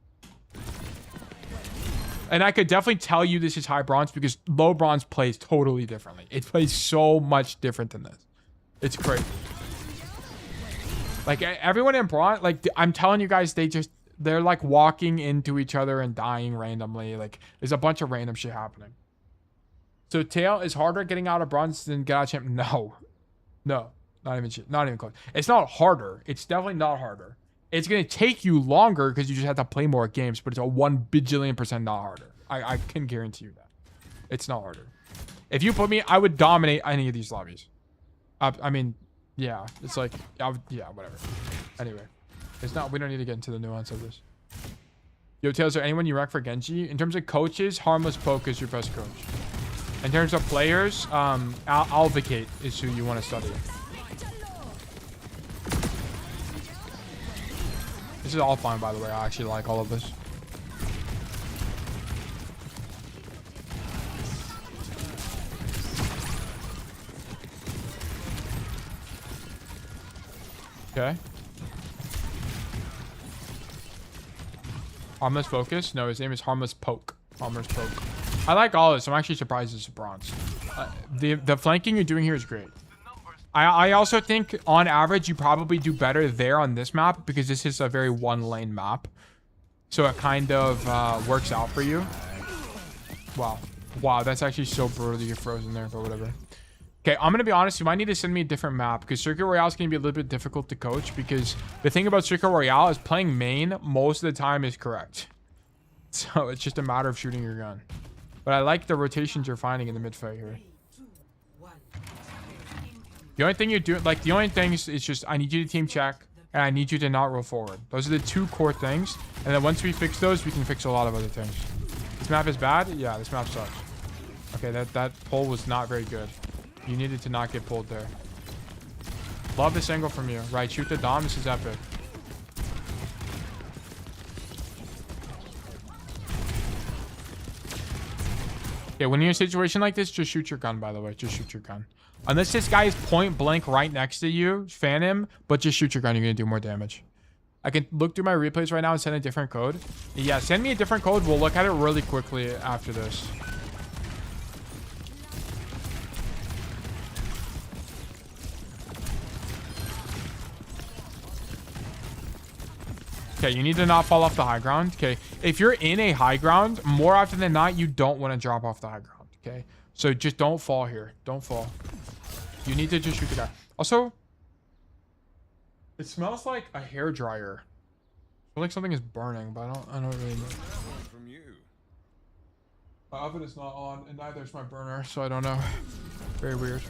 Speaker 15: And I could definitely tell you this is high bronze because low bronze plays totally differently. It plays so much different than this. It's crazy. Like, everyone in bronze, like, I'm telling you guys, they're like walking into each other and dying randomly. Like, there's a bunch of random shit happening. So tail is harder getting out of bronze than get out of champ. No, not even close. It's not harder. It's definitely not harder. It's gonna take you longer because you just have to play more games, but it's a 1 bajillion% not harder. I can guarantee you that. It's not harder. If you put me, I would dominate any of these lobbies. I mean, yeah, it's like, yeah, whatever. Anyway, it's not. We don't need to get into the nuance of this. Yo, Tails, is there anyone you rec for Genji? In terms of coaches, Harmless Poke is your best coach. In terms of players, Alvocate is who you want to study. This is all fine, by the way. I actually like all of this. Okay. Harmless Focus? No, his name is Harmless Poke. Harmless Poke. I like all this. I'm actually surprised it's bronze. The flanking you're doing here is great. I also think on average you probably do better there on this map because this is a very one lane map. So it kind of works out for you. Wow. Wow, that's actually so brutal to get frozen there, but whatever. Okay, I'm going to be honest. You might need to send me a different map because Circuit Royale is going to be a little bit difficult to coach because the thing about Circuit Royale is playing main most of the time is correct. So it's just a matter of shooting your gun. But I like the rotations you're finding in the mid fight here. The only thing you're doing, like the only thing is just I need you to team check and I need you to not roll forward. Those are the two core things. And then once we fix those, we can fix a lot of other things. This map is bad? Yeah, this map sucks. Okay, that pull was not very good. You needed to not get pulled there. Love this angle from you. Right, shoot the Dom. This is epic. Okay, when you're in a situation like this, just shoot your gun, by the way. Just shoot your gun. Unless this guy is point blank right next to you, fan him, but just shoot your gun. You're going to do more damage. I can look through my replays right now and send a different code. Yeah, send me a different code. We'll look at it really quickly after this. Okay, you need to not fall off the high ground. Okay, if you're in a high ground, more often than not, you don't want to drop off the high ground. Okay, so just don't fall here. Don't fall. You need to just shoot the guy. Also, it smells like a hair dryer. I feel like something is burning, but I don't really know.
Speaker 14: From you.
Speaker 15: My oven is not on, and neither is my burner, so I don't know. Very weird.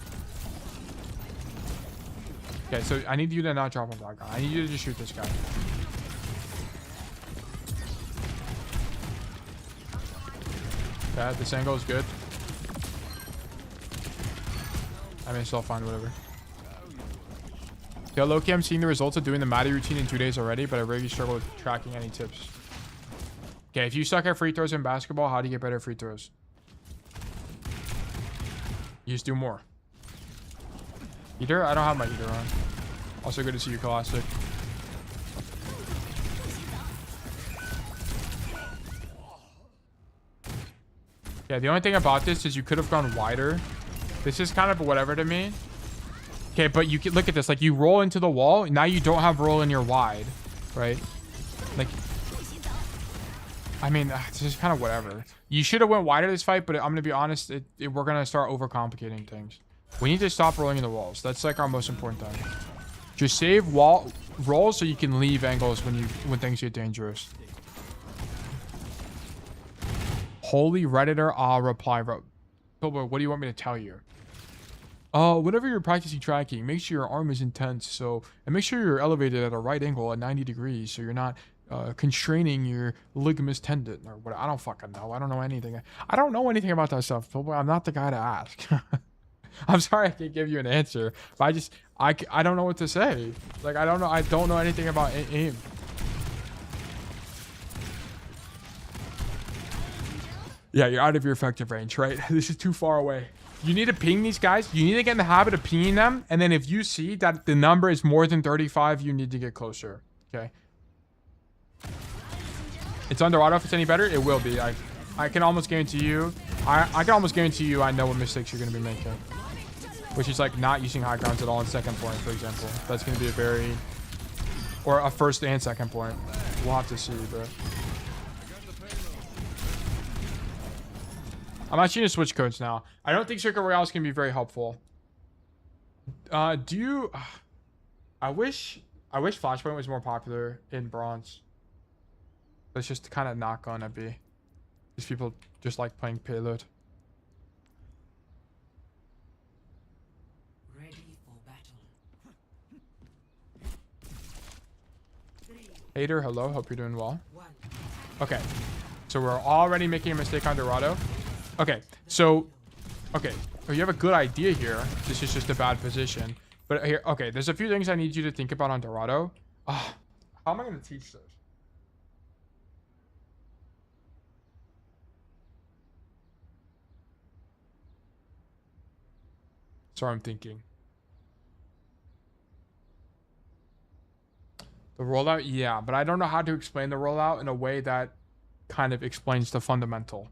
Speaker 15: Okay, so I need you to not drop off that guy. I need you to just shoot this guy. Okay, this angle is good. I may still find whatever. Yeah, Loki, I'm seeing the results of doing the Maddie routine in 2 days already, but I really struggle with tracking any tips. Okay, if you suck at free throws in basketball, how do you get better at free throws? You just do more. Heater? I don't have my heater on. Also good to see you, Colosseo. Yeah, the only thing about this is you could have gone wider. This is kind of whatever to me. Okay, but you can look at this. Like, you roll into the wall. Now you don't have roll in your wide, right? Like, I mean, it's just kind of whatever. You should have went wider this fight, but I'm going to be honest. We're going to start overcomplicating things. We need to stop rolling in the walls. That's like our most important thing. Just save rolls so you can leave angles when things get dangerous. Holy Redditor, I'll reply. Bilbo, what do you want me to tell you? Whenever you're practicing tracking, make sure your arm is intense. And make sure you're elevated at a right angle at 90 degrees, so you're not constraining your ligamus tendon or what. I don't fucking know. I don't know anything. I don't know anything about that stuff, Bilbo. I'm not the guy to ask. I'm sorry I can't give you an answer, but I don't know what to say. Like, I don't know anything about aim. Yeah, you're out of your effective range, right? This is too far away. You need to ping these guys. You need to get in the habit of pinging them. And then if you see that the number is more than 35, you need to get closer. Okay. It's under auto if it's any better. It will be. I can almost guarantee you. I can almost guarantee you I know what mistakes you're going to be making. Which is like not using high grounds at all in second point, for example. That's going to be or a first and second point. We'll have to see, but... I'm actually going to switch codes now. I don't think Circle Royale is going to be very helpful. Do you... I wish Flashpoint was more popular in Bronze. It's just kind of not gonna be. These people just like playing Payload.
Speaker 10: Ready for battle.
Speaker 15: Hater, hello. Hope you're doing well. Okay. So we're already making a mistake on Dorado. Okay. So... Okay. Oh, you have a good idea here. This is just a bad position. But here... Okay. There's a few things I need you to think about on Dorado. How am I going to teach this? Sorry, I'm thinking. The rollout, yeah, but I don't know how to explain the rollout in a way that kind of explains the fundamental.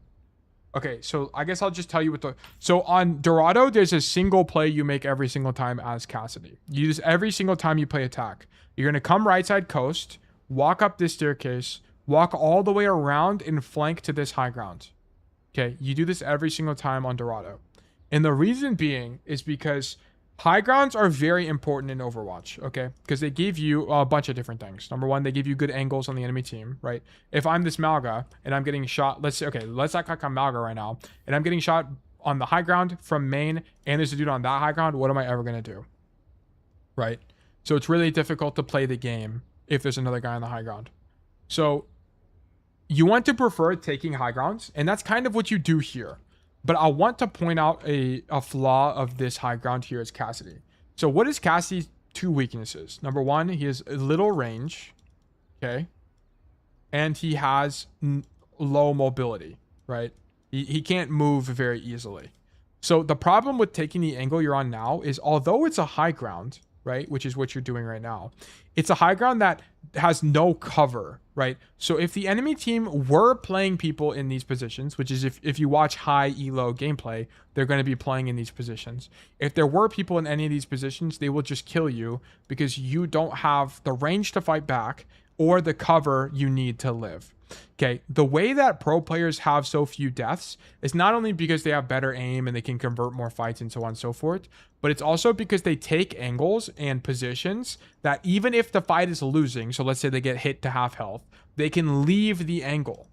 Speaker 15: Okay, so I guess I'll just tell you what the... So on Dorado, there's a single play you make every single time as Cassidy. You use every single time you play attack. You're going to come right side coast, walk up this staircase, walk all the way around and flank to this high ground. Okay, you do this every single time on Dorado. And the reason being is because high grounds are very important in Overwatch, okay? Because they give you a bunch of different things. Number one, they give you good angles on the enemy team, right? If I'm this Malga and I'm getting shot, let's say, okay, let's act like I'm Malga right now, and I'm getting shot on the high ground from main, and there's a dude on that high ground, what am I ever going to do? Right? So it's really difficult to play the game if there's another guy on the high ground. So you want to prefer taking high grounds, and that's kind of what you do here. But I want to point out a flaw of this high ground here is Cassidy. So what is Cassidy's two weaknesses? Number one, he has a little range, okay? And he has low mobility, right? He can't move very easily. So the problem with taking the angle you're on now is although it's a high ground, right? Which is what you're doing right now. It's a high ground that has no cover, right? So if the enemy team were playing people in these positions, which is if you watch high elo gameplay, they're going to be playing in these positions. If there were people in any of these positions, they will just kill you because you don't have the range to fight back or the cover you need to live. Okay, the way that pro players have so few deaths is not only because they have better aim and they can convert more fights and so on and so forth, but it's also because they take angles and positions that even if the fight is losing, so let's say they get hit to half health, they can leave the angle.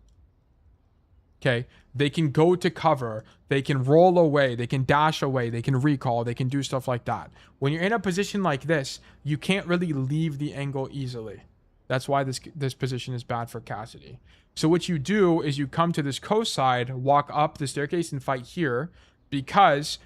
Speaker 15: Okay, they can go to cover, they can roll away, they can dash away, they can recall, they can do stuff like that. When you're in a position like this, you can't really leave the angle easily. That's why this position is bad for Cassidy. So what you do is you come to this coast side, walk up the staircase and fight here, because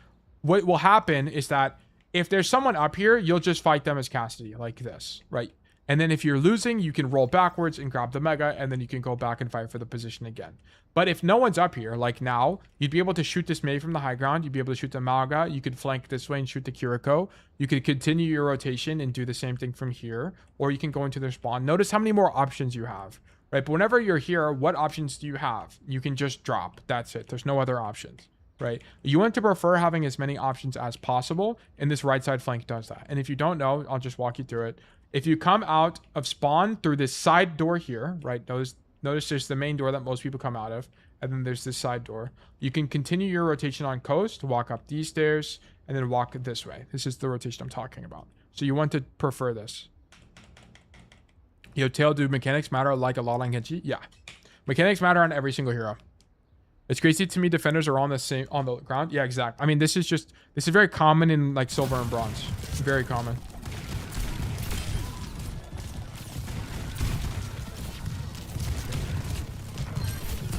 Speaker 15: what will happen is that if there's someone up here, you'll just fight them as Cassidy like this, right? And then if you're losing, you can roll backwards and grab the mega, and then you can go back and fight for the position again. But if no one's up here, like now, you'd be able to shoot this Mei from the high ground. You'd be able to shoot the Malga. You could flank this way and shoot the Kiriko. You could continue your rotation and do the same thing from here, or you can go into their spawn. Notice how many more options you have, right? But whenever you're here, what options do you have? You can just drop. That's it. There's no other options, right? You want to prefer having as many options as possible, and this right side flank does that. And if you don't know, I'll just walk you through it. If you come out of spawn through this side door here, right? Notice there's the main door that most people come out of, and then there's this side door. You can continue your rotation on coast, walk up these stairs, and then walk this way. This is the rotation I'm talking about. So you want to prefer this. Yo, Tail, do mechanics matter like a lot on Genji? Yeah. Mechanics matter on every single hero. It's crazy to me defenders are on the ground. Yeah, exactly. I mean, this is very common in like silver and bronze. Very common.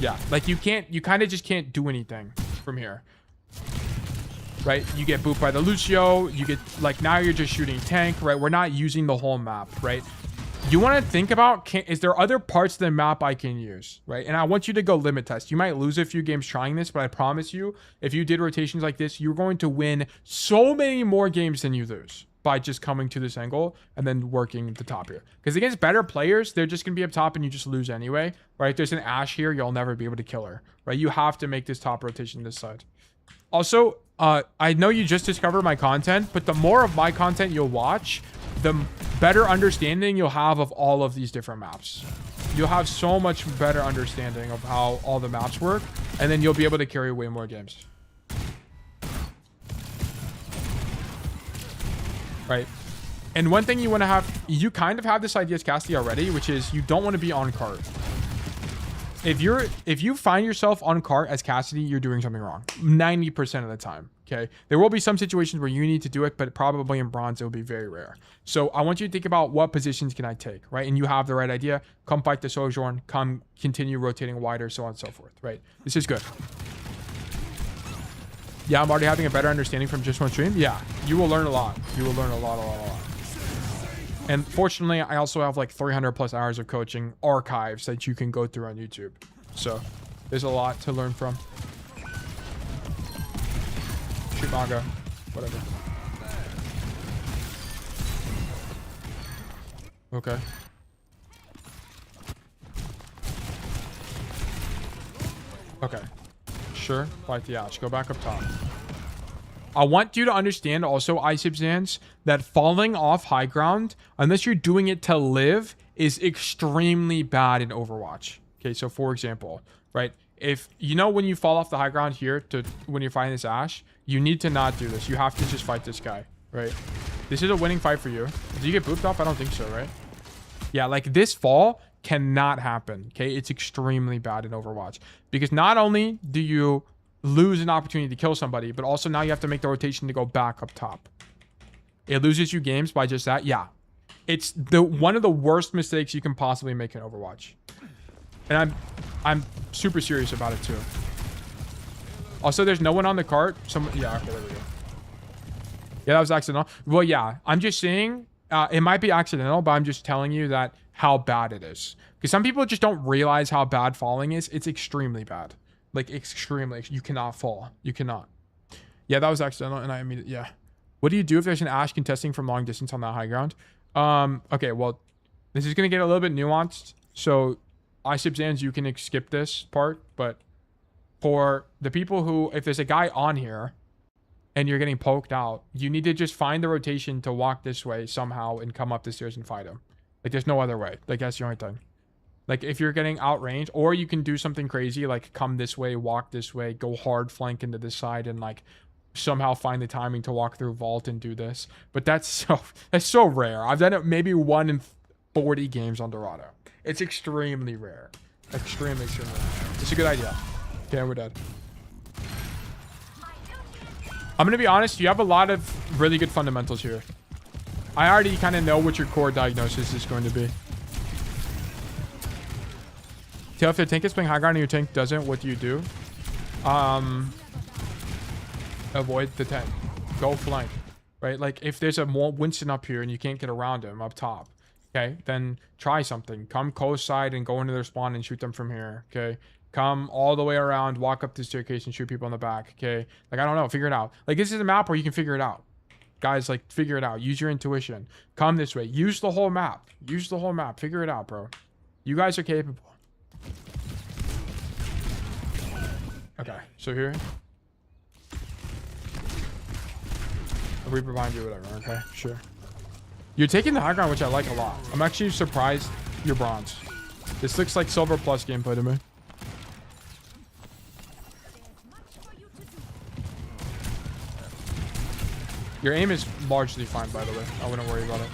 Speaker 15: Yeah, like you kind of just can't do anything from here, right? You get booped by the Lucio, you get, like, now you're just shooting tank, right? We're not using the whole map, right? You want to think about, is there other parts of the map I can use, right? And I want you to go limit test. You might lose a few games trying this, but I promise you, if you did rotations like this, you're going to win so many more games than you lose by just coming to this angle and then working the top here. Because against better players, they're just going to be up top and you just lose anyway, right? If there's an Ashe here, you'll never be able to kill her, right? You have to make this top rotation this side. Also, I know you just discovered my content, but the more of my content you'll watch, the better understanding you'll have of all of these different maps. You'll have so much better understanding of how all the maps work. And then you'll be able to carry way more games. Right? And one thing you want to have, you kind of have this idea as Cassidy already, which is you don't want to be on cart. If you find yourself on cart as Cassidy, you're doing something wrong 90% of the time. Okay, there will be some situations where you need to do it, but probably in bronze it will be very rare. So I want you to think about what positions can I take, right? And you have the right idea. Come fight the Sojourn, come continue rotating wider, so on and so forth, right? This is good. Yeah, I'm already having a better understanding from just one stream. Yeah, you will learn a lot. You will learn a lot. And fortunately, I also have like 300 plus hours of coaching archives that you can go through on YouTube. So there's a lot to learn from. Shoot manga, whatever. Okay. Okay. Sure, fight the Ash. Go back up top. I want you to understand also, Isibzans, that falling off high ground, unless you're doing it to live, is extremely bad in Overwatch. Okay, so for example, right? If you know when you fall off the high ground here to when you're fighting this Ashe, you need to not do this. You have to just fight this guy, right? This is a winning fight for you. Did you get booped off? I don't think so, right? Yeah, like this fall cannot happen. Okay, it's extremely bad in Overwatch because not only do you lose an opportunity to kill somebody, but also now you have to make the rotation to go back up top. It loses you games by just that. Yeah, it's one of the worst mistakes you can possibly make in Overwatch, and I'm super serious about it too. Also, there's no one on the cart. Yeah, okay, there we go. Yeah, that was accidental. Well, yeah, I'm just saying it might be accidental, but I'm just telling you that how bad it is, because some people just don't realize how bad falling is. It's extremely bad. Like extremely, you cannot fall. You cannot. Yeah, that was accidental, and I immediately, yeah. What do you do if there's an Ashe contesting from long distance on that high ground? Okay, well, this is gonna get a little bit nuanced. So, Isibzans, you can skip this part, but for the people who, if there's a guy on here and you're getting poked out, you need to just find the rotation to walk this way somehow and come up the stairs and fight him. Like, there's no other way. Like, that's the only thing. Like, if you're getting outrange, or you can do something crazy, like come this way, walk this way, go hard flank into this side, and like somehow find the timing to walk through vault and do this. But that's so rare. I've done it maybe 1 in 40 games on Dorado. It's extremely rare. Extremely rare. It's a good idea. Okay, we're dead. I'm gonna be honest, you have a lot of really good fundamentals here. I already kind of know what your core diagnosis is going to be. Tell if the tank is playing high ground and your tank doesn't, what do you do? Avoid the tank. Go flank. Right? Like if there's a more Winston up here and you can't get around him up top, okay, then try something. Come coast side and go into their spawn and shoot them from here. Okay. Come all the way around, walk up the staircase and shoot people in the back. Okay. Like I don't know, figure it out. Like this is a map where you can figure it out. Guys, like figure it out. Use your intuition. Come this way. Use the whole map. Use the whole map. Figure it out, bro. You guys are capable. Okay, so here. A Reaper behind you, whatever. Okay, sure. You're taking the high ground, which I like a lot. I'm actually surprised you're bronze. This looks like silver plus gameplay to me. Your aim is largely fine, by the way. I wouldn't worry about it.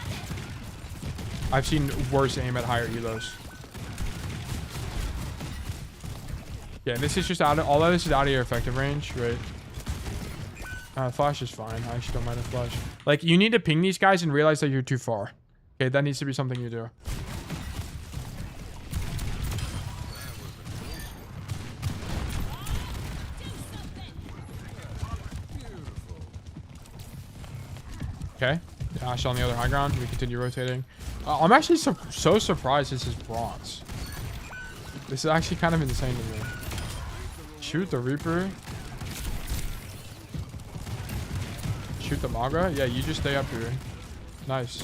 Speaker 15: I've seen worse aim at higher elos. Yeah, this is just out of, all of this is out of your effective range, right? Flash is fine. I actually don't mind a flash. Like, you need to ping these guys and realize that you're too far. Okay, that needs to be something you do. Okay. Ashe on the other high ground. We continue rotating. I'm actually so surprised this is bronze. This is actually kind of insane to me. Shoot the Reaper. Shoot the Maga. Yeah, you just stay up here. Nice.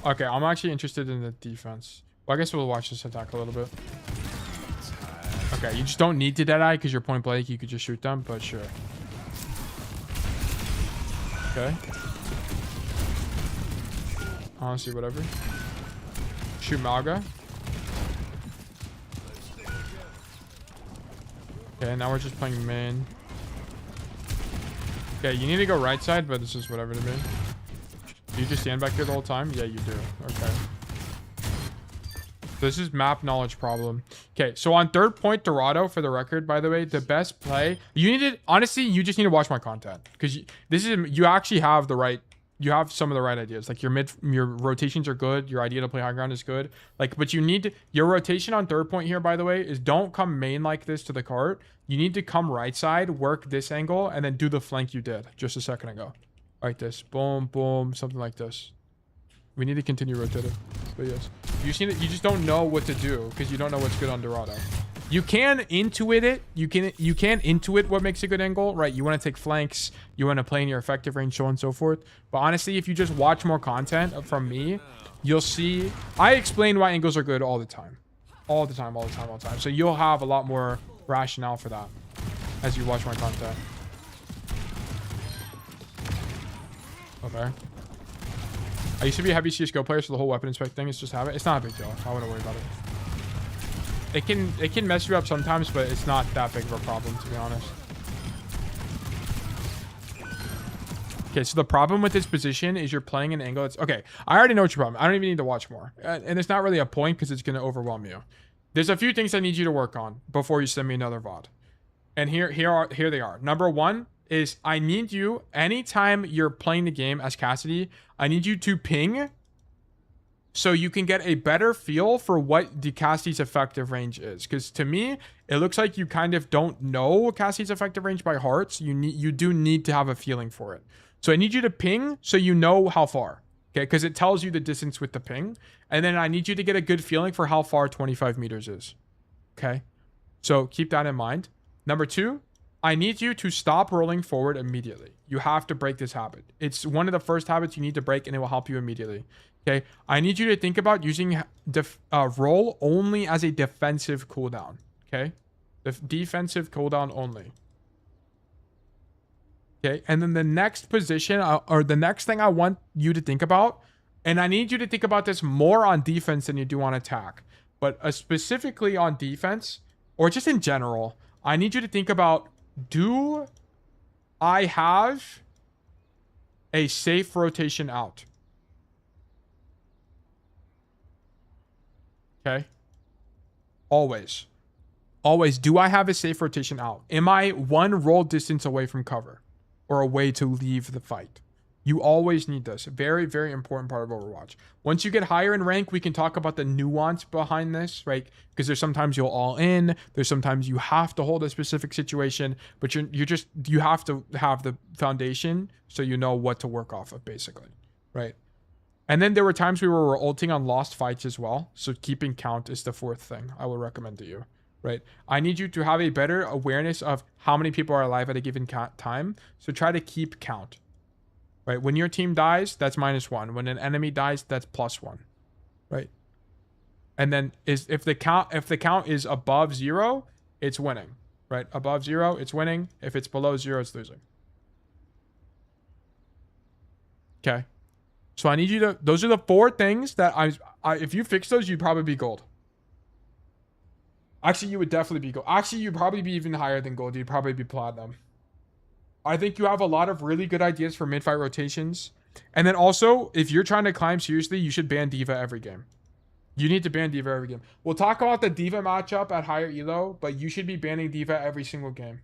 Speaker 15: Okay, I'm actually interested in the defense. Well, I guess we'll watch this attack a little bit. Okay, you just don't need to deadeye because you're point blank. You could just shoot them, but sure. Okay. Honestly, whatever. Shoot Maga. Okay, now we're just playing main. Okay, you need to go right side, but this is whatever to me. Do you just stand back here the whole time? Yeah, you do. Okay. This is map knowledge problem. Okay, so on third point, Dorado, for the record, by the way, the best play. You need to, honestly, you just need to watch my content. Because you actually have the right, you have some of the right ideas. Like your rotations are good. Your idea to play high ground is good. Like, but you need to, your rotation on third point here, by the way, is don't come main like this to the cart. You need to come right side, work this angle, and then do the flank you did just a second ago. Like this. Boom, boom, something like this. We need to continue rotating. But yes. You just don't know what to do because you don't know what's good on Dorado. You can intuit it. You can intuit what makes a good angle, right? You want to take flanks. You want to play in your effective range, so on and so forth. But honestly, if you just watch more content from me, you'll see. I explain why angles are good all the time. All the time. So you'll have a lot more rationale for that as you watch my content. Okay. I used to be a heavy CSGO player, so the whole weapon inspect thing is just habit. It's not a big deal. I wouldn't worry about it. It can mess you up sometimes, but it's not that big of a problem, to be honest. Okay, so the problem with this position is you're playing an angle. It's okay. I already know what your problem. I don't even need to watch more, and it's not really a point because it's going to overwhelm you. There's a few things I need you to work on before you send me another VOD, and here they are. Number one is I need you, anytime you're playing the game as Cassidy, I need you to ping so you can get a better feel for what the Cassidy's effective range is. Because to me, it looks like you kind of don't know Cassidy's effective range by heart. So you do need to have a feeling for it. So I need you to ping so you know how far. Okay, because it tells you the distance with the ping. And then I need you to get a good feeling for how far 25 meters is. Okay, so keep that in mind. Number two, I need you to stop rolling forward immediately. You have to break this habit. It's one of the first habits you need to break, and it will help you immediately. Okay, I need you to think about using roll only as a defensive cooldown. Okay, the defensive cooldown only. Okay, and then the next position or the next thing I want you to think about, and I need you to think about this more on defense than you do on attack, but specifically on defense or just in general, I need you to think about, do I have a safe rotation out? Okay. Always. Do I have a safe rotation out? Am I one roll distance away from cover or a way to leave the fight? You always need this. Very, very important part of Overwatch. Once you get higher in rank, we can talk about the nuance behind this, right? Because there's sometimes you'll all in. There's sometimes you have to hold a specific situation, but you have to have the foundation so you know what to work off of, basically, right? And then there were times we were ulting on lost fights as well. So keeping count is the fourth thing I would recommend to you, right? I need you to have a better awareness of how many people are alive at a given time. So try to keep count. Right, when your team dies, that's -1. When an enemy dies, that's +1. Right, and then if the count is above 0, it's winning. Right, above 0, it's winning. If it's below 0, it's losing. Okay, so I need you to. Those are the 4 things that if you fix those, you'd probably be gold. Actually, you would definitely be gold. Actually, you'd probably be even higher than gold. You'd probably be platinum. I think you have a lot of really good ideas for mid-fight rotations. And then also, if you're trying to climb seriously, you should ban D.Va every game. You need to ban D.Va every game. We'll talk about the D.Va matchup at higher elo, but you should be banning D.Va every single game.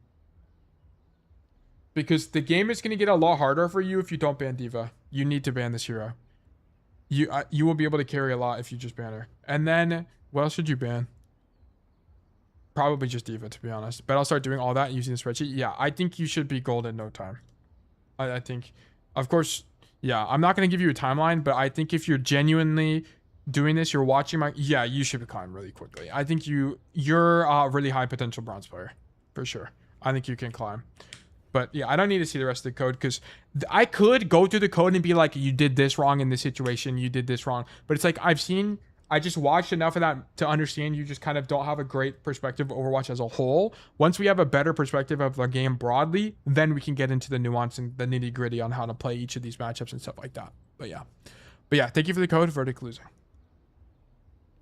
Speaker 15: Because the game is going to get a lot harder for you if you don't ban D.Va. You need to ban this hero. You will be able to carry a lot if you just ban her. And then, what else should you ban? Probably just D.Va, to be honest. But I'll start doing all that using the spreadsheet. Yeah, I think you should be gold in no time. I think, of course, yeah, I'm not going to give you a timeline, but I think if you're genuinely doing this, you're watching my, yeah, you should climb really quickly. I think you're a really high potential bronze player, for sure. I think you can climb. But yeah, I don't need to see the rest of the code because I could go through the code and be like, you did this wrong in this situation, you did this wrong. But it's like, I just watched enough of that to understand you just kind of don't have a great perspective of Overwatch as a whole. Once we have a better perspective of the game broadly, then we can get into the nuance and the nitty gritty on how to play each of these matchups and stuff like that. But yeah, thank you for the code. Verdict losing.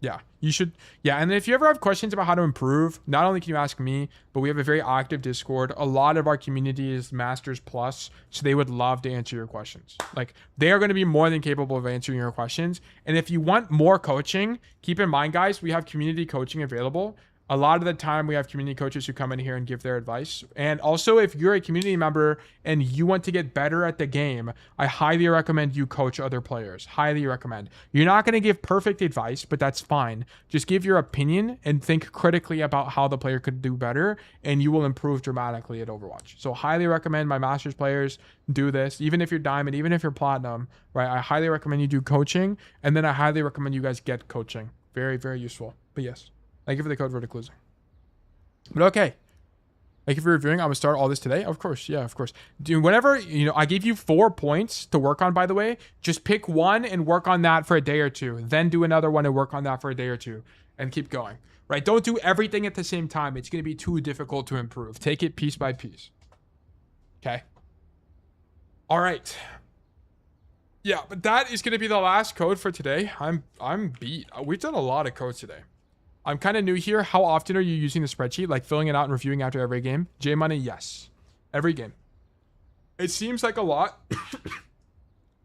Speaker 15: Yeah, you should. Yeah, and if you ever have questions about how to improve, not only can you ask me, but we have a very active Discord. A lot of our community is Masters Plus, so they would love to answer your questions. Like, they are going to be more than capable of answering your questions. And if you want more coaching, keep in mind, guys, we have community coaching available. A lot of the time, we have community coaches who come in here and give their advice. And also, if you're a community member and you want to get better at the game, I highly recommend you coach other players. Highly recommend. You're not going to give perfect advice, but that's fine. Just give your opinion and think critically about how the player could do better, and you will improve dramatically at Overwatch. So highly recommend my Masters players do this. Even if you're Diamond, even if you're Platinum, right? I highly recommend you do coaching, and then I highly recommend you guys get coaching. Very, very useful. But yes. Thank you for the code verdict losing. But okay. Thank you for reviewing. I'm going to start all this today. Of course. Yeah, of course. Dude, whenever, I gave you 4 points to work on, by the way. Just pick one and work on that for a day or two. Then do another one and work on that for a day or two. And keep going. Right? Don't do everything at the same time. It's going to be too difficult to improve. Take it piece by piece. Okay? All right. Yeah, but that is going to be the last code for today. I'm beat. We've done a lot of codes today. I'm kind of new here. How often are you using the spreadsheet? Like filling it out and reviewing after every game? J-Money, yes. Every game. It seems like a lot.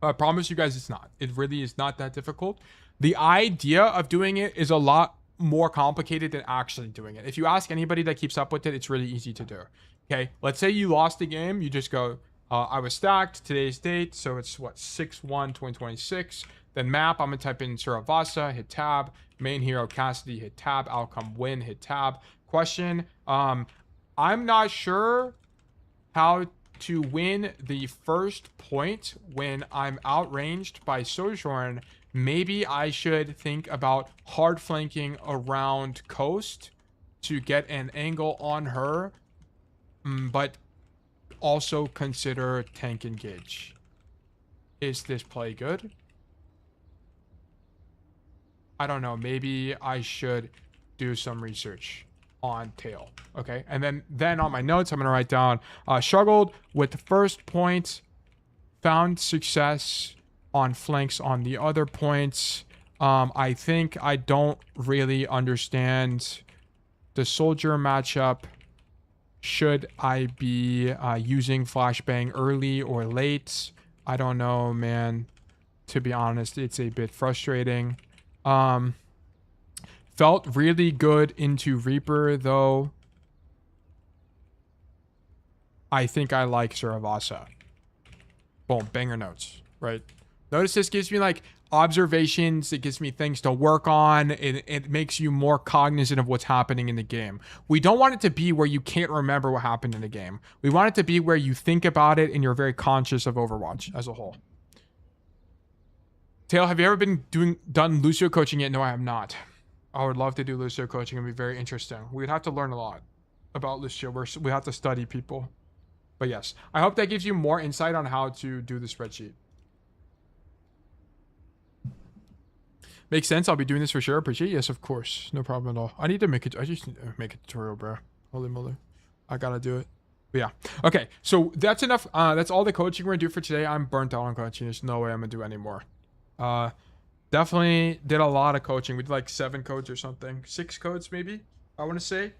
Speaker 15: I promise you guys it's not. It really is not that difficult. The idea of doing it is a lot more complicated than actually doing it. If you ask anybody that keeps up with it, it's really easy to do. Okay? Let's say you lost a game. You just go, I was stacked. Today's date. So it's what? 6/1/2026. Then map. I'm going to type in Suravasa. Hit tab. Main hero Cassidy, hit tab. Outcome win, hit tab. Question, I'm not sure how to win the first point when I'm outranged by Sojourn. Maybe I should think about hard flanking around coast to get an angle on her, but also consider tank engage. Is this play good? I don't know. Maybe I should do some research on tail. Okay. And then on my notes, I'm going to write down, struggled with the first point, found success on flanks on the other points. I think I don't really understand the soldier matchup. Should I be using flashbang early or late? I don't know, man. To be honest, it's a bit frustrating. Felt really good into Reaper, though. I think I like Suravasa. Boom, banger notes, right? Notice this gives me like observations. It gives me things to work on. It makes you more cognizant of what's happening in the game. We don't want it to be where you can't remember what happened in the game. We want it to be where you think about it and you're very conscious of Overwatch as a whole. Tail, have you ever been done Lucio coaching yet? No, I have not. I would love to do Lucio coaching. It would be very interesting. We'd have to learn a lot about Lucio. We have to study people. But yes, I hope that gives you more insight on how to do the spreadsheet. Makes sense. I'll be doing this for sure. Appreciate it. Yes, of course. No problem at all. I need to make it. I just need to make a tutorial, bro. Holy moly. I gotta do it. But yeah. Okay. So that's enough. That's all the coaching we're gonna do for today. I'm burnt out on coaching. There's no way I'm gonna do any more. Definitely did a lot of coaching. We did like 7 codes or something. 6 codes maybe, I want to say.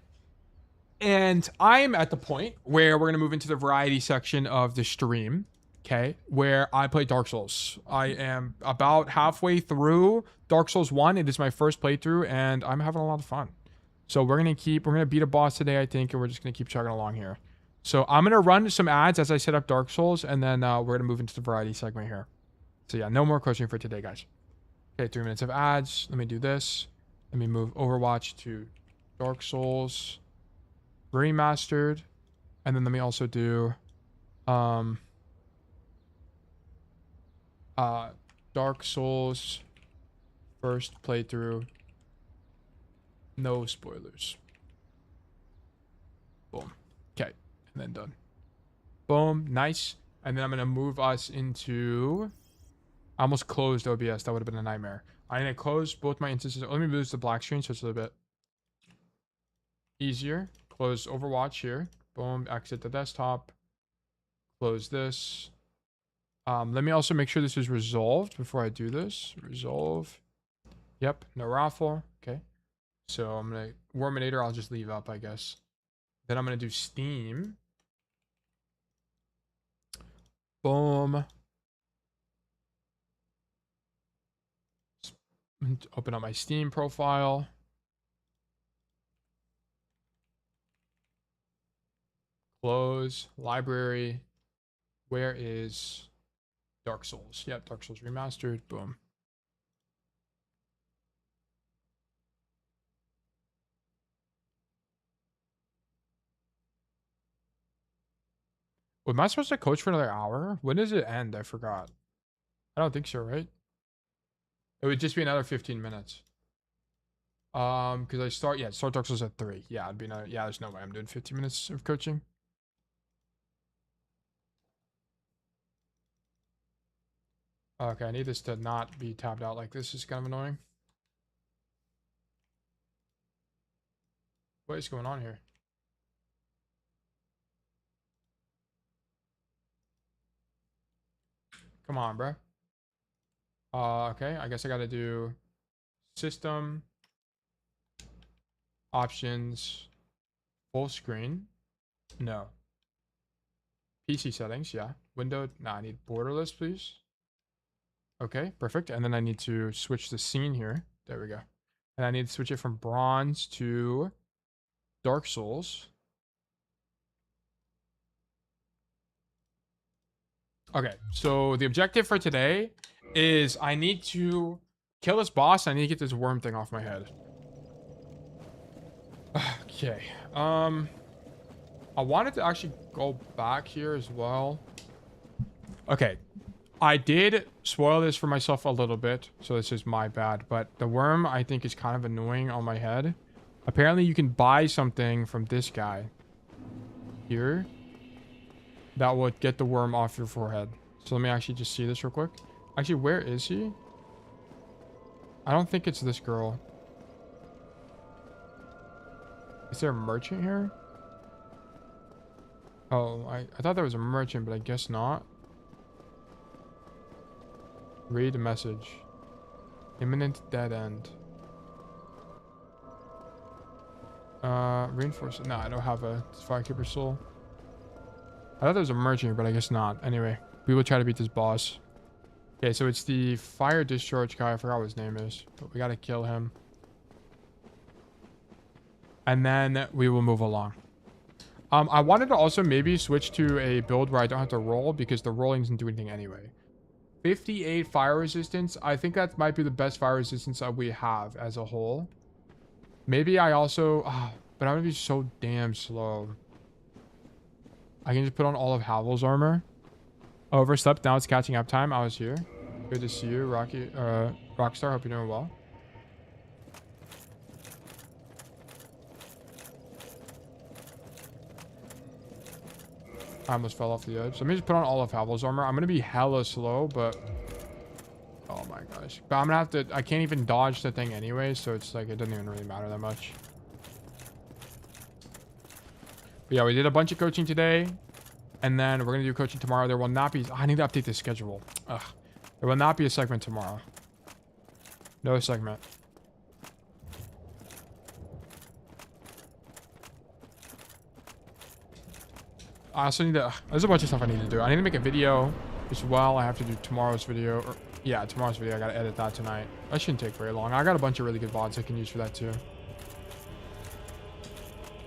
Speaker 15: And I'm at the point where we're going to move into the variety section of the stream. Okay. Where I play Dark Souls. I am about halfway through Dark Souls 1. It is my first playthrough and I'm having a lot of fun. So we're going to beat a boss today, I think. And we're just going to keep chugging along here. So I'm going to run some ads as I set up Dark Souls. And then we're going to move into the variety segment here. So yeah, no more coaching for today, guys. Okay, 3 minutes of ads. Let me do this. Let me move Overwatch to Dark Souls Remastered. And then let me also do Dark Souls first playthrough. No spoilers. Boom. Okay, and then done. Boom, nice. And then I'm going to move us into... I almost closed OBS. That would have been a nightmare. I'm going to close both my instances. Let me move this to black screen so it's a little bit easier. Close Overwatch here. Boom. Exit the desktop. Close this. Let me also make sure this is resolved before I do this. Resolve. Yep, no Raffle. Okay. So I'm gonna Worminator, I'll just leave up, I guess. Then I'm gonna do Steam. Boom. Open up my Steam profile. Close. Library. Where is Dark Souls? Yep, Dark Souls Remastered. Boom. Am I supposed to coach for another hour? When does it end? I forgot. I don't think so, right? It would just be another 15 minutes. Because I start Dark Souls at 3. Yeah, it'd be another, yeah, there's no way I'm doing 15 minutes of coaching. Okay, I need this to not be tapped out like this. Is kind of annoying. What is going on here? Come on, bro. Okay, I guess I gotta do system, options, full screen. No. PC settings, yeah. Window, nah, I need borderless, please. Okay, perfect. And then I need to switch the scene here. There we go. And I need to switch it from bronze to Dark Souls. Okay, so the objective for today is I need to kill this boss. I need to get this worm thing off my head. Okay. I wanted to actually go back here as well. Okay. I did spoil this for myself a little bit, so this is my bad. But the worm, I think, is kind of annoying on my head. Apparently, you can buy something from this guy here that would get the worm off your forehead. So let me actually just see this real quick. Actually, where is he? I don't think it's this girl. Is there a merchant here? Oh, I thought there was a merchant, but I guess not. Read message. Imminent dead end. Reinforce. No, I don't have a Firekeeper soul. I thought there was a merchant, but I guess not. Anyway, we will try to beat this boss. Okay, so it's the fire discharge guy. I forgot what his name is, but we gotta kill him. And then we will move along. I wanted to also maybe switch to a build where I don't have to roll, because the rolling doesn't do anything anyway. 58 fire resistance. I think that might be the best fire resistance that we have as a whole. Maybe I also... but I'm gonna be so damn slow. I can just put on all of Havel's armor. Overslept. Now it's catching up time. I was here. Good to see you, Rockstar. Hope you're doing well. I almost fell off the edge. So let me just put on all of Havel's armor. I'm going to be hella slow, but... Oh my gosh. But I'm going to have to... I can't even dodge the thing anyway, so it's like, it doesn't even really matter that much. But yeah, we did a bunch of coaching today. And then we're going to do coaching tomorrow. There will not be... I need to update the schedule. Ugh. There will not be a segment tomorrow. No segment. I also need to... There's a bunch of stuff I need to do. I need to make a video as well. I have to do tomorrow's video. Or, yeah, tomorrow's video. I got to edit that tonight. That shouldn't take very long. I got a bunch of really good VODs I can use for that too.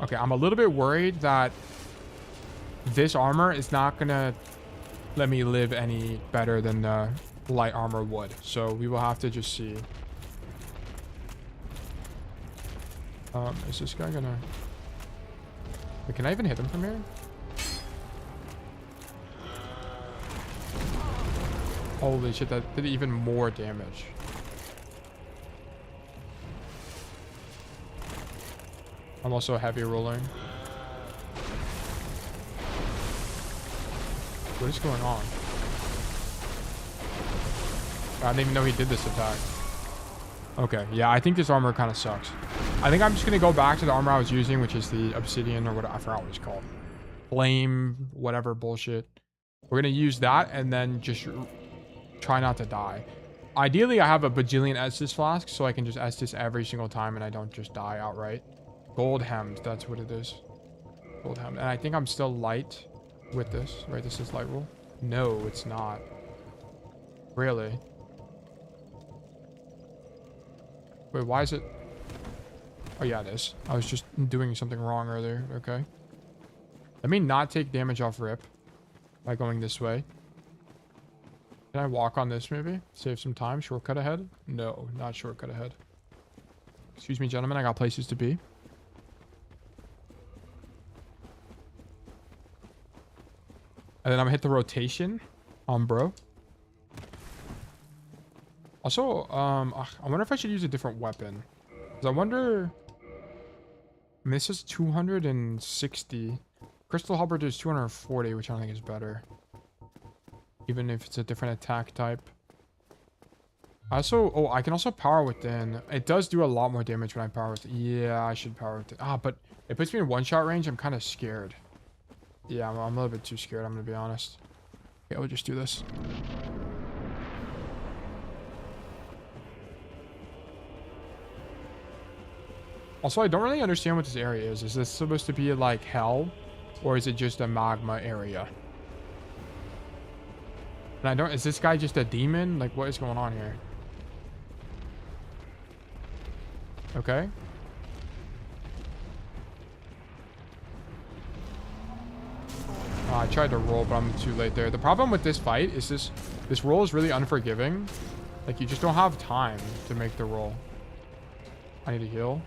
Speaker 15: Okay, I'm a little bit worried that this armor is not going to let me live any better than the light armor would. So we will have to just see. Is this guy going to... Wait, can I even hit him from here? Holy shit, that did even more damage. I'm also heavy rolling. What is going on? I didn't even know he did this attack. Okay, yeah, I think this armor kind of sucks. I think I'm just going to go back to the armor I was using, which is the obsidian or whatever. I forgot what it's called. Flame, whatever bullshit. We're going to use that and then just... try not to die. Ideally, I have a bajillion Estus flasks so I can just Estus every single time and I don't just die outright. Gold hemmed, that's what it is. Gold hemmed. And I think I'm still light with this, right? This is light roll. No, it's not. Really? Wait, why is it? Oh, yeah, it is. I was just doing something wrong earlier. Okay. Let me not take damage off rip by going this way. Can I walk on this maybe? Save some time. Shortcut ahead? No, not shortcut ahead. Excuse me, gentlemen. I got places to be. And then I'm gonna hit the rotation on bro. Also, I wonder if I should use a different weapon. Because I wonder... I mean, this is 260. Crystal Halberd is 240, which I don't think is better. Even if it's a different attack type. Also, oh, I can also power within. It does do a lot more damage when I power within. Yeah, I should power within. Ah, but it puts me in one-shot range. I'm kind of scared. Yeah, I'm a little bit too scared, I'm going to be honest. Okay, we'll just do this. Also, I don't really understand what this area is. Is this supposed to be like hell? Or is it just a magma area? And I don't... Is this guy just a demon? Like, what is going on here? Okay. Oh, I tried to roll, but I'm too late there. The problem with this fight is this roll is really unforgiving. Like, you just don't have time to make the roll. I need to heal.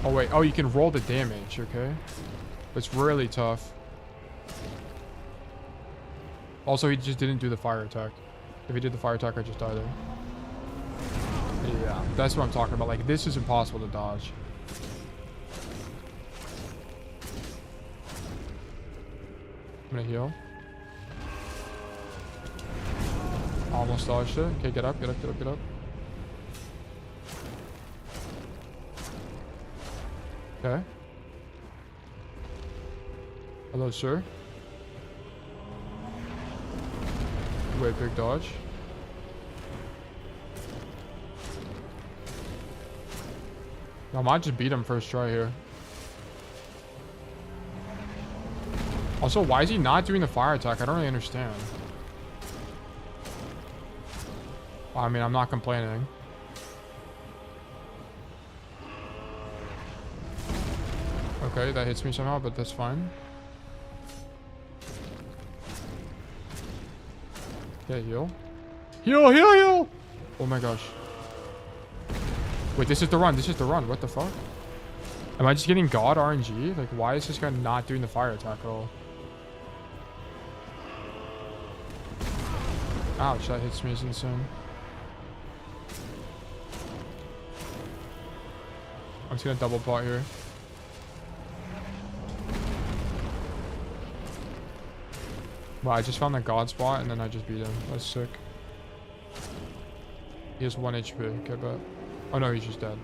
Speaker 15: Oh, wait. Oh, you can roll the damage. Okay. It's really tough. Also, he just didn't do the fire attack. If he did the fire attack, I just die there. Yeah, that's what I'm talking about. Like, this is impossible to dodge. I'm gonna heal. Almost dodged it. Okay, get up, get up, get up, get up. Okay. Hello, sir. Wait, big dodge. I might just beat him first try here. Also, why is he not doing the fire attack? I don't really understand. I mean, I'm not complaining. Okay, that hits me somehow, but that's fine. Okay, heal. Heal, heal, heal! Oh my gosh. Wait, this is the run. This is the run. What the fuck? Am I just getting God RNG? Like, why is this guy not doing the fire attack at all? Ouch, that hits me as insane. I'm just gonna double pot here. Wow, I just found the God spot and then I just beat him. That's sick. He has 1 HP. Okay, but... Oh no, he's just dead.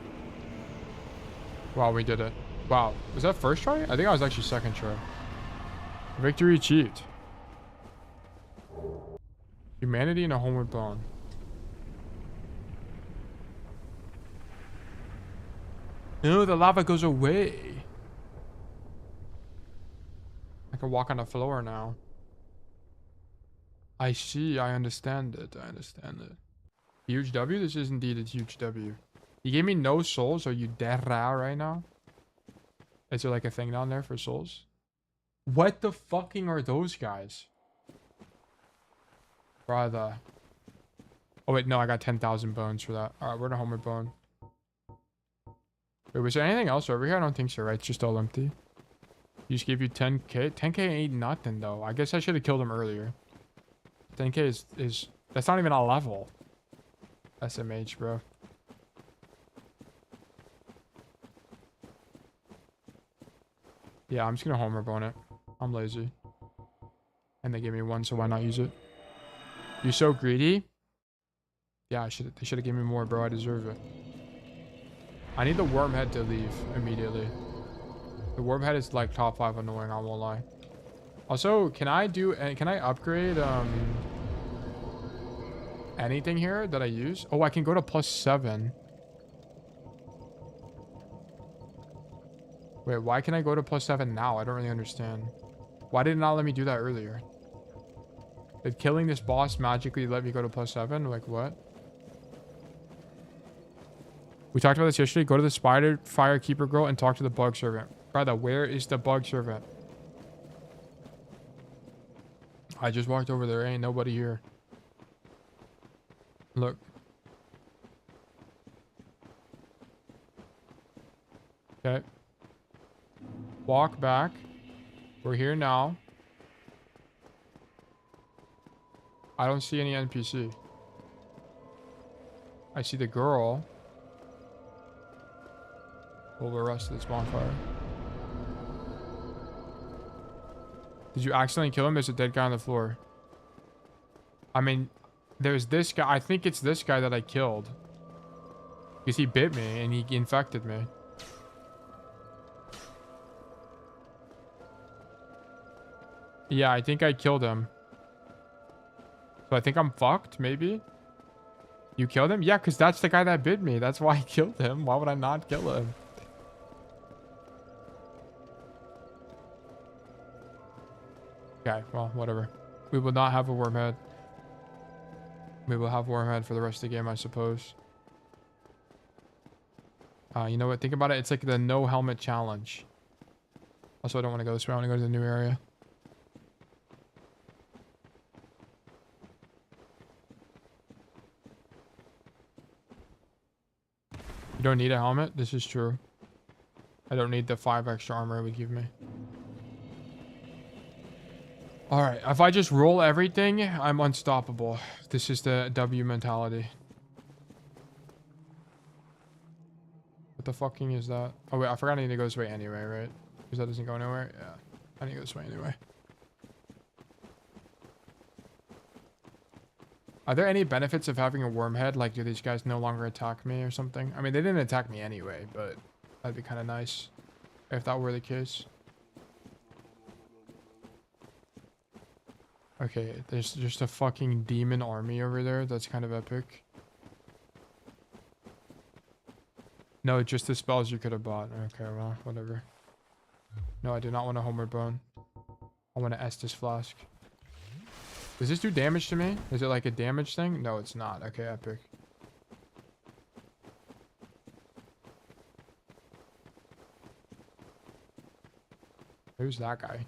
Speaker 15: Wow, we did it. Wow. Was that first try? I think I was actually second try. Victory achieved. Humanity and a homeward bound. No, the lava goes away. I can walk on the floor now. I see. I understand it. I understand it. Huge W? This is indeed a huge W. You gave me no souls. Are you dead right now? Is there like a thing down there for souls? What the fucking are those guys? Brother. Oh wait, no, I got 10,000 bones for that. Alright, we're in a homeward bone. Wait, was there anything else over here? I don't think so, right? It's just all empty. He just gave you 10k? 10k ain't nothing though. I guess I should have killed him earlier. 10k is that's not even a level. SMH, bro. Yeah, I'm just gonna homer bone it. I'm lazy. And they gave me 1, so why not use it? You're so greedy? Yeah, they should have given me more, bro. I deserve it. I need the worm head to leave immediately. The worm head is like top 5 annoying, I won't lie. Also, can I upgrade anything here that I use? Oh, I can go to +7. Wait, why can I go to +7 now? I don't really understand. Why did it not let me do that earlier? Did killing this boss magically let me go to +7? Like, what? We talked about this yesterday. Go to the spider fire keeper girl and talk to the bug servant. Brother, where is the bug servant? I just walked over there. Ain't nobody here. Look. Okay. Walk back. We're here now. I don't see any NPC. I see the girl. We'll arrest this bonfire. Did you accidentally kill him? There's a dead guy on the floor. I mean, there's this guy. I think it's this guy that I killed. Because he bit me and he infected me. Yeah, I think I killed him. So I think I'm fucked, maybe? You killed him? Yeah, because that's the guy that bit me. That's why I killed him. Why would I not kill him? Okay, well, whatever. We will not have a wormhead. We will have wormhead for the rest of the game, I suppose. You know what? Think about it. It's like the no helmet challenge. Also, I don't want to go this way. I want to go to the new area. You don't need a helmet? This is true. I don't need the 5 extra armor it would give me. Alright, if I just roll everything, I'm unstoppable. This is the W mentality. What the fucking is that? Oh wait, I forgot I need to go this way anyway, right? Because that doesn't go anywhere? Yeah. I need to go this way anyway. Are there any benefits of having a worm head? Like, do these guys no longer attack me or something? I mean, they didn't attack me anyway, but that'd be kind of nice if that were the case. Okay, there's just a fucking demon army over there. That's kind of epic. No, just the spells you could have bought. Okay, well, whatever. No, I do not want a homeward bone. I want to Estus flask. Does this do damage to me? Is it like a damage thing? No, it's not. Okay, epic. Who's that guy?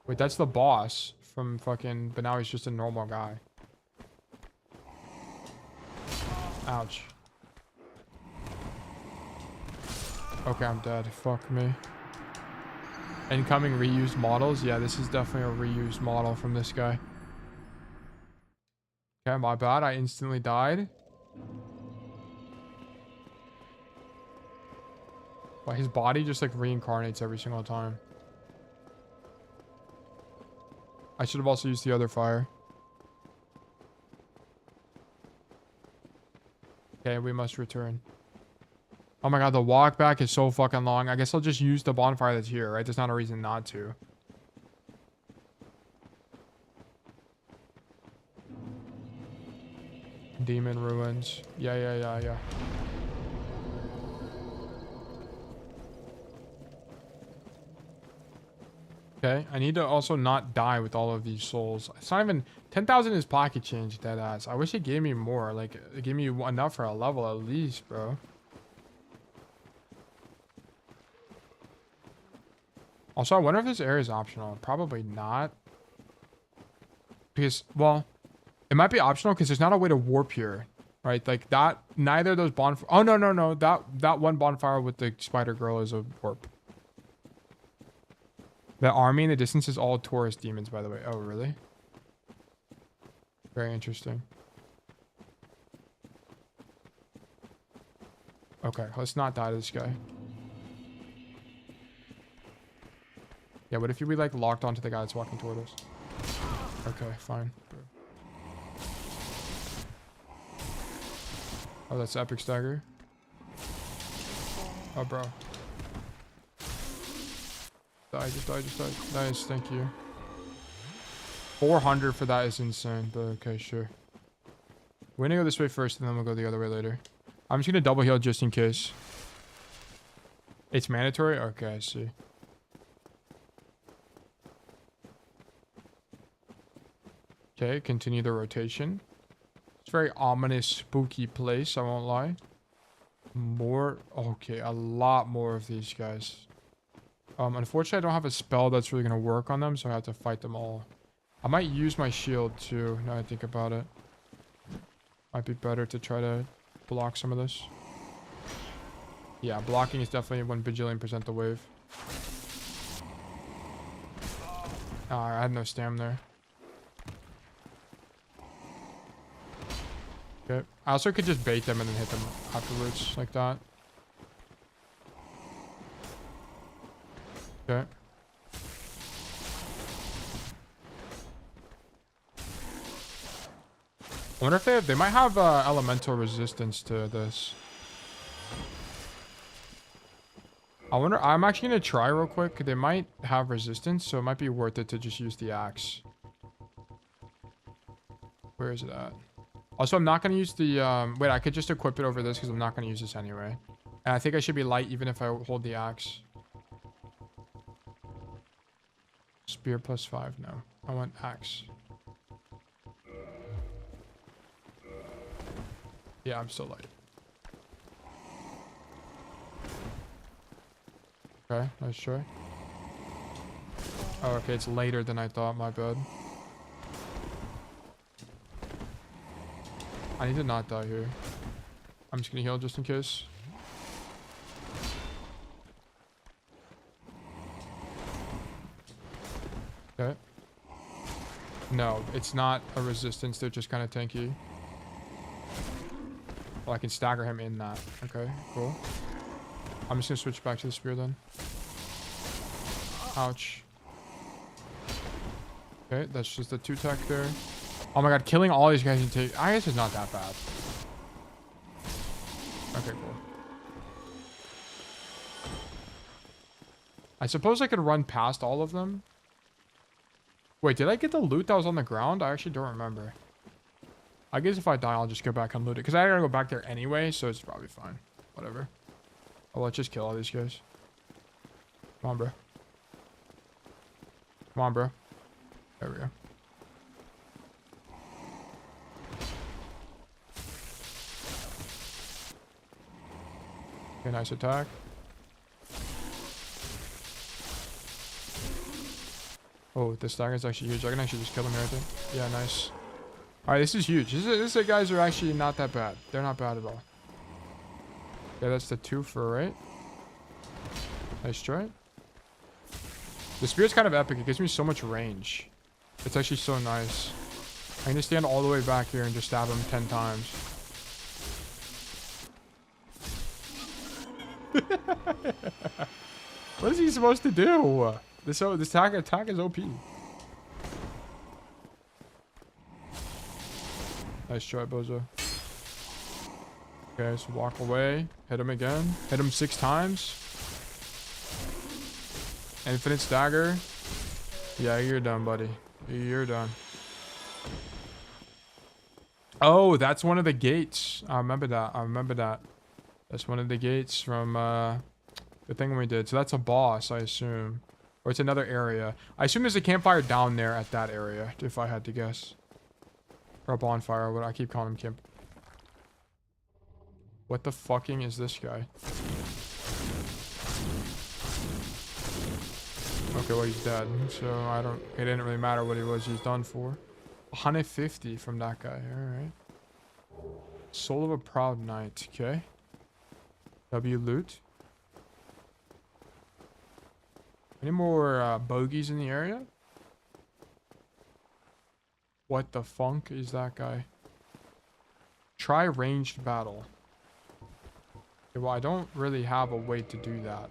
Speaker 15: Wait, that's the boss from fucking... But now he's just a normal guy. Ouch. Okay, I'm dead. Fuck me. Incoming reused models. Yeah, this is definitely a reused model from this guy. Okay, my bad. I instantly died. Well, his body just like reincarnates every single time. I should have also used the other fire. Okay, we must return. Oh my god, the walk back is so fucking long. I guess I'll just use the bonfire that's here, right? There's not a reason not to. Demon ruins. Yeah. Okay, I need to also not die with all of these souls. It's not even... 10,000 is pocket change, deadass. I wish it gave me more. Like, it gave me enough for a level at least, bro. Also, I wonder if this area is optional. Probably not. Because, well, it might be optional because there's not a way to warp here. Right? Like, that... Neither of those bonfires... Oh, no. That one bonfire with the spider girl is a warp. The army in the distance is all tourist demons, by the way. Oh, really? Very interesting. Okay, let's not die to this guy. Yeah, what if we like locked onto the guy that's walking toward us? Okay, fine. Oh, that's epic stagger. Oh, bro. Die, just die. Nice, thank you. 400 for that is insane, but okay, sure. We're gonna go this way first, and then we'll go the other way later. I'm just gonna double heal just in case. It's mandatory? Okay, I see. Okay, continue the rotation. It's a very ominous, spooky place, I won't lie. More... Okay, a lot more of these guys. Unfortunately, I don't have a spell that's really gonna work on them, so I have to fight them all. I might use my shield, too, now I think about it. Might be better to try to block some of this. Yeah, blocking is definitely 1 bajillion% the wave. I had no stam there. Okay. I also could just bait them and then hit them afterwards, like that. Okay. I wonder if they might have elemental resistance to this. I wonder, I'm actually going to try real quick. They might have resistance, so it might be worth it to just use the axe. Where is it at? Also, I'm not going to use the, wait, I could just equip it over this because I'm not going to use this anyway. And I think I should be light even if I hold the axe. Spear +5, no. I want axe. Yeah, I'm still light. Okay, nice try. Oh, okay, it's later than I thought, my bad. I need to not die here. I'm just gonna heal just in case. Okay. No, it's not a resistance, they're just kind of tanky. Well, I can stagger him in that. Okay, cool. I'm just gonna switch back to the spear then. Ouch. Okay, that's just a 2-tech there. Oh my god, killing all these guys I guess it's not that bad. Okay, cool. I suppose I could run past all of them. Wait, did I get the loot that was on the ground? I actually don't remember. I guess if I die, I'll just go back and loot it. Because I gotta go back there anyway, so it's probably fine. Whatever. Oh, let's just kill all these guys. Come on, bro. Come on, bro. There we go. Okay, nice attack. Oh, this dagger is actually huge. I can actually just kill him here, I think. Yeah, nice. Alright, this is huge. These guys are actually not that bad. They're not bad at all. Okay, that's the 2 for right. Nice try. The spear's kind of epic. It gives me so much range. It's actually so nice. I can just stand all the way back here and just stab him 10 times. What is he supposed to do? This attack is OP. Nice try, bozo. Okay, so walk away. Hit him again. Hit him 6 times. Infinite stagger. Yeah, you're done, buddy. You're done. Oh, that's one of the gates. I remember that. I remember that. That's one of the gates from the thing we did. So that's a boss, I assume. Or it's another area. I assume there's a campfire down there at that area, if I had to guess. Or a bonfire, what I keep calling him camp. What the fucking is this guy? Okay, well, he's dead. So it didn't really matter what he was. He's done for. 150 from that guy. Alright. Soul of a Proud Knight. Okay. W loot. Any more bogeys in the area? What the funk is that guy? Try ranged battle. Okay, well, I don't really have a way to do that.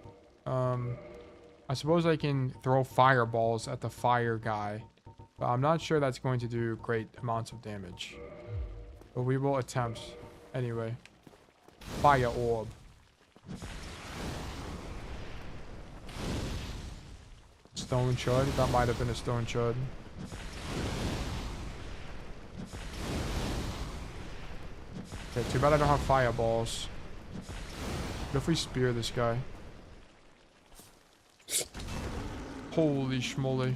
Speaker 15: I suppose I can throw fireballs at the fire guy. But I'm not sure that's going to do great amounts of damage. But we will attempt anyway. Fire orb. Stone chud. That might have been a stone chud. Okay, too bad I don't have fireballs. What if we spear this guy? Holy schmoly.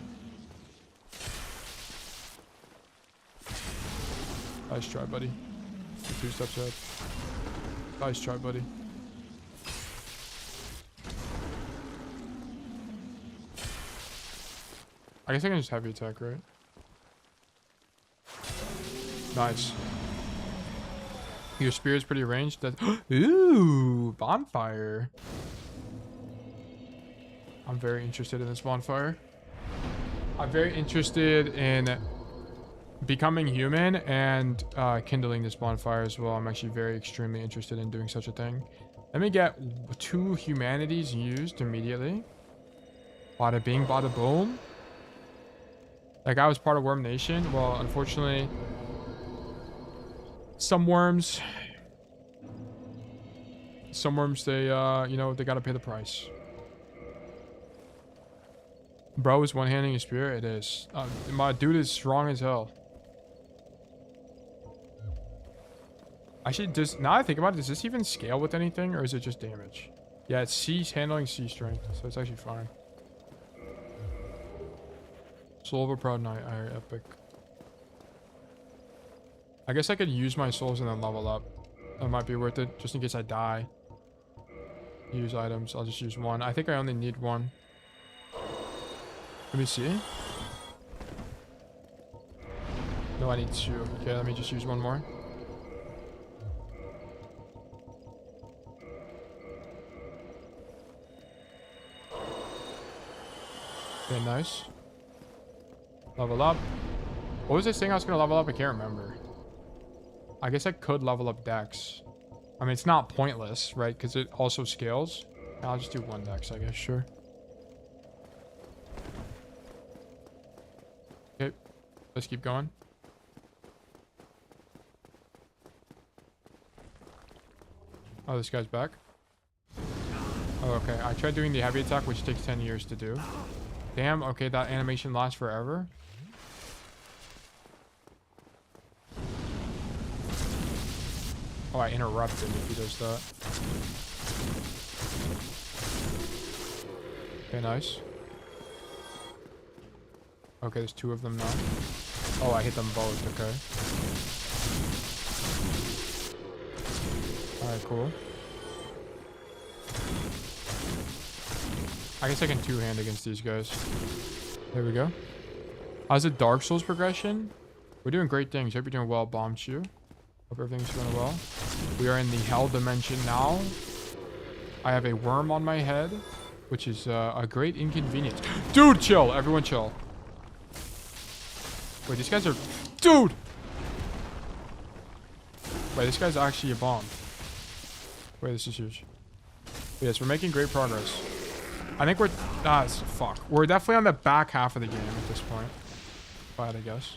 Speaker 15: Nice try, buddy. 2 steps ahead. Nice try, buddy. I guess I can just heavy attack, right? Nice. Your spear is pretty ranged. Ooh, bonfire. I'm very interested in this bonfire. I'm very interested in becoming human and kindling this bonfire as well. I'm actually very extremely interested in doing such a thing. Let me get 2 humanities used immediately. Bada bing, bada boom. Like, I was part of Worm Nation. Well, unfortunately, some worms, they, you know, they gotta pay the price. Bro is one-handing his spear. It is. My dude is strong as hell. Actually, now I think about it, does this even scale with anything, or is it just damage? Yeah, it's handling C strength, so it's actually fine. Soul of a Proud Knight, epic. I guess I could use my souls and then level up. That might be worth it, just in case I die. Use items. I'll just use 1. I think I only need 1. Let me see. No, I need 2. Okay, let me just use 1 more. Okay, nice. Level up. What was this thing I was going to level up? I can't remember. I guess I could level up Dex. I mean, it's not pointless, right? Because it also scales. I'll just do 1 Dex, I guess. Sure. Okay. Let's keep going. Oh, this guy's back. Oh, okay. I tried doing the heavy attack, which takes 10 years to do. Damn. Okay, that animation lasts forever. Oh, I interrupted if he does that. Okay, nice. Okay, there's 2 of them now. Oh, I hit them both. Okay. Alright, cool. I guess I can 2-hand against these guys. There we go. How's the Dark Souls progression? We're doing great things. Hope you're doing well, Bombchu. Hope everything's going well. We are in the Hell Dimension now. I have a worm on my head, which is a great inconvenience. Dude, chill. Everyone chill. Wait, these guys are... Dude! Wait, this guy's actually a bomb. Wait, this is huge. But yes, we're making great progress. I think we're... fuck. We're definitely on the back half of the game at this point. But I guess.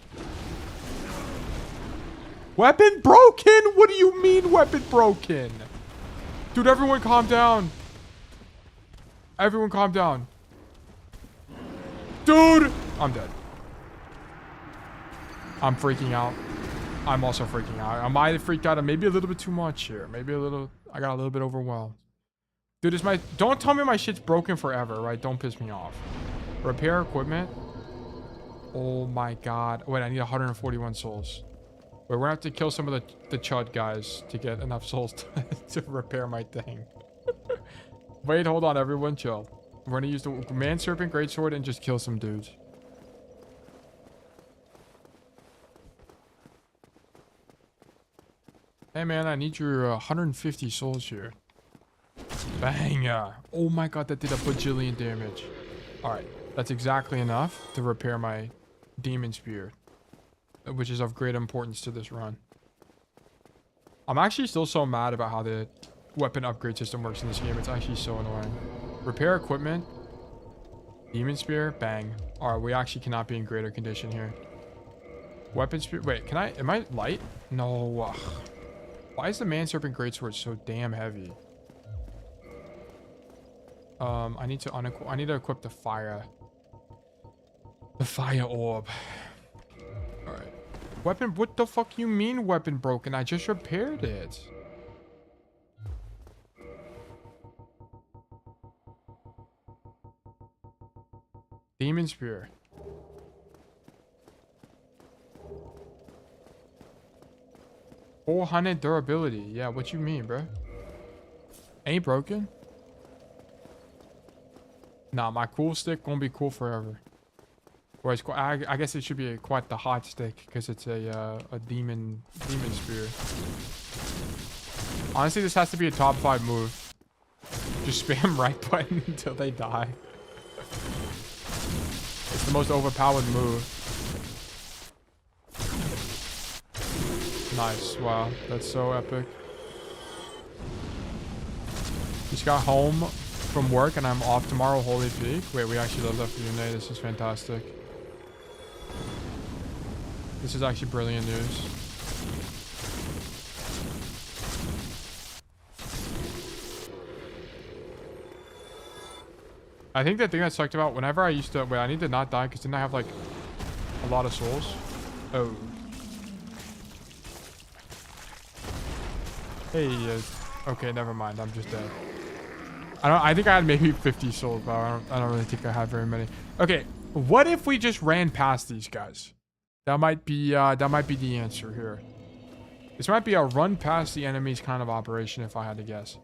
Speaker 15: Weapon broken? What do you mean weapon broken? Dude, everyone calm down. Everyone calm down. Dude! I'm dead. I'm freaking out. I'm also freaking out. I might have freaked out maybe a little bit too much here. Maybe a little... I got a little bit overwhelmed. Dude, don't tell me my shit's broken forever, right? Don't piss me off. Repair equipment. Oh my god. Wait, I need 141 souls. Wait, we're gonna have to kill some of the chud guys to get enough souls to repair my thing. Wait, hold on, everyone, chill. We're gonna use the Man Serpent Greatsword and just kill some dudes. Hey man, I need your 150 souls here. Bang! Oh my god, that did a bajillion damage. Alright, that's exactly enough to repair my demon spear, which is of great importance to this run. I'm actually still so mad about how the weapon upgrade system works in this game. It's actually so annoying. Repair equipment. Demon spear. Bang. Alright, we actually cannot be in greater condition here. Weapon spear. Wait, am I light? No. Why is the Man Serpent Greatsword so damn heavy? I need to equip the fire. The fire orb. Alright. Weapon, what the fuck you mean weapon broken? I just repaired it. Demon Spear. $400 durability. Yeah, what you mean, bro? Ain't broken? Nah, my cool stick won't be cool forever. Whereas I guess it should be quite the hot stick because it's a demon spear. Honestly, this has to be a top 5 move. Just spam right button until they die. It's the most overpowered move. Nice. Wow, that's so epic. Just got home from work and I'm off tomorrow. Holy peak. Wait, we actually leveled up for Yune. This is fantastic. This is actually brilliant news. I think the thing that sucked about whenever I used to... Wait, I need to not die because didn't I have like a lot of souls? Oh. Hey, okay, never mind. I'm just dead. I think I had maybe 50 souls, but I don't really think I had very many. Okay, what if we just ran past these guys? That might be the answer here. This might be a run past the enemies kind of operation if I had to guess.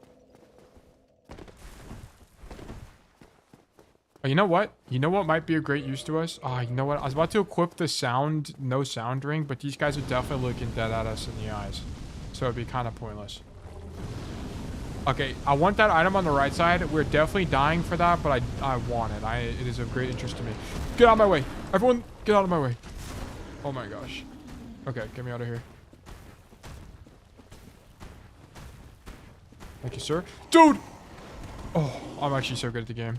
Speaker 15: Oh, you know what? You know what might be a great use to us? Ah, you know what? I was about to equip the no sound ring, but these guys are definitely looking dead at us in the eyes. So it'd be kind of pointless. Okay, I want that item on the right side. We're definitely dying for that, but I want it. It is of great interest to me. Get out of my way. Everyone, get out of my way. Oh my gosh. Okay, get me out of here. Thank you, sir. Dude! Oh, I'm actually so good at the game.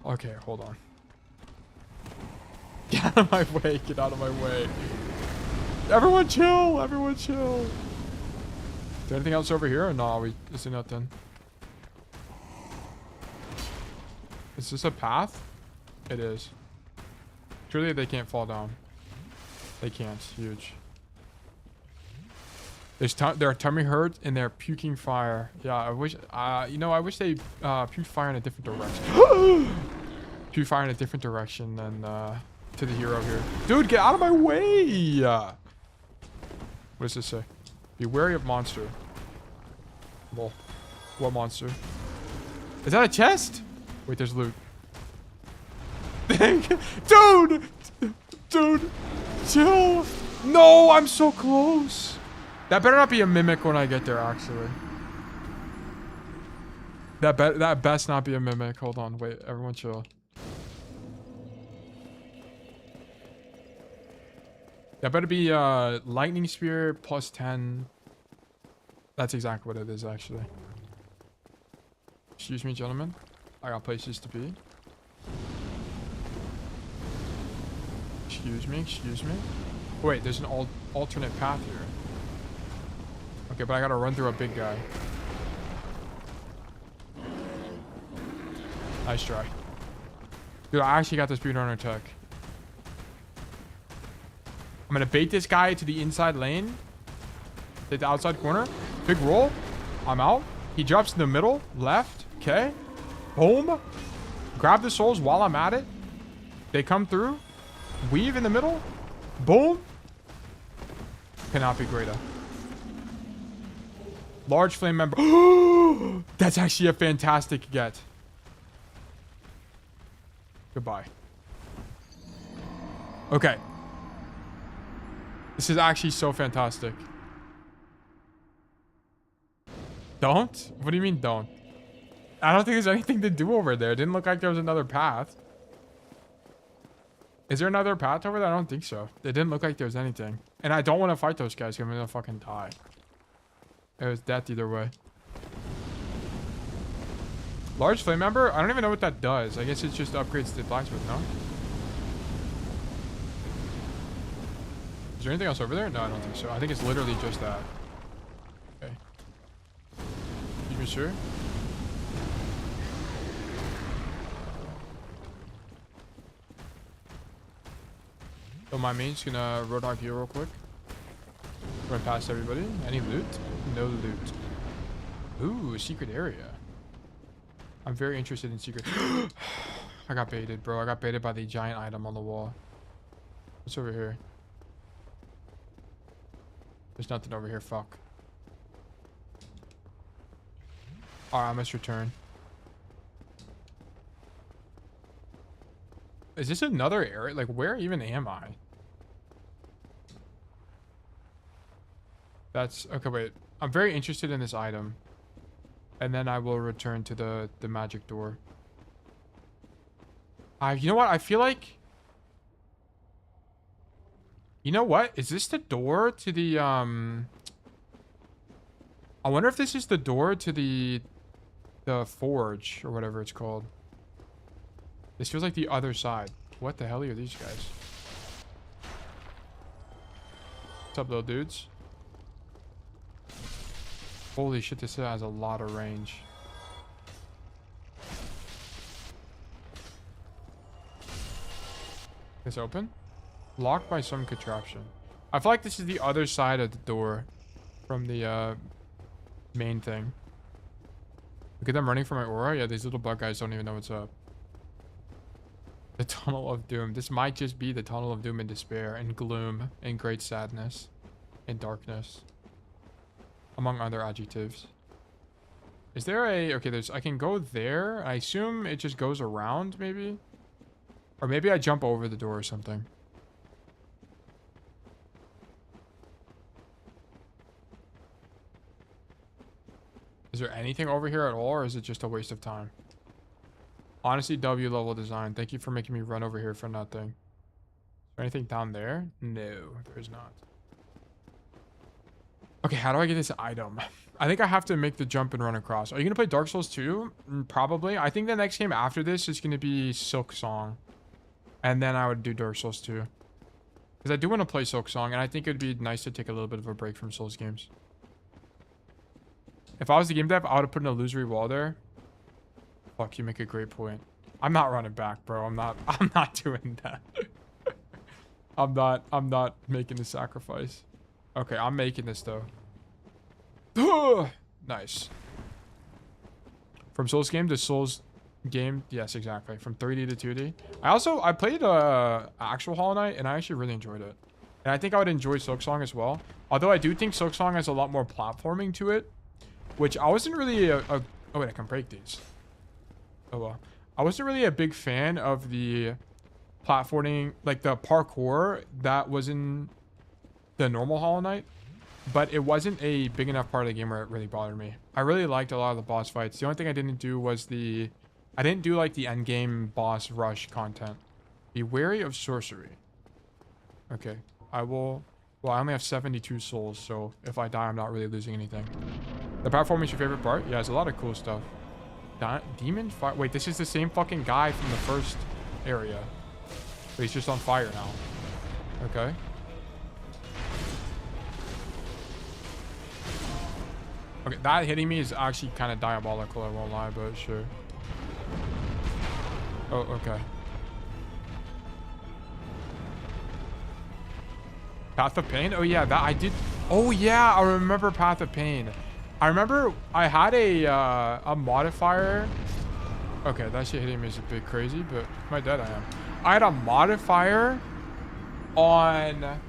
Speaker 15: Okay, hold on. Get out of my way. Get out of my way. Everyone chill. Everyone chill. Is there anything else over here? Or no, is it nothing? Is this a path? It is. Surely they can't fall down. They can't. Huge. Their tummy hurt and they're puking fire. Yeah, I wish. You know, I wish they puked fire in a different direction. Puke fire in a different direction than to the hero here. Dude, get out of my way! What does this say? Be wary of monster. Well, what monster? Is that a chest? Wait, there's loot. Dude! Dude! Chill! No, I'm so close! That better not be a mimic when I get there, actually. That best not be a mimic. Hold on, wait, everyone chill. That better be lightning spear plus 10. That's exactly what it is, actually. Excuse me, gentlemen. I got places to be. Excuse me, excuse me. Wait, there's an alternate path here. Okay, but I gotta run through a big guy. Nice try. Dude, I actually got the speedrunner tech. I'm gonna bait this guy to the inside lane. Take the outside corner. Big roll. I'm out. He drops in the middle. Left. Okay. Boom. Grab the souls while I'm at it. They come through. Weave in the middle. Boom. Cannot be greater. Large flame member. That's actually a fantastic get. Goodbye. Okay. This is actually so fantastic. Don't? What do you mean don't? I don't think there's anything to do over there. It didn't look like there was another path. Is there another path over there? I don't think so. It didn't look like there was anything. And I don't want to fight those guys because I'm going to fucking die. It was death either way. Large flame member? I don't even know what that does. I guess it just upgrades the blacksmith, no? Is there anything else over there? No, I don't think so. I think it's literally just that. Okay. Excuse me, sir. Don't mind me, just gonna Roadhog here real quick. Run past everybody. Any loot? No loot. Ooh, secret area. I'm very interested in secret. I got baited, bro. I got baited by the giant item on the wall. What's over here? There's nothing over here. Fuck. Alright, I must return. Is this another area? Like, where even am I? That's... Okay, wait. I'm very interested in this item. And then I will return to the magic door. You know what? I feel like... You know what? Is this the door to the, I wonder if this is the door to the forge, or whatever it's called. This feels like the other side. What the hell are these guys? What's up, little dudes? Holy shit, this has a lot of range. Is open? Locked by some contraption. I feel like this is the other side of the door from the main thing. Look at them running for my aura. Yeah, these little bug guys don't even know what's up. The Tunnel of Doom. This might just be the Tunnel of Doom and despair and gloom and great sadness and darkness. Among other adjectives. Is there a... Okay, I can go there. I assume it just goes around, maybe? Or maybe I jump over the door or something. Is there anything over here at all, or is it just a waste of time? Honestly, W level design. Thank you for making me run over here for nothing. Is there anything down there? No, there's not. Okay, how do I get this item? I think I have to make the jump and run across. Are you going to play Dark Souls 2? Probably. I think the next game after this is going to be Silk Song. And then I would do Dark Souls 2. Because I do want to play Silk Song, and I think it would be nice to take a little bit of a break from Souls games. If I was the game dev, I would have put an illusory wall there. Fuck, you make a great point. I'm not running back, bro. I'm not doing that. I'm not making the sacrifice. Okay, I'm making this though. Nice. From Souls game to Souls game. Yes, exactly. From 3D to 2D. I played actual Hollow Knight, and I actually really enjoyed it. And I think I would enjoy Silk Song as well. Although I do think Silk Song has a lot more platforming to it. Which I wasn't really oh wait, I can break these. Oh well. I wasn't really a big fan of the platforming, like the parkour that was in the normal Hollow Knight. But it wasn't a big enough part of the game where it really bothered me. I really liked a lot of the boss fights. The only thing I didn't do was I didn't do like the end game boss rush content. Be wary of sorcery. Okay. Well, I only have 72 souls, so if I die, I'm not really losing anything. The platforming is your favorite part? Yeah, there's a lot of cool stuff. Demon fire. Wait, this is the same fucking guy from the first area. But he's just on fire now. Okay. Okay, that hitting me is actually kind of diabolical, I won't lie, but sure. Oh, okay. Path of Pain? Oh yeah, that I did. Oh yeah, I remember Path of Pain. I remember I had a modifier. Okay, that shit hitting me is a bit crazy, but my dead I am. I had a modifier on...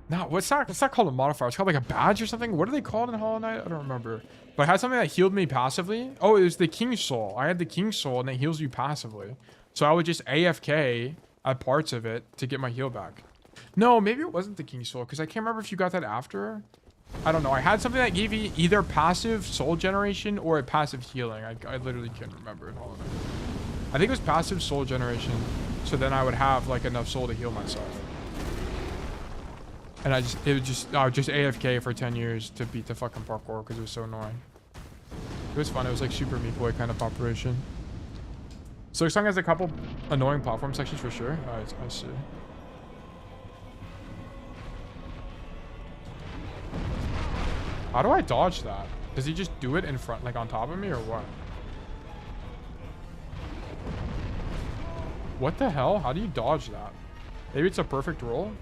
Speaker 15: No, what's that called a modifier? It's called like a badge or something? What are they called in Hollow Knight? I don't remember. But I had something that healed me passively. Oh, it was the King Soul. I had the King Soul and it heals you passively. So I would just AFK at parts of it to get my heal back. No, maybe it wasn't the King Soul because I can't remember if you got that after. I don't know. I had something that gave you either passive soul generation or a passive healing. I literally can't remember in Hollow Knight. I think it was passive soul generation. So then I would have like enough soul to heal myself. And I would just AFK for 10 years to beat the fucking parkour because it was so annoying. It was fun. It was like Super Meat Boy kind of operation. Silk Song has a couple annoying platform sections for sure. I see. How do I dodge that? Does he just do it in front, like on top of me or what? What the hell? How do you dodge that? Maybe it's a perfect roll.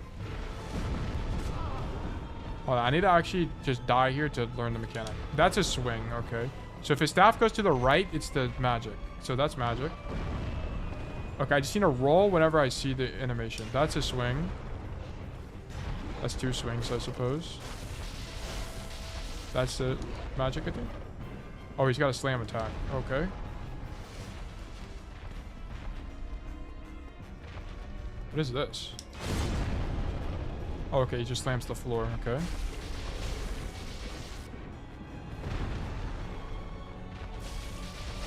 Speaker 15: Hold on, I need to actually just die here to learn the mechanic. That's a swing, okay. So if his staff goes to the right, it's the magic. So that's magic. Okay, I just need to roll whenever I see the animation. That's a swing. That's 2 swings, I suppose. That's the magic, I think. Oh, he's got a slam attack. Okay. What is this? Oh, okay, he just slams the floor. Okay.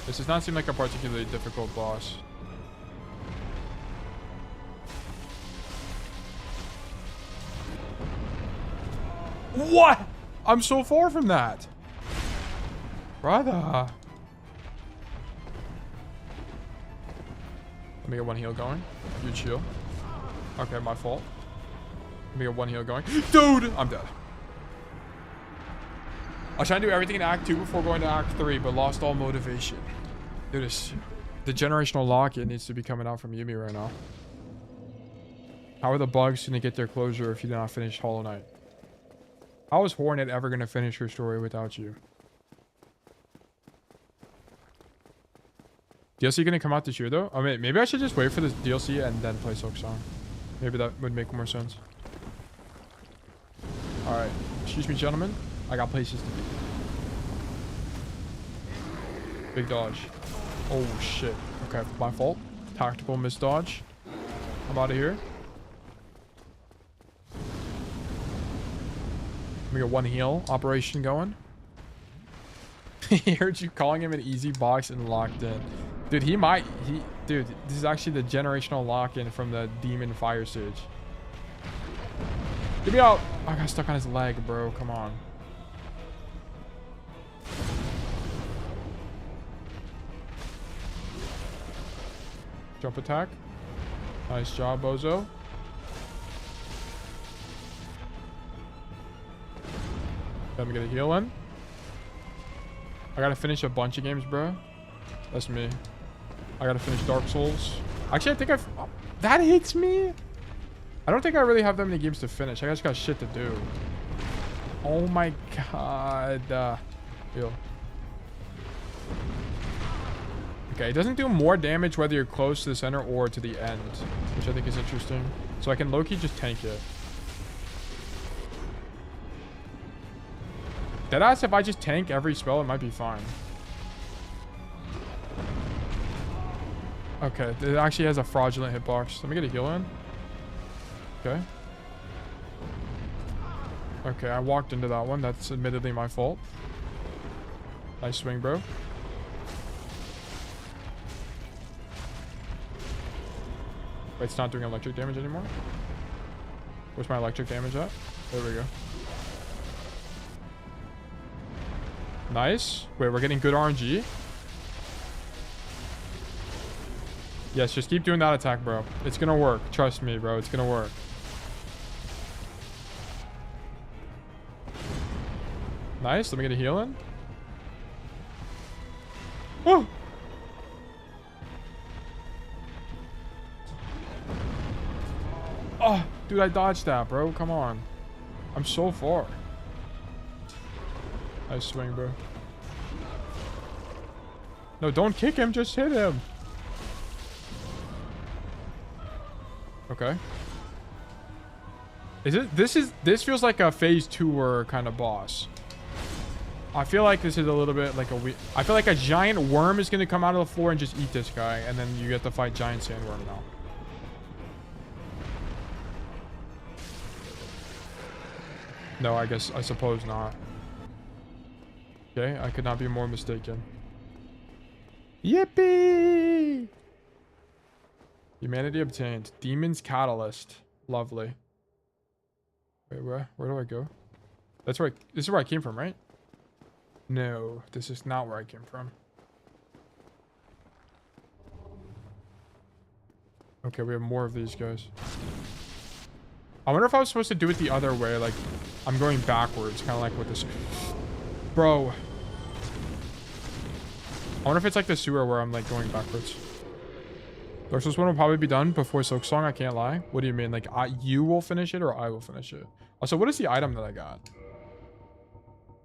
Speaker 15: This does not seem like a particularly difficult boss. What? I'm so far from that. Brother. Let me get 1 heal going. Huge shield. Okay, my fault. Let me get 1 heal going. Dude! I'm dead. I was trying to do everything in Act 2 before going to Act 3, but lost all motivation. Dude, the generational lock-in needs to be coming out from Yumi right now. How are the bugs going to get their closure if you do not finish Hollow Knight? How is Hornet ever going to finish her story without you? DLC going to come out this year, though? I mean, maybe I should just wait for this DLC and then play Silk Song. Maybe that would make more sense. Alright. Excuse me, gentlemen. I got places to be. Big dodge. Oh, shit. Okay, my fault. Tactical misdodge. I'm out of here. Let me get 1 heal operation going. He heard you calling him an easy box and locked in. Dude, dude, this is actually the generational lock-in from the Demon Fire Sage. Get me out! I got stuck on his leg, bro. Come on. Jump attack. Nice job, Bozo. Let me get a heal in. I gotta finish a bunch of games, bro. That's me. I gotta finish Dark Souls. Actually, I think oh, that hits me. I don't think I really have that many games to finish. I just got shit to do. Oh my god. Heal. Okay, it doesn't do more damage whether you're close to the center or to the end, which I think is interesting. So I can low-key just tank it. Deadass, if I just tank every spell, it might be fine. Okay, it actually has a fraudulent hitbox. Let me get a heal in. Okay. Okay, I walked into that one. That's admittedly my fault. Nice swing, bro. Wait, it's not doing electric damage anymore? Where's my electric damage at? There we go. Nice. Wait, we're getting good RNG. Yes, just keep doing that attack, bro. It's gonna work. Trust me, bro. It's gonna work. Nice. Let me get a heal in. Woo! Oh, dude, I dodged that, bro. Come on. I'm so far. Nice swing, bro. No, don't kick him. Just hit him. Okay. This feels like a phase 2 kind of boss. I feel like this is a little bit like I feel like a giant worm is going to come out of the floor and just eat this guy. And then you get to fight giant sandworm now. No, I suppose not. Okay, I could not be more mistaken. Yippee! Humanity obtained. Demon's Catalyst. Lovely. Wait, where do I go? That's where this is where I came from, right? No, this is not where I came from. Okay, we have more of these guys. I wonder if I was supposed to do it the other way, like I'm going backwards, kind of like with this. Bro. I wonder if it's like the sewer where I'm like going backwards. Dark Souls 1 will probably be done before Silk Song, I can't lie. What do you mean? Like, you will finish it or I will finish it? Also, what is the item that I got?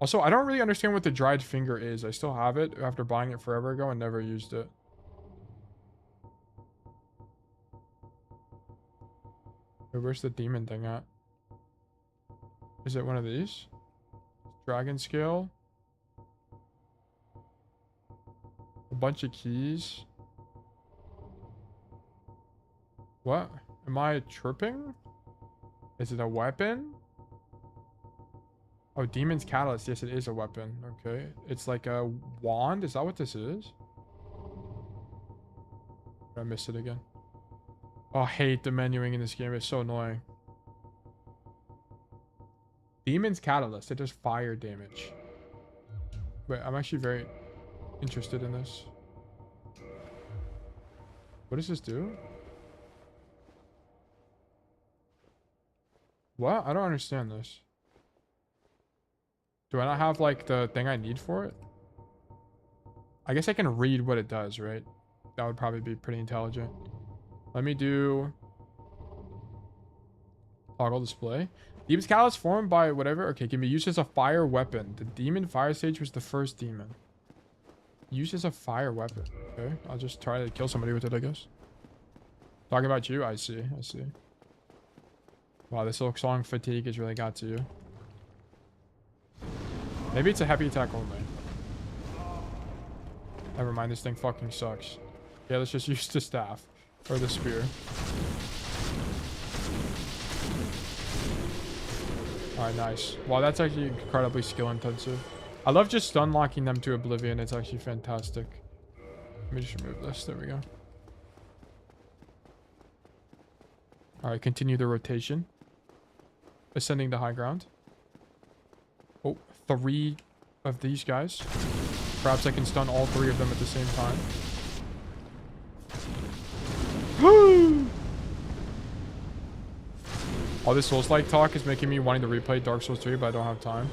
Speaker 15: Also, I don't really understand what the dried finger is. I still have it after buying it forever ago and never used it. Wait, where's the demon thing at? Is it one of these? Dragon scale? A bunch of keys? What? Am I tripping? Is it a weapon? Oh, Demon's Catalyst. Yes, it is a weapon. Okay. It's like a wand. Is that what this is? I missed it again. Oh, I hate the menuing in this game. It's so annoying. Demon's Catalyst. It does fire damage. Wait, I'm actually very interested in this. What does this do? What? I don't understand this. Do I not have, like, the thing I need for it? I guess I can read what it does, right? That would probably be pretty intelligent. Let me do... toggle display. Demon's Catalyst formed by whatever. Okay, can be used as a fire weapon. The demon fire stage was the first demon. Used as a fire weapon. Okay, I'll just try to kill somebody with it, I guess. Talking about you? I see, I see. Wow, this Silk Song fatigue has really got to you. Maybe it's a heavy attack only. Never mind, this thing fucking sucks. Yeah, let's just use the staff. Or the spear. Alright, nice. Wow, that's actually incredibly skill intensive. I love just stun locking them to oblivion. It's actually fantastic. Let me just remove this. There we go. Alright, continue the rotation. Ascending to high ground. Oh, 3 of these guys. Perhaps I can stun all 3 of them at the same time. Woo! All this Souls-like talk is making me wanting to replay Dark Souls 3, but I don't have time.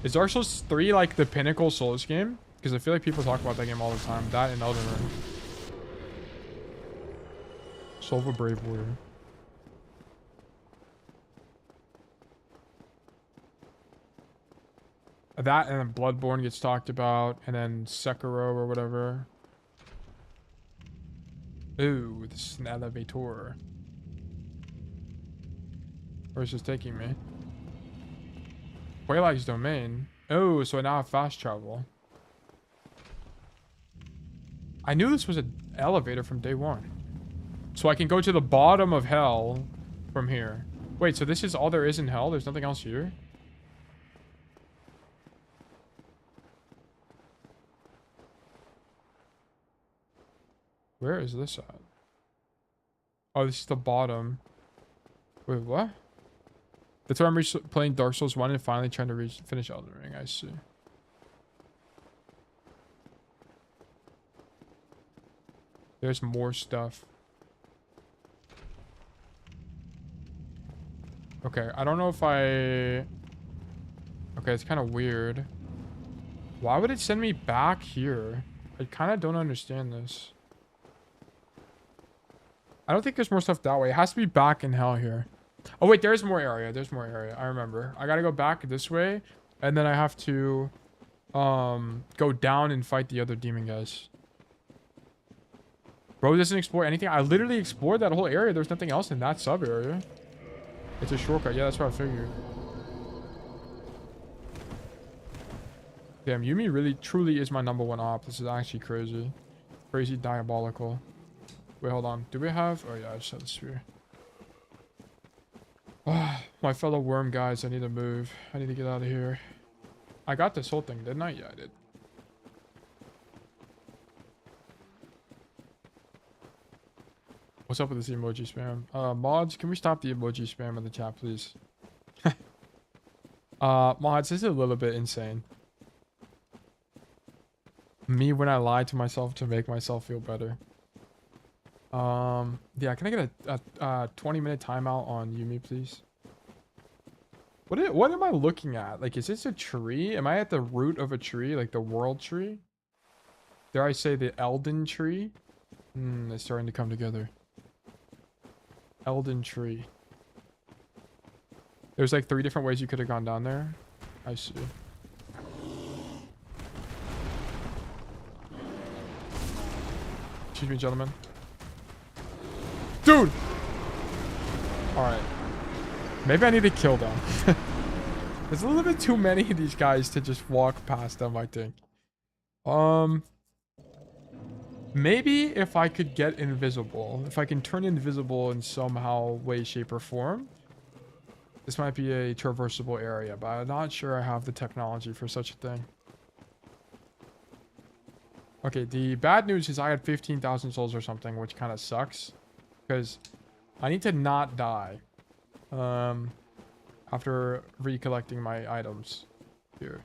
Speaker 15: Is Dark Souls 3 like the pinnacle Souls game? Because I feel like people talk about that game all the time. That and Elden Ring. Soul of a Brave Warrior. That and then Bloodborne gets talked about, and then Sekiro or whatever. Ooh, this is an elevator. Where's this taking me? Quaylag's domain. Oh, so I now have fast travel. I knew this was an elevator from day one. So I can go to the bottom of hell from here. Wait, so this is all there is in hell? There's nothing else here? Where is this at? Oh, this is the bottom. Wait, what? That's why I'm playing Dark Souls 1 and finally trying to finish Elden Ring. I see. There's more stuff. Okay, I don't know if I... Okay, it's kind of weird. Why would it send me back here? I kind of don't understand this. I don't think there's more stuff that way. It has to be back in hell here. Oh, wait, there's more area. There's more area. I remember. I gotta go back this way. And then I have to go down and fight the other demon guys. Bro doesn't explore anything. I literally explored that whole area. There's nothing else in that sub area. It's a shortcut. Yeah, that's what I figured. Damn, Yumi really truly is my #1 op. This is actually crazy. Crazy diabolical. Wait, hold on. Do we have... Oh, yeah, I just have the sphere. Oh, my fellow worm guys, I need to move. I need to get out of here. I got this whole thing, didn't I? Yeah, I did. What's up with this emoji spam? Mods, can we stop the emoji spam in the chat, please? Mods, this is a little bit insane. Me when I lie to myself to make myself feel better. Yeah, can I get a 20-minute timeout on Yumi, please? What am I looking at? Like, is this a tree? Am I at the root of a tree? Like the world tree? dare I say, the Elden tree. It's starting to come together. Elden tree. There's like 3 different ways you could have gone down there. I see. Excuse me, gentlemen. Dude! Alright. Maybe I need to kill them. There's a little bit too many of these guys to just walk past them, I think. Maybe if I could get invisible. If I can turn invisible in somehow, way, shape, or form. This might be a traversable area, but I'm not sure I have the technology for such a thing. Okay, the bad news is I had 15,000 souls or something, which kind of sucks. Because I need to not die. After recollecting my items here.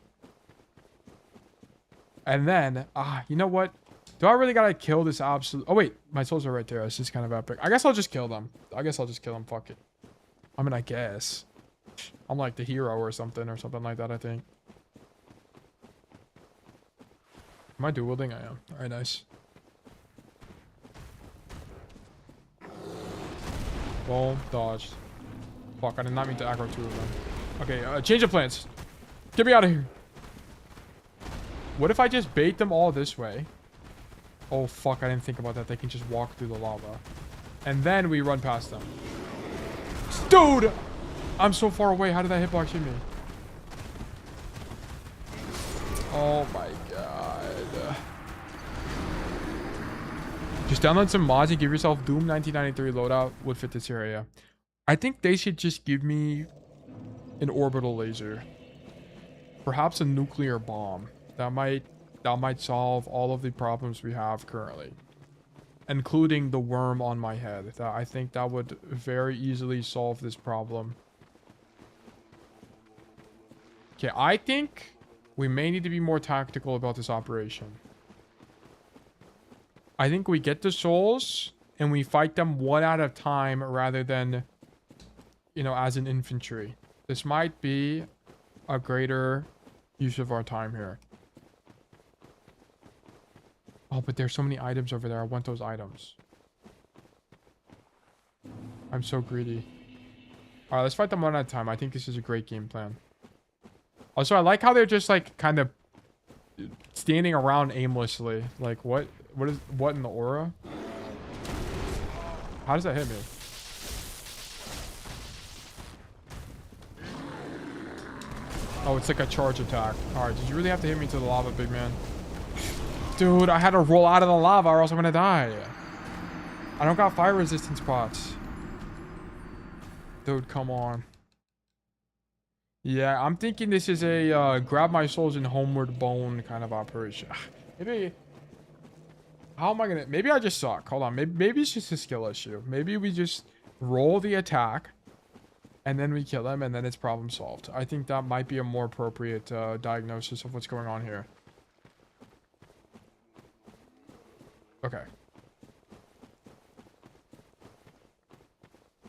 Speaker 15: And then, you know what? Do I really gotta kill this absolute... Oh, wait. My souls are right there. It's just kind of epic. I guess I'll just kill them. Fuck it. I mean, I guess. I'm like the hero or something like that, I think. Am I dual wielding? I am. Alright, nice. Boom. Dodged. Fuck, I did not mean to aggro 2 of them. Okay, change of plans. Get me out of here. What if I just bait them all this way? Oh, fuck, I didn't think about that. They can just walk through the lava. And then we run past them. Dude! I'm so far away. How did that hitbox hit me? Oh my god. Just download some mods and give yourself Doom 1993 loadout would fit this area. I think they should just give me an orbital laser. Perhaps a nuclear bomb. That might solve all of the problems we have currently. Including the worm on my head. I think that would very easily solve this problem. Okay, I think we may need to be more tactical about this operation. I think we get the souls and we fight them one at a time rather than, you know, as an infantry. This might be a greater use of our time here. Oh, but there's so many items over there. I want those items. I'm so greedy. All right, let's fight them one at a time. I think this is a great game plan. Also, I like how they're just like kind of standing around aimlessly. Like what in the aura? How does that hit me? Oh, it's like a charge attack. All right, did you really have to hit me to the lava, big man? Dude, I had to roll out of the lava or else I'm gonna die. I don't got fire resistance pots. Dude, come on. Yeah, I'm thinking this is a grab my souls and homeward bone kind of operation. Maybe... How am I gonna... Maybe I just suck. Hold on. Maybe it's just a skill issue. Maybe we just roll the attack. And then we kill them. And then it's problem solved. I think that might be a more appropriate diagnosis of what's going on here. Okay.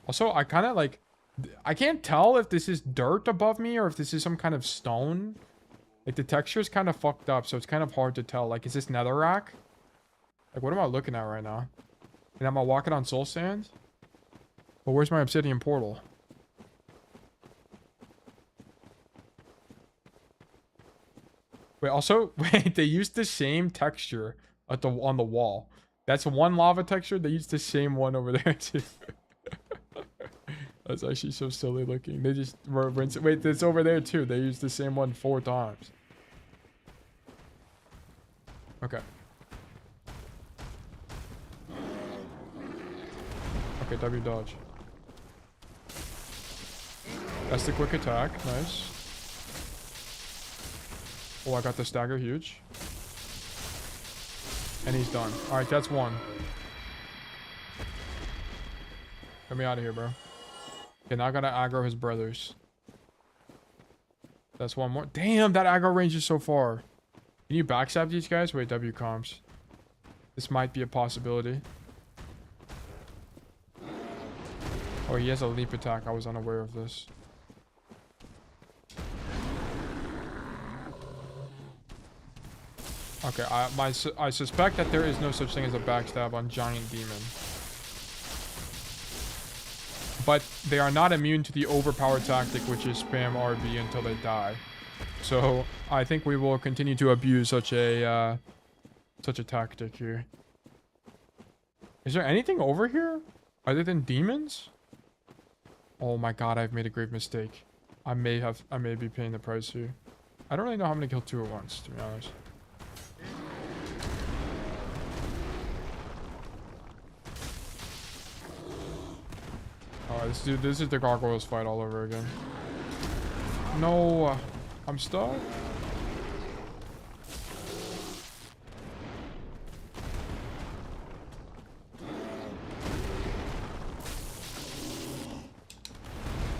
Speaker 15: Also, I kind of like... I can't tell if this is dirt above me or if this is some kind of stone. Like, the texture is kind of fucked up, so it's kind of hard to tell. Like, is this netherrack? Like, what am I looking at right now? And am I walking on soul sand? But where's my obsidian portal? Wait, also, wait, they used the same texture on the wall. That's one lava texture. They used the same one over there, too. That's actually so silly looking. They just rinse it. Wait, it's over there too. They used the same one 4 times. Okay. Okay, W dodge. That's the quick attack. Nice. Oh, I got the stagger. Huge. And he's done. Alright, that's one. Get me out of here, bro. Okay, now I gotta aggro his brothers. That's one more. Damn, that aggro range is so far. Can you backstab these guys? Wait, W comms. This might be a possibility. Oh, he has a leap attack. I was unaware of this. Okay, I suspect that there is no such thing as a backstab on Giant Demon. But they are not immune to the overpowered tactic, which is spam RB until they die. So I think we will continue to abuse such a tactic here. Is there anything over here other than demons? Oh my god, I've made a grave mistake. I may be paying the price here. I don't really know how I'm gonna kill two at once, to be honest. Alright, this is the gargoyles fight all over again. No, I'm stuck.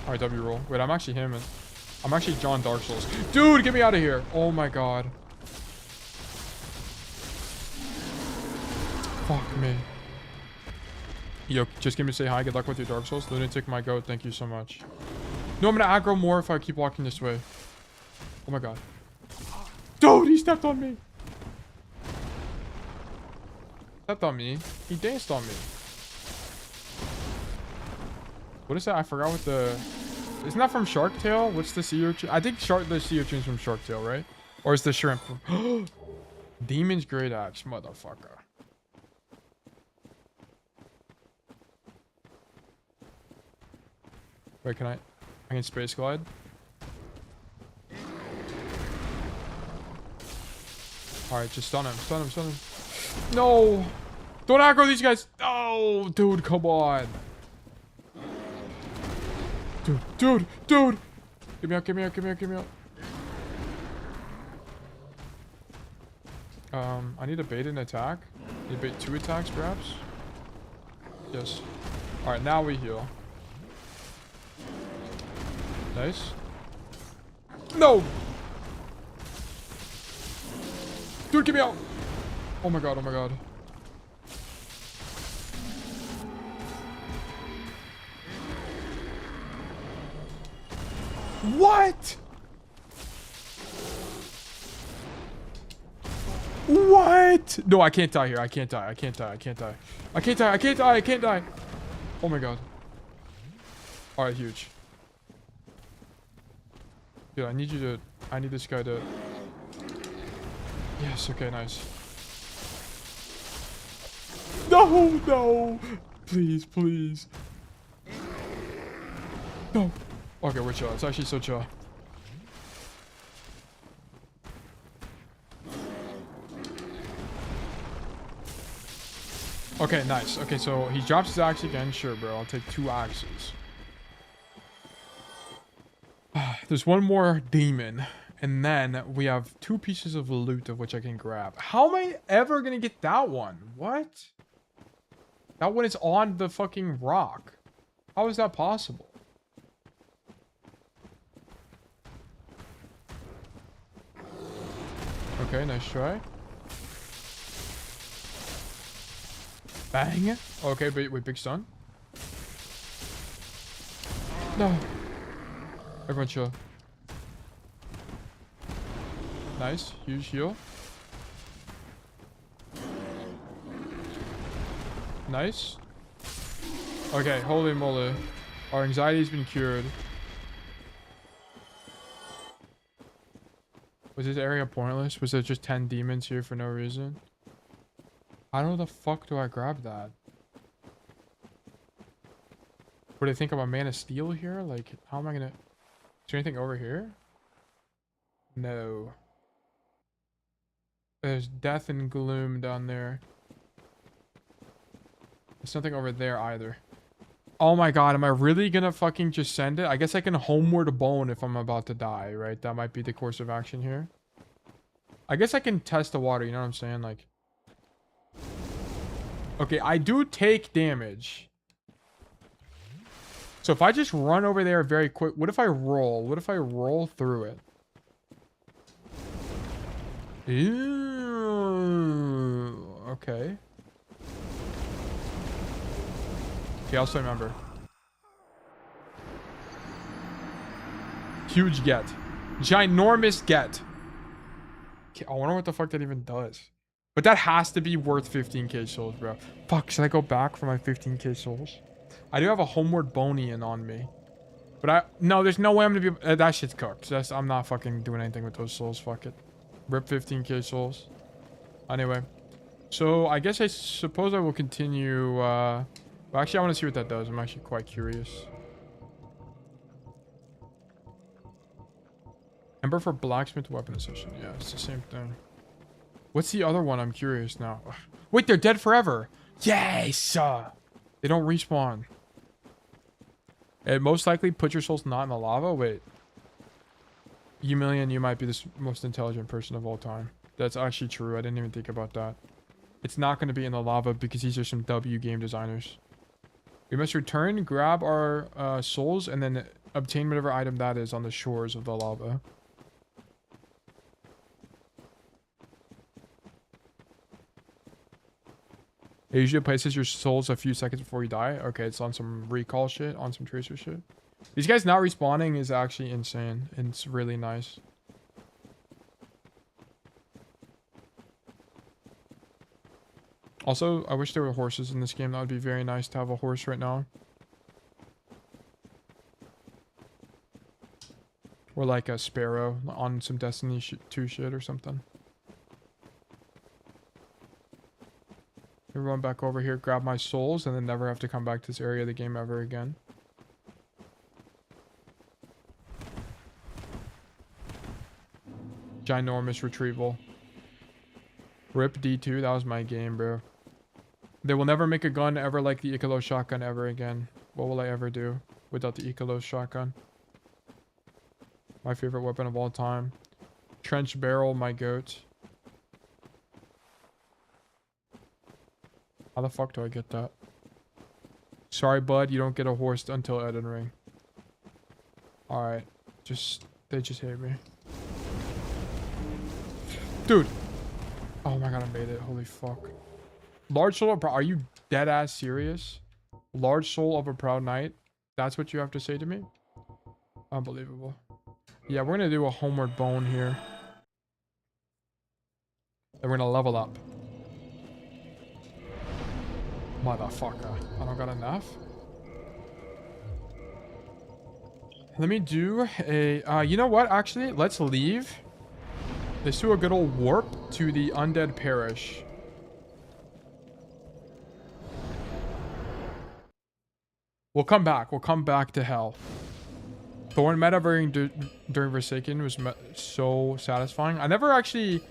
Speaker 15: Alright, W roll. Wait, I'm actually him. I'm actually John Dark Souls. Dude, get me out of here. Oh my god. Fuck me. Yo, just give me say hi. Good luck with your Dark Souls. Lunatic, my goat. Thank you so much. No, I'm gonna aggro more if I keep walking this way. Oh my god. Dude, he stepped on me. Stepped on me. He danced on me. What is that? I forgot what the... Isn't that from Shark Tale? What's the sea urchin? I think the sea urchin's from Shark Tale, right? Or is the shrimp from... Demon's Great Axe, motherfucker. Wait, I can space glide? Alright, just stun him, stun him, stun him. No! Don't aggro these guys! Oh, dude, come on. Dude! Get me out, get me out, get me out, get me out. I need to bait an attack. Need to bait 2 attacks, perhaps? Yes. Alright, now we heal. Nice. No! Dude, get me out! Oh my god, oh my god. What? What? No, I can't die here. I can't die. I can't die. I can't die. I can't die. I can't die. I can't die. Oh my god. Alright, huge. Dude, I need you to... I need this guy to... Yes, okay, nice. No, no! Please, please. No. Okay, we're chill. It's actually so chill. Okay, nice. Okay, so he drops his axe again. Sure, bro. I'll take 2 axes. There's one more demon. And then we have 2 pieces of loot of which I can grab. How am I ever going to get that one? What? That one is on the fucking rock. How is that possible? Okay, nice try. Bang. Okay, wait, big stun. No. Everyone chill. Nice, huge heal. Nice. Okay, holy moly. Our anxiety's been cured. Was this area pointless? Was there just 10 demons here for no reason? How the fuck do I grab that? What do they think of a Man of Steel here? Like, how am I gonna... Is there anything over here? No. There's death and gloom down there. There's nothing over there either. Oh my god, am I really gonna fucking just send it? I guess I can homeward bone if I'm about to die, right? That might be the course of action here. I guess I can test the water, you know what I'm saying? Like... Okay, I do take damage. So if I just run over there very quick... What if I roll? What if I roll through it? Ew. Okay. Okay, I'll still remember. Huge get. Ginormous get. I wonder what the fuck that even does. But that has to be worth 15k souls, bro. Fuck, should I go back for my 15k souls? I do have a homeward bony-in on me. But no, there's no way I'm gonna be, that shit's cooked. I'm not fucking doing anything with those souls, fuck it. Rip 15k souls. Anyway. So, I guess I suppose I will continue, well, actually I want to see what that does. I'm actually quite curious. Ember for blacksmith weapon session. Yeah, it's the same thing. What's the other one? I'm curious now. Wait, they're dead forever. Yes! They don't respawn. It most likely put your souls not in the lava. Wait. You might be the most intelligent person of all time. That's actually true. I didn't even think about that. It's not going to be in the lava because these are some W game designers. We must return, grab our souls, and then obtain whatever item that is on the shores of the lava. It usually places your souls a few seconds before you die. Okay, it's on some recall shit, on some tracer shit. These guys not respawning is actually insane. And it's really nice. Also, I wish there were horses in this game. That would be very nice to have a horse right now. Or like a sparrow on some Destiny 2 shit or something. Run back over here, grab my souls, and then never have to come back to this area of the game ever again. Ginormous retrieval. Rip D2, that was my game, bro. They will never make a gun ever like the Icalo shotgun ever again. What will I ever do without the Icalo shotgun? My favorite weapon of all time. Trench barrel, my goat. How the fuck do I get that? Sorry, bud. You don't get a horse until Eden Ring. Alright. They just hate me. Dude. Oh my god, I made it. Holy fuck. Large soul of are you dead ass serious? Large soul of a proud knight? That's what you have to say to me? Unbelievable. Yeah, we're gonna do a homeward bone here. And we're gonna level up. Motherfucker. I don't got enough. Let me do a... you know what? Actually, let's leave. Let's do a good old warp to the Undead Parish. We'll come back. We'll come back to hell. Thorn meta during Forsaken was so satisfying. I never actually...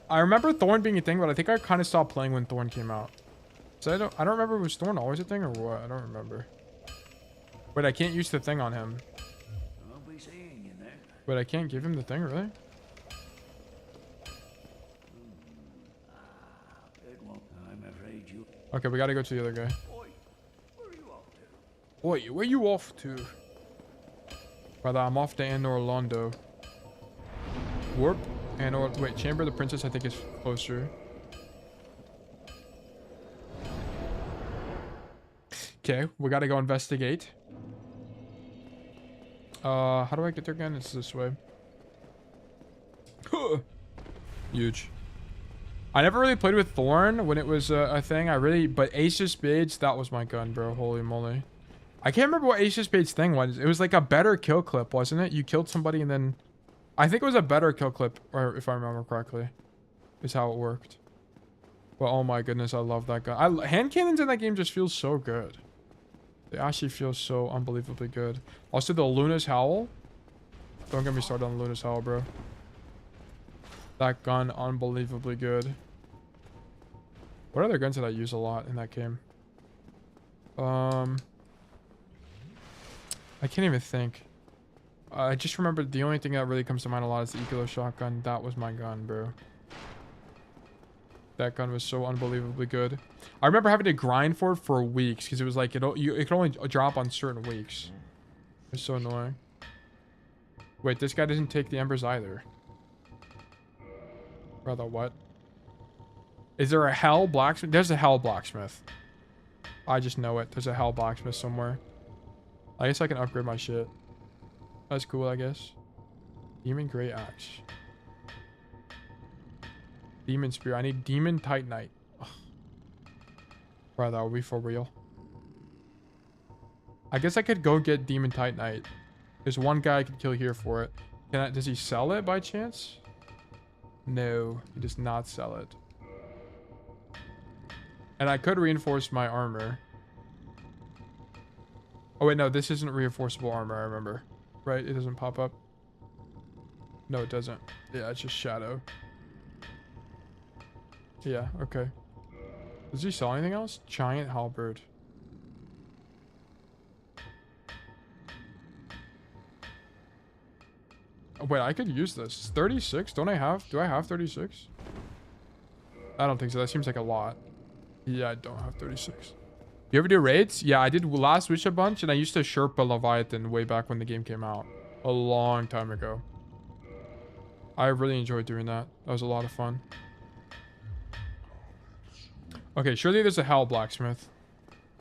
Speaker 15: I remember Thorn being a thing, but I think I kind of stopped playing when Thorn came out. So I don't remember, was Thorn always a thing or what? I don't remember. Wait, I can't use the thing on him. Wait, I can't give him the thing, really? Okay, we gotta go to the other guy. Oi, where you off to? Brother, I'm off to Anor Londo. Warp? Anor, wait, Chamber of the Princess I think is closer. Okay, we gotta go investigate. How do I get there again? It's this way. Huge. I never really played with Thorn when it was a thing. But Ace of Spades, that was my gun, bro. Holy moly. I can't remember what Ace of Spades thing was. It was like a better kill clip, wasn't it? You killed somebody and then... I think it was a better kill clip, or if I remember correctly. Is how it worked. Well, oh my goodness, I love that gun. Hand cannons in that game just feel so good. They actually feel so unbelievably good. Also, the Luna's Howl. Don't get me started on Luna's Howl, bro. That gun, unbelievably good. What other guns did I use a lot in that game? I can't even think. I just remember the only thing that really comes to mind a lot is the Icalo shotgun. That was my gun, bro. That gun was so unbelievably good. I remember having to grind for it for weeks because it was like it could only drop on certain weeks. It's so annoying. Wait, this guy doesn't take the embers either. Brother, what? Is there a hell blacksmith? There's a hell blacksmith. I just know it. There's a hell blacksmith somewhere. I guess I can upgrade my shit. That's cool, I guess. Demon Great Axe. Demon Spear. I need Demon Titanite. Ugh. Bro, that would be for real. I guess I could go get Demon Titanite. There's one guy I could kill here for it. Does he sell it by chance? No, he does not sell it. And I could reinforce my armor. Oh wait, no, this isn't reinforceable armor, I remember. Right, it doesn't pop up. No, it doesn't. Yeah, it's just shadow. Yeah, okay. Does he sell anything else? Giant halberd. Oh, wait, I could use this. It's 36? Do I have 36? I don't think so. That seems like a lot. Yeah, I don't have 36. You ever do raids? Yeah, I did last wish a bunch, and I used to Sherpa Leviathan way back when the game came out. A long time ago. I really enjoyed doing that. That was a lot of fun. Okay, surely there's a Hell Blacksmith.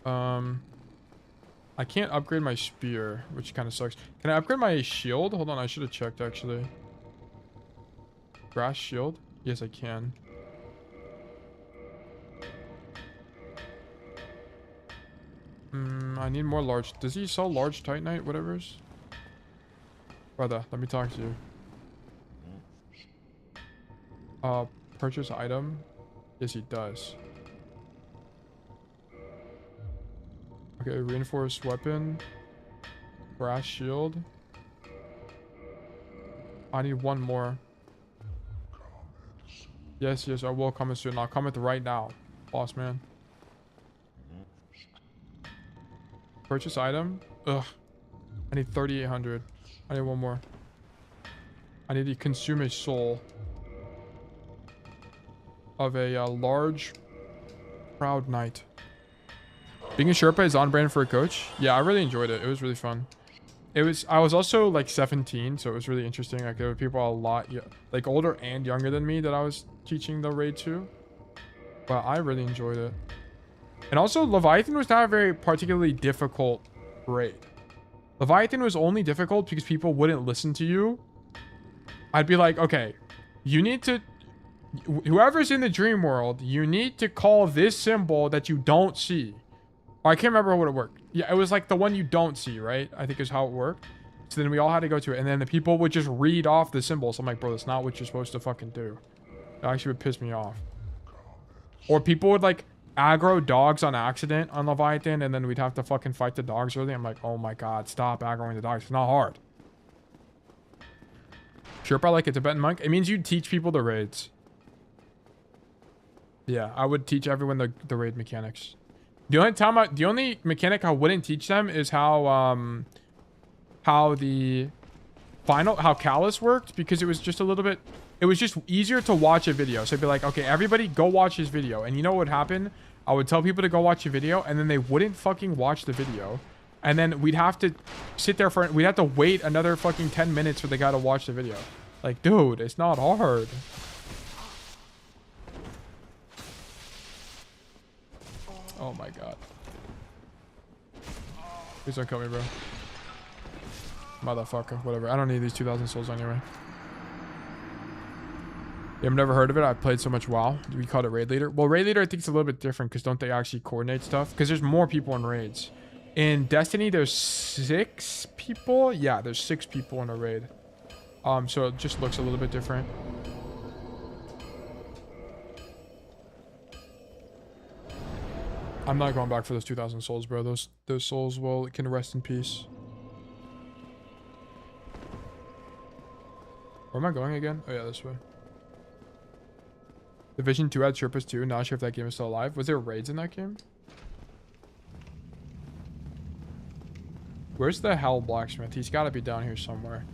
Speaker 15: I can't upgrade my spear, which kind of sucks. Can I upgrade my shield? Hold on, I should have checked, actually. Brass shield? Yes, I can. I need more large. Does he sell large Titanite, whatever's? Brother, let me talk to you. Purchase item? Yes, he does. Okay, reinforced weapon. Brass shield. I need one more. Yes, I will comment soon. I'll comment right now, boss man. Purchase item. Ugh. I need 3,800. I need one more. I need to consume a soul of a large, proud knight. Being a Sherpa is on brand for a coach. Yeah, I really enjoyed it. It was really fun. I was also like 17, so it was really interesting. Like there were people a lot like older and younger than me that I was teaching the raid to. But I really enjoyed it. And also, Leviathan was not a very particularly difficult raid. Leviathan was only difficult because people wouldn't listen to you. I'd be like, okay, you need to... Whoever's in the dream world, you need to call this symbol that you don't see. Or I can't remember what it worked. Yeah, it was like the one you don't see, right? I think is how it worked. So then we all had to go to it. And then the people would just read off the symbols. I'm like, bro, that's not what you're supposed to fucking do. It actually would piss me off. Or people would like... aggro dogs on accident on Leviathan, and then we'd have to fucking fight the dogs early. I'm like, oh my god, stop aggroing the dogs. It's not hard. Sherpa like a Tibetan monk. It means you teach people the raids. Yeah, I would teach everyone the raid mechanics. The only mechanic I wouldn't teach them is how Callus worked, because it was just a little bit... It was just easier to watch a video. So I'd be like, okay, everybody go watch his video. And you know what would happen? I would tell people to go watch a video, and then they wouldn't fucking watch the video. And then we'd have to sit there we'd have to wait another fucking 10 minutes for the guy to watch the video. Like, dude, it's not hard. Oh my god. Please don't kill me, bro. Motherfucker. Whatever. I don't need these 2,000 souls anyway. I've never heard of it. I played so much WoW. We called it Raid Leader. Well, Raid Leader I think it's a little bit different, because don't they actually coordinate stuff? Because there's more people in raids. In Destiny, there's 6 people. Yeah, there's 6 people in a raid. So it just looks a little bit different. I'm not going back for those 2,000 souls, bro. Those souls can rest in peace. Where am I going again? Oh yeah, this way. Division 2 had Sherpas 2. Not sure if that game is still alive. Was there raids in that game? Where's the Hell Blacksmith? He's got to be down here somewhere.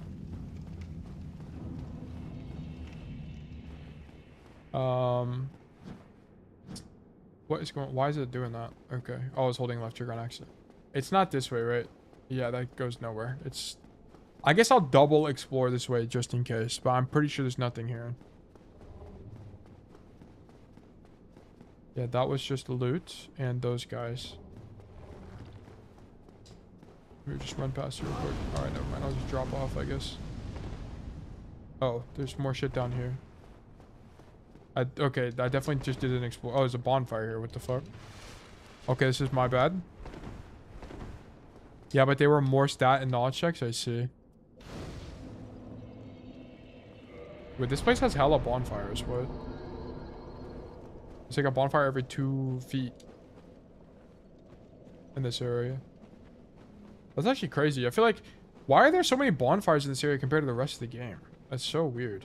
Speaker 15: What is going... Why is it doing that? Okay. Oh, I was holding left trigger on accident. It's not this way, right? Yeah, that goes nowhere. It's... I guess I'll double explore this way just in case, but I'm pretty sure there's nothing here. Yeah, that was just loot and those guys. Let me just run past you real quick. Alright, never mind. I'll just drop off, I guess. Oh, there's more shit down here. Okay, I definitely just didn't explore. Oh, there's a bonfire here. What the fuck? Okay, this is my bad. Yeah, but they were more stat and knowledge checks. I see. Wait, this place has hella bonfires. What? It's like a bonfire every 2 feet in this area. That's actually crazy. I feel like, why are there so many bonfires in this area compared to the rest of the game? That's so weird.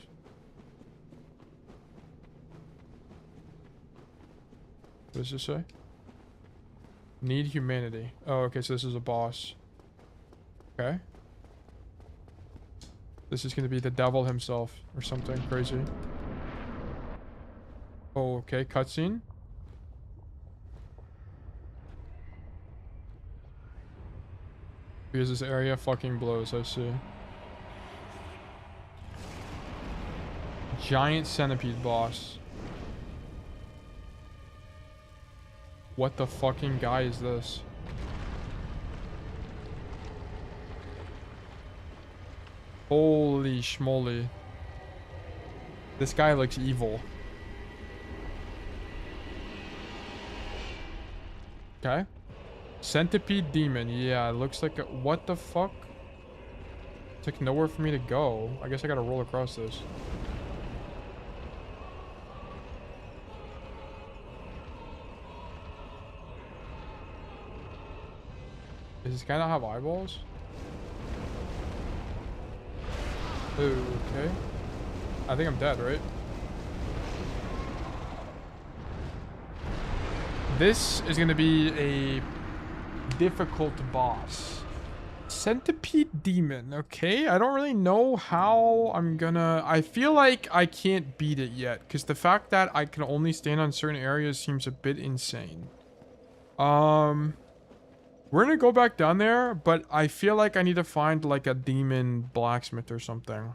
Speaker 15: What does this say? Need humanity. Oh, okay, so this is a boss. Okay. This is going to be the devil himself or something crazy. Oh, okay, cutscene. Because this area fucking blows, I see. Giant centipede boss. What the fucking guy is this? Holy schmoly. This guy looks evil. Okay. Centipede demon. Yeah, it looks like a... What the fuck? It's like nowhere for me to go. I guess I gotta roll across this. Does this guy not have eyeballs? Okay. I think I'm dead, right? This is going to be a difficult boss. Centipede demon. Okay, I don't really know how I'm gonna... I feel like I can't beat it yet, because the fact that I can only stand on certain areas seems a bit insane. We're gonna go back down there, but I feel like I need to find like a demon blacksmith or something.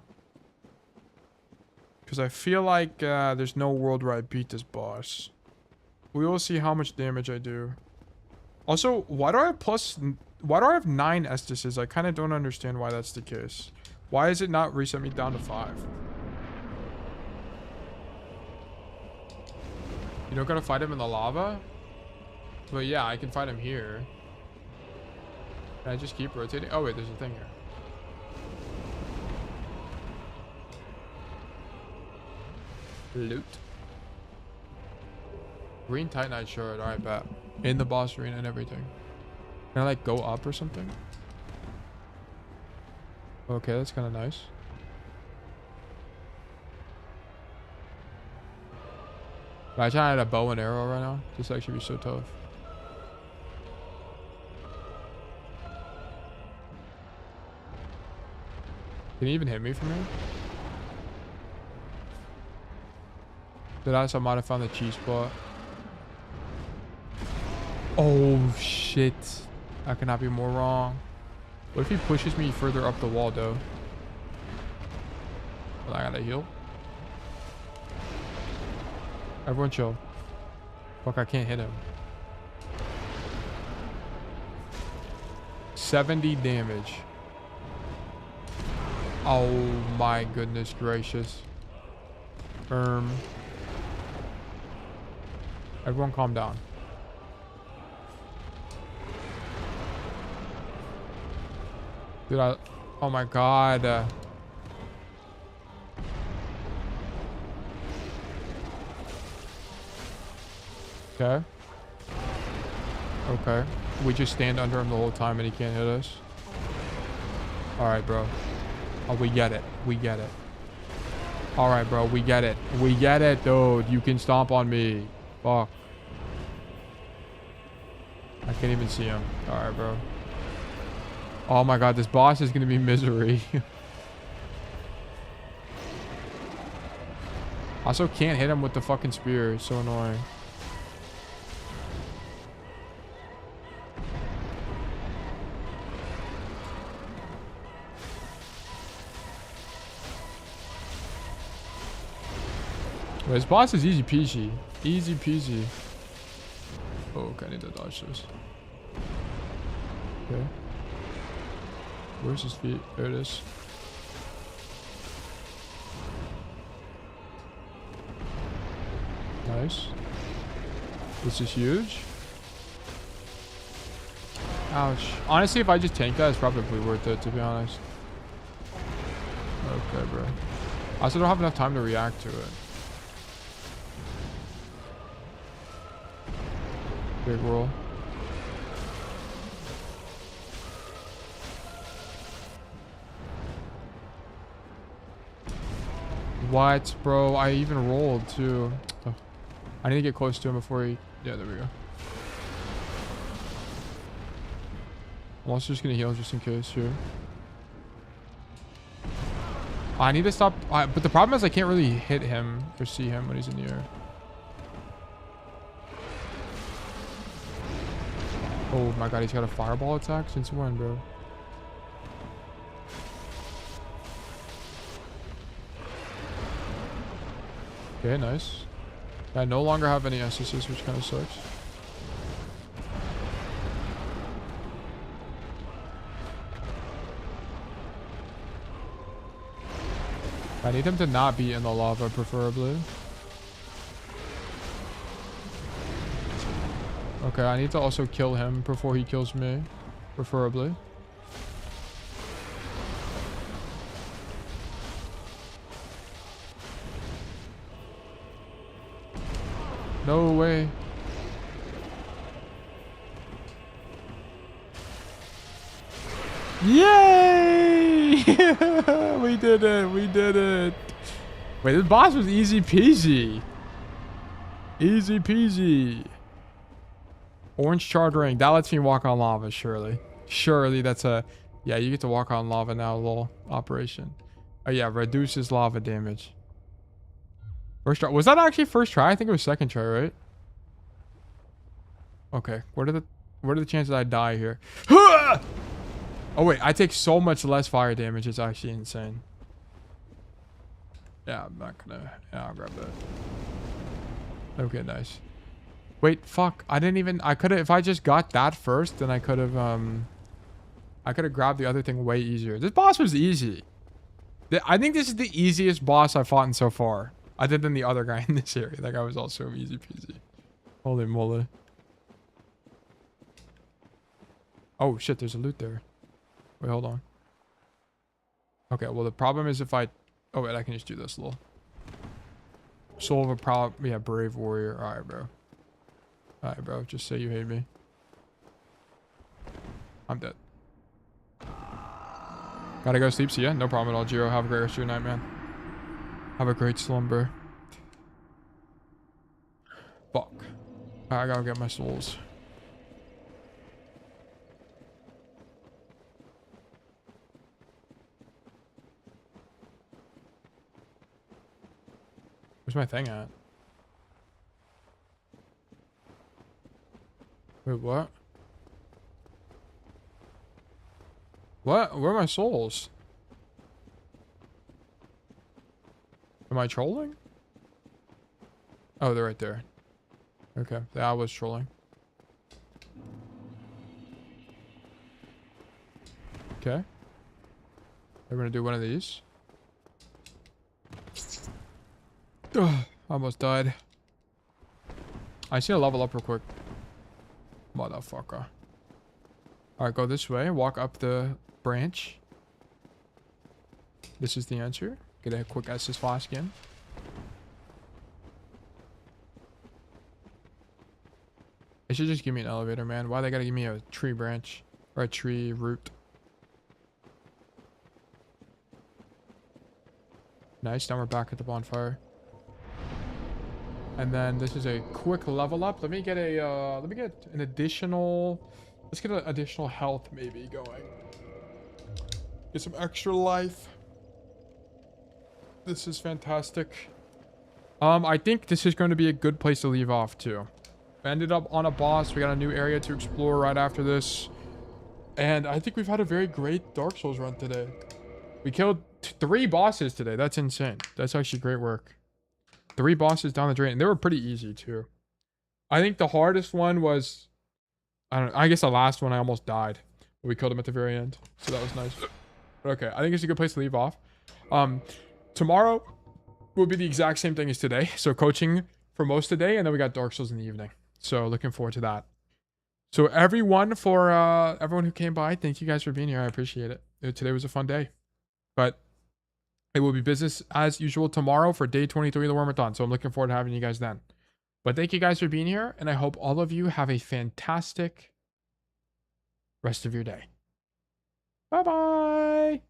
Speaker 15: Because I feel like there's no world where I beat this boss. We will see how much damage I do. Also, why do I have 9 Estises? I kind of don't understand why that's the case. Why is it not reset me down to 5? You don't gotta fight him in the lava? But yeah, I can fight him here. Can I just keep rotating? Oh wait, there's a thing here. Loot. Green Titanite shard. Alright, bet. In the boss arena and everything. Can I like go up or something? Okay, that's kind of nice. Imagine I had a bow and arrow right now. This actually be so tough. Can he even hit me from here? Did I might have found the cheese spot? Oh shit. I cannot be more wrong. What if he pushes me further up the wall though? Well, I gotta heal. Everyone chill. Fuck, I can't hit him. 70 damage. Oh my goodness gracious. Everyone calm down. Dude, oh my god. Okay. Okay. We just stand under him the whole time and he can't hit us. Alright, bro. Oh, we get it. We get it. Alright, bro. We get it. We get it, dude. You can stomp on me. Fuck. I can't even see him. Alright, bro. Oh my god, this boss is gonna be misery. Also can't hit him with the fucking spear. It's so annoying. Well, this boss is easy peasy. Easy peasy. Oh, okay, I need to dodge this. Okay. Where's his feet? There it is. Nice. This is huge. Ouch. Honestly, if I just tank that, it's probably worth it, to be honest. Okay, bro. I also don't have enough time to react to it. Big roll. What, bro? I even rolled too. Oh. I need to get close to him before he... Yeah, there we go. I'm also just gonna heal just in case here. I need to stop... but the problem is I can't really hit him or see him when he's in the air. Oh my god, he's got a fireball attack? Since when, bro? Okay, nice. I no longer have any SSs, which kind of sucks. I need him to not be in the lava, preferably. Okay, I need to also kill him before he kills me, preferably. No way. Yay! We did it. We did it. Wait, this boss was easy peasy. Easy peasy. Orange charred ring. That lets me walk on lava, surely. Surely that's a... Yeah, you get to walk on lava now, little operation. Oh yeah, reduces lava damage. First try. Was that actually first try? I think it was second try, right? Okay. What are the chances I die here? Oh wait, I take so much less fire damage. It's actually insane. Yeah, I'm not gonna... Yeah, I'll grab that. Okay, nice. Wait, fuck. I didn't even... I could have... If I just got that first, then I could have... I could have grabbed the other thing way easier. This boss was easy. I think this is the easiest boss I've fought in so far. Other than the other guy in this area. That guy was also easy peasy. Holy moly. Oh shit, there's a loot there. Wait, hold on. Okay, well the problem is if I... Oh wait, I can just do this little... Soul of a yeah, brave warrior. Alright, bro. Alright, bro. Just say you hate me. I'm dead. Gotta go sleep. See ya. No problem at all, Jiro. Have a great rest of your night, man. Have a great slumber. Fuck. I gotta get my souls. Where's my thing at? Wait, what? What? Where are my souls? Am I trolling? Oh, they're right there. Okay, yeah, I was trolling. Okay. We're gonna do one of these. Ugh, almost died. I see a level up real quick. Motherfucker. Alright, go this way. Walk up the branch. This is the answer. Get a quick SS flask in. They should just give me an elevator, man. Why they gotta give me a tree branch? Or a tree root? Nice, now we're back at the bonfire. And then this is a quick level up. Let me get a, let me get an additional... Let's get an additional health maybe going. Get some extra life. This is fantastic. I think this is going to be a good place to leave off too. I ended up on a boss. We got a new area to explore right after this. And I think we've had a very great Dark Souls run today. We killed 3 bosses today. That's insane. That's actually great work. 3 bosses down the drain. And they were pretty easy too. I think the hardest one was... I don't know. I guess the last one I almost died. But we killed him at the very end. So that was nice. But okay. I think it's a good place to leave off. Tomorrow will be the exact same thing as today. So coaching for most of the day, and then we got Dark Souls in the evening. So looking forward to that. So everyone who came by, thank you guys for being here. I appreciate it. Today was a fun day. But it will be business as usual tomorrow for day 23 of the WORMATHON. So I'm looking forward to having you guys then. But thank you guys for being here, and I hope all of you have a fantastic rest of your day. Bye-bye.